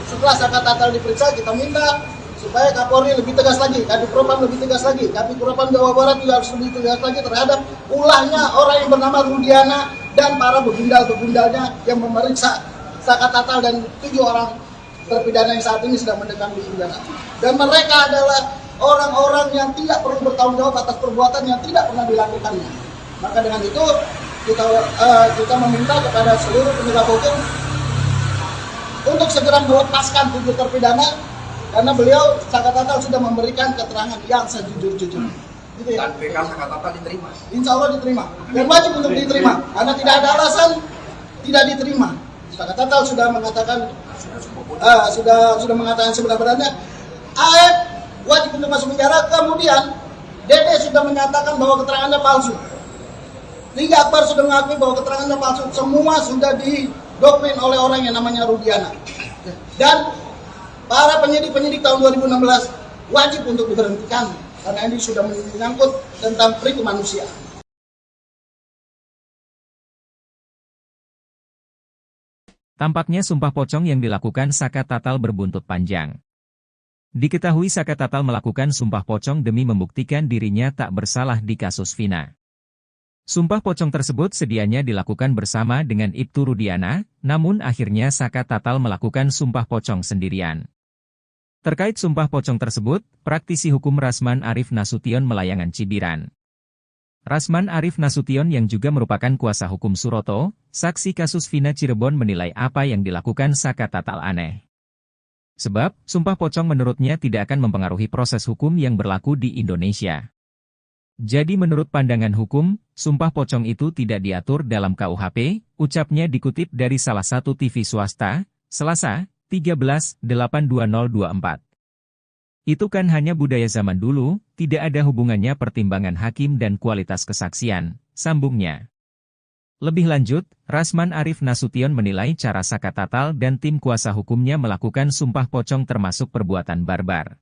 Speaker 2: setelah Sakatata diperiksa, kita minta supaya Kapolri lebih tegas lagi, Kadipropam lebih tegas lagi, Kadipropam Jawa Barat juga harus lebih tegas lagi terhadap ulahnya orang yang bernama Rudiana dan para begundal-begundalnya yang memeriksa Sakatata dan 7 orang terpidana yang saat ini sedang mendekam di penjara. Dan mereka adalah orang-orang yang tidak perlu bertanggung jawab atas perbuatan yang tidak pernah dilakukannya. Maka dengan itu kita meminta kepada seluruh penegak hukum untuk segera melepaskan 7 terpidana. Karena beliau Sakatata sudah memberikan keterangan yang sejujur-jujurnya. Gitu ya.
Speaker 3: Dan PK Saka Tatal diterima.
Speaker 2: Insya Allah diterima. Dan wajib untuk diterima. Karena tidak ada alasan tidak diterima. Saka Tatal sudah mengatakan sudah mengatakan sebenarnya AF wajib untuk masuk penjara. Kemudian Dede sudah menyatakan bahwa keterangannya palsu. Liga Akbar sudah mengakui bahwa keterangannya palsu. Semua sudah didoktrin oleh orang yang namanya Rudiana. Dan para penyidik tahun 2016 wajib untuk diberhentikan karena ini sudah menyangkut tentang peri kemanusiaan.
Speaker 1: Tampaknya sumpah pocong yang dilakukan Saka Tatal berbuntut panjang. Diketahui Saka Tatal melakukan sumpah pocong demi membuktikan dirinya tak bersalah di kasus Vina. Sumpah pocong tersebut sedianya dilakukan bersama dengan Ibtu Rudiana, namun akhirnya Saka Tatal melakukan sumpah pocong sendirian. Terkait sumpah pocong tersebut, praktisi hukum Rasman Arif Nasution Melayangan Cibiran. Rasman Arif Nasution yang juga merupakan kuasa hukum Suroto, saksi kasus Vina Cirebon menilai apa yang dilakukan Saka Tatal aneh. Sebab, sumpah pocong menurutnya tidak akan mempengaruhi proses hukum yang berlaku di Indonesia. Jadi menurut pandangan hukum, sumpah pocong itu tidak diatur dalam KUHP, ucapnya dikutip dari salah satu TV swasta, Selasa, 13/8/2024. Itu kan hanya budaya zaman dulu, tidak ada hubungannya pertimbangan hakim dan kualitas kesaksian, sambungnya. Lebih lanjut, Rasman Arif Nasution menilai cara Saka Tatal dan tim kuasa hukumnya melakukan sumpah pocong termasuk perbuatan barbar.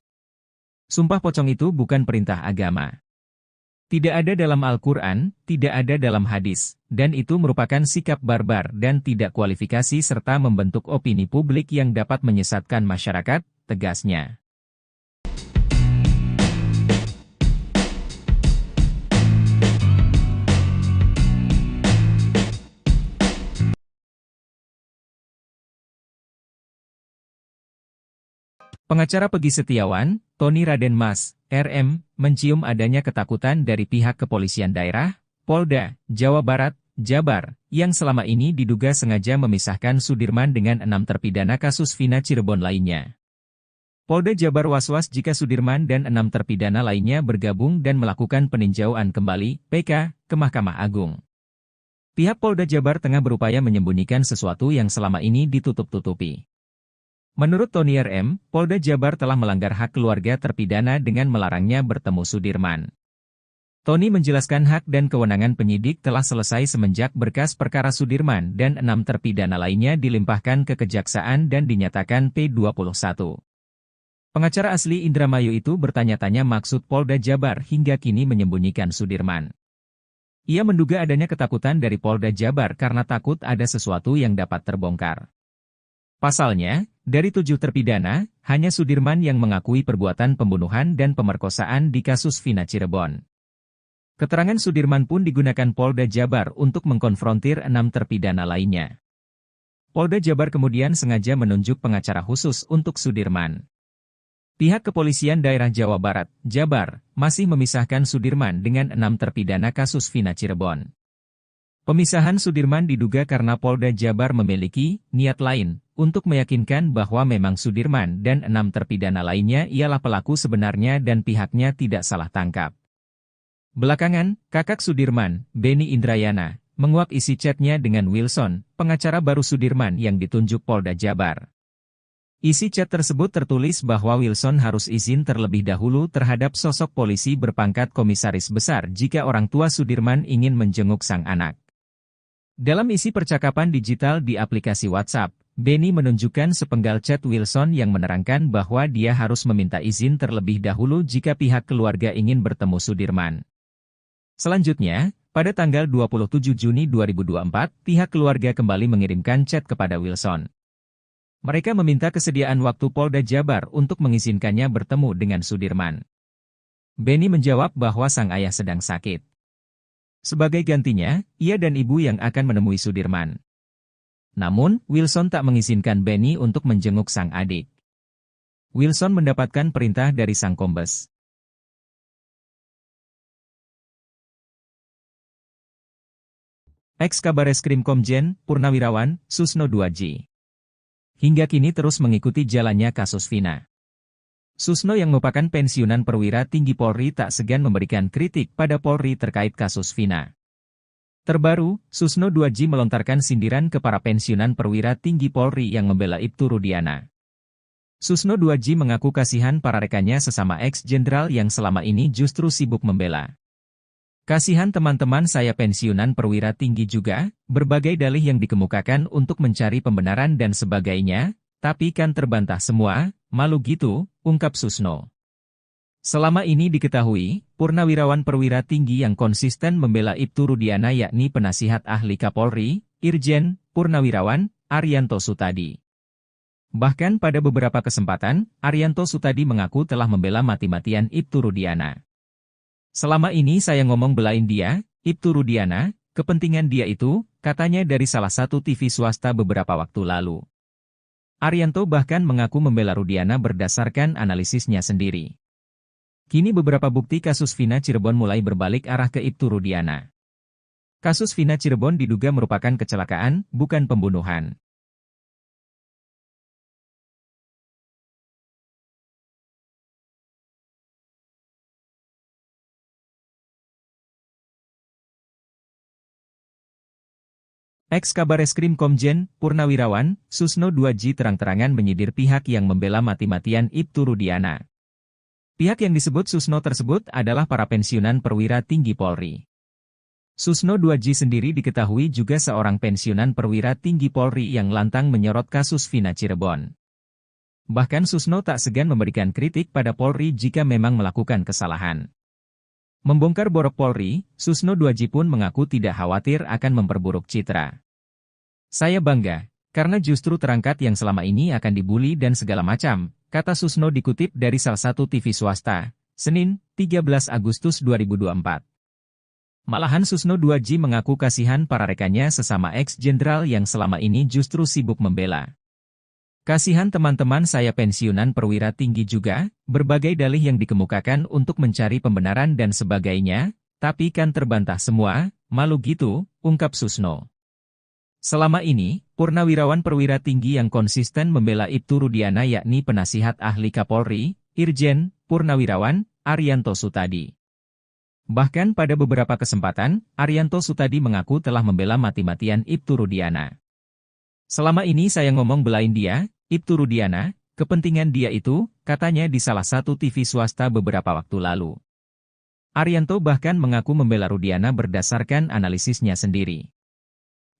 Speaker 1: Sumpah pocong itu bukan perintah agama. Tidak ada dalam Al-Quran, tidak ada dalam hadis, dan itu merupakan sikap barbar dan tidak kualifikasi serta membentuk opini publik yang dapat menyesatkan masyarakat, tegasnya. Pengacara Pegi Setiawan, Tony Raden Mas, RM, mencium adanya ketakutan dari pihak kepolisian daerah, Polda, Jawa Barat, Jabar, yang selama ini diduga sengaja memisahkan Sudirman dengan 6 terpidana kasus Vina Cirebon lainnya. Polda Jabar was-was jika Sudirman dan 6 terpidana lainnya bergabung dan melakukan peninjauan kembali, PK, ke Mahkamah Agung. Pihak Polda Jabar tengah berupaya menyembunyikan sesuatu yang selama ini ditutup-tutupi. Menurut Tony RM, Polda Jabar telah melanggar hak keluarga terpidana dengan melarangnya bertemu Sudirman. Tony menjelaskan hak dan kewenangan penyidik telah selesai semenjak berkas perkara Sudirman dan 6 terpidana lainnya dilimpahkan ke Kejaksaan dan dinyatakan P21. Pengacara asli Indramayu itu bertanya-tanya maksud Polda Jabar hingga kini menyembunyikan Sudirman. Ia menduga adanya ketakutan dari Polda Jabar karena takut ada sesuatu yang dapat terbongkar. Pasalnya, dari 7 terpidana, hanya Sudirman yang mengakui perbuatan pembunuhan dan pemerkosaan di kasus Vina Cirebon. Keterangan Sudirman pun digunakan Polda Jabar untuk mengkonfrontir 6 terpidana lainnya. Polda Jabar kemudian sengaja menunjuk pengacara khusus untuk Sudirman. Pihak kepolisian daerah Jawa Barat, Jabar, masih memisahkan Sudirman dengan 6 terpidana kasus Vina Cirebon. Pemisahan Sudirman diduga karena Polda Jabar memiliki niat lain untuk meyakinkan bahwa memang Sudirman dan 6 terpidana lainnya ialah pelaku sebenarnya dan pihaknya tidak salah tangkap. Belakangan, kakak Sudirman, Beni Indrayana, menguak isi chatnya dengan Wilson, pengacara baru Sudirman yang ditunjuk Polda Jabar. Isi chat tersebut tertulis bahwa Wilson harus izin terlebih dahulu terhadap sosok polisi berpangkat komisaris besar jika orang tua Sudirman ingin menjenguk sang anak. Dalam isi percakapan digital di aplikasi WhatsApp, Beni menunjukkan sepenggal chat Wilson yang menerangkan bahwa dia harus meminta izin terlebih dahulu jika pihak keluarga ingin bertemu Sudirman. Selanjutnya, pada tanggal 27 Juni 2024, pihak keluarga kembali mengirimkan chat kepada Wilson. Mereka meminta kesediaan waktu Polda Jabar untuk mengizinkannya bertemu dengan Sudirman. Beni menjawab bahwa sang ayah sedang sakit. Sebagai gantinya, ia dan ibu yang akan menemui Sudirman. Namun, Wilson tak mengizinkan Beni untuk menjenguk sang adik. Wilson mendapatkan perintah dari sang kombes. Ex-Kabareskrim Komjen, Purnawirawan, Susno 2J. Hingga kini terus mengikuti jalannya kasus Vina. Susno yang merupakan pensiunan perwira tinggi Polri tak segan memberikan kritik pada Polri terkait kasus Vina. Terbaru, Susno 2J melontarkan sindiran ke para pensiunan perwira tinggi Polri yang membela Ibtu Rudiana. Susno 2J mengaku kasihan para rekannya sesama ex-jenderal yang selama ini justru sibuk membela. Kasihan teman-teman saya pensiunan perwira tinggi juga, berbagai dalih yang dikemukakan untuk mencari pembenaran dan sebagainya, tapi kan terbantah semua, malu gitu, ungkap Susno. Selama ini diketahui, purnawirawan perwira tinggi yang konsisten membela Ibtu Rudiana yakni penasihat ahli Kapolri, Irjen, Purnawirawan, Arianto Sutadi. Bahkan pada beberapa kesempatan, Arianto Sutadi mengaku telah membela mati-matian Ibtu Rudiana. Selama ini saya ngomong belain dia, Ibtu Rudiana, kepentingan dia itu, katanya dari salah satu TV swasta beberapa waktu lalu. Arianto bahkan mengaku membela Rudiana berdasarkan analisisnya sendiri. Kini beberapa bukti kasus Vina Cirebon mulai berbalik arah ke Ibtu Rudiana. Kasus Vina Cirebon diduga merupakan kecelakaan, bukan pembunuhan. Ex-Kabareskrim Komjen, Purnawirawan, Susno 2J terang-terangan menyindir pihak yang membela mati-matian Ibtu Rudiana. Pihak yang disebut Susno tersebut adalah para pensiunan perwira tinggi Polri. Susno 2J sendiri diketahui juga seorang pensiunan perwira tinggi Polri yang lantang menyorot kasus Vina Cirebon. Bahkan Susno tak segan memberikan kritik pada Polri jika memang melakukan kesalahan. Membongkar borok Polri, Susno 2J pun mengaku tidak khawatir akan memperburuk citra. Saya bangga, karena justru terangkat yang selama ini akan dibully dan segala macam, kata Susno dikutip dari salah satu TV swasta, Senin, 13 Agustus 2024. Malahan Susno 2J mengaku kasihan para rekannya sesama ex-jenderal yang selama ini justru sibuk membela. Kasihan teman-teman saya pensiunan perwira tinggi juga, berbagai dalih yang dikemukakan untuk mencari pembenaran dan sebagainya, tapi kan terbantah semua, malu gitu, ungkap Susno. Selama ini, purnawirawan perwira tinggi yang konsisten membela Ibtu Rudiana yakni penasihat ahli Kapolri, Irjen, Purnawirawan, Arianto Sutadi. Bahkan pada beberapa kesempatan, Arianto Sutadi mengaku telah membela mati-matian Ibtu Rudiana. Selama ini saya ngomong belain dia, Ibtu Rudiana, kepentingan dia itu, katanya di salah satu TV swasta beberapa waktu lalu. Arianto bahkan mengaku membela Rudiana berdasarkan analisisnya sendiri.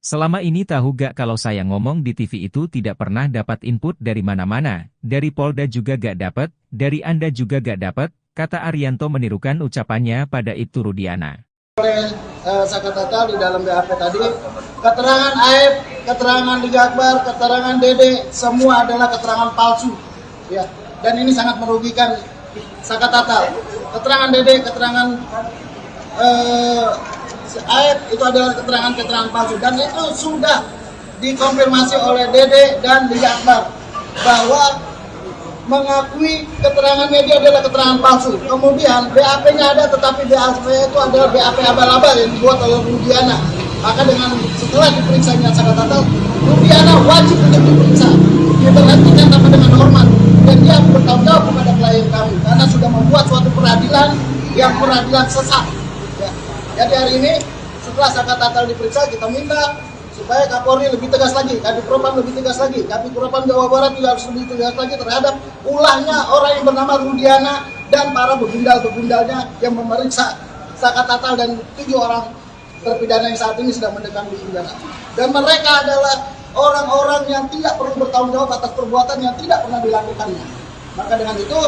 Speaker 1: Selama ini tahu gak kalau saya ngomong di TV itu tidak pernah dapat input dari mana-mana, dari Polda juga gak dapat, dari Anda juga gak dapat, kata Arianto menirukan ucapannya pada Ibtu Rudiana.
Speaker 2: Oleh Sakatata di dalam BAP tadi, keterangan Aib, keterangan Liga Akbar, keterangan Dede, semua adalah keterangan palsu, ya. Dan ini sangat merugikan Sakatata. Keterangan Dede, keterangan Aib itu adalah keterangan palsu, dan itu sudah dikonfirmasi oleh Dede dan Liga Akbar bahwa mengakui keterangan media adalah keterangan palsu. Kemudian BAP-nya ada, tetapi BAP itu adalah BAP abal-abal yang dibuat oleh Rudiana. Maka dengan setelah diperiksanya Sakatata, Rudiana wajib untuk diperiksa, diberhentikan tanpa dengan hormat, dan dia bertanggung jawab kepada klien kami karena sudah membuat suatu peradilan yang peradilan sesat. Ya. Jadi hari ini setelah Sakatata diperiksa, kita minta supaya Kapolri lebih tegas lagi, Kadif Propam lebih tegas lagi, Kadif Propam Jawa Barat juga harus lebih tegas lagi terhadap ulahnya orang yang bernama Rudiana dan para begundal-begundalnya yang memeriksa Sakatata dan 7 orang terpidana yang saat ini sedang mendekam di penjara. Dan mereka adalah orang-orang yang tidak perlu bertanggung jawab atas perbuatan yang tidak pernah dilakukannya. Maka dengan itu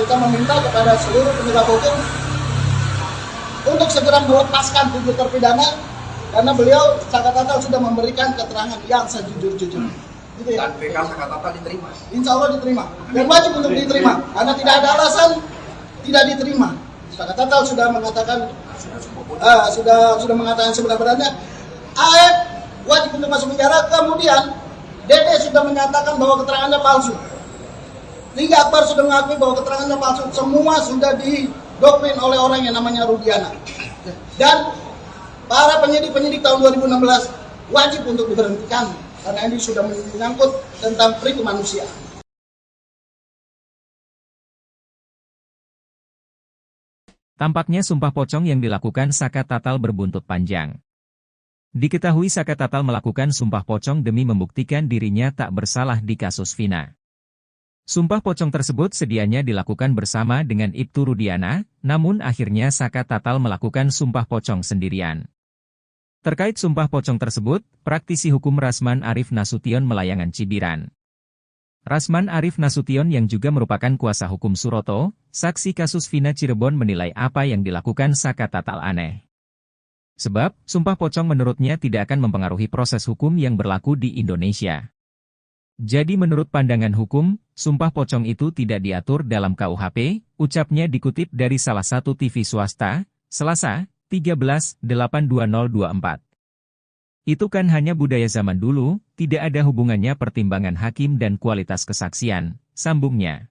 Speaker 2: kita meminta kepada seluruh penegak hukum untuk segera melepaskan 7 terpidana, karena beliau Sakatata sudah memberikan keterangan yang sejujur-jujurnya. Gitu ya?
Speaker 3: Dan PK Sakatata diterima?
Speaker 2: Insya Allah diterima. Dan wajib untuk diterima. Karena tidak ada alasan tidak diterima. Sakatata sudah mengatakan sudah mengatakan sebenarnya Aib wajib untuk masuk penjara. Kemudian Dede sudah menyatakan bahwa keterangannya palsu. Liga Akbar sudah mengakui bahwa keterangannya palsu. Semua sudah didoktrin oleh orang yang namanya Rudiana. Dan para penyidik tahun 2016 wajib untuk diberhentikan karena ini sudah menyangkut tentang pri kemanusiaan.
Speaker 1: Tampaknya sumpah pocong yang dilakukan Saka Tatal berbuntut panjang. Diketahui Saka Tatal melakukan sumpah pocong demi membuktikan dirinya tak bersalah di kasus Vina. Sumpah pocong tersebut sedianya dilakukan bersama dengan Ibtu Rudiana, namun akhirnya Saka Tatal melakukan sumpah pocong sendirian. Terkait sumpah pocong tersebut, praktisi hukum Rasman Arif Nasution Melayangan Cibiran. Rasman Arif Nasution yang juga merupakan kuasa hukum Suroto, saksi kasus Vina Cirebon menilai apa yang dilakukan Saka Tatal aneh. Sebab, sumpah pocong menurutnya tidak akan mempengaruhi proses hukum yang berlaku di Indonesia. Jadi menurut pandangan hukum, sumpah pocong itu tidak diatur dalam KUHP, ucapnya dikutip dari salah satu TV swasta, Selasa, 13/8/2024. Itu kan hanya budaya zaman dulu, tidak ada hubungannya pertimbangan hakim dan kualitas kesaksian, sambungnya.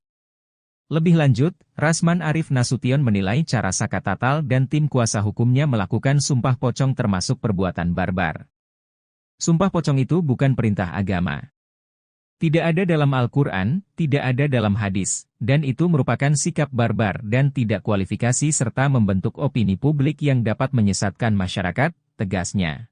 Speaker 1: Lebih lanjut, Rasman Arif Nasution menilai cara Saka Tatal dan tim kuasa hukumnya melakukan sumpah pocong termasuk perbuatan barbar. Sumpah pocong itu bukan perintah agama. Tidak ada dalam Al-Quran, tidak ada dalam hadis, dan itu merupakan sikap barbar dan tidak kualifikasi serta membentuk opini publik yang dapat menyesatkan masyarakat, tegasnya.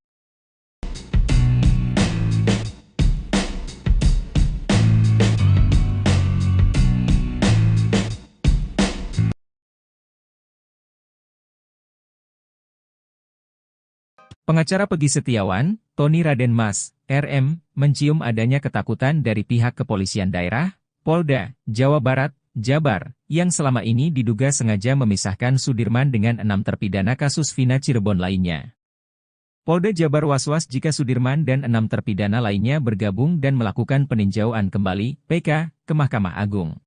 Speaker 1: Pengacara Pegi Setiawan, Tony Raden Mas, RM, mencium adanya ketakutan dari pihak kepolisian daerah, Polda, Jawa Barat, Jabar, yang selama ini diduga sengaja memisahkan Sudirman dengan 6 terpidana kasus Vina Cirebon lainnya. Polda Jabar was-was jika Sudirman dan 6 terpidana lainnya bergabung dan melakukan peninjauan kembali, PK, ke Mahkamah Agung.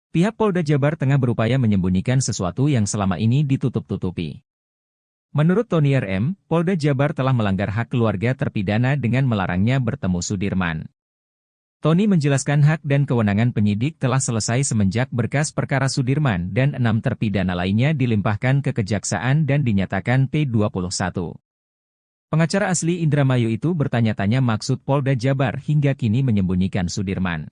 Speaker 1: Pihak Polda Jabar tengah berupaya menyembunyikan sesuatu yang selama ini ditutup-tutupi. Menurut Tony RM, Polda Jabar telah melanggar hak keluarga terpidana dengan melarangnya bertemu Sudirman. Tony menjelaskan hak dan kewenangan penyidik telah selesai semenjak berkas perkara Sudirman dan 6 terpidana lainnya dilimpahkan ke Kejaksaan dan dinyatakan P21. Pengacara asli Indramayu itu bertanya-tanya maksud Polda Jabar hingga kini menyembunyikan Sudirman.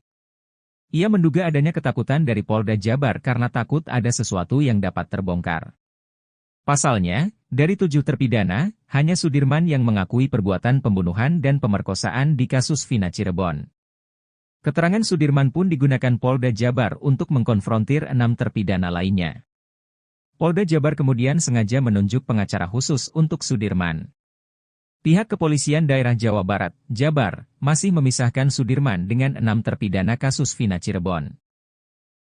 Speaker 1: Ia menduga adanya ketakutan dari Polda Jabar karena takut ada sesuatu yang dapat terbongkar. Pasalnya, dari 7 terpidana, hanya Sudirman yang mengakui perbuatan pembunuhan dan pemerkosaan di kasus Vina Cirebon. Keterangan Sudirman pun digunakan Polda Jabar untuk mengkonfrontir 6 terpidana lainnya. Polda Jabar kemudian sengaja menunjuk pengacara khusus untuk Sudirman. Pihak kepolisian daerah Jawa Barat, Jabar, masih memisahkan Sudirman dengan 6 terpidana kasus Vina Cirebon.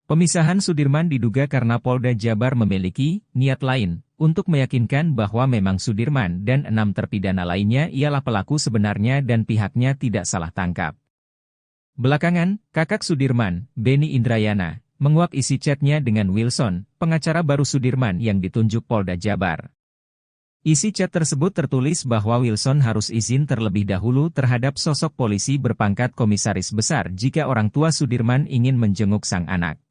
Speaker 1: Pemisahan Sudirman diduga karena Polda Jabar memiliki niat lain untuk meyakinkan bahwa memang Sudirman dan 6 terpidana lainnya ialah pelaku sebenarnya dan pihaknya tidak salah tangkap. Belakangan, kakak Sudirman, Beni Indrayana, menguak isi chatnya dengan Wilson, pengacara baru Sudirman yang ditunjuk Polda Jabar. Isi chat tersebut tertulis bahwa Wilson harus izin terlebih dahulu terhadap sosok polisi berpangkat komisaris besar jika orang tua Sudirman ingin menjenguk sang anak.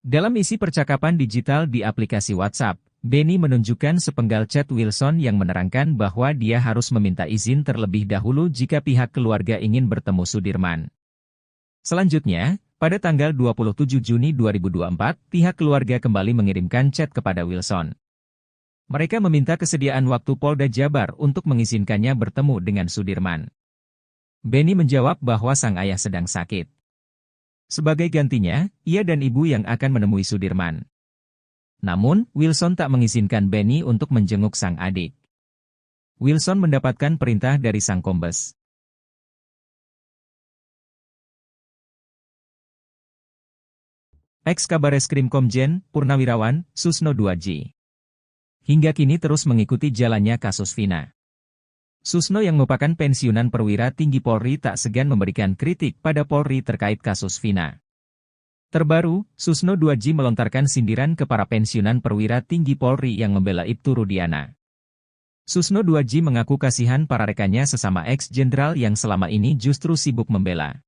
Speaker 1: Dalam isi percakapan digital di aplikasi WhatsApp, Beni menunjukkan sepenggal chat Wilson yang menerangkan bahwa dia harus meminta izin terlebih dahulu jika pihak keluarga ingin bertemu Sudirman. Selanjutnya, pada tanggal 27 Juni 2024, pihak keluarga kembali mengirimkan chat kepada Wilson. Mereka meminta kesediaan waktu Polda Jabar untuk mengizinkannya bertemu dengan Sudirman. Beni menjawab bahwa sang ayah sedang sakit. Sebagai gantinya, ia dan ibu yang akan menemui Sudirman. Namun, Wilson tak mengizinkan Beni untuk menjenguk sang adik. Wilson mendapatkan perintah dari sang kombes. Ex-Kabareskrim Komjen, Purnawirawan, Susno 2J. Hingga kini terus mengikuti jalannya kasus Vina. Susno yang merupakan pensiunan perwira tinggi Polri tak segan memberikan kritik pada Polri terkait kasus Vina. Terbaru, Susno 2J melontarkan sindiran ke para pensiunan perwira tinggi Polri yang membela Ibtu Rudiana. Susno 2J mengaku kasihan para rekannya sesama ex-jenderal yang selama ini justru sibuk membela.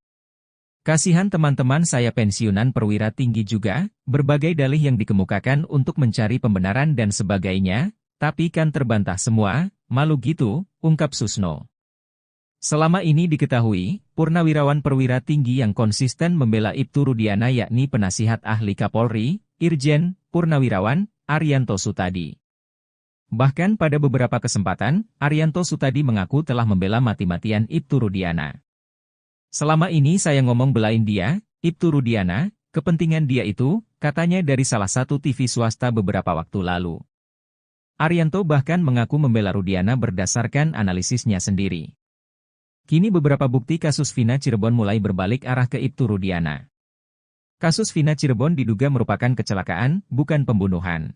Speaker 1: Kasihan teman-teman saya pensiunan perwira tinggi juga, berbagai dalih yang dikemukakan untuk mencari pembenaran dan sebagainya, tapi kan terbantah semua, malu gitu, ungkap Susno. Selama ini diketahui, purnawirawan perwira tinggi yang konsisten membela Ibtu Rudiana yakni penasihat ahli Kapolri, Irjen, Purnawirawan, Arianto Sutadi. Bahkan pada beberapa kesempatan, Arianto Sutadi mengaku telah membela mati-matian Ibtu Rudiana. Selama ini saya ngomong belain dia, Ibtu Rudiana, kepentingan dia itu, katanya dari salah satu TV swasta beberapa waktu lalu. Arianto bahkan mengaku membela Rudiana berdasarkan analisisnya sendiri. Kini beberapa bukti kasus Vina Cirebon mulai berbalik arah ke Ibtu Rudiana. Kasus Vina Cirebon diduga merupakan kecelakaan, bukan pembunuhan.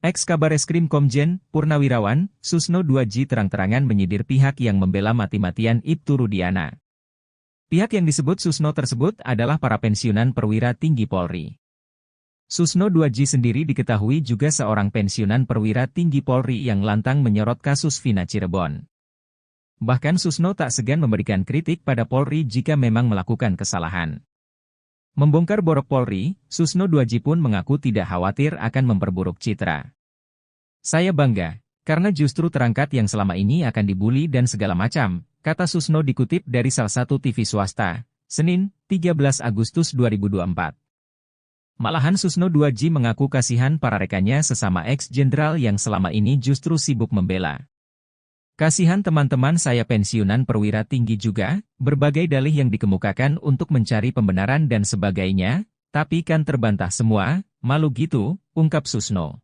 Speaker 1: Ex-Kabareskrim Komjen, Purnawirawan, Susno 2J terang-terangan menyindir pihak yang membela mati-matian Ibtu Rudiana. Pihak yang disebut Susno tersebut adalah para pensiunan perwira tinggi Polri. Susno 2J sendiri diketahui juga seorang pensiunan perwira tinggi Polri yang lantang menyorot kasus Vina Cirebon. Bahkan Susno tak segan memberikan kritik pada Polri jika memang melakukan kesalahan. Membongkar borok Polri, Susno 2J pun mengaku tidak khawatir akan memperburuk citra. Saya bangga, karena justru terangkat yang selama ini akan dibuli dan segala macam, kata Susno dikutip dari salah satu TV swasta, Senin, 13 Agustus 2024. Malahan Susno 2J mengaku kasihan para rekannya sesama ex-jenderal yang selama ini justru sibuk membela. Kasihan teman-teman saya pensiunan perwira tinggi juga, berbagai dalih yang dikemukakan untuk mencari pembenaran dan sebagainya, tapi kan terbantah semua, malu gitu, ungkap Susno.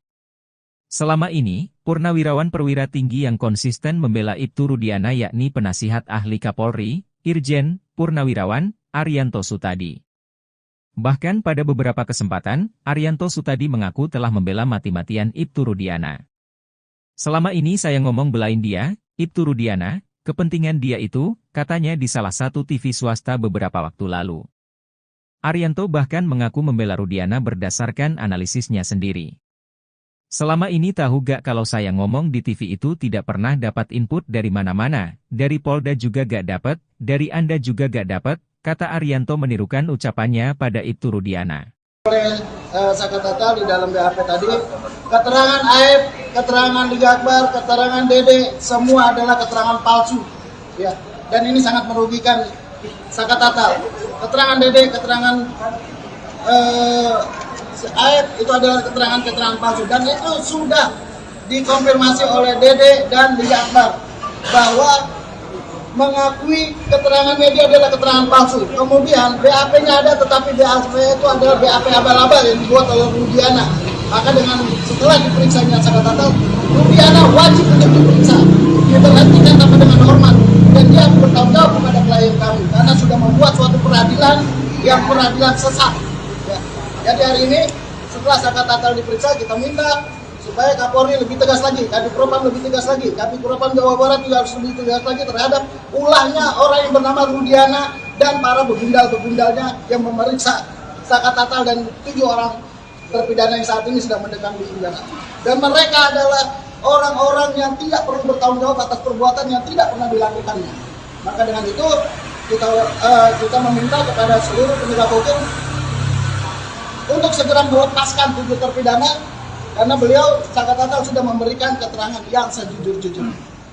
Speaker 1: Selama ini, purnawirawan perwira tinggi yang konsisten membela Ibtu Rudiana yakni penasihat ahli Kapolri, Irjen, Purnawirawan, Arianto Sutadi. Bahkan pada beberapa kesempatan, Arianto Sutadi mengaku telah membela mati-matian Ibtu Rudiana. Selama ini saya ngomong belain dia, Ibtu Rudiana, kepentingan dia itu, katanya di salah satu TV swasta beberapa waktu lalu. Arianto bahkan mengaku membela Rudiana berdasarkan analisisnya sendiri. Selama ini tahu gak kalau saya ngomong di TV itu tidak pernah dapat input dari mana-mana, dari Polda juga gak dapat, dari Anda juga gak dapat, kata Arianto menirukan ucapannya pada Ibtu Rudiana.
Speaker 2: Oleh Sakatata di dalam BAP tadi, keterangan Aib, keterangan Liga Akbar, keterangan Dede, semua adalah keterangan palsu. Ya, dan ini sangat merugikan Sakatata. Keterangan Dede, keterangan Aib itu adalah keterangan-keterangan palsu dan itu sudah dikonfirmasi oleh Dede dan Liga Akbar bahwa mengakui keterangan media adalah keterangan palsu. Kemudian BAP-nya ada tetapi BAP itu adalah BAP abal-abal yang dibuat oleh Rudiana. Maka dengan setelah diperiksanya Sakatata, Rudiana wajib untuk diperiksa, diberhentikan tanpa dengan hormat dan dia bertanggung jawab kepada klien kami karena sudah membuat suatu peradilan yang peradilan sesat. Jadi hari ini setelah Sakatata diperiksa kita minta supaya Kapolri lebih tegas lagi, Kadif Propam lebih tegas lagi, Kadif Propam Jawa Barat juga harus lebih tegas lagi terhadap ulahnya orang yang bernama Rudiana dan para begundal-begundalnya yang memeriksa Sakatata dan 7 orang terpidana yang saat ini sedang mendekam di penjara. Dan mereka adalah orang-orang yang tidak perlu bertanggung jawab atas perbuatan yang tidak pernah dilakukannya. Maka dengan itu kita meminta kepada seluruh penegak hukum untuk segera melepaskan 7 terpidana karena beliau Sakatata sudah memberikan keterangan yang sejujur-jujur.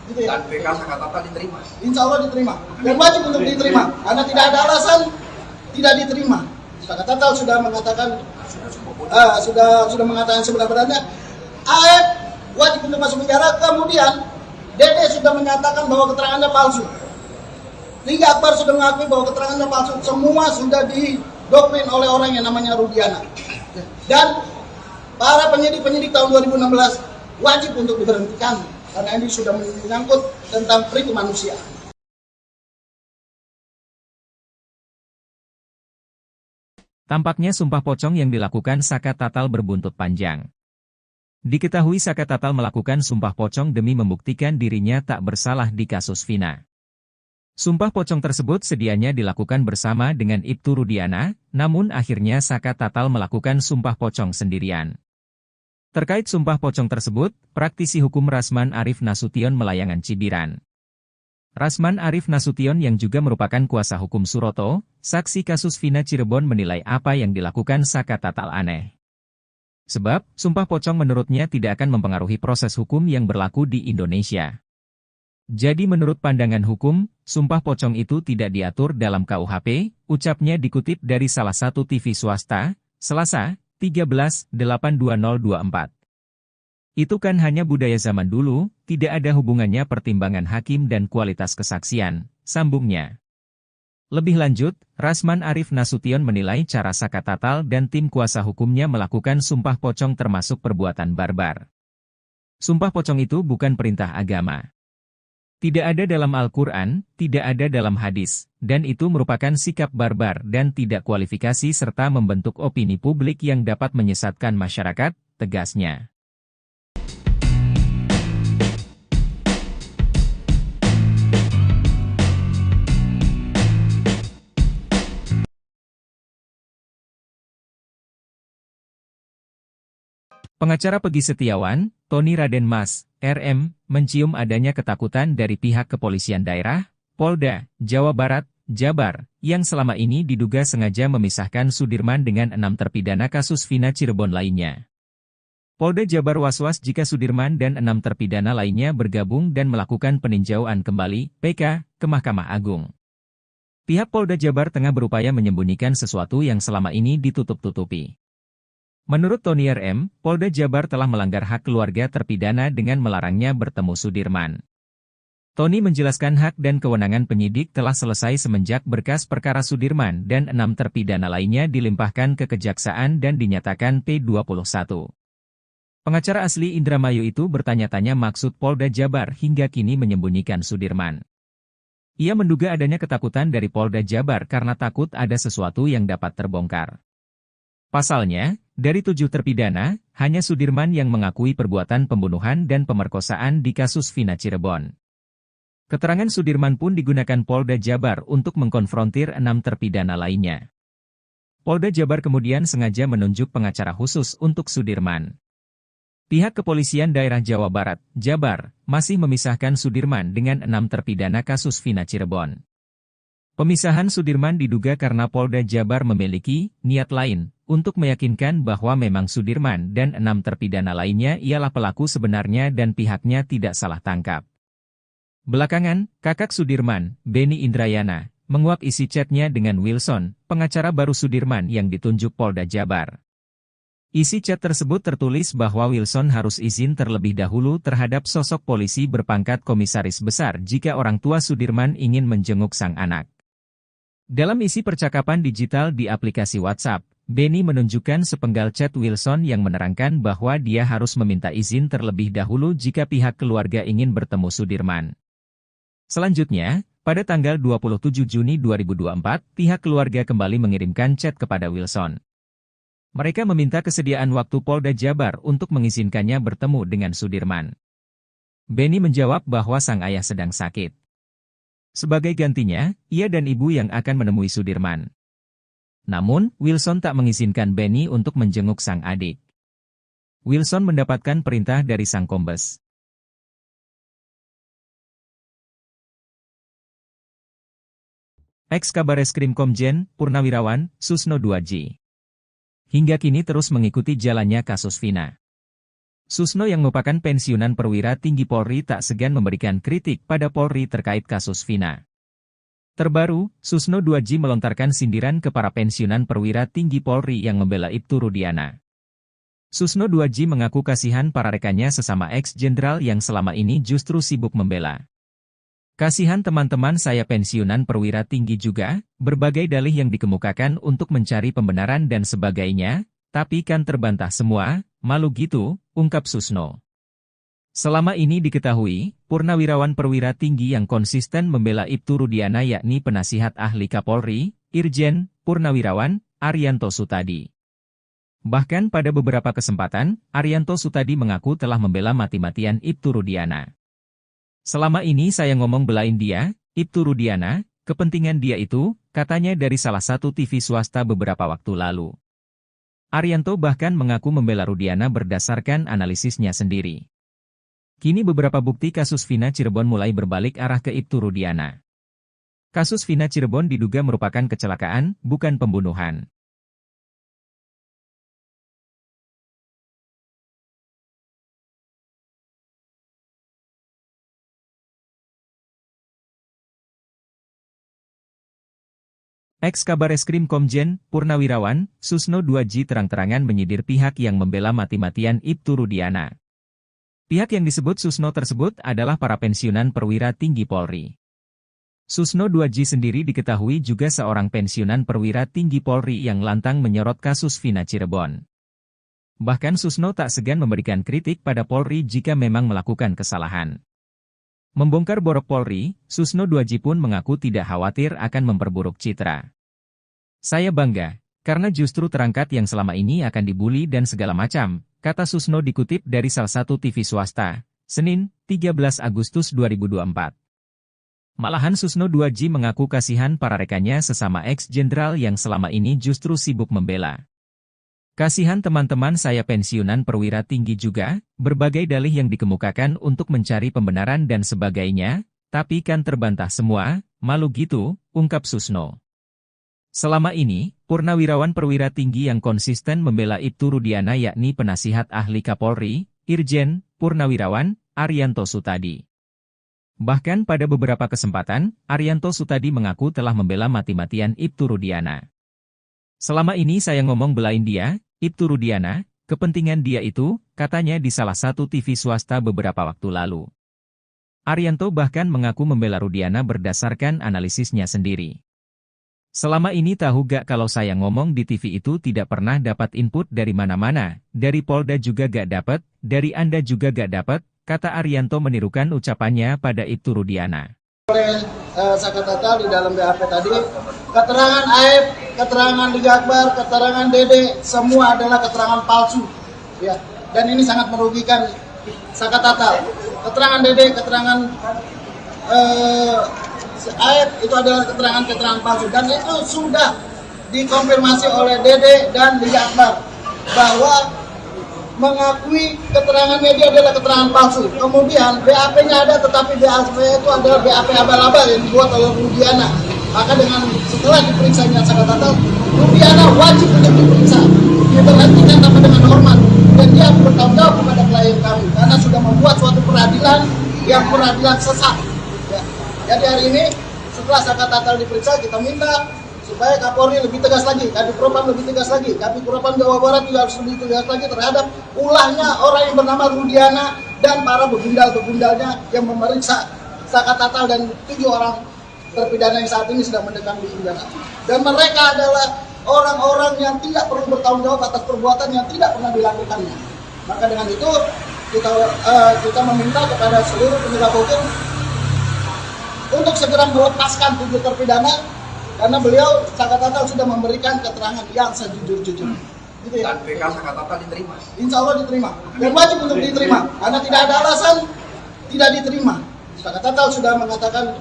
Speaker 2: Gitu ya.
Speaker 3: Dan BK Sakatata diterima.
Speaker 2: Insya Allah diterima dan wajib untuk diterima karena tidak ada alasan tidak diterima. Sakatata sudah mengatakan sudah mengatakan sebenarnya Aib wajib untuk masuk penjara. Kemudian Dede sudah menyatakan bahwa keterangannya palsu. Liga Akbar sudah mengakui bahwa keterangannya palsu. Semua sudah didoktrin oleh orang yang namanya Rudiana. Dan para penyidik-penyidik tahun 2016 wajib untuk diberhentikan karena ini sudah menyangkut tentang kemanusiaan.
Speaker 1: Tampaknya sumpah pocong yang dilakukan Sakatata berbuntut panjang. Diketahui Sakatata melakukan sumpah pocong demi membuktikan dirinya tak bersalah di kasus Vina. Sumpah pocong tersebut sedianya dilakukan bersama dengan Ibtu Rudiana, namun akhirnya Sakatata melakukan sumpah pocong sendirian. Terkait sumpah pocong tersebut, praktisi hukum Rasman Arif Nasution Melayangan Cibiran. Rasman Arif Nasution yang juga merupakan kuasa hukum Suroto, saksi kasus Vina Cirebon menilai apa yang dilakukan Sakatata aneh. Sebab, sumpah pocong menurutnya tidak akan mempengaruhi proses hukum yang berlaku di Indonesia. Jadi menurut pandangan hukum, sumpah pocong itu tidak diatur dalam KUHP, ucapnya dikutip dari salah satu TV swasta, Selasa, 13/8/2024. Itu kan hanya budaya zaman dulu, tidak ada hubungannya pertimbangan hakim dan kualitas kesaksian, sambungnya. Lebih lanjut, Rasman Arif Nasution menilai cara Saka Tatal dan tim kuasa hukumnya melakukan sumpah pocong termasuk perbuatan barbar. Sumpah pocong itu bukan perintah agama. Tidak ada dalam Al-Quran, tidak ada dalam hadis, dan itu merupakan sikap barbar dan tidak kualifikasi serta membentuk opini publik yang dapat menyesatkan masyarakat, tegasnya. Pengacara Peggy Setiawan, Tony Raden Mas, RM, mencium adanya ketakutan dari pihak kepolisian daerah, Polda, Jawa Barat, Jabar, yang selama ini diduga sengaja memisahkan Sudirman dengan 6 terpidana kasus Vina Cirebon lainnya. Polda Jabar was-was jika Sudirman dan 6 terpidana lainnya bergabung dan melakukan peninjauan kembali, PK, ke Mahkamah Agung. Pihak Polda Jabar tengah berupaya menyembunyikan sesuatu yang selama ini ditutup-tutupi. Menurut Tony RM, Polda Jabar telah melanggar hak keluarga terpidana dengan melarangnya bertemu Sudirman. Tony menjelaskan hak dan kewenangan penyidik telah selesai semenjak berkas perkara Sudirman dan 6 terpidana lainnya dilimpahkan ke Kejaksaan dan dinyatakan P21. Pengacara asli Indramayu itu bertanya-tanya maksud Polda Jabar hingga kini menyembunyikan Sudirman. Ia menduga adanya ketakutan dari Polda Jabar karena takut ada sesuatu yang dapat terbongkar. Pasalnya, dari 7 terpidana, hanya Sudirman yang mengakui perbuatan pembunuhan dan pemerkosaan di kasus Vina Cirebon. Keterangan Sudirman pun digunakan Polda Jabar untuk mengkonfrontir 6 terpidana lainnya. Polda Jabar kemudian sengaja menunjuk pengacara khusus untuk Sudirman. Pihak kepolisian daerah Jawa Barat, Jabar, masih memisahkan Sudirman dengan 6 terpidana kasus Vina Cirebon. Pemisahan Sudirman diduga karena Polda Jabar memiliki niat lain untuk meyakinkan bahwa memang Sudirman dan 6 terpidana lainnya ialah pelaku sebenarnya dan pihaknya tidak salah tangkap. Belakangan, kakak Sudirman, Beni Indrayana, menguak isi chatnya dengan Wilson, pengacara baru Sudirman yang ditunjuk Polda Jabar. Isi chat tersebut tertulis bahwa Wilson harus izin terlebih dahulu terhadap sosok polisi berpangkat komisaris besar jika orang tua Sudirman ingin menjenguk sang anak. Dalam isi percakapan digital di aplikasi WhatsApp, Beni menunjukkan sepenggal chat Wilson yang menerangkan bahwa dia harus meminta izin terlebih dahulu jika pihak keluarga ingin bertemu Sudirman. Selanjutnya, pada tanggal 27 Juni 2024, pihak keluarga kembali mengirimkan chat kepada Wilson. Mereka meminta kesediaan waktu Polda Jabar untuk mengizinkannya bertemu dengan Sudirman. Beni menjawab bahwa sang ayah sedang sakit. Sebagai gantinya, ia dan ibu yang akan menemui Sudirman. Namun, Wilson tak mengizinkan Beni untuk menjenguk sang adik. Wilson mendapatkan perintah dari sang kombes. Ex-Kabareskrim Komjen, Purnawirawan, Susno 2J. Hingga kini terus mengikuti jalannya kasus Vina. Susno yang merupakan pensiunan perwira tinggi Polri tak segan memberikan kritik pada Polri terkait kasus Vina. Terbaru, Susno 2J melontarkan sindiran ke para pensiunan perwira tinggi Polri yang membela Ibtu Rudiana. Susno 2J mengaku kasihan para rekannya sesama ex-jenderal yang selama ini justru sibuk membela. Kasihan teman-teman saya pensiunan perwira tinggi juga, berbagai dalih yang dikemukakan untuk mencari pembenaran dan sebagainya, tapi kan terbantah semua, malu gitu, ungkap Susno. Selama ini diketahui, purnawirawan perwira tinggi yang konsisten membela Ibtu Rudiana yakni penasihat ahli Kapolri, Irjen, Purnawirawan, Arianto Sutadi. Bahkan pada beberapa kesempatan, Arianto Sutadi mengaku telah membela mati-matian Ibtu Rudiana. Selama ini saya ngomong belain dia, Ibtu Rudiana, kepentingan dia itu, katanya dari salah satu TV swasta beberapa waktu lalu. Arianto bahkan mengaku membela Rudiana berdasarkan analisisnya sendiri. Kini beberapa bukti kasus Vina Cirebon mulai berbalik arah ke Ibtu Rudiana. Kasus Vina Cirebon diduga merupakan kecelakaan, bukan pembunuhan. Ex-Kabareskrim Komjen Purnawirawan Susno 2J terang-terangan menyidir pihak yang membela mati-matian Ibtu Rudiana. Pihak yang disebut Susno tersebut adalah para pensiunan perwira tinggi Polri. Susno 2J sendiri diketahui juga seorang pensiunan perwira tinggi Polri yang lantang menyorot kasus Vina Cirebon. Bahkan Susno tak segan memberikan kritik pada Polri jika memang melakukan kesalahan. Membongkar borok Polri, Susno 2J pun mengaku tidak khawatir akan memperburuk citra. Saya bangga, karena justru terangkat yang selama ini akan dibully dan segala macam, kata Susno dikutip dari salah satu TV swasta, Senin, 13 Agustus 2024. Malahan Susno 2J mengaku kasihan para rekannya sesama ex-jenderal yang selama ini justru sibuk membela. Kasihan teman-teman saya pensiunan perwira tinggi juga, berbagai dalih yang dikemukakan untuk mencari pembenaran dan sebagainya, tapi kan terbantah semua, malu gitu, ungkap Susno. Selama ini, purnawirawan perwira tinggi yang konsisten membela Ibtu Rudiana yakni penasihat ahli Kapolri, Irjen Purnawirawan Arianto Sutadi. Bahkan pada beberapa kesempatan, Arianto Sutadi mengaku telah membela mati-matian Ibtu Rudiana. Selama ini saya ngomong belain dia, Ibtu Rudiana, kepentingan dia itu, katanya di salah satu TV swasta beberapa waktu lalu. Arianto bahkan mengaku membela Rudiana berdasarkan analisisnya sendiri. Selama ini tahu gak kalau saya ngomong di TV itu tidak pernah dapat input dari mana-mana, dari Polda juga gak dapat, dari Anda juga gak dapat, kata Arianto menirukan ucapannya pada Ibtu Rudiana.
Speaker 2: Oleh Sakatatal di dalam BAP tadi, keterangan Aib, keterangan Liga Akbar, keterangan Dede, semua adalah keterangan palsu. Ya, dan ini sangat merugikan Sakatatal. Keterangan Dede, keterangan Aib itu adalah keterangan palsu. Dan itu sudah dikonfirmasi oleh Dede dan Liga Akbar bahwa mengakui keterangan media adalah keterangan palsu. Kemudian BAP-nya ada, tetapi BAP itu adalah BAP abal-abal yang dibuat oleh Rudiana. Maka dengan setelah diperiksanya Sakatatal, Rudiana wajib untuk diperiksa, diberhentikan tanpa dengan hormat, dan dia bertanggung jawab kepada klien kami karena sudah membuat suatu peradilan yang peradilan sesat. Ya. Jadi hari ini setelah Sakatatal diperiksa, kita minta supaya Kapolri lebih tegas lagi, Kadif Propam lebih tegas lagi, Kadif Propam Jawa Barat juga harus lebih tegas lagi terhadap ulahnya orang yang bernama Rudiana dan para begundal-begundalnya yang memeriksa Sakatatal dan 7 orang terpidana yang saat ini sedang mendekam di penjara. Dan mereka adalah orang-orang yang tidak perlu bertanggung jawab atas perbuatan yang tidak pernah dilakukannya. Maka dengan itu kita meminta kepada seluruh penegak hukum untuk segera melepaskan 7 terpidana. Karena beliau Sakatatal sudah memberikan keterangan yang sejujur-jujurnya. Gitu ya?
Speaker 3: Dan PK Sakatatal diterima?
Speaker 2: Insya Allah diterima. Dan wajib untuk diterima. Karena tidak ada alasan tidak diterima. Sakatatal sudah mengatakan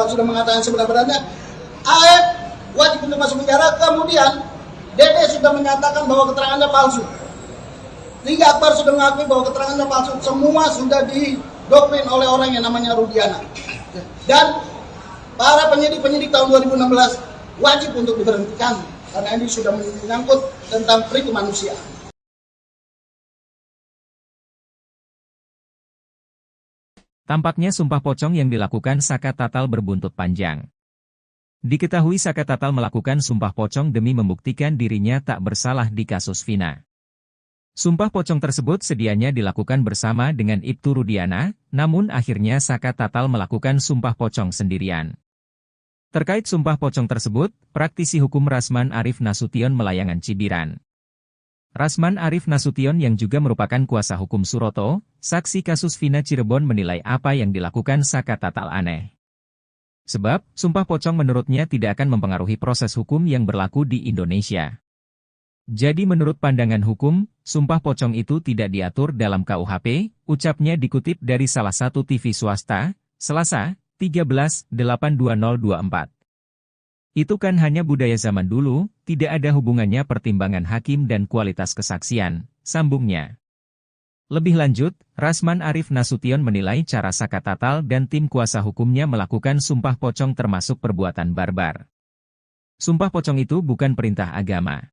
Speaker 2: sudah mengatakan sebenarnya Aib wajib untuk masuk penjara. Kemudian Dede sudah menyatakan bahwa keterangannya palsu. Liga Akbar sudah mengakui bahwa keterangannya palsu. Semua sudah didoktrin oleh orang yang namanya Rudiana. Dan para penyidik tahun 2016 wajib untuk diberhentikan karena ini sudah menyangkut tentang pri kemanusiaan.
Speaker 1: Tampaknya sumpah pocong yang dilakukan Sakatatal berbuntut panjang. Diketahui Sakatatal melakukan sumpah pocong demi membuktikan dirinya tak bersalah di kasus Vina. Sumpah pocong tersebut sedianya dilakukan bersama dengan Ibtu Rudiana, namun akhirnya Sakatatal melakukan sumpah pocong sendirian. Terkait sumpah pocong tersebut, praktisi hukum Rasman Arif Nasution Melayangan Cibiran. Rasman Arif Nasution yang juga merupakan kuasa hukum Suroto, saksi kasus Vina Cirebon menilai apa yang dilakukan Sakatatal aneh. Sebab, sumpah pocong menurutnya tidak akan mempengaruhi proses hukum yang berlaku di Indonesia. Jadi menurut pandangan hukum, sumpah pocong itu tidak diatur dalam KUHP, ucapnya dikutip dari salah satu TV swasta, Selasa, 13/8/2024. Itu kan hanya budaya zaman dulu, tidak ada hubungannya pertimbangan hakim dan kualitas kesaksian, sambungnya. Lebih lanjut, Rasman Arif Nasution menilai cara Sakatatal dan tim kuasa hukumnya melakukan sumpah pocong termasuk perbuatan barbar. Sumpah pocong itu bukan perintah agama.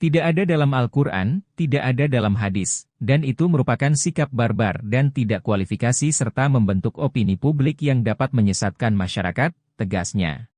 Speaker 1: Tidak ada dalam Al-Quran, tidak ada dalam hadis, dan itu merupakan sikap barbar dan tidak kualifikasi serta membentuk opini publik yang dapat menyesatkan masyarakat, tegasnya.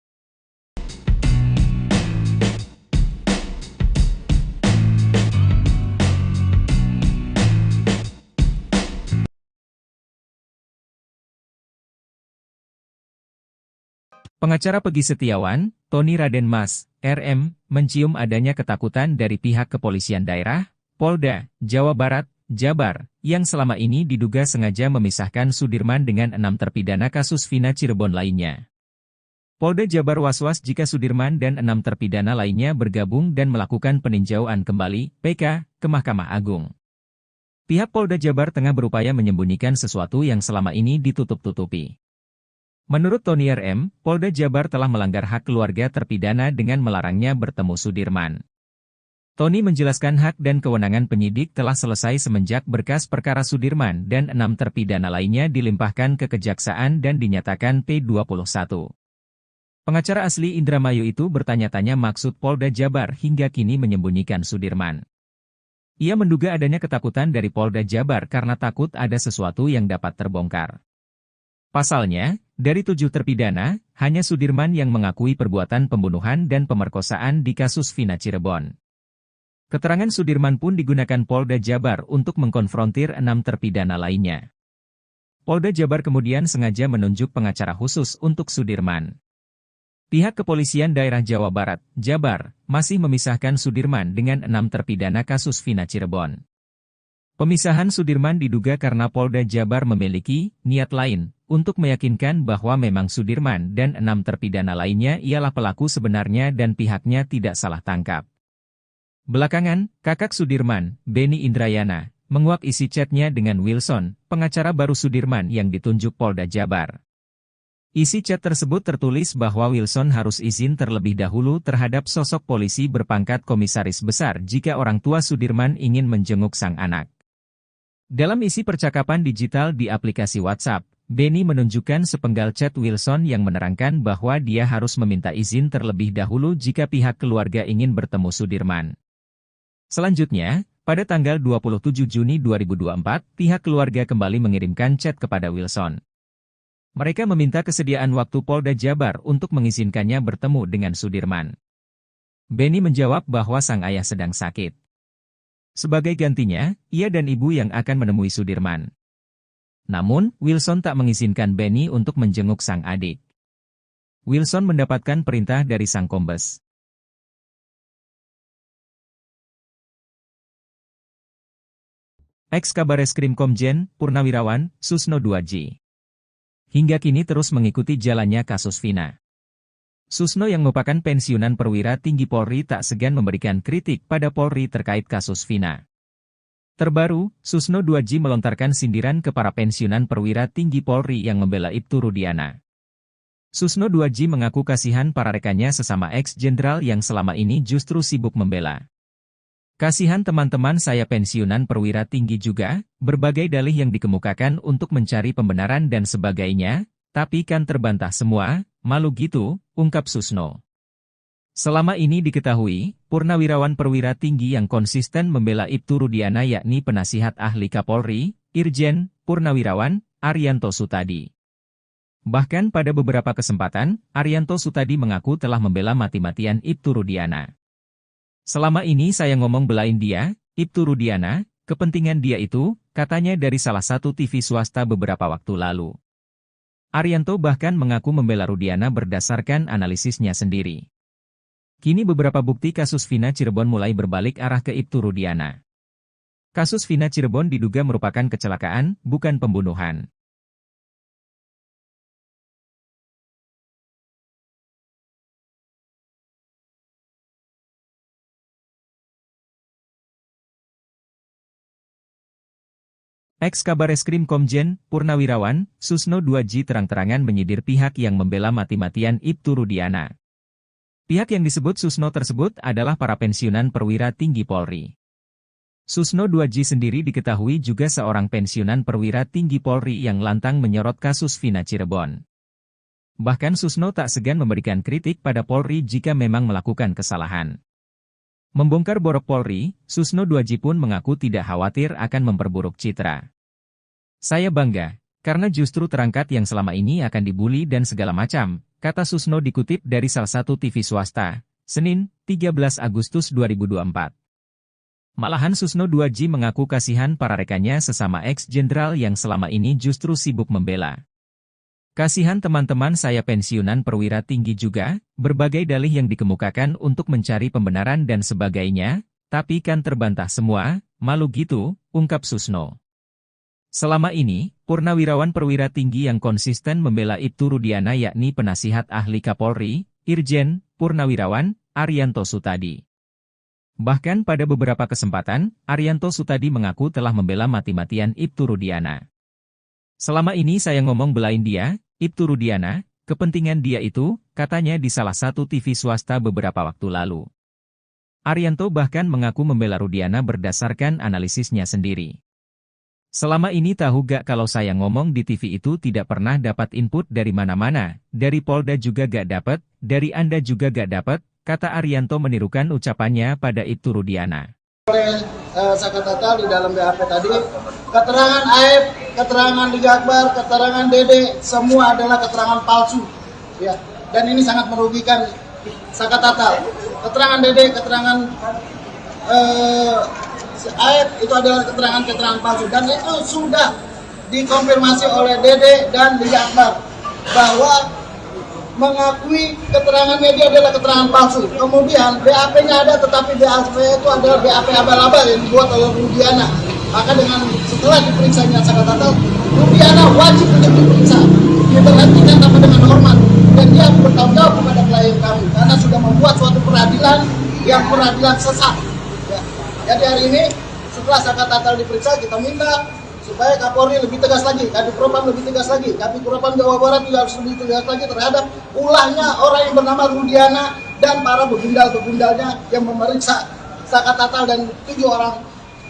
Speaker 1: Pengacara Pegi Setiawan, Tony Raden Mas, RM, mencium adanya ketakutan dari pihak kepolisian daerah, Polda, Jawa Barat, Jabar, yang selama ini diduga sengaja memisahkan Sudirman dengan 6 terpidana kasus Vina Cirebon lainnya. Polda Jabar was-was jika Sudirman dan 6 terpidana lainnya bergabung dan melakukan peninjauan kembali, PK, ke Mahkamah Agung. Pihak Polda Jabar tengah berupaya menyembunyikan sesuatu yang selama ini ditutup-tutupi. Menurut Tony RM, Polda Jabar telah melanggar hak keluarga terpidana dengan melarangnya bertemu Sudirman. Tony menjelaskan hak dan kewenangan penyidik telah selesai semenjak berkas perkara Sudirman dan 6 terpidana lainnya dilimpahkan ke Kejaksaan dan dinyatakan P21. Pengacara asli Indramayu itu bertanya-tanya maksud Polda Jabar hingga kini menyembunyikan Sudirman. Ia menduga adanya ketakutan dari Polda Jabar karena takut ada sesuatu yang dapat terbongkar. Pasalnya, dari 7 terpidana, hanya Sudirman yang mengakui perbuatan pembunuhan dan pemerkosaan di kasus Vina Cirebon. Keterangan Sudirman pun digunakan Polda Jabar untuk mengkonfrontir 6 terpidana lainnya. Polda Jabar kemudian sengaja menunjuk pengacara khusus untuk Sudirman. Pihak Kepolisian Daerah Jawa Barat, Jabar, masih memisahkan Sudirman dengan 6 terpidana kasus Vina Cirebon. Pemisahan Sudirman diduga karena Polda Jabar memiliki niat lain untuk meyakinkan bahwa memang Sudirman dan 6 terpidana lainnya ialah pelaku sebenarnya dan pihaknya tidak salah tangkap. Belakangan, kakak Sudirman, Beni Indrayana, menguak isi chatnya dengan Wilson, pengacara baru Sudirman yang ditunjuk Polda Jabar. Isi chat tersebut tertulis bahwa Wilson harus izin terlebih dahulu terhadap sosok polisi berpangkat komisaris besar jika orang tua Sudirman ingin menjenguk sang anak. Dalam isi percakapan digital di aplikasi WhatsApp, Beni menunjukkan sepenggal chat Wilson yang menerangkan bahwa dia harus meminta izin terlebih dahulu jika pihak keluarga ingin bertemu Sudirman. Selanjutnya, pada tanggal 27 Juni 2024, pihak keluarga kembali mengirimkan chat kepada Wilson. Mereka meminta kesediaan waktu Polda Jabar untuk mengizinkannya bertemu dengan Sudirman. Beni menjawab bahwa sang ayah sedang sakit. Sebagai gantinya, ia dan ibu yang akan menemui Sudirman. Namun, Wilson tak mengizinkan Beni untuk menjenguk sang adik. Wilson mendapatkan perintah dari sang kombes. Ex-Kabareskrim Komjen, Purnawirawan, Susno 2J. Hingga kini terus mengikuti jalannya kasus Vina. Susno yang merupakan pensiunan perwira tinggi Polri tak segan memberikan kritik pada Polri terkait kasus Vina. Terbaru, Susno 2J melontarkan sindiran ke para pensiunan perwira tinggi Polri yang membela Ibtu Rudiana. Susno 2J mengaku kasihan para rekannya sesama ex-jenderal yang selama ini justru sibuk membela. Kasihan teman-teman saya pensiunan perwira tinggi juga, berbagai dalih yang dikemukakan untuk mencari pembenaran dan sebagainya, tapi kan terbantah semua, malu gitu, ungkap Susno. Selama ini diketahui, purnawirawan perwira tinggi yang konsisten membela Ibtu Rudiana yakni penasihat ahli Kapolri, Irjen, Purnawirawan, Arianto Sutadi. Bahkan pada beberapa kesempatan, Arianto Sutadi mengaku telah membela mati-matian Ibtu Rudiana. Selama ini saya ngomong belain dia, Ibtu Rudiana, kepentingan dia itu, katanya dari salah satu TV swasta beberapa waktu lalu. Arianto bahkan mengaku membela Rudiana berdasarkan analisisnya sendiri. Kini beberapa bukti kasus Vina Cirebon mulai berbalik arah ke Ibtu Rudiana. Kasus Vina Cirebon diduga merupakan kecelakaan, bukan pembunuhan. Ex-Kabareskrim Komjen, Purnawirawan, Susno 2J terang-terangan menyindir pihak yang membela mati-matian Ibtu Rudiana. Pihak yang disebut Susno tersebut adalah para pensiunan perwira tinggi Polri. Susno 2J sendiri diketahui juga seorang pensiunan perwira tinggi Polri yang lantang menyorot kasus Vina Cirebon. Bahkan Susno tak segan memberikan kritik pada Polri jika memang melakukan kesalahan. Membongkar borok Polri, Susno 2J pun mengaku tidak khawatir akan memperburuk citra. Saya bangga, karena justru terangkat yang selama ini akan dibuli dan segala macam, kata Susno dikutip dari salah satu TV swasta, Senin, 13 Agustus 2024. Malahan Susno 2J mengaku kasihan para rekannya sesama ex-jenderal yang selama ini justru sibuk membela. Kasihan teman-teman saya pensiunan perwira tinggi juga, berbagai dalih yang dikemukakan untuk mencari pembenaran dan sebagainya, tapi kan terbantah semua, malu gitu, ungkap Susno. Selama ini, purnawirawan perwira tinggi yang konsisten membela Ibtu Rudiana yakni penasihat ahli Kapolri, Irjen Purnawirawan Arianto Sutadi. Bahkan pada beberapa kesempatan, Arianto Sutadi mengaku telah membela mati-matian Ibtu Rudiana. Selama ini saya ngomong belain dia, Ibtu Rudiana, kepentingan dia itu, katanya di salah satu TV swasta beberapa waktu lalu. Arianto bahkan mengaku membela Rudiana berdasarkan analisisnya sendiri. Selama ini tahu gak kalau saya ngomong di TV itu tidak pernah dapat input dari mana-mana, dari Polda juga gak dapat, dari Anda juga gak dapat, kata Arianto menirukan ucapannya pada Ibtu Rudiana.
Speaker 2: Oleh Sakatatal di dalam BAP tadi, keterangan AF, keterangan Liga Akbar, keterangan Dede, semua adalah keterangan palsu. Ya, dan ini sangat merugikan Sakatatal. Keterangan Dede, keterangan AF itu adalah keterangan palsu. Dan itu sudah dikonfirmasi oleh Dede dan Liga Akbar bahwa mengakui keterangan media adalah keterangan palsu. Kemudian BAP-nya ada, tetapi BAP itu adalah BAP abal-abal yang dibuat oleh Rudiana. Maka setelah diperiksanya Sakatatal, Rudiana wajib untuk diperiksa, diberhentikan tanpa dengan hormat, dan dia bertanggung jawab kepada klien kami karena sudah membuat suatu peradilan yang peradilan sesat. Ya. Jadi hari ini setelah Sakatatal diperiksa, kita minta supaya Kapolri lebih tegas lagi, Kadif Propam lebih tegas lagi, Kadif Propam Jawa Barat juga harus lebih tegas lagi terhadap ulahnya orang yang bernama Rudiana dan para begundal-begundalnya yang memeriksa Sakatatal dan 7 orang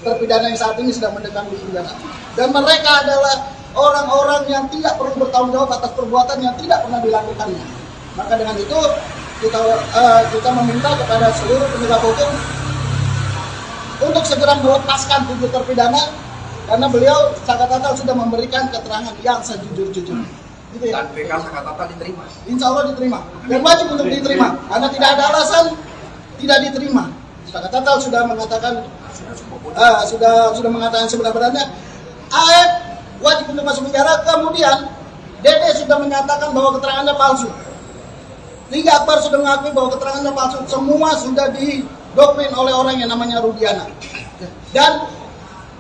Speaker 2: terpidana yang saat ini sedang mendekam di penjara. Dan mereka adalah orang-orang yang tidak perlu bertanggung jawab atas perbuatan yang tidak pernah dilakukannya. Maka dengan itu kita meminta kepada seluruh penegak hukum untuk segera melepaskan 7 terpidana. Karena beliau Sakatatal sudah memberikan keterangan yang sejujur-jujur. Gitu ya.
Speaker 3: Dan BK Sakatatal diterima.
Speaker 2: Insya Allah diterima. Dan wajib untuk diterima. Karena tidak ada alasan tidak diterima. Sakatatal sudah mengatakan sudah mengatakan sebenarnya AF wajib untuk masuk penjara. Kemudian Dede sudah menyatakan bahwa keterangannya palsu. Liga Akbar sudah mengakui bahwa keterangannya palsu. Semua sudah didoktrin oleh orang yang namanya Rudiana. Dan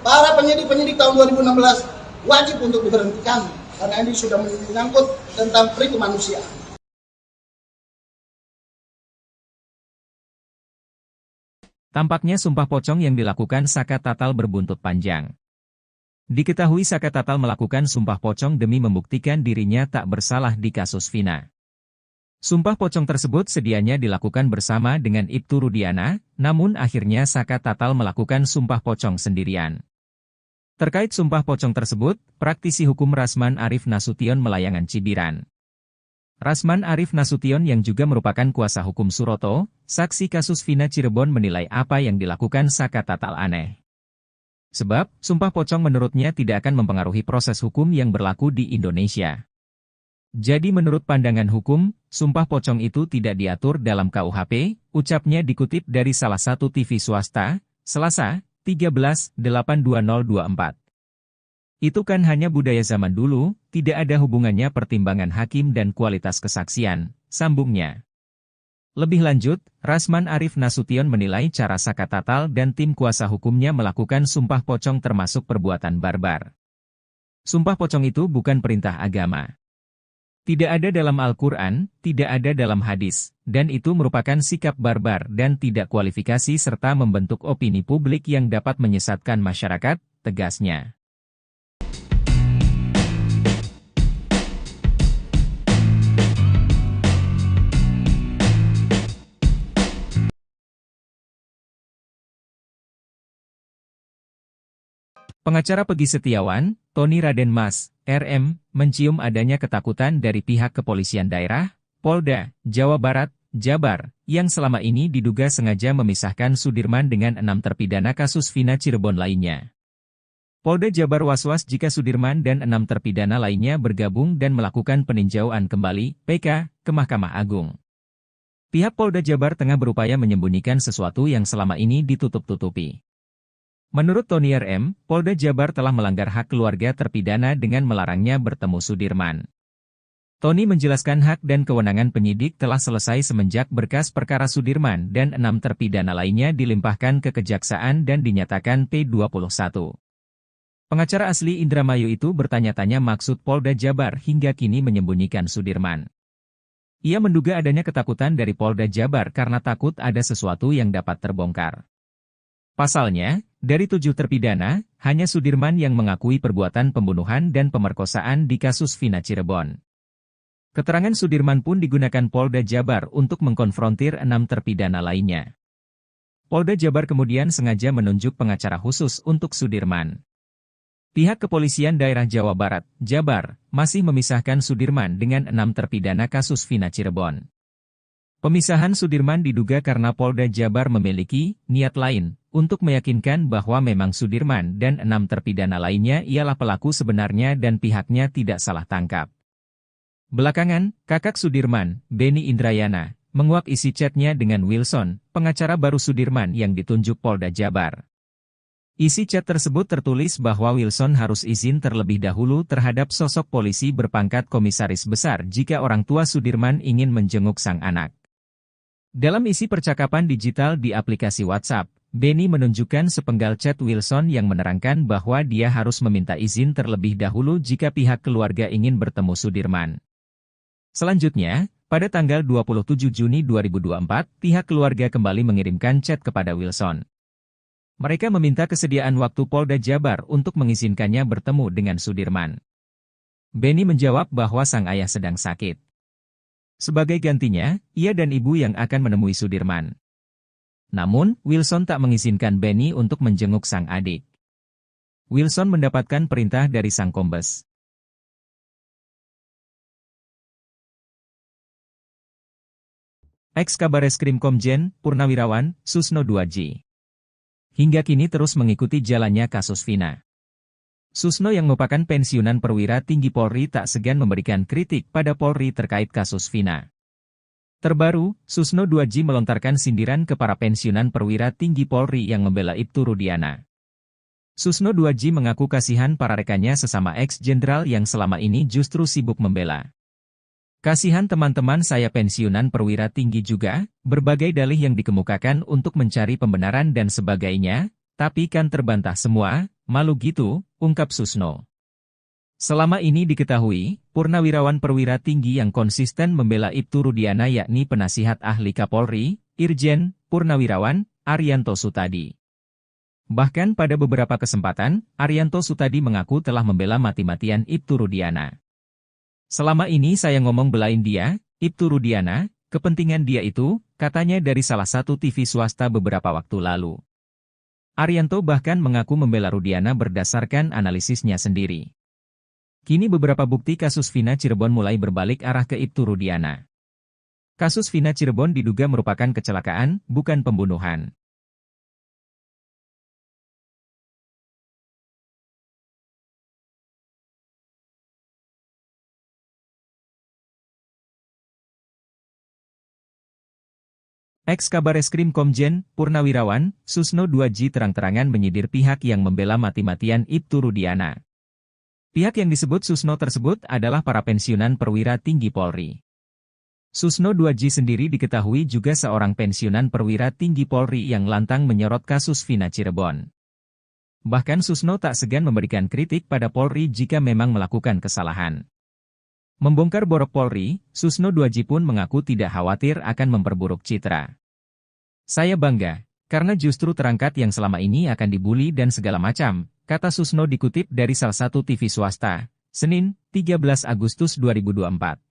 Speaker 2: para penyidik tahun 2016 wajib untuk diberhentikan karena ini sudah menyangkut tentang pri kemanusiaan.
Speaker 1: Tampaknya sumpah pocong yang dilakukan Sakatatal berbuntut panjang. Diketahui Sakatatal melakukan sumpah pocong demi membuktikan dirinya tak bersalah di kasus Vina. Sumpah pocong tersebut sedianya dilakukan bersama dengan Ibtu Rudiana, namun akhirnya Sakatatal melakukan sumpah pocong sendirian. Terkait sumpah pocong tersebut, praktisi hukum Rasman Arif Nasution Melayangan Cibiran. Rasman Arif Nasution yang juga merupakan kuasa hukum Suroto, saksi kasus Vina Cirebon menilai apa yang dilakukan Sakatatal aneh. Sebab, sumpah pocong menurutnya tidak akan mempengaruhi proses hukum yang berlaku di Indonesia. Jadi menurut pandangan hukum, sumpah pocong itu tidak diatur dalam KUHP, ucapnya dikutip dari salah satu TV swasta, Selasa, 13/8/2024. Itu kan hanya budaya zaman dulu, tidak ada hubungannya pertimbangan hakim dan kualitas kesaksian, sambungnya. Lebih lanjut, Rasman Arif Nasution menilai cara Sakatatal dan tim kuasa hukumnya melakukan sumpah pocong termasuk perbuatan barbar. Sumpah pocong itu bukan perintah agama. Tidak ada dalam Al-Quran, tidak ada dalam hadis, dan itu merupakan sikap barbar dan tidak kualifikasi serta membentuk opini publik yang dapat menyesatkan masyarakat, tegasnya. Pengacara Pegi Setiawan, Tony Raden Mas, RM, mencium adanya ketakutan dari pihak kepolisian daerah, Polda, Jawa Barat, Jabar, yang selama ini diduga sengaja memisahkan Sudirman dengan 6 terpidana kasus Vina Cirebon lainnya. Polda Jabar was-was jika Sudirman dan 6 terpidana lainnya bergabung dan melakukan peninjauan kembali, PK, ke Mahkamah Agung. Pihak Polda Jabar tengah berupaya menyembunyikan sesuatu yang selama ini ditutup-tutupi. Menurut Tony RM, Polda Jabar telah melanggar hak keluarga terpidana dengan melarangnya bertemu Sudirman. Tony menjelaskan hak dan kewenangan penyidik telah selesai semenjak berkas perkara Sudirman dan 6 terpidana lainnya dilimpahkan ke Kejaksaan dan dinyatakan P21. Pengacara asli Indramayu itu bertanya-tanya maksud Polda Jabar hingga kini menyembunyikan Sudirman. Ia menduga adanya ketakutan dari Polda Jabar karena takut ada sesuatu yang dapat terbongkar. Pasalnya, dari 7 terpidana, hanya Sudirman yang mengakui perbuatan pembunuhan dan pemerkosaan di kasus Vina Cirebon. Keterangan Sudirman pun digunakan Polda Jabar untuk mengkonfrontir 6 terpidana lainnya. Polda Jabar kemudian sengaja menunjuk pengacara khusus untuk Sudirman. Pihak Kepolisian Daerah Jawa Barat, Jabar, masih memisahkan Sudirman dengan 6 terpidana kasus Vina Cirebon. Pemisahan Sudirman diduga karena Polda Jabar memiliki niat lain untuk meyakinkan bahwa memang Sudirman dan 6 terpidana lainnya ialah pelaku sebenarnya dan pihaknya tidak salah tangkap. Belakangan, kakak Sudirman, Beni Indrayana, menguak isi chatnya dengan Wilson, pengacara baru Sudirman yang ditunjuk Polda Jabar. Isi chat tersebut tertulis bahwa Wilson harus izin terlebih dahulu terhadap sosok polisi berpangkat komisaris besar jika orang tua Sudirman ingin menjenguk sang anak. Dalam isi percakapan digital di aplikasi WhatsApp, Beni menunjukkan sepenggal chat Wilson yang menerangkan bahwa dia harus meminta izin terlebih dahulu jika pihak keluarga ingin bertemu Sudirman. Selanjutnya, pada tanggal 27 Juni 2024, pihak keluarga kembali mengirimkan chat kepada Wilson. Mereka meminta kesediaan waktu Polda Jabar untuk mengizinkannya bertemu dengan Sudirman. Beni menjawab bahwa sang ayah sedang sakit. Sebagai gantinya, ia dan ibu yang akan menemui Sudirman. Namun, Wilson tak mengizinkan Beni untuk menjenguk sang adik. Wilson mendapatkan perintah dari sang kombes. Ex-Kabareskrim Komjen, Purnawirawan, Susno 2J. Hingga kini terus mengikuti jalannya kasus Vina. Susno yang merupakan pensiunan perwira tinggi Polri tak segan memberikan kritik pada Polri terkait kasus Vina. Terbaru, Susno 2J melontarkan sindiran ke para pensiunan perwira tinggi Polri yang membela Ibtu Rudiana. Susno 2J mengaku kasihan para rekannya sesama ex-jenderal yang selama ini justru sibuk membela. Kasihan teman-teman saya pensiunan perwira tinggi juga, berbagai dalih yang dikemukakan untuk mencari pembenaran dan sebagainya, tapi kan terbantah semua, malu gitu, ungkap Susno. Selama ini diketahui, purnawirawan perwira tinggi yang konsisten membela Ibtu Rudiana yakni penasihat ahli Kapolri, Irjen, Purnawirawan, Arianto Sutadi. Bahkan pada beberapa kesempatan, Arianto Sutadi mengaku telah membela mati-matian Ibtu Rudiana. Selama ini saya ngomong belain dia, Ibtu Rudiana, kepentingan dia itu, katanya dari salah satu TV swasta beberapa waktu lalu. Arianto bahkan mengaku membela Rudiana berdasarkan analisisnya sendiri. Kini beberapa bukti kasus Vina Cirebon mulai berbalik arah ke Ibtu Rudiana. Kasus Vina Cirebon diduga merupakan kecelakaan, bukan pembunuhan. Ex-Kabareskrim Komjen, Purnawirawan, Susno 2J terang-terangan menyindir pihak yang membela mati-matian Ibtu Rudiana. Pihak yang disebut Susno tersebut adalah para pensiunan perwira tinggi Polri. Susno 2J sendiri diketahui juga seorang pensiunan perwira tinggi Polri yang lantang menyorot kasus Vina Cirebon. Bahkan Susno tak segan memberikan kritik pada Polri jika memang melakukan kesalahan. Membongkar borok Polri, Susno 2J pun mengaku tidak khawatir akan memperburuk citra. Saya bangga, karena justru terangkat yang selama ini akan dibully dan segala macam, kata Susno dikutip dari salah satu TV swasta, Senin, 13 Agustus 2024.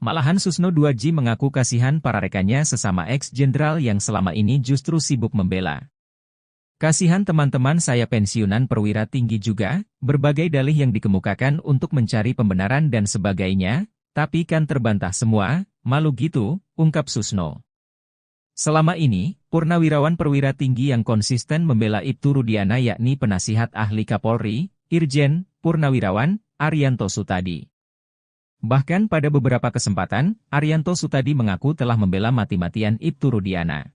Speaker 1: Malahan Susno 2J mengaku kasihan para rekannya sesama ex-jenderal yang selama ini justru sibuk membela. Kasihan teman-teman saya pensiunan perwira tinggi juga, berbagai dalih yang dikemukakan untuk mencari pembenaran dan sebagainya, tapi kan terbantah semua, malu gitu, ungkap Susno. Selama ini, purnawirawan perwira tinggi yang konsisten membela Ibtu Rudiana yakni penasihat ahli Kapolri, Irjen, Purnawirawan, Arianto Sutadi. Bahkan pada beberapa kesempatan, Arianto Sutadi mengaku telah membela mati-matian Ibtu Rudiana.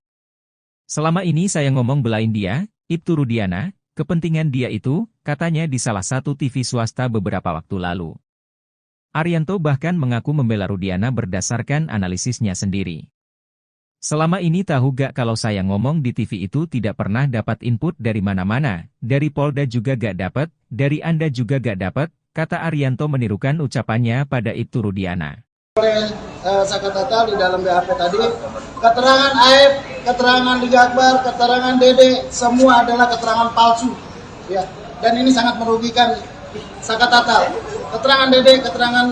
Speaker 1: Selama ini saya ngomong belain dia, Ibtu Rudiana, kepentingan dia itu, katanya di salah satu TV swasta beberapa waktu lalu. Arianto bahkan mengaku membela Rudiana berdasarkan analisisnya sendiri. Selama ini tahu gak kalau saya ngomong di TV itu tidak pernah dapat input dari mana-mana, dari Polda juga gak dapat, dari Anda juga gak dapat, kata Arianto menirukan ucapannya pada Ibtu Rudiana.
Speaker 2: Oleh Sakat Tatal di dalam BAP tadi, keterangan AF, keterangan Liga Akbar, keterangan Dede, semua adalah keterangan palsu. Ya, dan ini sangat merugikan Sakat Tatal. Keterangan Dede, keterangan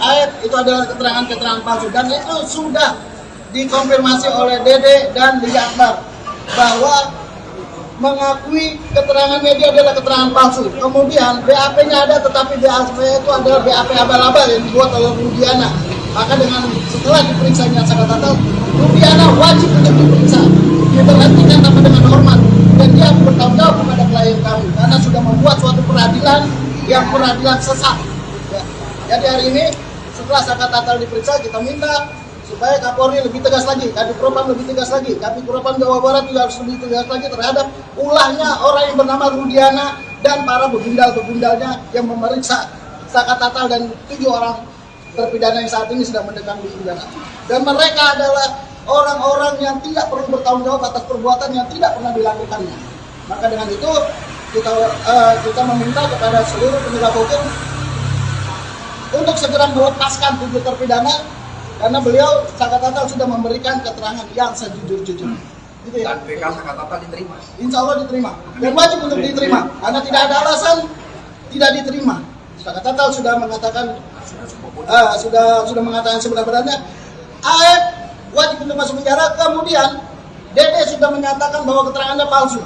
Speaker 2: AF itu adalah keterangan palsu, dan itu sudah dikonfirmasi oleh Dede dan Liga Akbar bahwa mengakui keterangan media adalah keterangan palsu. Kemudian BAP-nya ada, tetapi BAP itu adalah BAP abal-abal yang dibuat oleh Rudiana. Maka setelah diperiksanya Sakat Tatal, Rudiana wajib untuk diperiksa, diberhentikan tanpa dengan hormat, dan dia bertanggung jawab kepada klien kami karena sudah membuat suatu peradilan yang peradilan sesat. Ya. Jadi hari ini setelah Sakat Tatal diperiksa, kita minta supaya Kapolri lebih tegas lagi, Kadif Propam lebih tegas lagi, Kadif Propam Jawa Barat juga harus lebih tegas lagi terhadap ulahnya orang yang bernama Rudiana dan para begundal-begundalnya yang memeriksa Sakat Tatal dan 7 orang terpidana yang saat ini sedang mendekam di penjara. Dan mereka adalah orang-orang yang tidak perlu bertanggung jawab atas perbuatan yang tidak pernah dilakukannya. Maka dengan itu kita meminta kepada seluruh penegak hukum untuk segera melepaskan 7 terpidana, karena beliau Sakat Tatal sudah memberikan keterangan yang sejujur-jujurnya. Gitu ya?
Speaker 3: Dan PK Sakat Tatal diterima?
Speaker 2: Insya Allah diterima. Dan wajib untuk diterima. Karena tidak ada alasan tidak diterima. Sakat Tatal sudah mengatakan sudah mengatakan sebenarnya AF wajib untuk masuk penjara. Kemudian Dede sudah menyatakan bahwa keterangannya palsu.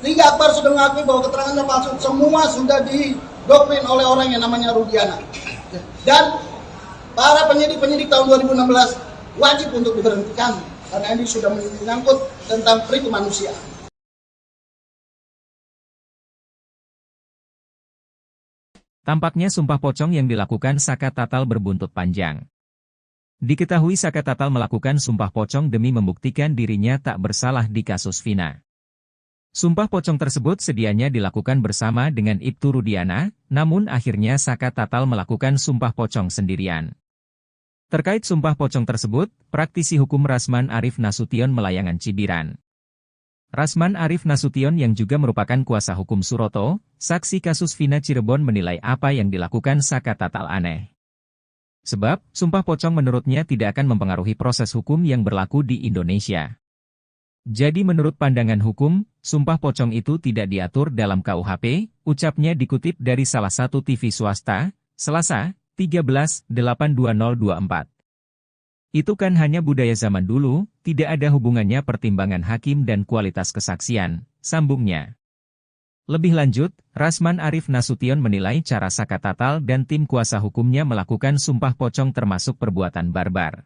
Speaker 2: Liga Akbar sudah mengakui bahwa keterangannya palsu. Semua sudah didoktrin oleh orang yang namanya Rudiana. Dan para penyidik tahun 2016 wajib untuk diberhentikan karena ini sudah menyangkut tentang pri kemanusiaan.
Speaker 1: Tampaknya sumpah pocong yang dilakukan Sakat Tatal berbuntut panjang. Diketahui Sakat Tatal melakukan sumpah pocong demi membuktikan dirinya tak bersalah di kasus Vina. Sumpah pocong tersebut sedianya dilakukan bersama dengan Ibtu Rudiana, namun akhirnya Sakat Tatal melakukan sumpah pocong sendirian. Terkait sumpah pocong tersebut, praktisi hukum Rasman Arif Nasution Melayangan Cibiran. Rasman Arif Nasution yang juga merupakan kuasa hukum Suroto, saksi kasus Vina Cirebon menilai apa yang dilakukan Sakat Tatal aneh. Sebab, sumpah pocong menurutnya tidak akan mempengaruhi proses hukum yang berlaku di Indonesia. Jadi menurut pandangan hukum, sumpah pocong itu tidak diatur dalam KUHP, ucapnya dikutip dari salah satu TV swasta, Selasa, 13/8/2024. Itu kan hanya budaya zaman dulu, tidak ada hubungannya pertimbangan hakim dan kualitas kesaksian, sambungnya. Lebih lanjut, Rasman Arif Nasution menilai cara Sakat Tatal dan tim kuasa hukumnya melakukan sumpah pocong termasuk perbuatan barbar.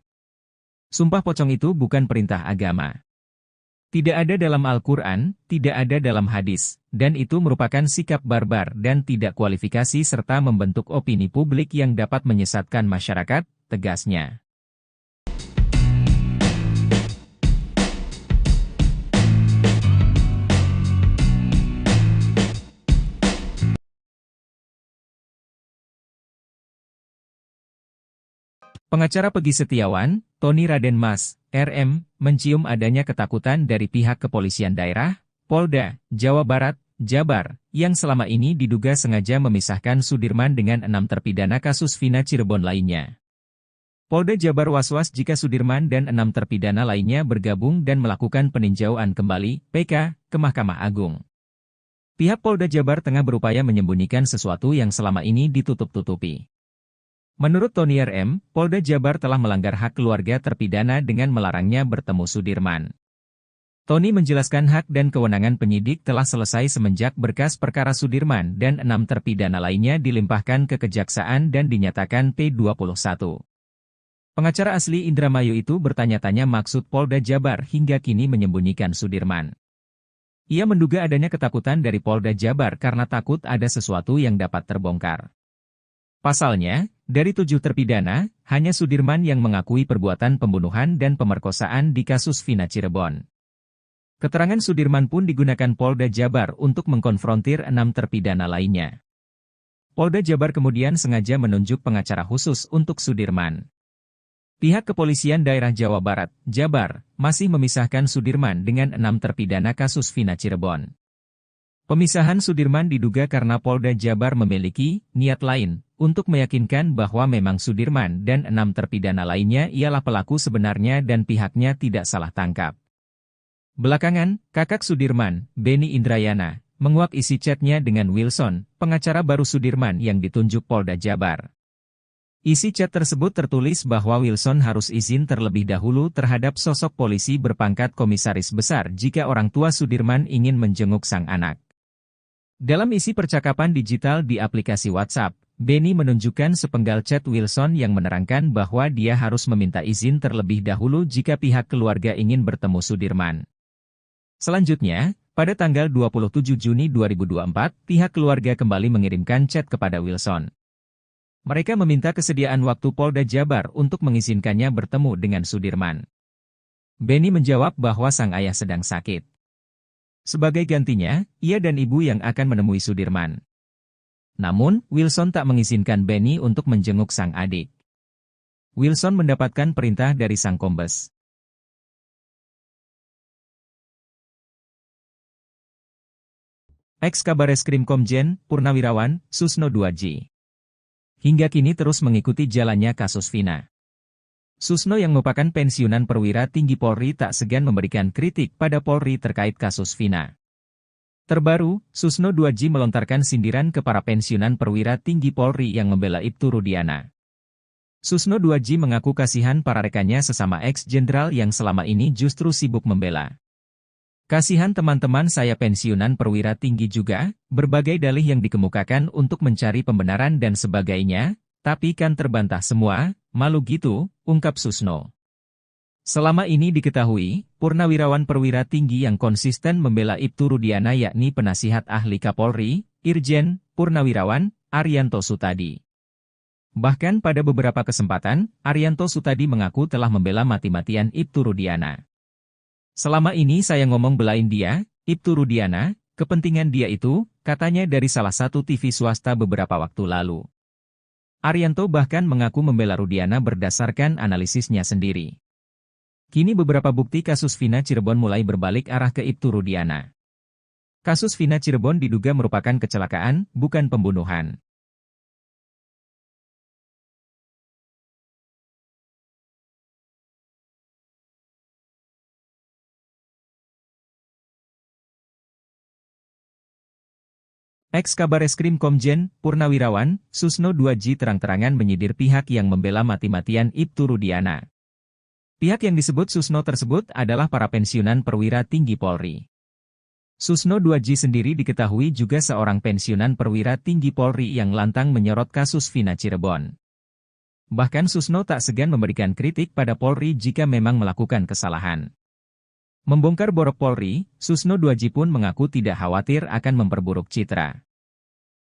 Speaker 1: Sumpah pocong itu bukan perintah agama. Tidak ada dalam Al-Quran, tidak ada dalam hadis, dan itu merupakan sikap barbar dan tidak kualifikasi serta membentuk opini publik yang dapat menyesatkan masyarakat, tegasnya. Pengacara Peggy Setiawan, Tony Raden Mas, RM, mencium adanya ketakutan dari pihak kepolisian daerah, Polda, Jawa Barat, Jabar, yang selama ini diduga sengaja memisahkan Sudirman dengan 6 terpidana kasus Vina Cirebon lainnya. Polda Jabar was-was jika Sudirman dan 6 terpidana lainnya bergabung dan melakukan peninjauan kembali, PK, ke Mahkamah Agung. Pihak Polda Jabar tengah berupaya menyembunyikan sesuatu yang selama ini ditutup-tutupi. Menurut Tony RM, Polda Jabar telah melanggar hak keluarga terpidana dengan melarangnya bertemu Sudirman. Tony menjelaskan hak dan kewenangan penyidik telah selesai semenjak berkas perkara Sudirman dan 6 terpidana lainnya dilimpahkan ke Kejaksaan dan dinyatakan P21. Pengacara asli Indramayu itu bertanya-tanya maksud Polda Jabar hingga kini menyembunyikan Sudirman. Ia menduga adanya ketakutan dari Polda Jabar karena takut ada sesuatu yang dapat terbongkar. Pasalnya, dari 7 terpidana, hanya Sudirman yang mengakui perbuatan pembunuhan dan pemerkosaan di kasus Vina Cirebon. Keterangan Sudirman pun digunakan Polda Jabar untuk mengkonfrontir 6 terpidana lainnya. Polda Jabar kemudian sengaja menunjuk pengacara khusus untuk Sudirman. Pihak Kepolisian Daerah Jawa Barat, Jabar, masih memisahkan Sudirman dengan 6 terpidana kasus Vina Cirebon. Pemisahan Sudirman diduga karena Polda Jabar memiliki niat lain untuk meyakinkan bahwa memang Sudirman dan 6 terpidana lainnya ialah pelaku sebenarnya dan pihaknya tidak salah tangkap. Belakangan, kakak Sudirman, Beni Indrayana, menguak isi chatnya dengan Wilson, pengacara baru Sudirman yang ditunjuk Polda Jabar. Isi chat tersebut tertulis bahwa Wilson harus izin terlebih dahulu terhadap sosok polisi berpangkat komisaris besar jika orang tua Sudirman ingin menjenguk sang anak. Dalam isi percakapan digital di aplikasi WhatsApp, Beni menunjukkan sepenggal chat Wilson yang menerangkan bahwa dia harus meminta izin terlebih dahulu jika pihak keluarga ingin bertemu Sudirman. Selanjutnya, pada tanggal 27 Juni 2024, pihak keluarga kembali mengirimkan chat kepada Wilson. Mereka meminta kesediaan waktu Polda Jabar untuk mengizinkannya bertemu dengan Sudirman. Beni menjawab bahwa sang ayah sedang sakit. Sebagai gantinya, ia dan ibu yang akan menemui Sudirman. Namun, Wilson tak mengizinkan Beni untuk menjenguk sang adik. Wilson mendapatkan perintah dari sang kombes. Ex-Kabareskrim Komjen, Purnawirawan, Susno 2J. Hingga kini terus mengikuti jalannya kasus Vina. Susno yang merupakan pensiunan perwira tinggi Polri tak segan memberikan kritik pada Polri terkait kasus Vina. Terbaru, Susno 2J melontarkan sindiran ke para pensiunan perwira tinggi Polri yang membela Ibtu Rudiana. Susno 2J mengaku kasihan para rekannya sesama ex-jenderal yang selama ini justru sibuk membela. Kasihan teman-teman saya pensiunan perwira tinggi juga, berbagai dalih yang dikemukakan untuk mencari pembenaran dan sebagainya, tapi kan terbantah semua, malu gitu, ungkap Susno. Selama ini diketahui, purnawirawan perwira tinggi yang konsisten membela Ibtu Rudiana yakni penasihat ahli Kapolri, Irjen, Purnawirawan, Arianto Sutadi. Bahkan pada beberapa kesempatan, Arianto Sutadi mengaku telah membela mati-matian Ibtu Rudiana. Selama ini saya ngomong belain dia, Ibtu Rudiana, kepentingan dia itu, katanya dari salah satu TV swasta beberapa waktu lalu. Arianto bahkan mengaku membela Rudiana berdasarkan analisisnya sendiri. Kini beberapa bukti kasus Vina Cirebon mulai berbalik arah ke Ibtu Rudiana. Kasus Vina Cirebon diduga merupakan kecelakaan, bukan pembunuhan. Ex-Kabareskrim Komjen, Purnawirawan, Susno 2J terang-terangan menyidir pihak yang membela mati-matian Ibtu Rudiana. Pihak yang disebut Susno tersebut adalah para pensiunan perwira tinggi Polri. Susno 2J sendiri diketahui juga seorang pensiunan perwira tinggi Polri yang lantang menyorot kasus Vina Cirebon. Bahkan Susno tak segan memberikan kritik pada Polri jika memang melakukan kesalahan. Membongkar borok Polri, Susno 2J pun mengaku tidak khawatir akan memperburuk citra.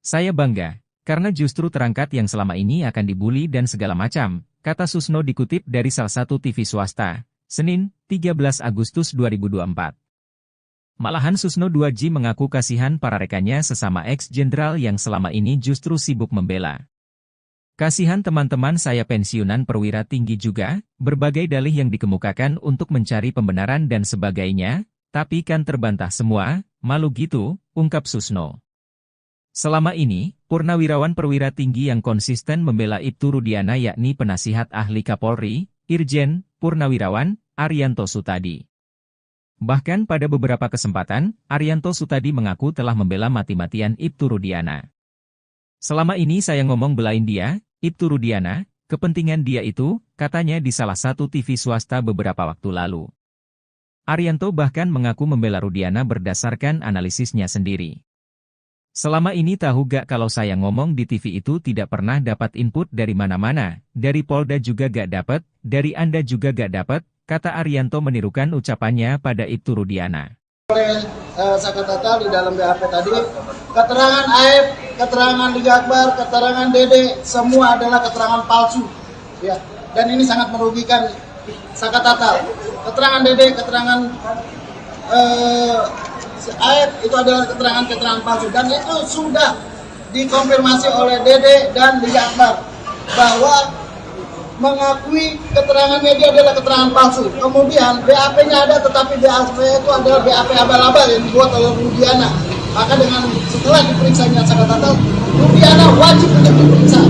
Speaker 1: Saya bangga, karena justru terangkat yang selama ini akan dibully dan segala macam, kata Susno dikutip dari salah satu TV swasta, Senin, 13 Agustus 2024. Malahan Susno 2J mengaku kasihan para rekannya sesama ex-jenderal yang selama ini justru sibuk membela. Kasihan teman-teman saya pensiunan perwira tinggi juga, berbagai dalih yang dikemukakan untuk mencari pembenaran dan sebagainya, tapi kan terbantah semua, malu gitu, ungkap Susno. Selama ini, purnawirawan perwira tinggi yang konsisten membela Ibtu Rudiana yakni penasihat ahli Kapolri, Irjen, Purnawirawan, Arianto Sutadi. Bahkan pada beberapa kesempatan, Arianto Sutadi mengaku telah membela mati-matian Ibtu Rudiana. Selama ini saya ngomong belain dia, Ibtu Rudiana, kepentingan dia itu, katanya di salah satu TV swasta beberapa waktu lalu. Arianto bahkan mengaku membela Rudiana berdasarkan analisisnya sendiri. Selama ini tahu gak kalau saya ngomong di TV itu tidak pernah dapat input dari mana-mana, dari Polda juga gak dapat, dari Anda juga gak dapat, kata Arianto menirukan ucapannya pada Ibtu Rudiana.
Speaker 2: Oleh Sakatata di dalam BAP tadi, keterangan Aib, keterangan Liga Akbar, keterangan Dede, semua adalah keterangan palsu. Ya, dan ini sangat merugikan Sakatata. Keterangan Dede, keterangan Aib itu adalah keterangan palsu dan itu sudah dikonfirmasi oleh Dede dan Liga Akbar bahwa mengakui keterangan media adalah keterangan palsu. Kemudian BAP-nya ada, tetapi BAP itu adalah BAP abal-abal yang dibuat oleh Rudiana. Maka setelah diperiksanya Saka Tatal, Rudiana wajib untuk diperiksa,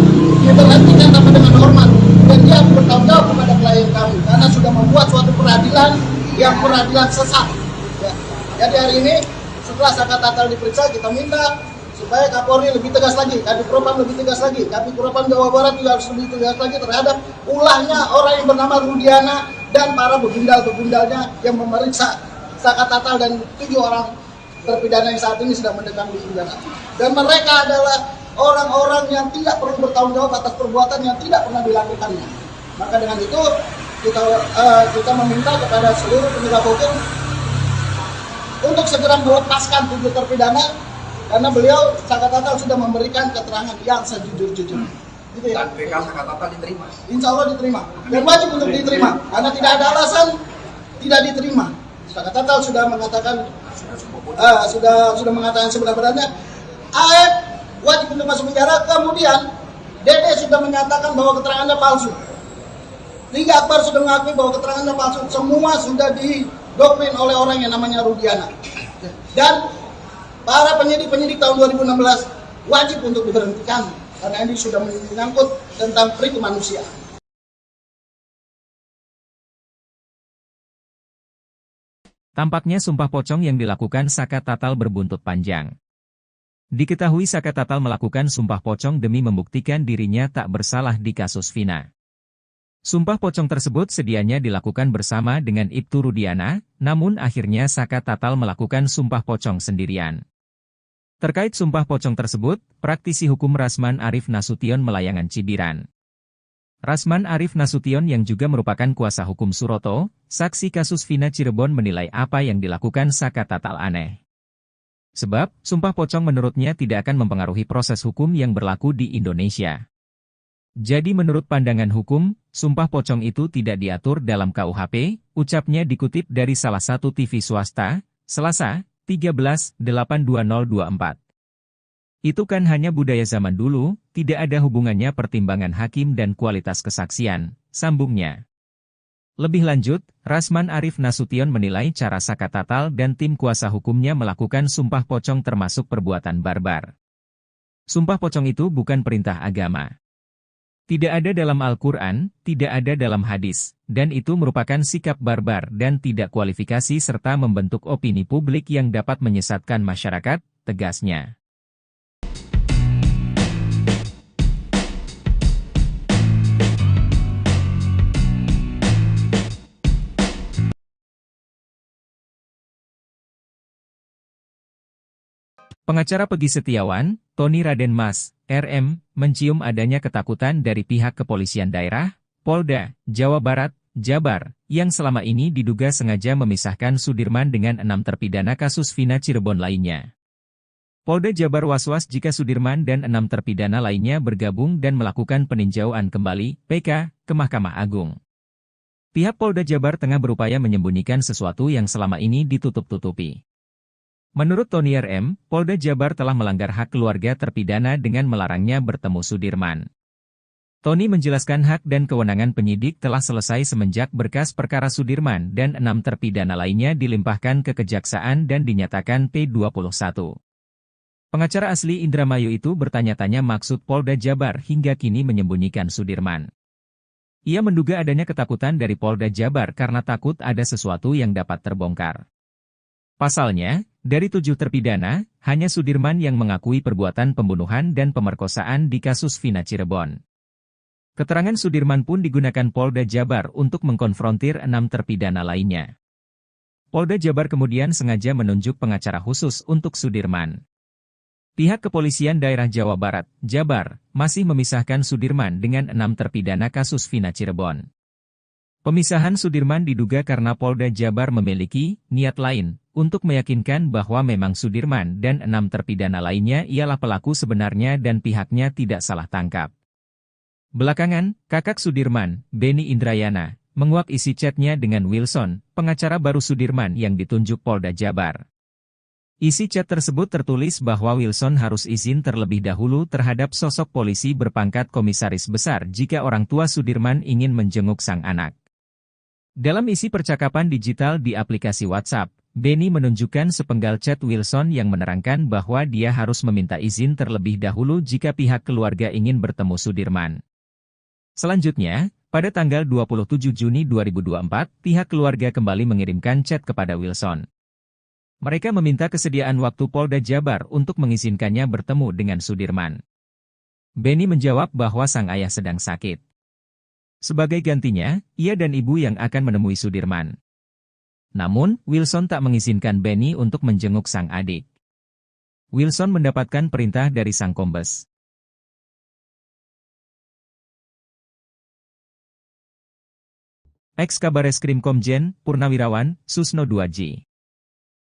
Speaker 2: diberhentikan tanpa dengan hormat, dan dia bertanggung jawab kepada klien kami karena sudah membuat suatu peradilan yang peradilan sesat. Ya. Jadi hari ini setelah Saka Tatal diperiksa, kita minta supaya Kapolri lebih tegas lagi, Kadif Propam lebih tegas lagi, Kadif Propam Jawa Barat juga harus lebih tegas lagi terhadap ulahnya orang yang bernama Rudiana dan para begundal-begundalnya yang memeriksa Saka Tatal dan 7 orang terpidana yang saat ini sedang mendekam di penjara. Dan mereka adalah orang-orang yang tidak perlu bertanggung jawab atas perbuatan yang tidak pernah dilakukannya. Maka dengan itu kita meminta kepada seluruh penegak hukum untuk segera melepaskan 7 terpidana karena beliau Saka Tatal sudah memberikan keterangan yang sejujur-jujurnya. Gitu ya?
Speaker 3: Dan PK Saka Tatal diterima.
Speaker 2: Insya Allah diterima. Dan wajib untuk diterima karena tidak ada alasan tidak diterima. Saka Tatal sudah mengatakan sudah mengatakan sebenarnya AF wajib untuk masuk penjara. Kemudian Dede sudah menyatakan bahwa keterangannya palsu. Liga Akbar sudah mengakui bahwa keterangannya palsu. Semua sudah didoktrin oleh orang yang namanya Rudiana. Dan para penyidik tahun 2016 wajib untuk diberhentikan karena ini sudah menyangkut tentang pri kemanusiaan.
Speaker 1: Tampaknya sumpah pocong yang dilakukan Saka Tatal berbuntut panjang. Diketahui Saka Tatal melakukan sumpah pocong demi membuktikan dirinya tak bersalah di kasus Vina. Sumpah pocong tersebut sedianya dilakukan bersama dengan Ibtu Rudiana, namun akhirnya Saka Tatal melakukan sumpah pocong sendirian. Terkait sumpah pocong tersebut, praktisi hukum Rasman Arif Nasution Melayangan Cibiran. Rasman Arif Nasution yang juga merupakan kuasa hukum Suroto, saksi kasus Vina Cirebon menilai apa yang dilakukan Saka Tatal aneh. Sebab, sumpah pocong menurutnya tidak akan mempengaruhi proses hukum yang berlaku di Indonesia. Jadi menurut pandangan hukum, sumpah pocong itu tidak diatur dalam KUHP, ucapnya dikutip dari salah satu TV swasta, Selasa, 13/8/2024. Itu kan hanya budaya zaman dulu, tidak ada hubungannya pertimbangan hakim dan kualitas kesaksian, sambungnya. Lebih lanjut, Rasman Arif Nasution menilai cara Saka Tatal dan tim kuasa hukumnya melakukan sumpah pocong termasuk perbuatan barbar. Sumpah pocong itu bukan perintah agama. Tidak ada dalam Al-Quran, tidak ada dalam hadis, dan itu merupakan sikap barbar dan tidak kualifikasi serta membentuk opini publik yang dapat menyesatkan masyarakat, tegasnya. Pengacara Pegi Setiawan, Tony Raden Mas, RM, mencium adanya ketakutan dari pihak kepolisian daerah, Polda, Jawa Barat, Jabar, yang selama ini diduga sengaja memisahkan Sudirman dengan 6 terpidana kasus Vina Cirebon lainnya. Polda Jabar was-was jika Sudirman dan 6 terpidana lainnya bergabung dan melakukan peninjauan kembali, PK, ke Mahkamah Agung. Pihak Polda Jabar tengah berupaya menyembunyikan sesuatu yang selama ini ditutup-tutupi. Menurut Tony RM, Polda Jabar telah melanggar hak keluarga terpidana dengan melarangnya bertemu Sudirman. Tony menjelaskan hak dan kewenangan penyidik telah selesai semenjak berkas perkara Sudirman dan 6 terpidana lainnya dilimpahkan ke Kejaksaan dan dinyatakan P21. Pengacara asli Indramayu itu bertanya-tanya maksud Polda Jabar hingga kini menyembunyikan Sudirman. Ia menduga adanya ketakutan dari Polda Jabar karena takut ada sesuatu yang dapat terbongkar. Pasalnya, dari 7 terpidana, hanya Sudirman yang mengakui perbuatan pembunuhan dan pemerkosaan di kasus Vina Cirebon. Keterangan Sudirman pun digunakan Polda Jabar untuk mengkonfrontir 6 terpidana lainnya. Polda Jabar kemudian sengaja menunjuk pengacara khusus untuk Sudirman. Pihak kepolisian daerah Jawa Barat, Jabar, masih memisahkan Sudirman dengan 6 terpidana kasus Vina Cirebon. Pemisahan Sudirman diduga karena Polda Jabar memiliki niat lain untuk meyakinkan bahwa memang Sudirman dan 6 terpidana lainnya ialah pelaku sebenarnya dan pihaknya tidak salah tangkap. Belakangan, kakak Sudirman, Beni Indrayana, menguak isi chatnya dengan Wilson, pengacara baru Sudirman yang ditunjuk Polda Jabar. Isi chat tersebut tertulis bahwa Wilson harus izin terlebih dahulu terhadap sosok polisi berpangkat komisaris besar jika orang tua Sudirman ingin menjenguk sang anak. Dalam isi percakapan digital di aplikasi WhatsApp, Benny menunjukkan sepenggal chat Wilson yang menerangkan bahwa dia harus meminta izin terlebih dahulu jika pihak keluarga ingin bertemu Sudirman. Selanjutnya, pada tanggal 27 Juni 2024, pihak keluarga kembali mengirimkan chat kepada Wilson. Mereka meminta kesediaan waktu Polda Jabar untuk mengizinkannya bertemu dengan Sudirman. Benny menjawab bahwa sang ayah sedang sakit. Sebagai gantinya, ia dan ibu yang akan menemui Sudirman. Namun, Wilson tak mengizinkan Benny untuk menjenguk sang adik. Wilson mendapatkan perintah dari sang kombes. Ex-Kabareskrim Komjen, Purnawirawan, Susno 2J.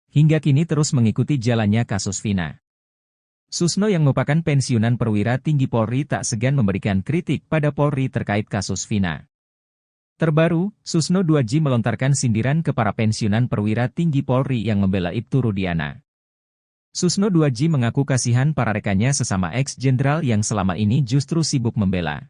Speaker 1: Hingga kini terus mengikuti jalannya kasus Vina. Susno yang merupakan pensiunan perwira tinggi Polri tak segan memberikan kritik pada Polri terkait kasus Vina. Terbaru, Susno 2J melontarkan sindiran ke para pensiunan perwira tinggi Polri yang membela Ibtu Rudiana. Susno 2J mengaku kasihan para rekannya sesama ex-jenderal yang selama ini justru sibuk membela.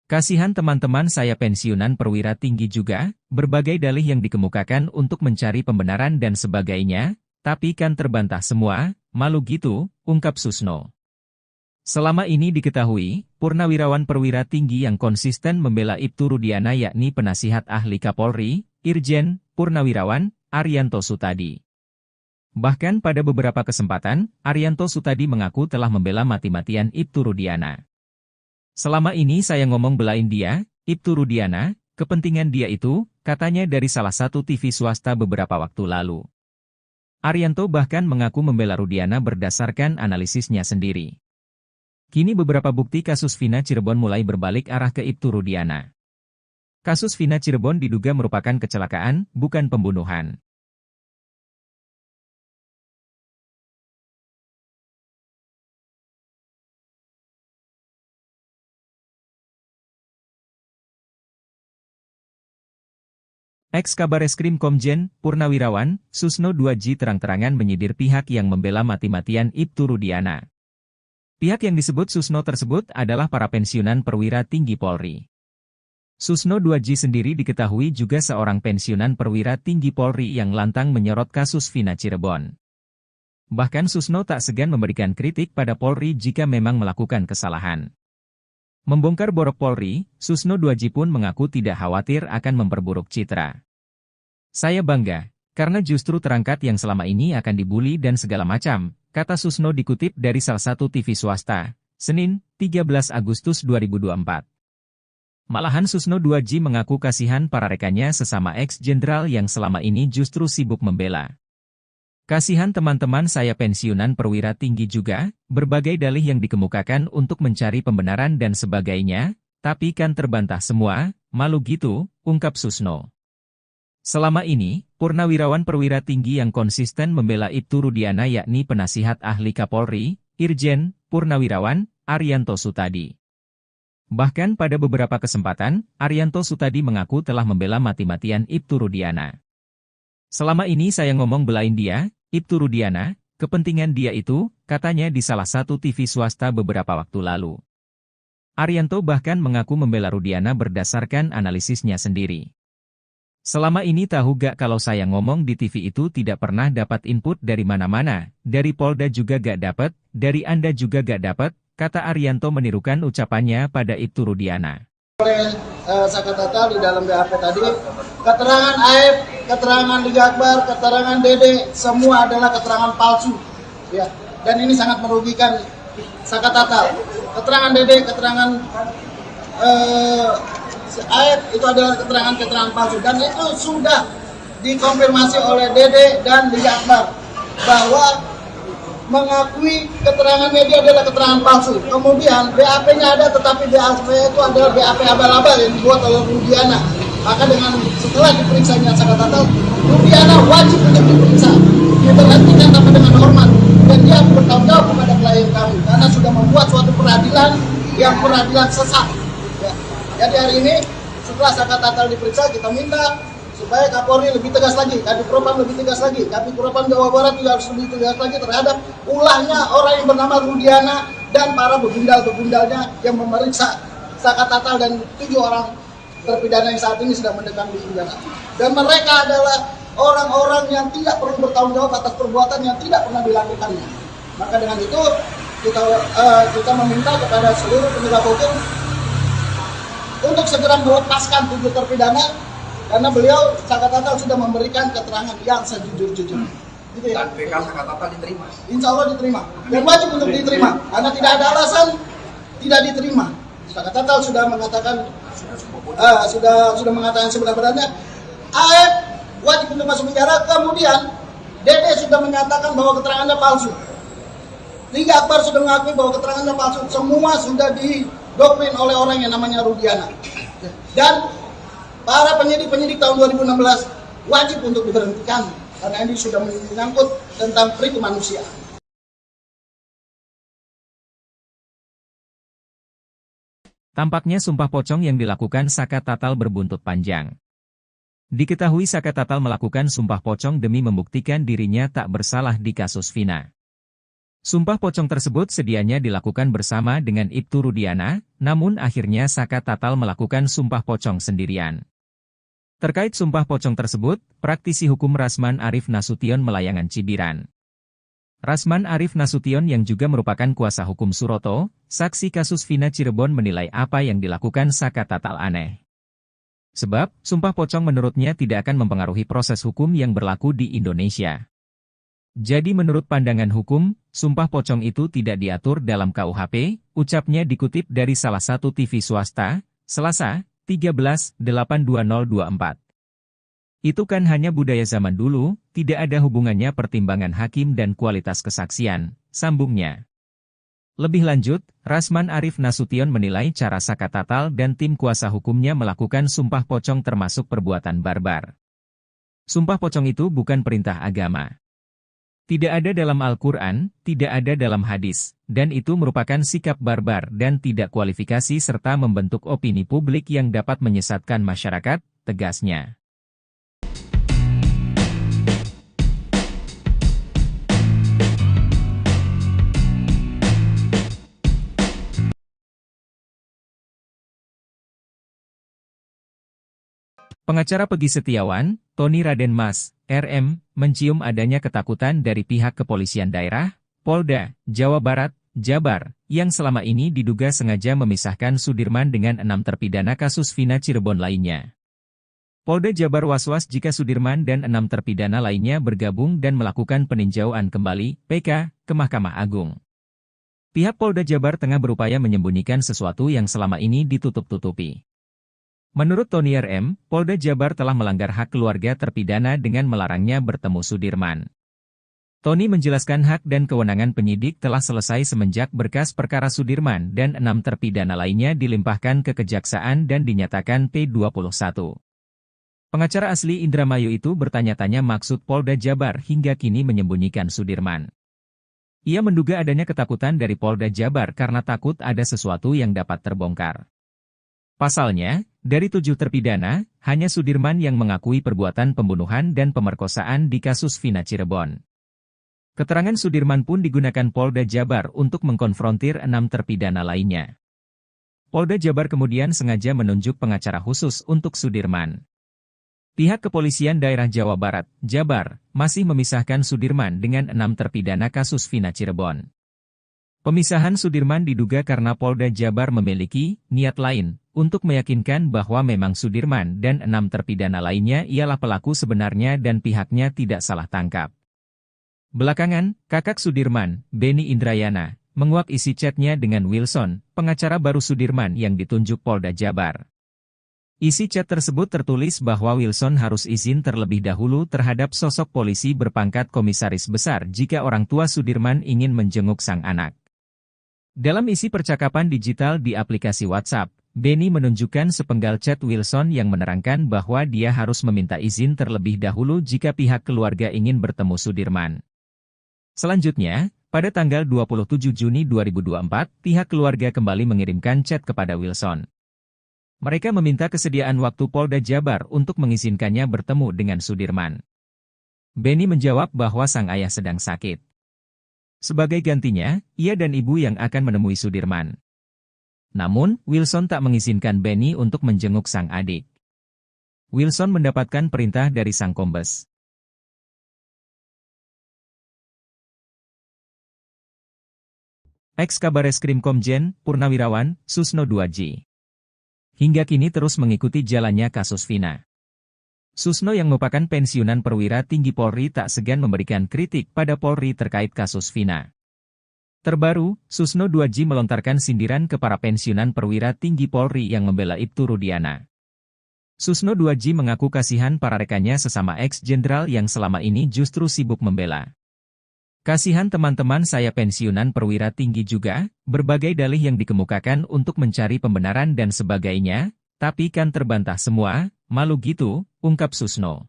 Speaker 1: Kasihan teman-teman saya pensiunan perwira tinggi juga, berbagai dalih yang dikemukakan untuk mencari pembenaran dan sebagainya, tapi kan terbantah semua, malu gitu, ungkap Susno. Selama ini diketahui, purnawirawan perwira tinggi yang konsisten membela Ibtu Rudiana yakni penasihat ahli Kapolri, Irjen, Purnawirawan, Arianto Sutadi. Bahkan pada beberapa kesempatan, Arianto Sutadi mengaku telah membela mati-matian Ibtu Rudiana. Selama ini saya ngomong belain dia, Ibtu Rudiana, kepentingan dia itu, katanya dari salah satu TV swasta beberapa waktu lalu. Arianto bahkan mengaku membela Rudiana berdasarkan analisisnya sendiri. Kini beberapa bukti kasus Vina Cirebon mulai berbalik arah ke Ibtu Rudiana. Kasus Vina Cirebon diduga merupakan kecelakaan, bukan pembunuhan. Ex-Kabareskrim Komjen, Purnawirawan, Susno 2J terang-terangan menyindir pihak yang membela mati-matian Ibtu Rudiana. Pihak yang disebut Susno tersebut adalah para pensiunan perwira tinggi Polri. Susno 2J sendiri diketahui juga seorang pensiunan perwira tinggi Polri yang lantang menyorot kasus Vina Cirebon. Bahkan Susno tak segan memberikan kritik pada Polri jika memang melakukan kesalahan. Membongkar borok Polri, Susno 2J pun mengaku tidak khawatir akan memperburuk citra. Saya bangga, karena justru terangkat yang selama ini akan dibully dan segala macam, kata Susno dikutip dari salah satu TV swasta, Senin, 13 Agustus 2024. Malahan Susno 2J mengaku kasihan para rekannya sesama ex-jenderal yang selama ini justru sibuk membela. Kasihan teman-teman saya pensiunan perwira tinggi juga, berbagai dalih yang dikemukakan untuk mencari pembenaran dan sebagainya, tapi kan terbantah semua, malu gitu, ungkap Susno. Selama ini, purnawirawan perwira tinggi yang konsisten membela Ibtu Rudiana yakni penasihat ahli Kapolri, Irjen, Purnawirawan, Arianto Sutadi. Bahkan pada beberapa kesempatan, Arianto Sutadi mengaku telah membela mati-matian Ibtu Rudiana. Selama ini saya ngomong belain dia, Ibtu Rudiana, kepentingan dia itu, katanya di salah satu TV swasta beberapa waktu lalu. Arianto bahkan mengaku membela Rudiana berdasarkan analisisnya sendiri. Selama ini tahu gak kalau saya ngomong di TV itu tidak pernah dapat input dari mana-mana, dari Polda juga gak dapat, dari Anda juga gak dapat, kata Arianto menirukan ucapannya pada Ibtu Rudiana.
Speaker 2: Oleh Sakatata di dalam BAP tadi, keterangan AF, keterangan Liga Akbar, keterangan Dede, semua adalah keterangan palsu. Ya, dan ini sangat merugikan Sakatata. Keterangan Dede, keterangan AF itu adalah keterangan-keterangan palsu. Dan itu sudah dikonfirmasi oleh Dede dan Liga Akbar bahwa mengakui keterangan media adalah keterangan palsu. Kemudian BAP-nya ada, tetapi BAP itu adalah BAP abal-abal yang dibuat oleh Rudiana. Maka dengan setelah diperiksanya Sakatata, Rudiana wajib untuk diperiksa, diberhentikan tapi dengan hormat, dan dia bertanggung jawab kepada klien kami karena sudah membuat suatu peradilan yang peradilan sesat. Ya. Jadi hari ini setelah Sakatata diperiksa, kita minta supaya Kapolri lebih tegas lagi, Kadif Propam lebih tegas lagi, Kadif Propam Jawa Barat juga harus lebih tegas lagi terhadap ulahnya orang yang bernama Rudiana dan para begundal-begundalnya yang memeriksa Saka Tatal dan 7 orang terpidana yang saat ini sedang mendekam di penjara. Dan mereka adalah orang-orang yang tidak perlu bertanggung jawab atas perbuatan yang tidak pernah dilakukannya. Maka dengan itu kita meminta kepada seluruh penegak hukum untuk segera melepaskan 7 terpidana karena beliau Saka Tatal sudah memberikan keterangan yang sejujur-jujurnya. Gitu ya.
Speaker 3: Dan PK Saka Tatal diterima.
Speaker 2: Insya Allah diterima. Dan wajib untuk diterima karena tidak ada alasan tidak diterima. Saka Tatal sudah mengatakan sudah mengatakan sebenarnya AF wajib untuk masuk penjara. Kemudian Dede sudah menyatakan bahwa keterangannya palsu. Liga Akbar sudah mengakui bahwa keterangannya palsu. Semua sudah didoktrin oleh orang yang namanya Rudiana. Dan para penyidik tahun 2016 wajib untuk diberhentikan karena ini sudah menyangkut tentang pri kemanusiaan.
Speaker 1: Tampaknya sumpah pocong yang dilakukan Saka Tatal berbuntut panjang. Diketahui Saka Tatal melakukan sumpah pocong demi membuktikan dirinya tak bersalah di kasus Vina. Sumpah pocong tersebut sedianya dilakukan bersama dengan Ibtu Rudiana, namun akhirnya Saka Tatal melakukan sumpah pocong sendirian. Terkait sumpah pocong tersebut, praktisi hukum Rasman Arif Nasution Melayangan Cibiran. Rasman Arif Nasution yang juga merupakan kuasa hukum Suroto, saksi kasus Vina Cirebon menilai apa yang dilakukan Saka Tatal aneh. Sebab, sumpah pocong menurutnya tidak akan mempengaruhi proses hukum yang berlaku di Indonesia. Jadi menurut pandangan hukum, sumpah pocong itu tidak diatur dalam KUHP, ucapnya dikutip dari salah satu TV swasta, Selasa, 13/8/2024. Itu kan hanya budaya zaman dulu, tidak ada hubungannya pertimbangan hakim dan kualitas kesaksian, sambungnya. Lebih lanjut, Rasman Arif Nasution menilai cara Saka Tatal dan tim kuasa hukumnya melakukan sumpah pocong termasuk perbuatan barbar. Sumpah pocong itu bukan perintah agama. Tidak ada dalam Al-Quran, tidak ada dalam hadis, dan itu merupakan sikap barbar dan tidak kualifikasi serta membentuk opini publik yang dapat menyesatkan masyarakat, tegasnya. Pengacara Pegi Setiawan, Tony Raden Mas, RM, mencium adanya ketakutan dari pihak kepolisian daerah, Polda, Jawa Barat, Jabar, yang selama ini diduga sengaja memisahkan Sudirman dengan 6 terpidana kasus Vina Cirebon lainnya. Polda Jabar was-was jika Sudirman dan 6 terpidana lainnya bergabung dan melakukan peninjauan kembali, PK, ke Mahkamah Agung. Pihak Polda Jabar tengah berupaya menyembunyikan sesuatu yang selama ini ditutup-tutupi. Menurut Tony RM, Polda Jabar telah melanggar hak keluarga terpidana dengan melarangnya bertemu Sudirman. Tony menjelaskan hak dan kewenangan penyidik telah selesai semenjak berkas perkara Sudirman dan 6 terpidana lainnya dilimpahkan ke Kejaksaan dan dinyatakan P21. Pengacara asli Indramayu itu bertanya-tanya maksud Polda Jabar hingga kini menyembunyikan Sudirman. Ia menduga adanya ketakutan dari Polda Jabar karena takut ada sesuatu yang dapat terbongkar. Pasalnya, dari 7 terpidana, hanya Sudirman yang mengakui perbuatan pembunuhan dan pemerkosaan di kasus Vina Cirebon. Keterangan Sudirman pun digunakan Polda Jabar untuk mengkonfrontir 6 terpidana lainnya. Polda Jabar kemudian sengaja menunjuk pengacara khusus untuk Sudirman. Pihak kepolisian daerah Jawa Barat, Jabar, masih memisahkan Sudirman dengan 6 terpidana kasus Vina Cirebon. Pemisahan Sudirman diduga karena Polda Jabar memiliki niat lain untuk meyakinkan bahwa memang Sudirman dan 6 terpidana lainnya ialah pelaku sebenarnya dan pihaknya tidak salah tangkap. Belakangan, kakak Sudirman, Beni Indrayana, menguak isi chatnya dengan Wilson, pengacara baru Sudirman yang ditunjuk Polda Jabar. Isi chat tersebut tertulis bahwa Wilson harus izin terlebih dahulu terhadap sosok polisi berpangkat komisaris besar jika orang tua Sudirman ingin menjenguk sang anak. Dalam isi percakapan digital di aplikasi WhatsApp, Beni menunjukkan sepenggal chat Wilson yang menerangkan bahwa dia harus meminta izin terlebih dahulu jika pihak keluarga ingin bertemu Sudirman. Selanjutnya, pada tanggal 27 Juni 2024, pihak keluarga kembali mengirimkan chat kepada Wilson. Mereka meminta kesediaan waktu Polda Jabar untuk mengizinkannya bertemu dengan Sudirman. Benny menjawab bahwa sang ayah sedang sakit. Sebagai gantinya, ia dan ibu yang akan menemui Sudirman. Namun, Wilson tak mengizinkan Benny untuk menjenguk sang adik. Wilson mendapatkan perintah dari sang kombes. Ex-Kabareskrim Komjen, Purnawirawan, Susno 2J. Hingga kini terus mengikuti jalannya kasus Vina. Susno yang merupakan pensiunan perwira tinggi Polri tak segan memberikan kritik pada Polri terkait kasus Vina. Terbaru, Susno 2J melontarkan sindiran ke para pensiunan perwira tinggi Polri yang membela Ibtu Rudiana. Susno 2J mengaku kasihan para rekannya sesama ex-jenderal yang selama ini justru sibuk membela. Kasihan teman-teman saya pensiunan perwira tinggi juga, berbagai dalih yang dikemukakan untuk mencari pembenaran dan sebagainya, tapi kan terbantah semua, malu gitu, ungkap Susno.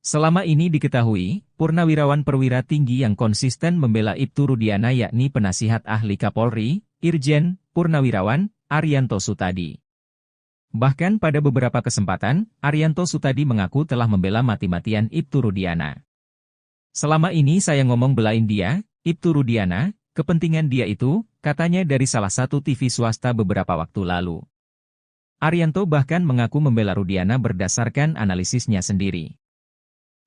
Speaker 1: Selama ini diketahui, purnawirawan perwira tinggi yang konsisten membela Ibtu Rudiana yakni penasihat ahli Kapolri, Irjen, Purnawirawan, Arianto Sutadi. Bahkan pada beberapa kesempatan, Arianto Sutadi mengaku telah membela mati-matian Ibtu Rudiana. Selama ini saya ngomong belain dia, Ibtu Rudiana, kepentingan dia itu, katanya dari salah satu TV swasta beberapa waktu lalu. Arianto bahkan mengaku membela Rudiana berdasarkan analisisnya sendiri.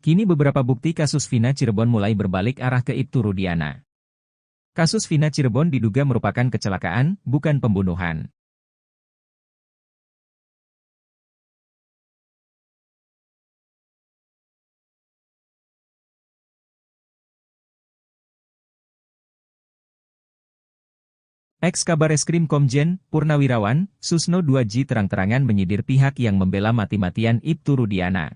Speaker 1: Kini beberapa bukti kasus Vina Cirebon mulai berbalik arah ke Ibtu Rudiana. Kasus Vina Cirebon diduga merupakan kecelakaan, bukan pembunuhan. Ex-Kabareskrim Komjen, Purnawirawan, Susno 2J terang-terangan menyindir pihak yang membela mati-matian Ibtu Rudiana.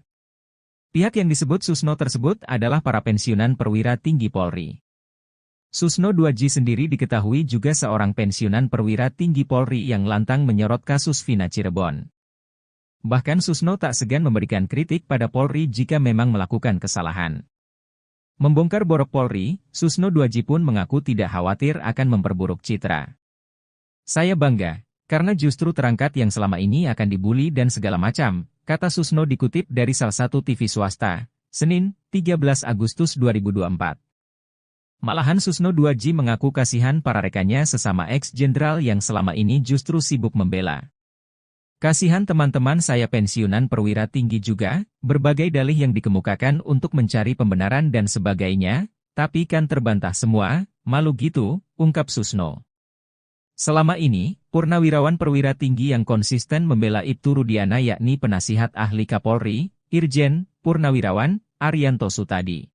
Speaker 1: Pihak yang disebut Susno tersebut adalah para pensiunan perwira tinggi Polri. Susno 2J sendiri diketahui juga seorang pensiunan perwira tinggi Polri yang lantang menyorot kasus Vina Cirebon. Bahkan Susno tak segan memberikan kritik pada Polri jika memang melakukan kesalahan. Membongkar borok Polri, Susno 2J pun mengaku tidak khawatir akan memperburuk citra. Saya bangga, karena justru terangkat yang selama ini akan dibully dan segala macam, kata Susno dikutip dari salah satu TV swasta, Senin, 13 Agustus 2024. Malahan Susno 2J mengaku kasihan para rekannya sesama ex-jenderal yang selama ini justru sibuk membela. Kasihan teman-teman saya pensiunan perwira tinggi juga, berbagai dalih yang dikemukakan untuk mencari pembenaran dan sebagainya, tapi kan terbantah semua, malu gitu, ungkap Susno. Selama ini, purnawirawan perwira tinggi yang konsisten membela Ibtu Rudiana yakni penasihat ahli Kapolri, Irjen, Purnawirawan, Arianto Sutadi.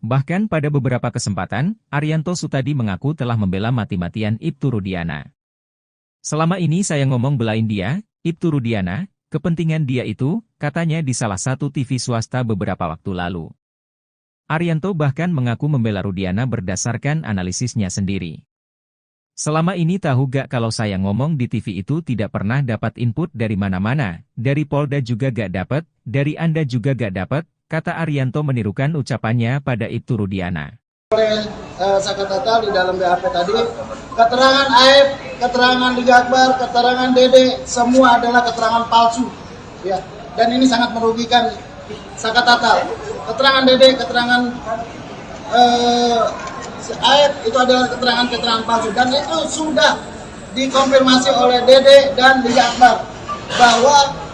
Speaker 1: Bahkan pada beberapa kesempatan, Arianto Sutadi mengaku telah membela mati-matian Ibtu Rudiana. Selama ini saya ngomong belain dia, Ibtu Rudiana, kepentingan dia itu, katanya di salah satu TV swasta beberapa waktu lalu. Arianto bahkan mengaku membela Rudiana berdasarkan analisisnya sendiri. Selama ini tahu gak kalau saya ngomong di TV itu tidak pernah dapat input dari mana-mana, dari Polda juga gak dapat, dari Anda juga gak dapat, kata Arianto menirukan ucapannya pada Ibtu Rudiana.
Speaker 2: Oleh Sakatatal di dalam BAP tadi, keterangan Aib, keterangan Liga Akbar, keterangan Dede, semua adalah keterangan palsu. Ya, dan ini sangat merugikan Sakatatal. Keterangan Dede, keterangan Aib itu adalah keterangan palsu. Dan itu sudah dikonfirmasi oleh Dede dan Liga Akbar bahwa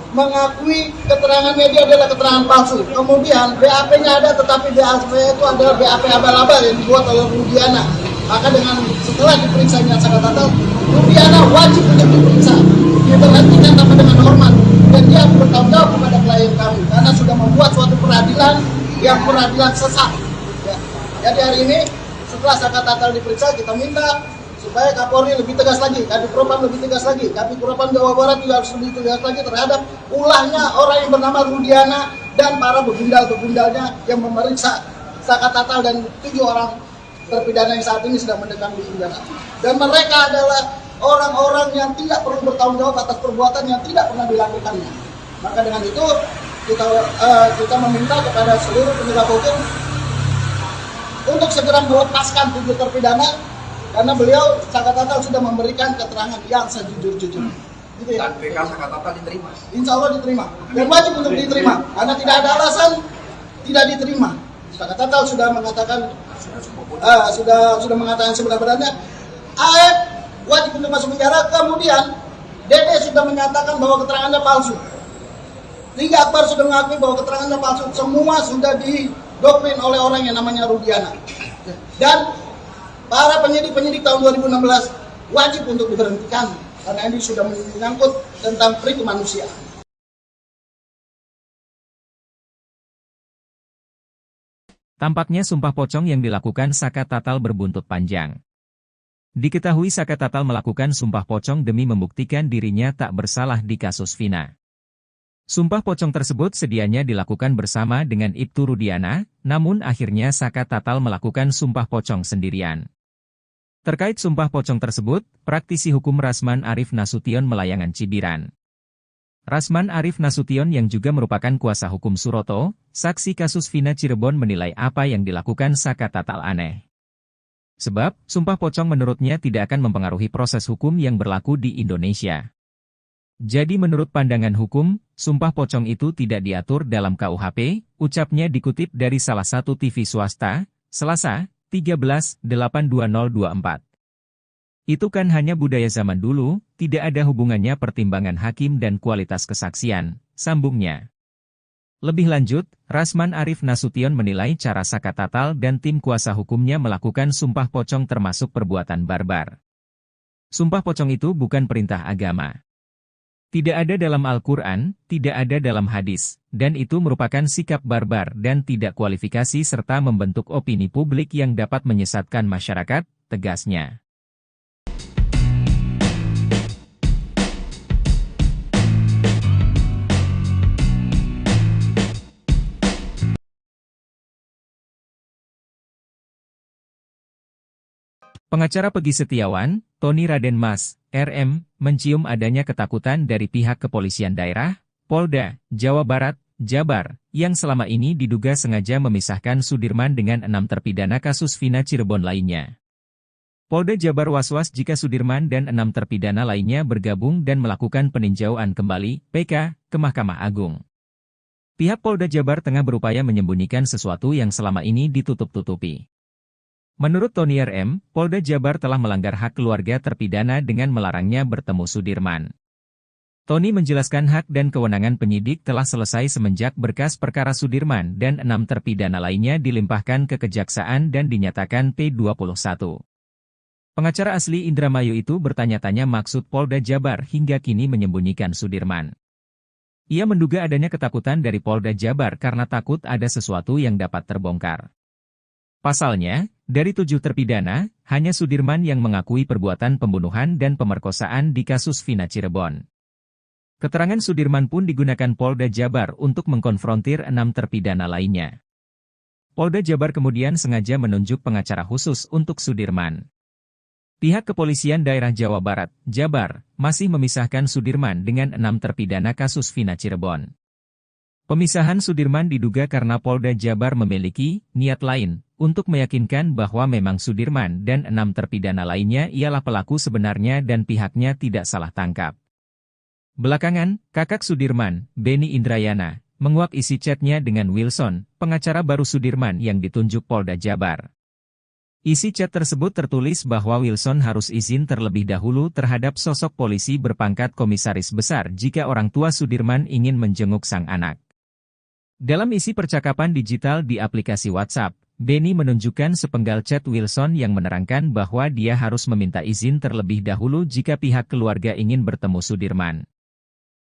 Speaker 2: mengakui keterangan media adalah keterangan palsu. Kemudian BAP-nya ada, tetapi BAP itu adalah BAP abal-abal yang dibuat oleh Rudiana. Maka dengan setelah diperiksanya Sakatatal, Rudiana wajib untuk diperiksa, diberhentikan tanpa dengan hormat, dan dia bertanggung jawab kepada klien kami karena sudah membuat suatu peradilan yang peradilan sesat. Ya. Jadi hari ini setelah Sakatatal diperiksa, kita minta supaya Kapolri lebih tegas lagi, Kadif Propam lebih tegas lagi, Kadif Propam Jawa Barat juga harus lebih tegas lagi terhadap ulahnya orang yang bernama Rudiana dan para begundal-begundalnya yang memeriksa Sakatatal dan 7 orang terpidana yang saat ini sedang mendekam di penjara. Dan mereka adalah orang-orang yang tidak perlu bertanggung jawab atas perbuatan yang tidak pernah dilakukannya. Maka dengan itu kita meminta kepada seluruh penegak hukum untuk segera melepaskan 7 terpidana. Karena beliau Sakatatal sudah memberikan keterangan yang sejujur-jujurnya. Gitu ya?
Speaker 3: Dan PK Sakatata diterima.
Speaker 2: Insya Allah diterima. Dan wajib untuk diterima. Karena tidak ada alasan tidak diterima. Sakatata sudah mengatakan sudah mengatakan sebenarnya AF wajib untuk masuk penjara. Kemudian DD sudah menyatakan bahwa keterangannya palsu. Liga Akbar sudah mengakui bahwa keterangannya palsu. Semua sudah didoktrin oleh orang yang namanya Rudiana. Dan para penyidik tahun 2016 wajib untuk diberhentikan karena ini sudah menyangkut tentang peri kemanusiaan.
Speaker 1: Tampaknya sumpah pocong yang dilakukan Saka Tatal berbuntut panjang. Diketahui Saka Tatal melakukan sumpah pocong demi membuktikan dirinya tak bersalah di kasus Vina. Sumpah pocong tersebut sedianya dilakukan bersama dengan Ibtu Rudiana, namun akhirnya Saka Tatal melakukan sumpah pocong sendirian. Terkait sumpah pocong tersebut, praktisi hukum Rasman Arif Nasution Melayangan Cibiran. Rasman Arif Nasution yang juga merupakan kuasa hukum Suroto, saksi kasus Vina Cirebon menilai apa yang dilakukan Saka Tatal aneh. Sebab, sumpah pocong menurutnya tidak akan mempengaruhi proses hukum yang berlaku di Indonesia. Jadi menurut pandangan hukum, sumpah pocong itu tidak diatur dalam KUHP, ucapnya dikutip dari salah satu TV swasta, Selasa, 13/8/2024. Itu kan hanya budaya zaman dulu, tidak ada hubungannya pertimbangan hakim dan kualitas kesaksian, sambungnya. Lebih lanjut, Rasman Arif Nasution menilai cara Saka Tatal dan tim kuasa hukumnya melakukan sumpah pocong termasuk perbuatan barbar. Sumpah pocong itu bukan perintah agama. Tidak ada dalam Al-Quran, tidak ada dalam hadis, dan itu merupakan sikap barbar dan tidak kualifikasi serta membentuk opini publik yang dapat menyesatkan masyarakat, tegasnya. Pengacara Pegi Setiawan, Tony Raden Mas, RM, mencium adanya ketakutan dari pihak kepolisian daerah, Polda, Jawa Barat, Jabar, yang selama ini diduga sengaja memisahkan Sudirman dengan 6 terpidana kasus Vina Cirebon lainnya. Polda Jabar was-was jika Sudirman dan 6 terpidana lainnya bergabung dan melakukan peninjauan kembali, PK, ke Mahkamah Agung. Pihak Polda Jabar tengah berupaya menyembunyikan sesuatu yang selama ini ditutup-tutupi. Menurut Tony RM, Polda Jabar telah melanggar hak keluarga terpidana dengan melarangnya bertemu Sudirman. Tony menjelaskan hak dan kewenangan penyidik telah selesai semenjak berkas perkara Sudirman dan 6 terpidana lainnya dilimpahkan ke Kejaksaan dan dinyatakan P21. Pengacara asli Indramayu itu bertanya-tanya maksud Polda Jabar hingga kini menyembunyikan Sudirman. Ia menduga adanya ketakutan dari Polda Jabar karena takut ada sesuatu yang dapat terbongkar. Pasalnya, dari 7 terpidana, hanya Sudirman yang mengakui perbuatan pembunuhan dan pemerkosaan di kasus Vina Cirebon. Keterangan Sudirman pun digunakan Polda Jabar untuk mengkonfrontir 6 terpidana lainnya. Polda Jabar kemudian sengaja menunjuk pengacara khusus untuk Sudirman. Pihak kepolisian daerah Jawa Barat, Jabar, masih memisahkan Sudirman dengan 6 terpidana kasus Vina Cirebon. Pemisahan Sudirman diduga karena Polda Jabar memiliki niat lain untuk meyakinkan bahwa memang Sudirman dan 6 terpidana lainnya ialah pelaku sebenarnya dan pihaknya tidak salah tangkap. Belakangan, kakak Sudirman, Beni Indrayana, menguak isi chatnya dengan Wilson, pengacara baru Sudirman yang ditunjuk Polda Jabar. Isi chat tersebut tertulis bahwa Wilson harus izin terlebih dahulu terhadap sosok polisi berpangkat komisaris besar jika orang tua Sudirman ingin menjenguk sang anak. Dalam isi percakapan digital di aplikasi WhatsApp, Beni menunjukkan sepenggal chat Wilson yang menerangkan bahwa dia harus meminta izin terlebih dahulu jika pihak keluarga ingin bertemu Sudirman.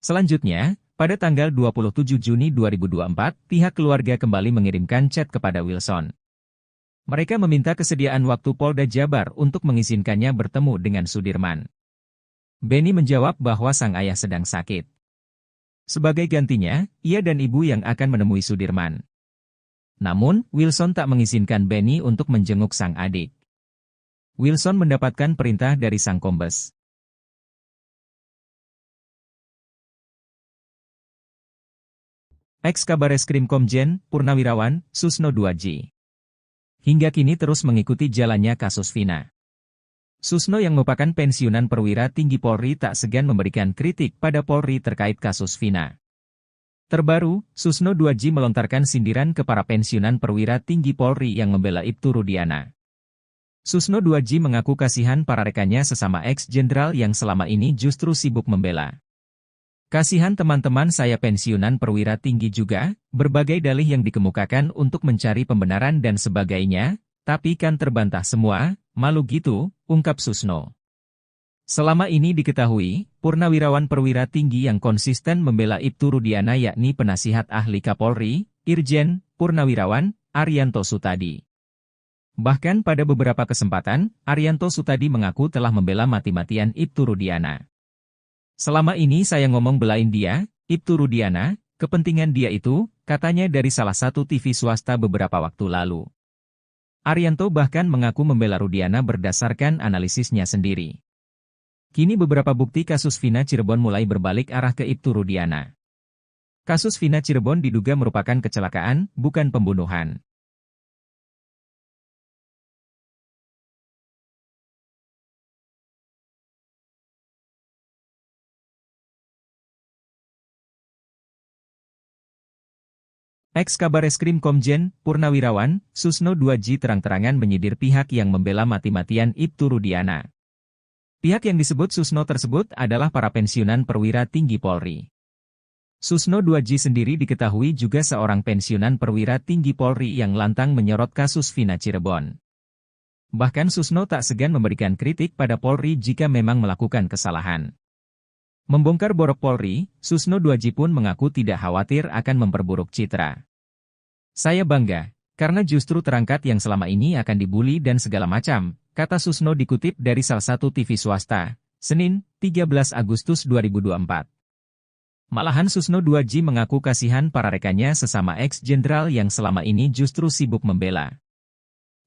Speaker 1: Selanjutnya, pada tanggal 27 Juni 2024, pihak keluarga kembali mengirimkan chat kepada Wilson. Mereka meminta kesediaan waktu Polda Jabar untuk mengizinkannya bertemu dengan Sudirman. Beni menjawab bahwa sang ayah sedang sakit. Sebagai gantinya, ia dan ibu yang akan menemui Sudirman. Namun, Wilson tak mengizinkan Beni untuk menjenguk sang adik. Wilson mendapatkan perintah dari sang kombes. Ex-Kabareskrim Komjen, Purnawirawan, Susno 2J. Hingga kini terus mengikuti jalannya kasus Vina. Susno yang merupakan pensiunan perwira tinggi Polri tak segan memberikan kritik pada Polri terkait kasus Vina. Terbaru, Susno 2J melontarkan sindiran ke para pensiunan perwira tinggi Polri yang membela Ibtu Rudiana. Susno 2J mengaku kasihan para rekannya sesama ex-jenderal yang selama ini justru sibuk membela. Kasihan teman-teman saya pensiunan perwira tinggi juga, berbagai dalih yang dikemukakan untuk mencari pembenaran dan sebagainya, tapi kan terbantah semua, malu gitu, ungkap Susno. Selama ini diketahui, purnawirawan perwira tinggi yang konsisten membela Ibtu Rudiana yakni penasihat ahli Kapolri, Irjen Purnawirawan Arianto Sutadi. Bahkan pada beberapa kesempatan, Arianto Sutadi mengaku telah membela mati-matian Ibtu Rudiana. Selama ini saya ngomong belain dia, Ibtu Rudiana, kepentingan dia itu, katanya dari salah satu TV swasta beberapa waktu lalu. Arianto bahkan mengaku membela Rudiana berdasarkan analisisnya sendiri. Kini beberapa bukti kasus Vina Cirebon mulai berbalik arah ke Ibtu Rudiana. Kasus Vina Cirebon diduga merupakan kecelakaan, bukan pembunuhan. Ex-Kabareskrim Komjen Purnawirawan Susno 2J terang-terangan menyindir pihak yang membela mati-matian Ibtu Rudiana. Pihak yang disebut Susno tersebut adalah para pensiunan perwira tinggi Polri. Susno 2J sendiri diketahui juga seorang pensiunan perwira tinggi Polri yang lantang menyorot kasus Vina Cirebon. Bahkan Susno tak segan memberikan kritik pada Polri jika memang melakukan kesalahan. Membongkar borok Polri, Susno 2J pun mengaku tidak khawatir akan memperburuk citra. Saya bangga, karena justru terangkat yang selama ini akan dibully dan segala macam, kata Susno dikutip dari salah satu TV swasta, Senin, 13 Agustus 2024. Malahan Susno 2J mengaku kasihan para rekannya sesama ex-jenderal yang selama ini justru sibuk membela.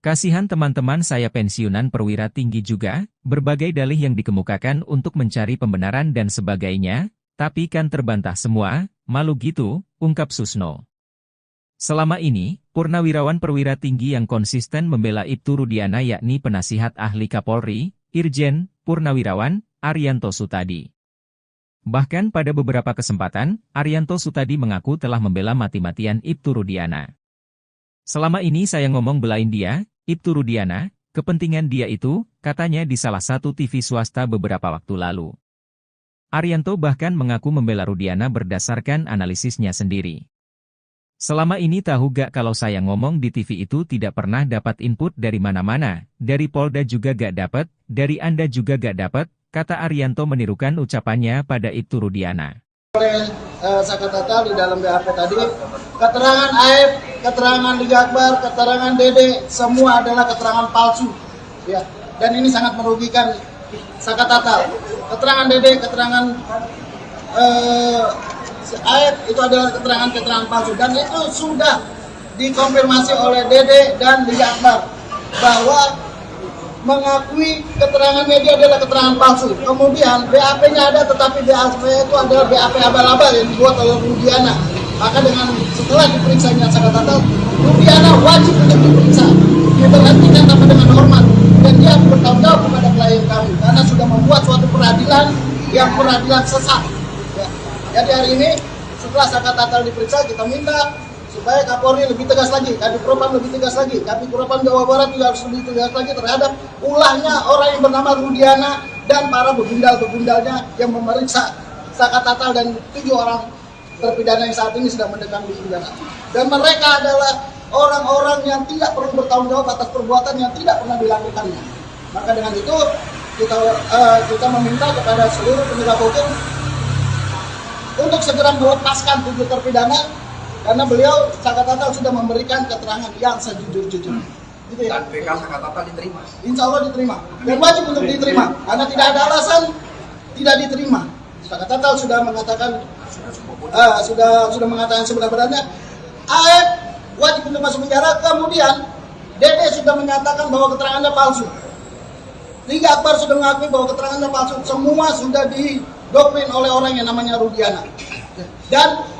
Speaker 1: Kasihan teman-teman saya pensiunan perwira tinggi juga, berbagai dalih yang dikemukakan untuk mencari pembenaran dan sebagainya, tapi kan terbantah semua, malu gitu, ungkap Susno. Selama ini, purnawirawan perwira tinggi yang konsisten membela Ibtu Rudiana yakni penasihat ahli Kapolri, Irjen Purnawirawan Arianto Sutadi. Bahkan pada beberapa kesempatan, Arianto Sutadi mengaku telah membela mati-matian Ibtu Rudiana. Selama ini saya ngomong belain dia, Ibtu Rudiana, kepentingan dia itu, katanya di salah satu TV swasta beberapa waktu lalu. Arianto bahkan mengaku membela Rudiana berdasarkan analisisnya sendiri. Selama ini tahu gak kalau saya ngomong di TV itu tidak pernah dapat input dari mana-mana, dari Polda juga gak dapat, dari Anda juga gak dapat, kata Arianto menirukan ucapannya pada Ibtu Rudiana.
Speaker 2: Oleh Sakatata di dalam BAP tadi, keterangan AF, keterangan Liga Akbar, keterangan Dede, semua adalah keterangan palsu. Ya, dan ini sangat merugikan Sakatata. Keterangan Dede, keterangan AF itu adalah keterangan palsu. Dan itu sudah dikonfirmasi oleh Dede dan Liga Akbar bahwa mengakui keterangan media adalah keterangan palsu. Kemudian BAP-nya ada, tetapi BAP itu adalah BAP abal-abal yang dibuat oleh Rudiana. Maka setelah diperiksanya Sakatata, Rudiana wajib untuk diperiksa, diberhentikan tanpa dengan hormat, dan dia bertanggung jawab kepada klien kami karena sudah membuat suatu peradilan yang peradilan sesat. Ya. Jadi hari ini setelah Sakatata diperiksa, kita minta supaya Kapolri lebih tegas lagi, Kadipropam lebih tegas lagi, Kadipropam Jawa Barat juga harus lebih tegas lagi terhadap ulahnya orang yang bernama Rudiana dan para begundal-begundalnya yang memeriksa Sakatata dan 7 orang terpidana yang saat ini sedang mendekam di penjara. Dan mereka adalah orang-orang yang tidak perlu bertanggung jawab atas perbuatan yang tidak pernah dilakukannya. Maka dengan itu kita meminta kepada seluruh penegak hukum untuk segera melepaskan 7 terpidana. Karena beliau Sakatata sudah memberikan keterangan yang sejujur-jujurnya. Gitu ya.
Speaker 3: Dan PK Sakatata diterima.
Speaker 2: Insya Allah diterima. Dan wajib untuk diterima. Karena tidak ada alasan tidak diterima. Sakatata sudah mengatakan sudah mengatakan sebenarnya AF wajib untuk masuk penjara. Kemudian Dede sudah menyatakan bahwa keterangannya palsu. Liga Akbar sudah mengakui bahwa keterangannya palsu. Semua sudah didoktrin oleh orang yang namanya Rudiana. Dan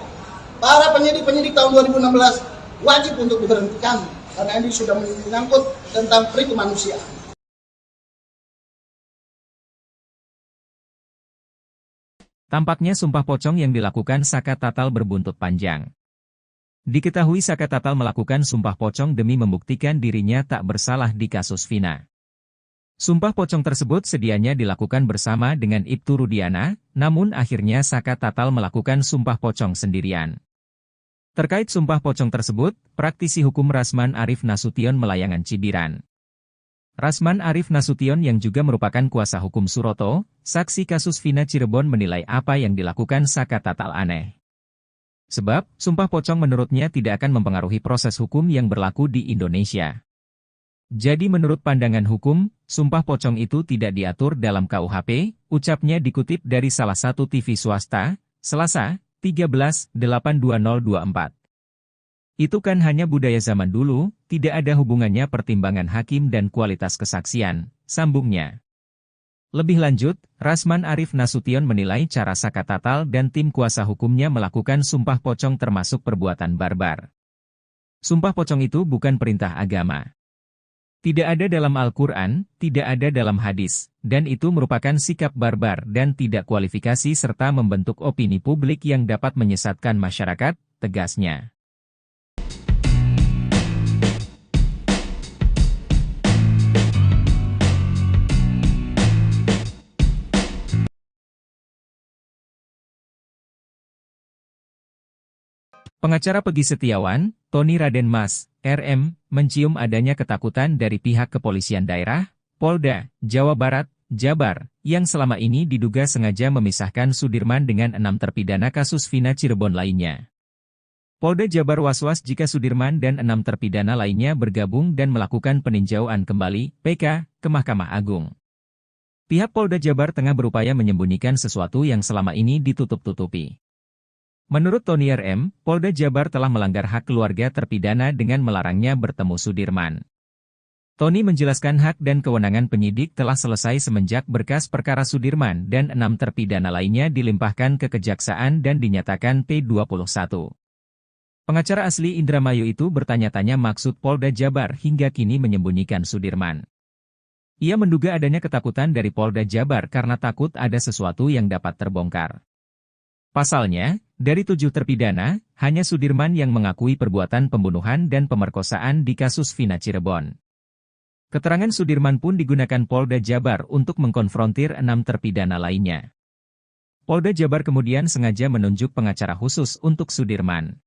Speaker 2: para penyidik tahun 2016 wajib untuk diberhentikan karena ini sudah menyangkut tentang pri kemanusiaan.
Speaker 1: Tampaknya sumpah pocong yang dilakukan Saka Tatal berbuntut panjang. Diketahui Saka Tatal melakukan sumpah pocong demi membuktikan dirinya tak bersalah di kasus Vina. Sumpah pocong tersebut sedianya dilakukan bersama dengan Ibtu Rudiana, namun akhirnya Saka Tatal melakukan sumpah pocong sendirian. Terkait sumpah pocong tersebut, praktisi hukum Rasman Arif Nasution Melayangan Cibiran. Rasman Arif Nasution yang juga merupakan kuasa hukum Suroto, saksi kasus Vina Cirebon menilai apa yang dilakukan Saka Tatal aneh. Sebab, sumpah pocong menurutnya tidak akan mempengaruhi proses hukum yang berlaku di Indonesia. Jadi menurut pandangan hukum, sumpah pocong itu tidak diatur dalam KUHP, ucapnya dikutip dari salah satu TV swasta, Selasa, 13/8/2024. Itu kan hanya budaya zaman dulu, tidak ada hubungannya pertimbangan hakim dan kualitas kesaksian, sambungnya. Lebih lanjut, Rasman Arif Nasution menilai cara Saka Tatal dan tim kuasa hukumnya melakukan sumpah pocong termasuk perbuatan barbar. Sumpah pocong itu bukan perintah agama. Tidak ada dalam Al-Quran, tidak ada dalam hadis, dan itu merupakan sikap barbar dan tidak kualifikasi serta membentuk opini publik yang dapat menyesatkan masyarakat, tegasnya. Pengacara Pegi Setiawan, Tony Raden Mas, RM, mencium adanya ketakutan dari pihak kepolisian daerah, Polda, Jawa Barat, Jabar, yang selama ini diduga sengaja memisahkan Sudirman dengan 6 terpidana kasus Vina Cirebon lainnya. Polda Jabar was-was jika Sudirman dan 6 terpidana lainnya bergabung dan melakukan peninjauan kembali, PK, ke Mahkamah Agung. Pihak Polda Jabar tengah berupaya menyembunyikan sesuatu yang selama ini ditutup-tutupi. Menurut Tony RM, Polda Jabar telah melanggar hak keluarga terpidana dengan melarangnya bertemu Sudirman. Tony menjelaskan hak dan kewenangan penyidik telah selesai semenjak berkas perkara Sudirman dan 6 terpidana lainnya dilimpahkan ke Kejaksaan dan dinyatakan P21. Pengacara asli Indramayu itu bertanya-tanya maksud Polda Jabar hingga kini menyembunyikan Sudirman. Ia menduga adanya ketakutan dari Polda Jabar karena takut ada sesuatu yang dapat terbongkar. Pasalnya, dari 7 terpidana, hanya Sudirman yang mengakui perbuatan pembunuhan dan pemerkosaan di kasus Vina Cirebon. Keterangan Sudirman pun digunakan Polda Jabar untuk mengkonfrontir 6 terpidana lainnya. Polda Jabar kemudian sengaja menunjuk pengacara khusus untuk Sudirman.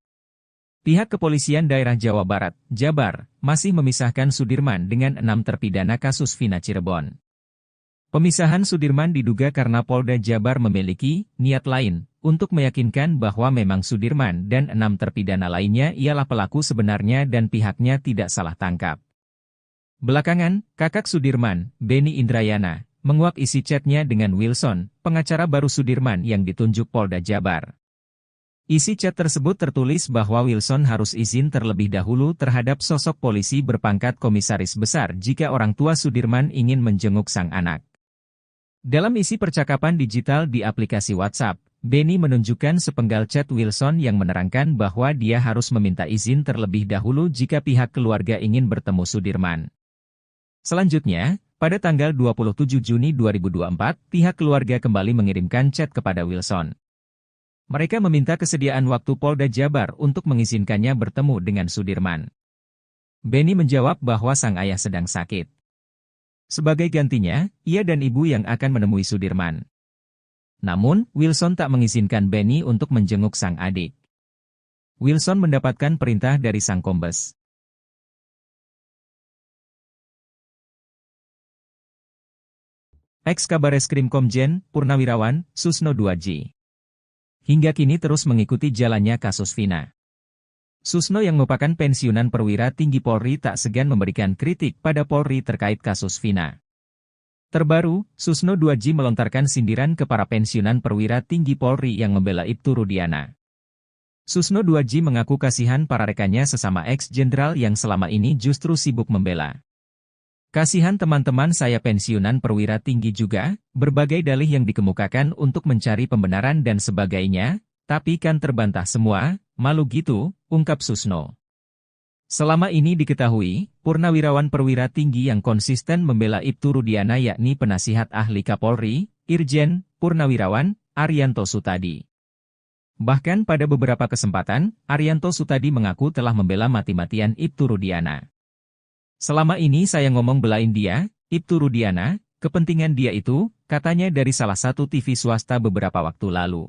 Speaker 1: Pihak Kepolisian Daerah Jawa Barat, Jabar, masih memisahkan Sudirman dengan 6 terpidana kasus Vina Cirebon. Pemisahan Sudirman diduga karena Polda Jabar memiliki niat lain untuk meyakinkan bahwa memang Sudirman dan 6 terpidana lainnya ialah pelaku sebenarnya dan pihaknya tidak salah tangkap. Belakangan, kakak Sudirman, Beni Indrayana, menguak isi chatnya dengan Wilson, pengacara baru Sudirman yang ditunjuk Polda Jabar. Isi chat tersebut tertulis bahwa Wilson harus izin terlebih dahulu terhadap sosok polisi berpangkat komisaris besar jika orang tua Sudirman ingin menjenguk sang anak. Dalam isi percakapan digital di aplikasi WhatsApp, Beni menunjukkan sepenggal chat Wilson yang menerangkan bahwa dia harus meminta izin terlebih dahulu jika pihak keluarga ingin bertemu Sudirman. Selanjutnya, pada tanggal 27 Juni 2024, pihak keluarga kembali mengirimkan chat kepada Wilson. Mereka meminta kesediaan waktu Polda Jabar untuk mengizinkannya bertemu dengan Sudirman. Beni menjawab bahwa sang ayah sedang sakit. Sebagai gantinya, ia dan ibu yang akan menemui Sudirman. Namun, Wilson tak mengizinkan Beni untuk menjenguk sang adik. Wilson mendapatkan perintah dari sang kombes. Ex-Kabareskrim Komjen, Purnawirawan, Susno 2J. Hingga kini terus mengikuti jalannya kasus Vina. Susno yang merupakan pensiunan perwira tinggi Polri tak segan memberikan kritik pada Polri terkait kasus Vina. Terbaru, Susno 2J melontarkan sindiran ke para pensiunan perwira tinggi Polri yang membela Ibtu Rudiana. Susno 2J mengaku kasihan para rekannya sesama ex-jenderal yang selama ini justru sibuk membela. Kasihan teman-teman saya pensiunan perwira tinggi juga, berbagai dalih yang dikemukakan untuk mencari pembenaran dan sebagainya, tapi kan terbantah semua, malu gitu, ungkap Susno. Selama ini diketahui, purnawirawan perwira tinggi yang konsisten membela Ibtu Rudiana yakni penasihat ahli Kapolri, Irjen, Purnawirawan, Arianto Sutadi. Bahkan pada beberapa kesempatan, Arianto Sutadi mengaku telah membela mati-matian Ibtu Rudiana. Selama ini saya ngomong belain dia, Ibtu Rudiana, kepentingan dia itu, katanya dari salah satu TV swasta beberapa waktu lalu.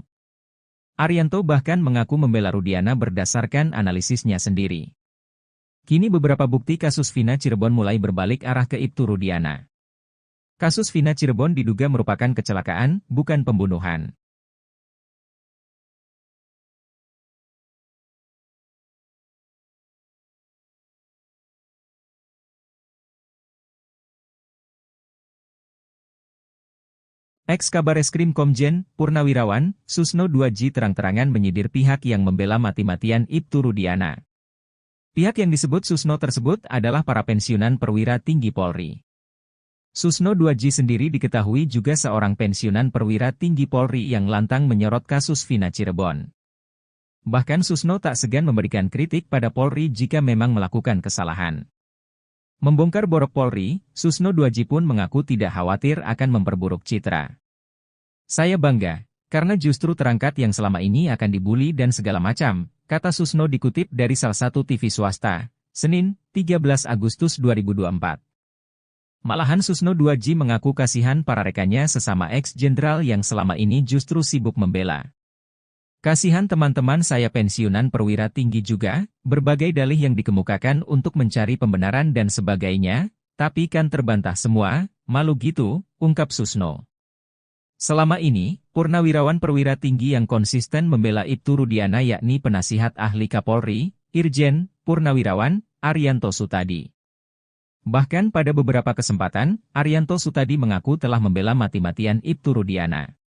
Speaker 1: Arianto bahkan mengaku membela Rudiana berdasarkan analisisnya sendiri. Kini beberapa bukti kasus Vina Cirebon mulai berbalik arah ke Ibtu Rudiana. Kasus Vina Cirebon diduga merupakan kecelakaan, bukan pembunuhan. Ex-Kabareskrim Komjen, Purnawirawan, Susno 2J terang-terangan menyidir pihak yang membela mati-matian Ibtu Rudiana. Pihak yang disebut Susno tersebut adalah para pensiunan perwira tinggi Polri. Susno 2J sendiri diketahui juga seorang pensiunan perwira tinggi Polri yang lantang menyorot kasus Vina Cirebon. Bahkan Susno tak segan memberikan kritik pada Polri jika memang melakukan kesalahan. Membongkar borok Polri, Susno 2J pun mengaku tidak khawatir akan memperburuk citra. Saya bangga, karena justru terangkat yang selama ini akan dibully dan segala macam, kata Susno dikutip dari salah satu TV swasta, Senin, 13 Agustus 2024. Malahan Susno 2J mengaku kasihan para rekannya sesama ex-jenderal yang selama ini justru sibuk membela. Kasihan teman-teman saya pensiunan perwira tinggi juga, berbagai dalih yang dikemukakan untuk mencari pembenaran dan sebagainya, tapi kan terbantah semua, malu gitu, ungkap Susno. Selama ini, purnawirawan perwira tinggi yang konsisten membela Ibtu Rudiana yakni penasihat ahli Kapolri, Irjen, Purnawirawan, Arianto Sutadi. Bahkan pada beberapa kesempatan, Arianto Sutadi mengaku telah membela mati-matian Ibtu Rudiana.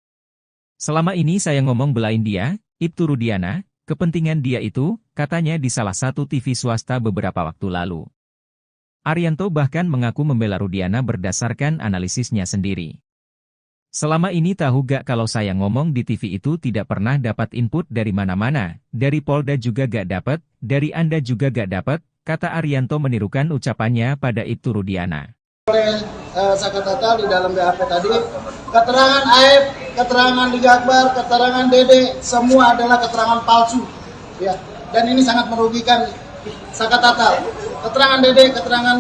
Speaker 1: Selama ini saya ngomong belain dia, Ibtu Rudiana, kepentingan dia itu, katanya di salah satu TV swasta beberapa waktu lalu. Arianto bahkan mengaku membela Rudiana berdasarkan analisisnya sendiri. Selama ini tahu gak kalau saya ngomong di TV itu tidak pernah dapat input dari mana-mana, dari Polda juga gak dapat, dari Anda juga gak dapat, kata Arianto menirukan ucapannya pada Ibtu Rudiana.
Speaker 2: Oleh Sakatatal di dalam BAP tadi, keterangan Aib, keterangan Liga Akbar, keterangan Dede, semua adalah keterangan palsu. Ya, dan ini sangat merugikan Sakatatal. Keterangan Dede, keterangan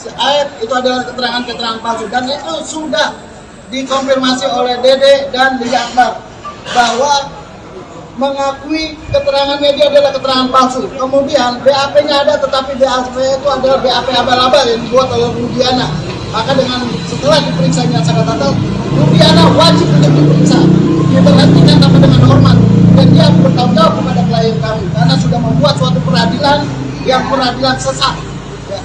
Speaker 2: Aib itu adalah keterangan-keterangan palsu. Dan itu sudah dikonfirmasi oleh Dede dan Liga Akbar bahwa mengakui keterangan media adalah keterangan palsu. Kemudian BAP-nya ada, tetapi BAP itu adalah BAP abal-abal yang dibuat oleh Rudiana. Maka dengan setelah diperiksanya Sakatatal, Rudiana wajib untuk diperiksa, diberhentikan tanpa dengan hormat, dan dia bertanggung jawab kepada klien kami karena sudah membuat suatu peradilan yang peradilan sesat. Ya.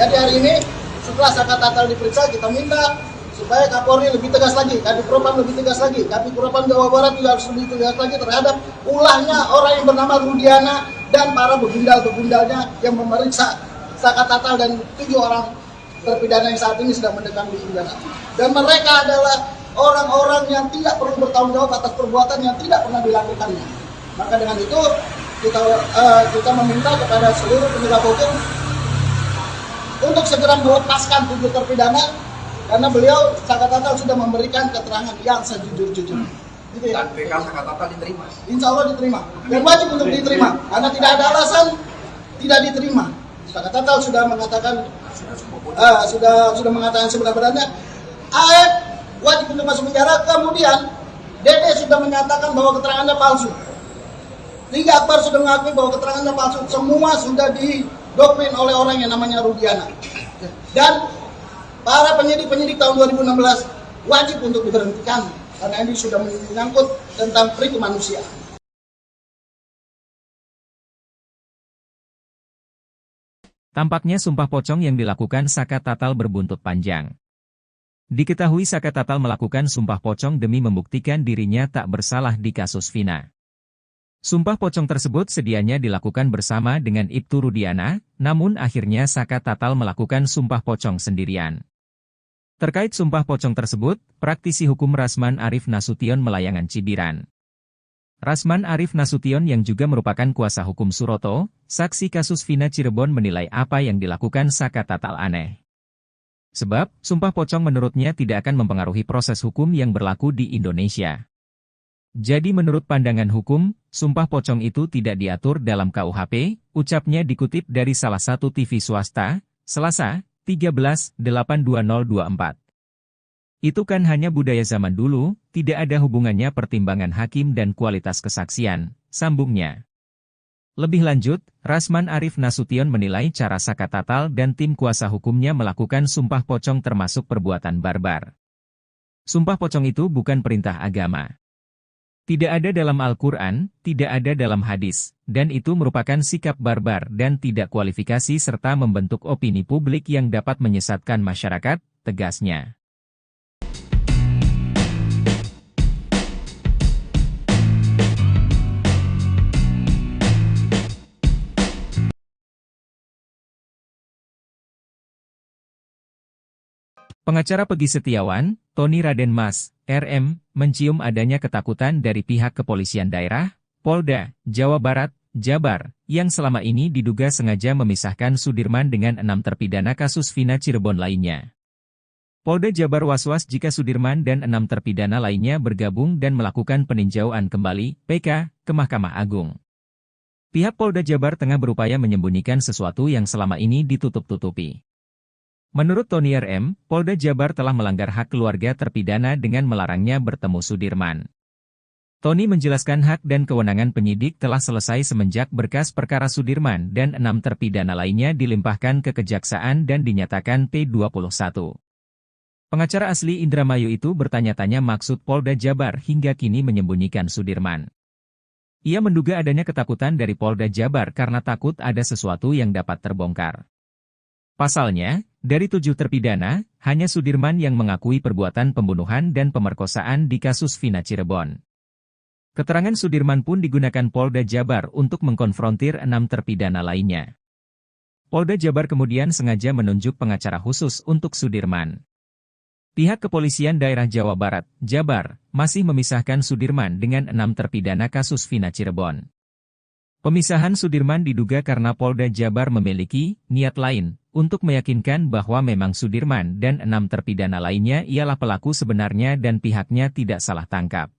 Speaker 2: Jadi hari ini setelah Sakatatal diperiksa, kita minta supaya Kapolri lebih tegas lagi, Kadif Propam lebih tegas lagi, Kadif Propam Jawa Barat juga harus lebih tegas lagi terhadap ulahnya orang yang bernama Rudiana dan para begundal-begundalnya yang memeriksa Sakatatal dan 7 orang terpidana yang saat ini sedang mendekam di penjara. Dan mereka adalah orang-orang yang tidak perlu bertanggung jawab atas perbuatan yang tidak pernah dilakukannya. Maka dengan itu kita meminta kepada seluruh penegak hukum untuk segera melepaskan 7 terpidana. Karena beliau Sakatatal sudah memberikan keterangan yang sejujur-jujurnya. Gitu ya?
Speaker 3: Dan PK Sakatatal diterima?
Speaker 2: Insya Allah diterima. Dan wajib untuk diterima. Karena tidak ada alasan tidak diterima. Sakatatal sudah mengatakan sudah mengatakan sebenarnya Aib wajib untuk masuk penjara. Kemudian Dede sudah menyatakan bahwa keterangannya palsu. Liga Akbar sudah mengakui bahwa keterangannya palsu. Semua sudah didoktrin oleh orang yang namanya Rudiana. Dan para penyidik tahun 2016 wajib untuk diberhentikan karena ini sudah menyangkut tentang pri kemanusiaan.
Speaker 1: Tampaknya sumpah pocong yang dilakukan Sakatatal berbuntut panjang. Diketahui Sakatatal melakukan sumpah pocong demi membuktikan dirinya tak bersalah di kasus Vina. Sumpah pocong tersebut sedianya dilakukan bersama dengan Ibtu Rudiana, namun akhirnya Sakatatal melakukan sumpah pocong sendirian. Terkait sumpah pocong tersebut, praktisi hukum Rasman Arif Nasution Melayangan Cibiran. Rasman Arif Nasution yang juga merupakan kuasa hukum Suroto, saksi kasus Vina Cirebon menilai apa yang dilakukan Sakatatal aneh. Sebab, sumpah pocong menurutnya tidak akan mempengaruhi proses hukum yang berlaku di Indonesia. Jadi menurut pandangan hukum, sumpah pocong itu tidak diatur dalam KUHP, ucapnya dikutip dari salah satu TV swasta, Selasa, 13/8/2024. Itu kan hanya budaya zaman dulu, tidak ada hubungannya pertimbangan hakim dan kualitas kesaksian, sambungnya. Lebih lanjut, Rasman Arif Nasution menilai cara Saka Tatal dan tim kuasa hukumnya melakukan sumpah pocong termasuk perbuatan barbar. Sumpah pocong itu bukan perintah agama. Tidak ada dalam Al-Quran, tidak ada dalam hadis, dan itu merupakan sikap barbar dan tidak kualifikasi serta membentuk opini publik yang dapat menyesatkan masyarakat, tegasnya. Pengacara Peggy Setiawan, Tony Raden Mas, RM, mencium adanya ketakutan dari pihak kepolisian daerah, Polda, Jawa Barat, Jabar, yang selama ini diduga sengaja memisahkan Sudirman dengan 6 terpidana kasus Vina Cirebon lainnya. Polda Jabar was-was jika Sudirman dan 6 terpidana lainnya bergabung dan melakukan peninjauan kembali, PK, ke Mahkamah Agung. Pihak Polda Jabar tengah berupaya menyembunyikan sesuatu yang selama ini ditutup-tutupi. Menurut Tony RM, Polda Jabar telah melanggar hak keluarga terpidana dengan melarangnya bertemu Sudirman. Tony menjelaskan hak dan kewenangan penyidik telah selesai semenjak berkas perkara Sudirman dan 6 terpidana lainnya dilimpahkan ke Kejaksaan dan dinyatakan P21. Pengacara asli Indramayu itu bertanya-tanya maksud Polda Jabar hingga kini menyembunyikan Sudirman. Ia menduga adanya ketakutan dari Polda Jabar karena takut ada sesuatu yang dapat terbongkar. Pasalnya, dari 7 terpidana, hanya Sudirman yang mengakui perbuatan pembunuhan dan pemerkosaan di kasus Vina Cirebon. Keterangan Sudirman pun digunakan Polda Jabar untuk mengkonfrontir 6 terpidana lainnya. Polda Jabar kemudian sengaja menunjuk pengacara khusus untuk Sudirman. Pihak kepolisian daerah Jawa Barat, Jabar, masih memisahkan Sudirman dengan 6 terpidana kasus Vina Cirebon. Pemisahan Sudirman diduga karena Polda Jabar memiliki niat lain untuk meyakinkan bahwa memang Sudirman dan 6 terpidana lainnya ialah pelaku sebenarnya dan pihaknya tidak salah tangkap.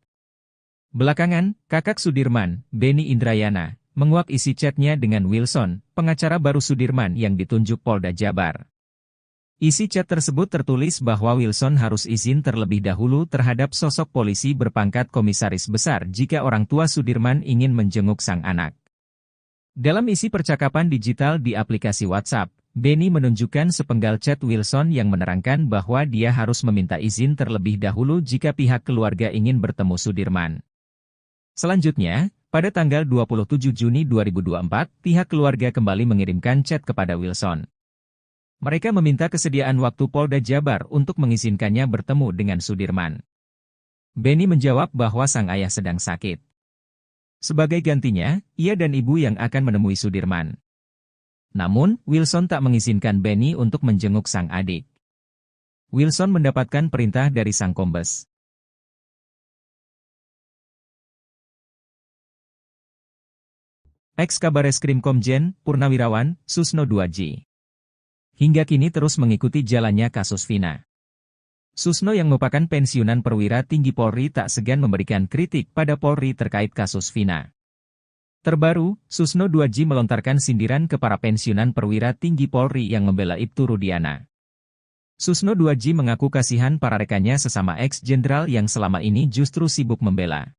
Speaker 1: Belakangan, kakak Sudirman, Beni Indrayana, menguak isi chatnya dengan Wilson, pengacara baru Sudirman yang ditunjuk Polda Jabar. Isi chat tersebut tertulis bahwa Wilson harus izin terlebih dahulu terhadap sosok polisi berpangkat komisaris besar jika orang tua Sudirman ingin menjenguk sang anak. Dalam isi percakapan digital di aplikasi WhatsApp, Beni menunjukkan sepenggal chat Wilson yang menerangkan bahwa dia harus meminta izin terlebih dahulu jika pihak keluarga ingin bertemu Sudirman. Selanjutnya, pada tanggal 27 Juni 2024, pihak keluarga kembali mengirimkan chat kepada Wilson. Mereka meminta kesediaan waktu Polda Jabar untuk mengizinkannya bertemu dengan Sudirman. Beni menjawab bahwa sang ayah sedang sakit. Sebagai gantinya, ia dan ibu yang akan menemui Sudirman. Namun, Wilson tak mengizinkan Beni untuk menjenguk sang adik. Wilson mendapatkan perintah dari sang kombes. Ex-Kabareskrim Komjen, Purnawirawan, Susno 2J. Hingga kini terus mengikuti jalannya kasus Vina. Susno yang merupakan pensiunan perwira tinggi Polri tak segan memberikan kritik pada Polri terkait kasus Vina. Terbaru, Susno 2J melontarkan sindiran ke para pensiunan perwira tinggi Polri yang membela Ibtu Rudiana. Susno 2J mengaku kasihan para rekannya sesama ex-jenderal yang selama ini justru sibuk membela.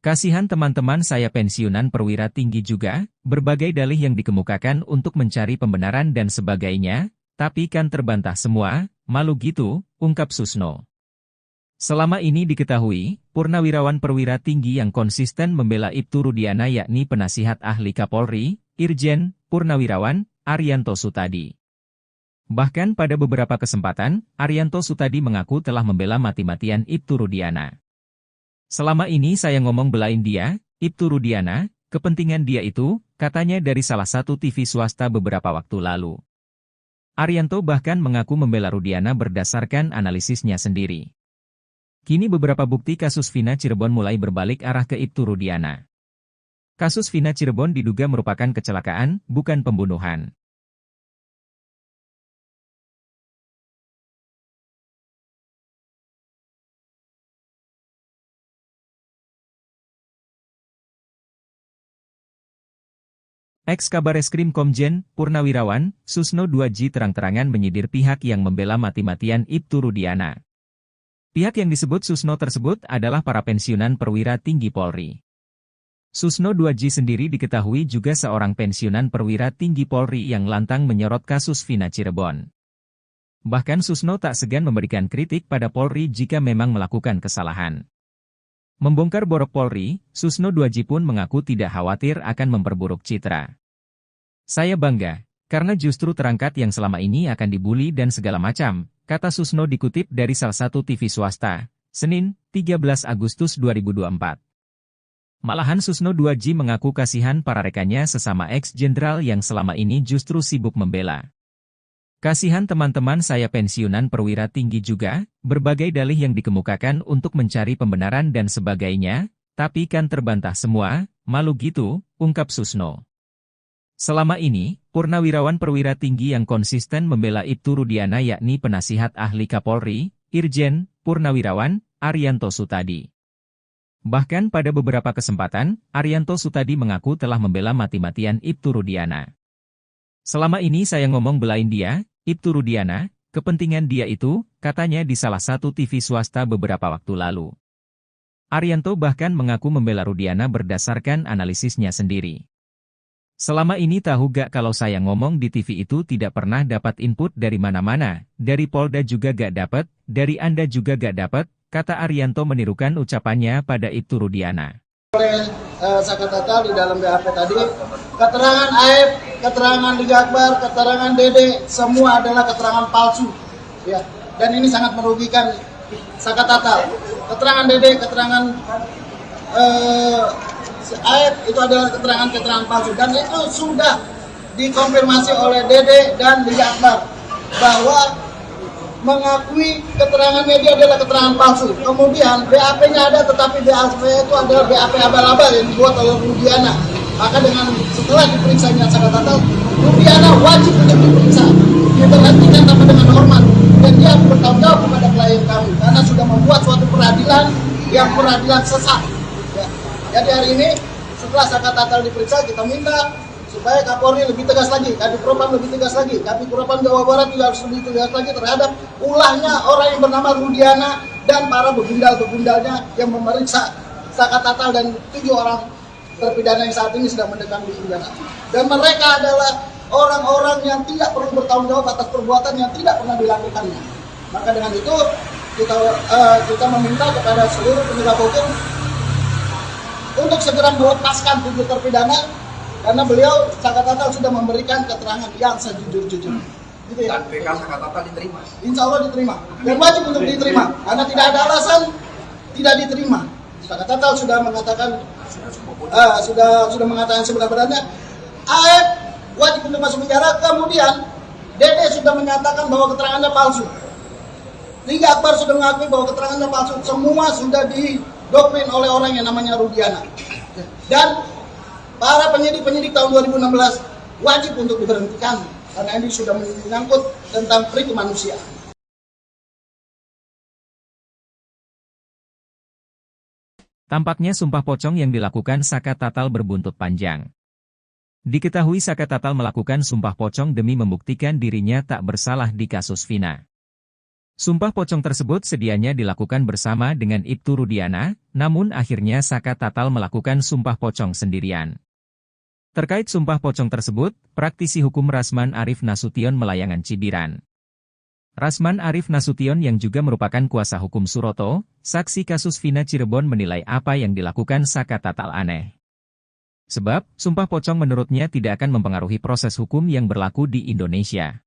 Speaker 1: Kasihan teman-teman saya pensiunan perwira tinggi juga, berbagai dalih yang dikemukakan untuk mencari pembenaran dan sebagainya, tapi kan terbantah semua, malu gitu, ungkap Susno. Selama ini diketahui, purnawirawan perwira tinggi yang konsisten membela Ibtu Rudiana yakni penasihat ahli Kapolri, Irjen, Purnawirawan, Arianto Sutadi. Bahkan pada beberapa kesempatan, Arianto Sutadi mengaku telah membela mati-matian Ibtu Rudiana. Selama ini saya ngomong belain dia, Ibtu Rudiana, kepentingan dia itu, katanya dari salah satu TV swasta beberapa waktu lalu. Arianto bahkan mengaku membela Rudiana berdasarkan analisisnya sendiri. Kini beberapa bukti kasus Vina Cirebon mulai berbalik arah ke Ibtu Rudiana. Kasus Vina Cirebon diduga merupakan kecelakaan, bukan pembunuhan. Ex-Kabareskrim Komjen, Purnawirawan, Susno 2J terang-terangan menyindir pihak yang membela mati-matian Ibtu Rudiana. Pihak yang disebut Susno tersebut adalah para pensiunan perwira tinggi Polri. Susno 2J sendiri diketahui juga seorang pensiunan perwira tinggi Polri yang lantang menyorot kasus Vina Cirebon. Bahkan Susno tak segan memberikan kritik pada Polri jika memang melakukan kesalahan. Membongkar borok Polri, Susno 2J pun mengaku tidak khawatir akan memperburuk citra. Saya bangga, karena justru terangkat yang selama ini akan dibully dan segala macam, kata Susno dikutip dari salah satu TV swasta, Senin, 13 Agustus 2024. Malahan Susno 2J mengaku kasihan para rekannya sesama ex-jenderal yang selama ini justru sibuk membela. Kasihan teman-teman saya pensiunan perwira tinggi juga, berbagai dalih yang dikemukakan untuk mencari pembenaran dan sebagainya, tapi kan terbantah semua, malu gitu, ungkap Susno. Selama ini, Purnawirawan perwira tinggi yang konsisten membela Ibtu Rudiana yakni penasihat ahli Kapolri, Irjen Purnawirawan Arianto Sutadi. Bahkan pada beberapa kesempatan, Arianto Sutadi mengaku telah membela mati-matian Ibtu Rudiana. Selama ini saya ngomong belain dia, Ibtu Rudiana, kepentingan dia itu, katanya di salah satu TV swasta beberapa waktu lalu. Arianto bahkan mengaku membela Rudiana berdasarkan analisisnya sendiri. Selama ini tahu gak kalau saya ngomong di TV itu tidak pernah dapat input dari mana-mana, dari Polda juga gak dapat, dari Anda juga gak dapat, kata Arianto menirukan ucapannya pada Ibtu Rudiana.
Speaker 2: Oleh Sakatatal di dalam BAP tadi, keterangan AF, keterangan Liga Akbar, keterangan Dede, semua adalah keterangan palsu. Ya, dan ini sangat merugikan Sakatatal. Keterangan Dede, keterangan AF itu adalah keterangan-keterangan palsu. Dan itu sudah dikonfirmasi oleh Dede dan Liga Akbar bahwa mengakui keterangan media adalah keterangan palsu. Kemudian BAP-nya ada, tetapi BAP itu adalah BAP abal-abal yang dibuat oleh Rudiana. Maka dengan setelah diperiksanya Sakatatal, Rudiana wajib untuk diperiksa, diberhentikan tanpa dengan hormat, dan dia bertanggung jawab kepada klien kami karena sudah membuat suatu peradilan yang peradilan sesat. Ya. Jadi hari ini setelah Sakatatal diperiksa, kita minta supaya Kapolri lebih tegas lagi, Kadipropam lebih tegas lagi, Kadipropam Jawa Barat juga harus lebih tegas lagi terhadap ulahnya orang yang bernama Rudiana dan para begundal-begundalnya yang memeriksa Sakatatal dan 7 orang terpidana yang saat ini sedang mendekam di penjara. Dan mereka adalah orang-orang yang tidak perlu bertanggung jawab atas perbuatan yang tidak pernah dilakukannya. Maka dengan itu kita meminta kepada seluruh penegak hukum untuk segera melepaskan 7 terpidana. Karena beliau Sakatatal sudah memberikan keterangan yang sejujur-jujur. Gitu ya?
Speaker 3: Dan PK Sakatatal diterima?
Speaker 2: Insya Allah diterima. Dan wajib untuk diterima. Karena tidak ada alasan tidak diterima. Sakatatal sudah mengatakan sudah mengatakan sebenarnya AF wajib untuk masuk penjara. Kemudian Dede sudah menyatakan bahwa keterangannya palsu. Liga Akbar sudah mengakui bahwa keterangannya palsu. Semua sudah didoktrin oleh orang yang namanya Rudiana. Dan para penyidik-penyidik tahun 2016 wajib untuk diberhentikan karena ini sudah menyangkut tentang pri kemanusiaan.
Speaker 1: Tampaknya sumpah pocong yang dilakukan Sakatatal berbuntut panjang. Diketahui Sakatatal melakukan sumpah pocong demi membuktikan dirinya tak bersalah di kasus Vina. Sumpah pocong tersebut sedianya dilakukan bersama dengan Ibtu Rudiana, namun akhirnya Sakatatal melakukan sumpah pocong sendirian. Terkait sumpah pocong tersebut, praktisi hukum Rasman Arif Nasution Melayangan Cibiran. Rasman Arif Nasution yang juga merupakan kuasa hukum Suroto, saksi kasus Vina Cirebon menilai apa yang dilakukan Sakatatal aneh. Sebab, sumpah pocong menurutnya tidak akan mempengaruhi proses hukum yang berlaku di Indonesia.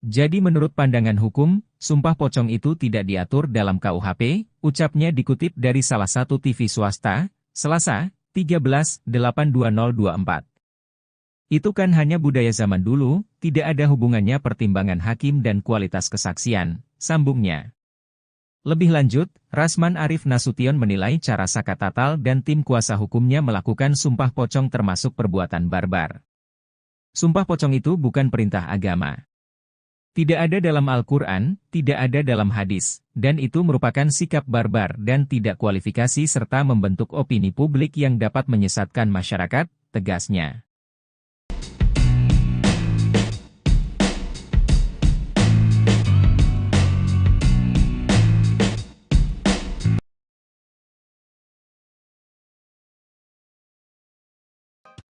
Speaker 1: Jadi menurut pandangan hukum, sumpah pocong itu tidak diatur dalam KUHP, ucapnya dikutip dari salah satu TV swasta, Selasa, 13/8/2024. Itu kan hanya budaya zaman dulu, tidak ada hubungannya pertimbangan hakim dan kualitas kesaksian, sambungnya. Lebih lanjut, Rasman Arif Nasution menilai cara Sakatatal dan tim kuasa hukumnya melakukan sumpah pocong termasuk perbuatan barbar. Sumpah pocong itu bukan perintah agama. Tidak ada dalam Al-Quran, tidak ada dalam hadis, dan itu merupakan sikap barbar dan tidak kualifikasi serta membentuk opini publik yang dapat menyesatkan masyarakat, tegasnya.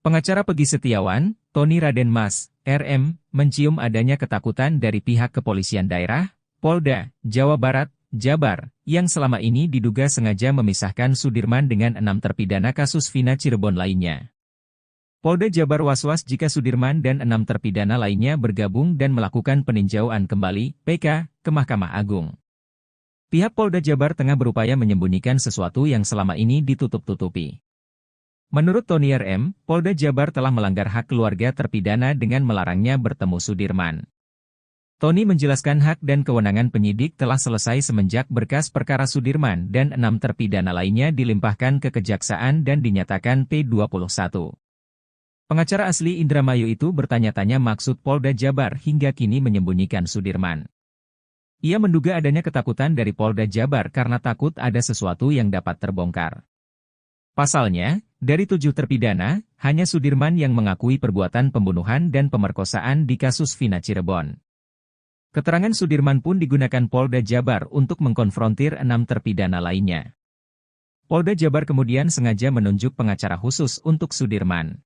Speaker 1: Pengacara Pegi Setiawan, Tony Raden Mas, RM, mencium adanya ketakutan dari pihak kepolisian daerah, Polda, Jawa Barat, Jabar, yang selama ini diduga sengaja memisahkan Sudirman dengan 6 terpidana kasus Vina Cirebon lainnya. Polda Jabar was-was jika Sudirman dan 6 terpidana lainnya bergabung dan melakukan peninjauan kembali, PK, ke Mahkamah Agung. Pihak Polda Jabar tengah berupaya menyembunyikan sesuatu yang selama ini ditutup-tutupi. Menurut Tony RM, Polda Jabar telah melanggar hak keluarga terpidana dengan melarangnya bertemu Sudirman. Tony menjelaskan hak dan kewenangan penyidik telah selesai semenjak berkas perkara Sudirman dan 6 terpidana lainnya dilimpahkan ke Kejaksaan dan dinyatakan P21. Pengacara asli Indramayu itu bertanya-tanya maksud Polda Jabar hingga kini menyembunyikan Sudirman. Ia menduga adanya ketakutan dari Polda Jabar karena takut ada sesuatu yang dapat terbongkar. Pasalnya, dari 7 terpidana, hanya Sudirman yang mengakui perbuatan pembunuhan dan pemerkosaan di kasus Vina Cirebon. Keterangan Sudirman pun digunakan Polda Jabar untuk mengkonfrontir 6 terpidana lainnya. Polda Jabar kemudian sengaja menunjuk pengacara khusus untuk Sudirman.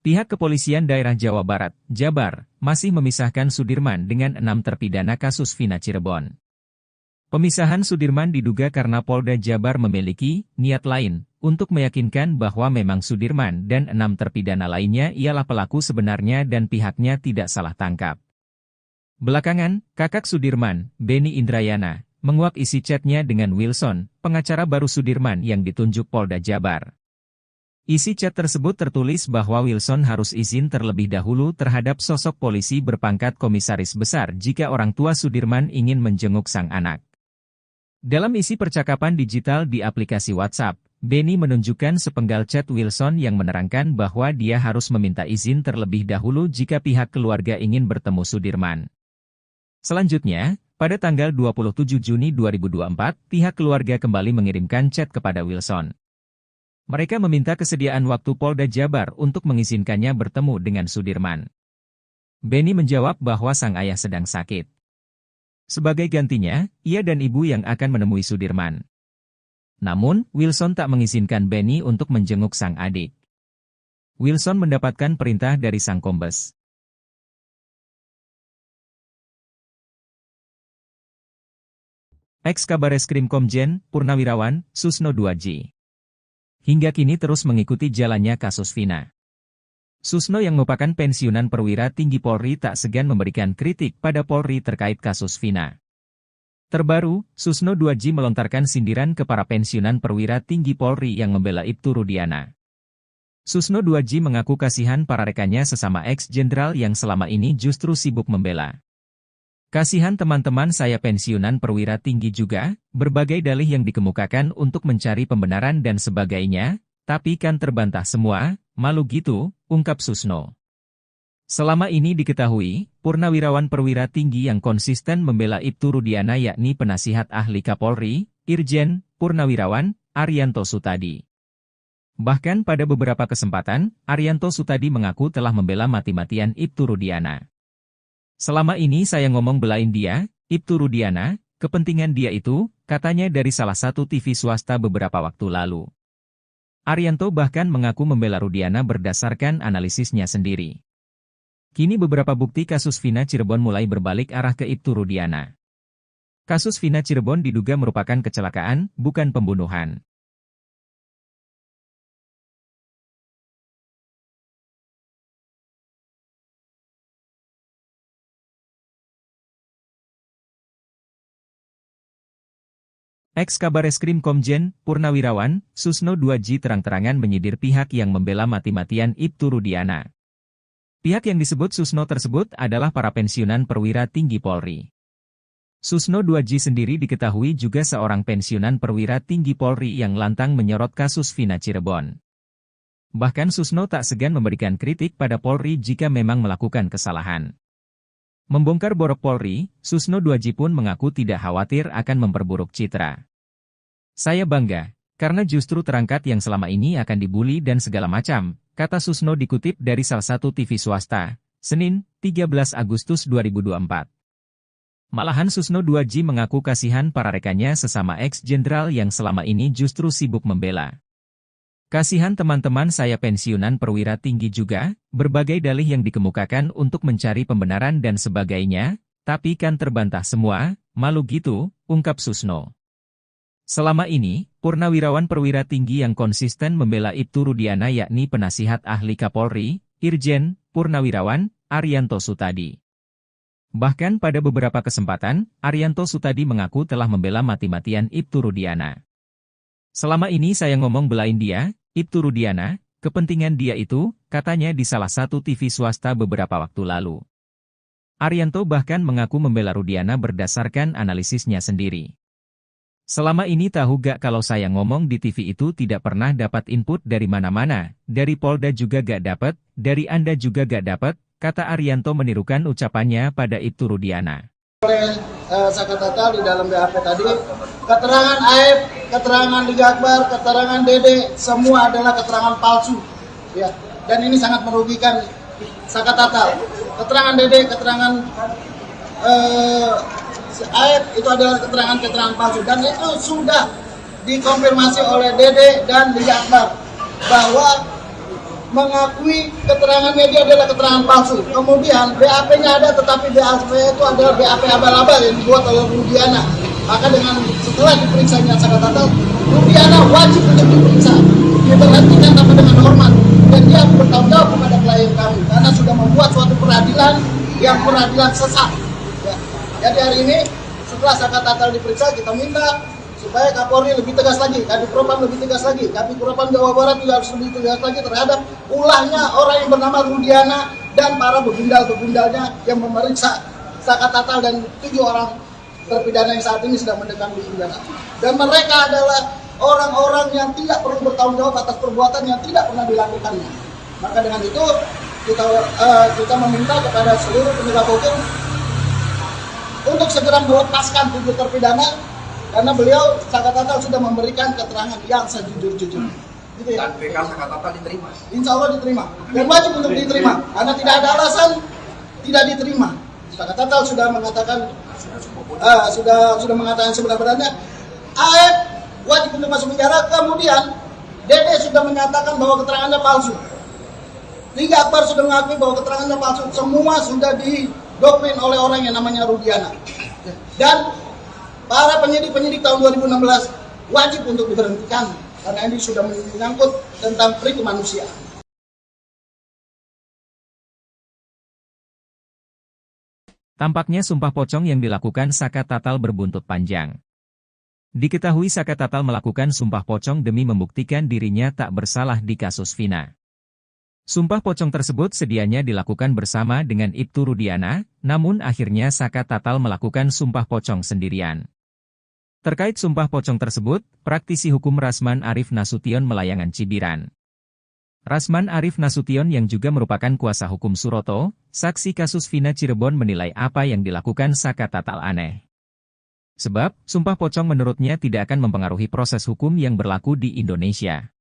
Speaker 1: Pihak kepolisian daerah Jawa Barat, Jabar, masih memisahkan Sudirman dengan 6 terpidana kasus Vina Cirebon. Pemisahan Sudirman diduga karena Polda Jabar memiliki niat lain untuk meyakinkan bahwa memang Sudirman dan 6 terpidana lainnya ialah pelaku sebenarnya dan pihaknya tidak salah tangkap. Belakangan, kakak Sudirman, Beni Indrayana, menguak isi chatnya dengan Wilson, pengacara baru Sudirman yang ditunjuk Polda Jabar. Isi chat tersebut tertulis bahwa Wilson harus izin terlebih dahulu terhadap sosok polisi berpangkat komisaris besar jika orang tua Sudirman ingin menjenguk sang anak. Dalam isi percakapan digital di aplikasi WhatsApp, Beni menunjukkan sepenggal chat Wilson yang menerangkan bahwa dia harus meminta izin terlebih dahulu jika pihak keluarga ingin bertemu Sudirman. Selanjutnya, pada tanggal 27 Juni 2024, pihak keluarga kembali mengirimkan chat kepada Wilson. Mereka meminta kesediaan waktu Polda Jabar untuk mengizinkannya bertemu dengan Sudirman. Beni menjawab bahwa sang ayah sedang sakit. Sebagai gantinya, ia dan ibu yang akan menemui Sudirman. Namun, Wilson tak mengizinkan Beni untuk menjenguk sang adik. Wilson mendapatkan perintah dari sang kombes. Ex-Kabareskrim Komjen, Purnawirawan, Susno 2J. Hingga kini terus mengikuti jalannya kasus Vina. Susno yang merupakan pensiunan perwira tinggi Polri tak segan memberikan kritik pada Polri terkait kasus Vina. Terbaru, Susno 2J melontarkan sindiran ke para pensiunan perwira tinggi Polri yang membela Ibtu Rudiana. Susno 2J mengaku kasihan para rekannya sesama ex-jenderal yang selama ini justru sibuk membela. Kasihan teman-teman saya pensiunan perwira tinggi juga, berbagai dalih yang dikemukakan untuk mencari pembenaran dan sebagainya, tapi kan terbantah semua, malu gitu, ungkap Susno. Selama ini diketahui, purnawirawan perwira tinggi yang konsisten membela Ibtu Rudiana yakni penasihat ahli Kapolri, Irjen, Purnawirawan, Arianto Sutadi. Bahkan pada beberapa kesempatan, Arianto Sutadi mengaku telah membela mati-matian Ibtu Rudiana. Selama ini saya ngomong belain dia, Ibtu Rudiana, kepentingan dia itu, katanya dari salah satu TV swasta beberapa waktu lalu. Arianto bahkan mengaku membela Rudiana berdasarkan analisisnya sendiri. Kini beberapa bukti kasus Vina Cirebon mulai berbalik arah ke Ibtu Rudiana. Kasus Vina Cirebon diduga merupakan kecelakaan, bukan pembunuhan. Ex-Kabareskrim Komjen, Purnawirawan, Susno 2J terang-terangan menyidir pihak yang membela mati-matian Ibtu Rudiana. Pihak yang disebut Susno tersebut adalah para pensiunan perwira tinggi Polri. Susno 2J sendiri diketahui juga seorang pensiunan perwira tinggi Polri yang lantang menyorot kasus Vina Cirebon. Bahkan Susno tak segan memberikan kritik pada Polri jika memang melakukan kesalahan. Membongkar borok Polri, Susno 2J pun mengaku tidak khawatir akan memperburuk citra. Saya bangga, karena justru terangkat yang selama ini akan dibully dan segala macam, kata Susno dikutip dari salah satu TV swasta, Senin, 13 Agustus 2024. Malahan Susno 2J mengaku kasihan para rekannya sesama ex-jenderal yang selama ini justru sibuk membela. Kasihan teman-teman saya pensiunan perwira tinggi juga, berbagai dalih yang dikemukakan untuk mencari pembenaran dan sebagainya, tapi kan terbantah semua, malu gitu, ungkap Susno. Selama ini, purnawirawan perwira tinggi yang konsisten membela Ibtu Rudiana yakni penasihat ahli Kapolri, Irjen, Purnawirawan, Arianto Sutadi. Bahkan pada beberapa kesempatan, Arianto Sutadi mengaku telah membela mati-matian Ibtu Rudiana. Selama ini saya ngomong belain dia, Ibtu Rudiana, kepentingan dia itu, katanya di salah satu TV swasta beberapa waktu lalu. Arianto bahkan mengaku membela Rudiana berdasarkan analisisnya sendiri. Selama ini tahu gak kalau saya ngomong di TV itu tidak pernah dapat input dari mana-mana, dari Polda juga gak dapat, dari Anda juga gak dapat, kata Arianto menirukan ucapannya pada Ibtu Rudiana.
Speaker 2: Oleh Sakatatal di dalam BAP tadi, keterangan AF, keterangan Liga Akbar, keterangan Dede, semua adalah keterangan palsu. Ya, dan ini sangat merugikan Sakatatal. Keterangan Dede, keterangan AF itu adalah keterangan palsu, dan itu sudah dikonfirmasi oleh Dede dan Liga Akbar bahwa mengakui keterangan media adalah keterangan palsu. Kemudian BAP-nya ada, tetapi BAP itu adalah BAP abal-abal yang dibuat oleh Rudiana. Maka setelah diperiksanya Sakatatal, Rudiana wajib untuk diperiksa, diberhentikan tanpa dengan hormat, dan dia bertanggung jawab kepada klien kami karena sudah membuat suatu peradilan yang peradilan sesat. Ya. Jadi hari ini setelah Sakatatal diperiksa, kita minta supaya Kapolri lebih tegas lagi, Kadipropam lebih tegas lagi, Kadipropam Jawa Barat juga harus lebih tegas lagi terhadap ulahnya orang yang bernama Rudiana dan para begundal-begundalnya yang memeriksa Sakatatal dan 7 orang terpidana yang saat ini sedang mendekam di penjara. Dan mereka adalah orang-orang yang tidak perlu bertanggung jawab atas perbuatan yang tidak pernah dilakukannya. Maka dengan itu kita meminta kepada seluruh penegak hukum untuk segera melepaskan 7 terpidana, karena beliau Sakatatal sudah memberikan keterangan yang sejujur-jujurnya. Gitu ya?
Speaker 3: Dan PK Sakatatal diterima?
Speaker 2: Insya Allah diterima. Dan wajib untuk diterima. Karena tidak ada alasan tidak diterima. Sakatatal sudah mengatakan sudah mengatakan sebenarnya AF wajib untuk masuk penjara. Kemudian Dede sudah menyatakan bahwa keterangannya palsu. Liga Akbar sudah mengakui bahwa keterangannya palsu. Semua sudah didoktrin oleh orang yang namanya Rudiana. Dan para penyidik tahun 2016 wajib untuk diberhentikan karena ini sudah menyangkut tentang pri kemanusiaan.
Speaker 1: Tampaknya sumpah pocong yang dilakukan Sakatatal berbuntut panjang. Diketahui Sakatatal melakukan sumpah pocong demi membuktikan dirinya tak bersalah di kasus Vina. Sumpah pocong tersebut sedianya dilakukan bersama dengan Ibtu Rudiana, namun akhirnya Sakatatal melakukan sumpah pocong sendirian. Terkait sumpah pocong tersebut, praktisi hukum Rasman Arif Nasution Melayangan Cibiran. Rasman Arif Nasution yang juga merupakan kuasa hukum Suroto, saksi kasus Vina Cirebon menilai apa yang dilakukan Sakatatal aneh. Sebab, sumpah pocong menurutnya tidak akan mempengaruhi proses hukum yang berlaku di Indonesia.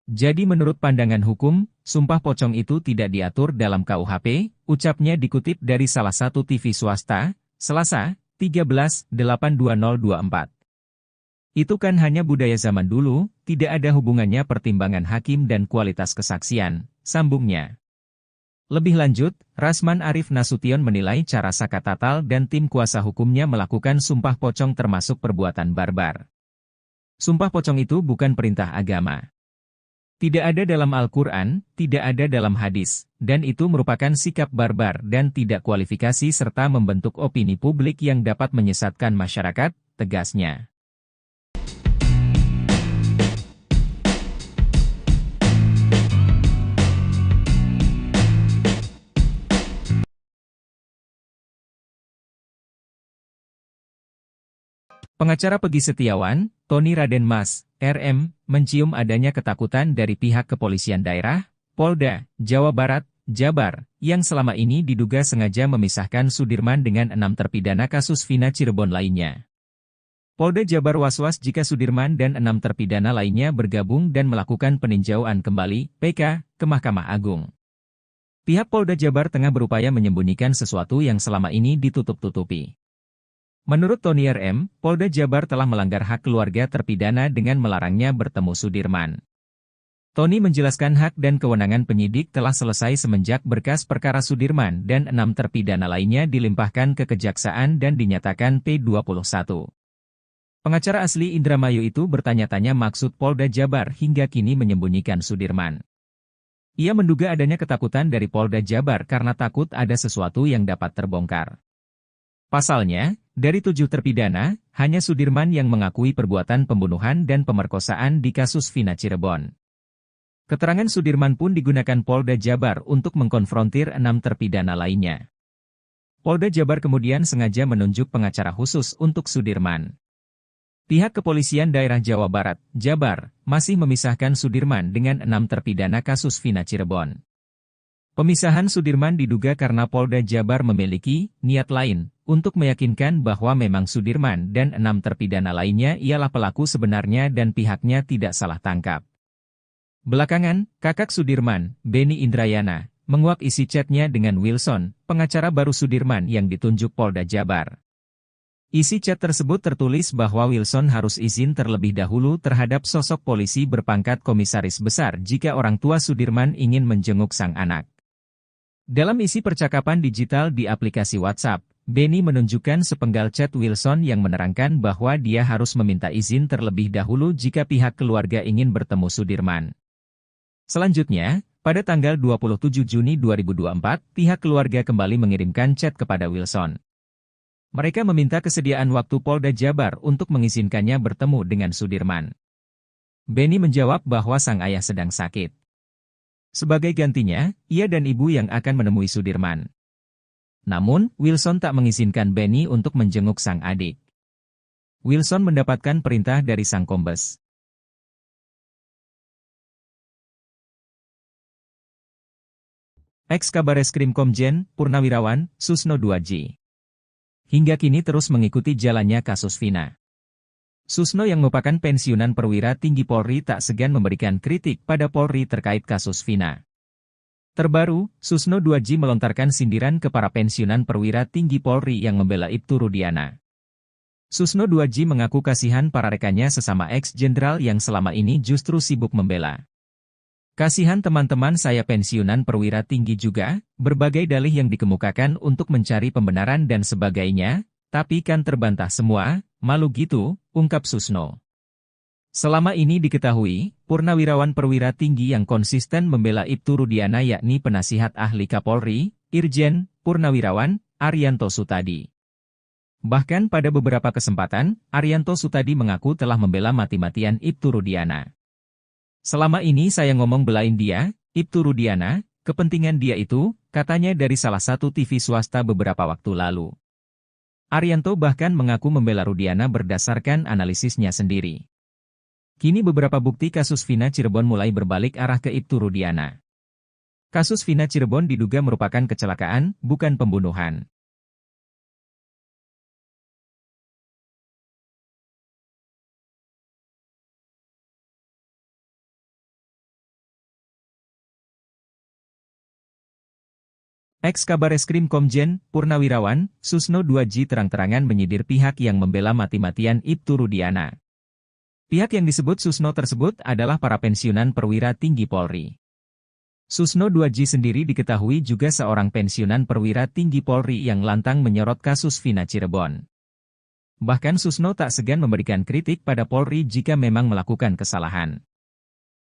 Speaker 1: Jadi menurut pandangan hukum, sumpah pocong itu tidak diatur dalam KUHP, ucapnya dikutip dari salah satu TV swasta, Selasa, 13/8/2024. Itu kan hanya budaya zaman dulu, tidak ada hubungannya pertimbangan hakim dan kualitas kesaksian, sambungnya. Lebih lanjut, Rasman Arif Nasution menilai cara Sakatatal dan tim kuasa hukumnya melakukan sumpah pocong termasuk perbuatan barbar. Sumpah pocong itu bukan perintah agama. Tidak ada dalam Al-Quran, tidak ada dalam hadis, dan itu merupakan sikap barbar dan tidak kualifikasi serta membentuk opini publik yang dapat menyesatkan masyarakat, tegasnya. Pengacara Pegi Setiawan, Tony Raden Mas, RM, mencium adanya ketakutan dari pihak kepolisian daerah, Polda, Jawa Barat, Jabar, yang selama ini diduga sengaja memisahkan Sudirman dengan 6 terpidana kasus Vina Cirebon lainnya. Polda Jabar was-was jika Sudirman dan 6 terpidana lainnya bergabung dan melakukan peninjauan kembali, PK, ke Mahkamah Agung. Pihak Polda Jabar tengah berupaya menyembunyikan sesuatu yang selama ini ditutup-tutupi. Menurut Tony RM, Polda Jabar telah melanggar hak keluarga terpidana dengan melarangnya bertemu Sudirman. Tony menjelaskan hak dan kewenangan penyidik telah selesai semenjak berkas perkara Sudirman dan 6 terpidana lainnya dilimpahkan ke Kejaksaan dan dinyatakan P21. Pengacara asli Indramayu itu bertanya-tanya maksud Polda Jabar hingga kini menyembunyikan Sudirman. Ia menduga adanya ketakutan dari Polda Jabar karena takut ada sesuatu yang dapat terbongkar. Pasalnya, dari 7 terpidana, hanya Sudirman yang mengakui perbuatan pembunuhan dan pemerkosaan di kasus Vina Cirebon. Keterangan Sudirman pun digunakan Polda Jabar untuk mengkonfrontir 6 terpidana lainnya. Polda Jabar kemudian sengaja menunjuk pengacara khusus untuk Sudirman. Pihak Kepolisian Daerah Jawa Barat, Jabar, masih memisahkan Sudirman dengan 6 terpidana kasus Vina Cirebon. Pemisahan Sudirman diduga karena Polda Jabar memiliki niat lain untuk meyakinkan bahwa memang Sudirman dan 6 terpidana lainnya ialah pelaku sebenarnya dan pihaknya tidak salah tangkap. Belakangan, kakak Sudirman, Benny Indrayana, menguak isi chatnya dengan Wilson, pengacara baru Sudirman yang ditunjuk Polda Jabar. Isi chat tersebut tertulis bahwa Wilson harus izin terlebih dahulu terhadap sosok polisi berpangkat komisaris besar jika orang tua Sudirman ingin menjenguk sang anak. Dalam isi percakapan digital di aplikasi WhatsApp, Benny menunjukkan sepenggal chat Wilson yang menerangkan bahwa dia harus meminta izin terlebih dahulu jika pihak keluarga ingin bertemu Sudirman. Selanjutnya, pada tanggal 27 Juni 2024, pihak keluarga kembali mengirimkan chat kepada Wilson. Mereka meminta kesediaan waktu Polda Jabar untuk mengizinkannya bertemu dengan Sudirman. Benny menjawab bahwa sang ayah sedang sakit. Sebagai gantinya, ia dan ibu yang akan menemui Sudirman. Namun, Wilson tak mengizinkan Benny untuk menjenguk sang adik. Wilson mendapatkan perintah dari sang kombes. Ex-Kabareskrim Komjen, Purnawirawan, Susno 2J. Hingga kini terus mengikuti jalannya kasus Vina. Susno yang merupakan pensiunan perwira tinggi Polri tak segan memberikan kritik pada Polri terkait kasus Vina. Terbaru, Susno 2J melontarkan sindiran ke para pensiunan perwira tinggi Polri yang membela Ibtu Rudiana. Susno 2J mengaku kasihan para rekannya sesama ex-jenderal yang selama ini justru sibuk membela. Kasihan teman-teman saya pensiunan perwira tinggi juga, berbagai dalih yang dikemukakan untuk mencari pembenaran dan sebagainya, tapi kan terbantah semua, malu gitu, ungkap Susno. Selama ini diketahui, purnawirawan perwira tinggi yang konsisten membela Ibtu Rudiana yakni penasihat ahli Kapolri, Irjen, Purnawirawan, Arianto Sutadi. Bahkan pada beberapa kesempatan, Arianto Sutadi mengaku telah membela mati-matian Ibtu Rudiana. Selama ini saya ngomong belain dia, Ibtu Rudiana, kepentingan dia itu, katanya dari salah satu TV swasta beberapa waktu lalu. Arianto bahkan mengaku membela Rudiana berdasarkan analisisnya sendiri. Kini beberapa bukti kasus Vina Cirebon mulai berbalik arah ke Ibtu Rudiana. Kasus Vina Cirebon diduga merupakan kecelakaan, bukan pembunuhan. Ex-Kabareskrim Komjen, Purnawirawan, Susno 2J terang-terangan menyidir pihak yang membela mati-matian Ibtu Rudiana. Pihak yang disebut Susno tersebut adalah para pensiunan perwira tinggi Polri. Susno 2J sendiri diketahui juga seorang pensiunan perwira tinggi Polri yang lantang menyorot kasus Vina Cirebon. Bahkan Susno tak segan memberikan kritik pada Polri jika memang melakukan kesalahan.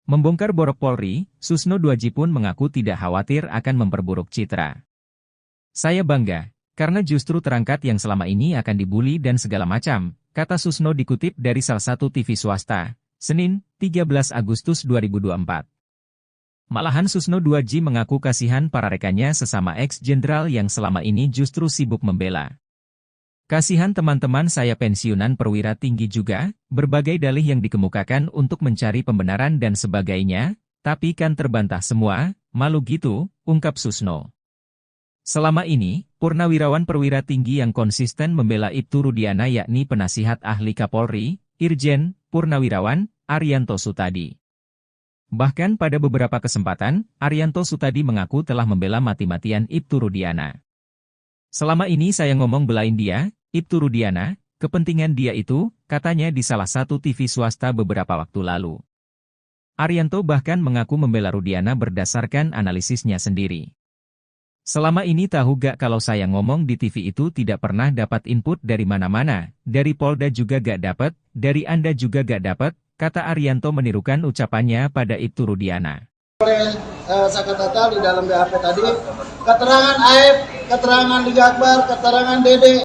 Speaker 1: Membongkar borok Polri, Susno 2J pun mengaku tidak khawatir akan memperburuk citra. Saya bangga, karena justru terangkat yang selama ini akan dibully dan segala macam, kata Susno dikutip dari salah satu TV swasta, Senin, 13 Agustus 2024. Malahan Susno 2J mengaku kasihan para rekannya sesama ex-jenderal yang selama ini justru sibuk membela. Kasihan teman-teman saya pensiunan perwira tinggi juga, berbagai dalih yang dikemukakan untuk mencari pembenaran dan sebagainya, tapi kan terbantah semua, malu gitu, ungkap Susno. Selama ini, purnawirawan perwira tinggi yang konsisten membela Ibtu Rudiana yakni penasihat ahli Kapolri, Irjen, Purnawirawan, Arianto Sutadi. Bahkan pada beberapa kesempatan, Arianto Sutadi mengaku telah membela mati-matian Ibtu Rudiana. Selama ini saya ngomong belain dia, Ibtu Rudiana, kepentingan dia itu, katanya di salah satu TV swasta beberapa waktu lalu. Arianto bahkan mengaku membela Rudiana berdasarkan analisisnya sendiri. Selama ini tahu gak kalau saya ngomong di TV itu tidak pernah dapat input dari mana-mana, dari Polda juga gak dapat, dari Anda juga gak dapat, kata Arianto menirukan ucapannya pada Ibtu Rudiana.
Speaker 2: Oleh Sakatata di dalam BAP tadi, keterangan Aib, keterangan Liga Akbar, keterangan Dede,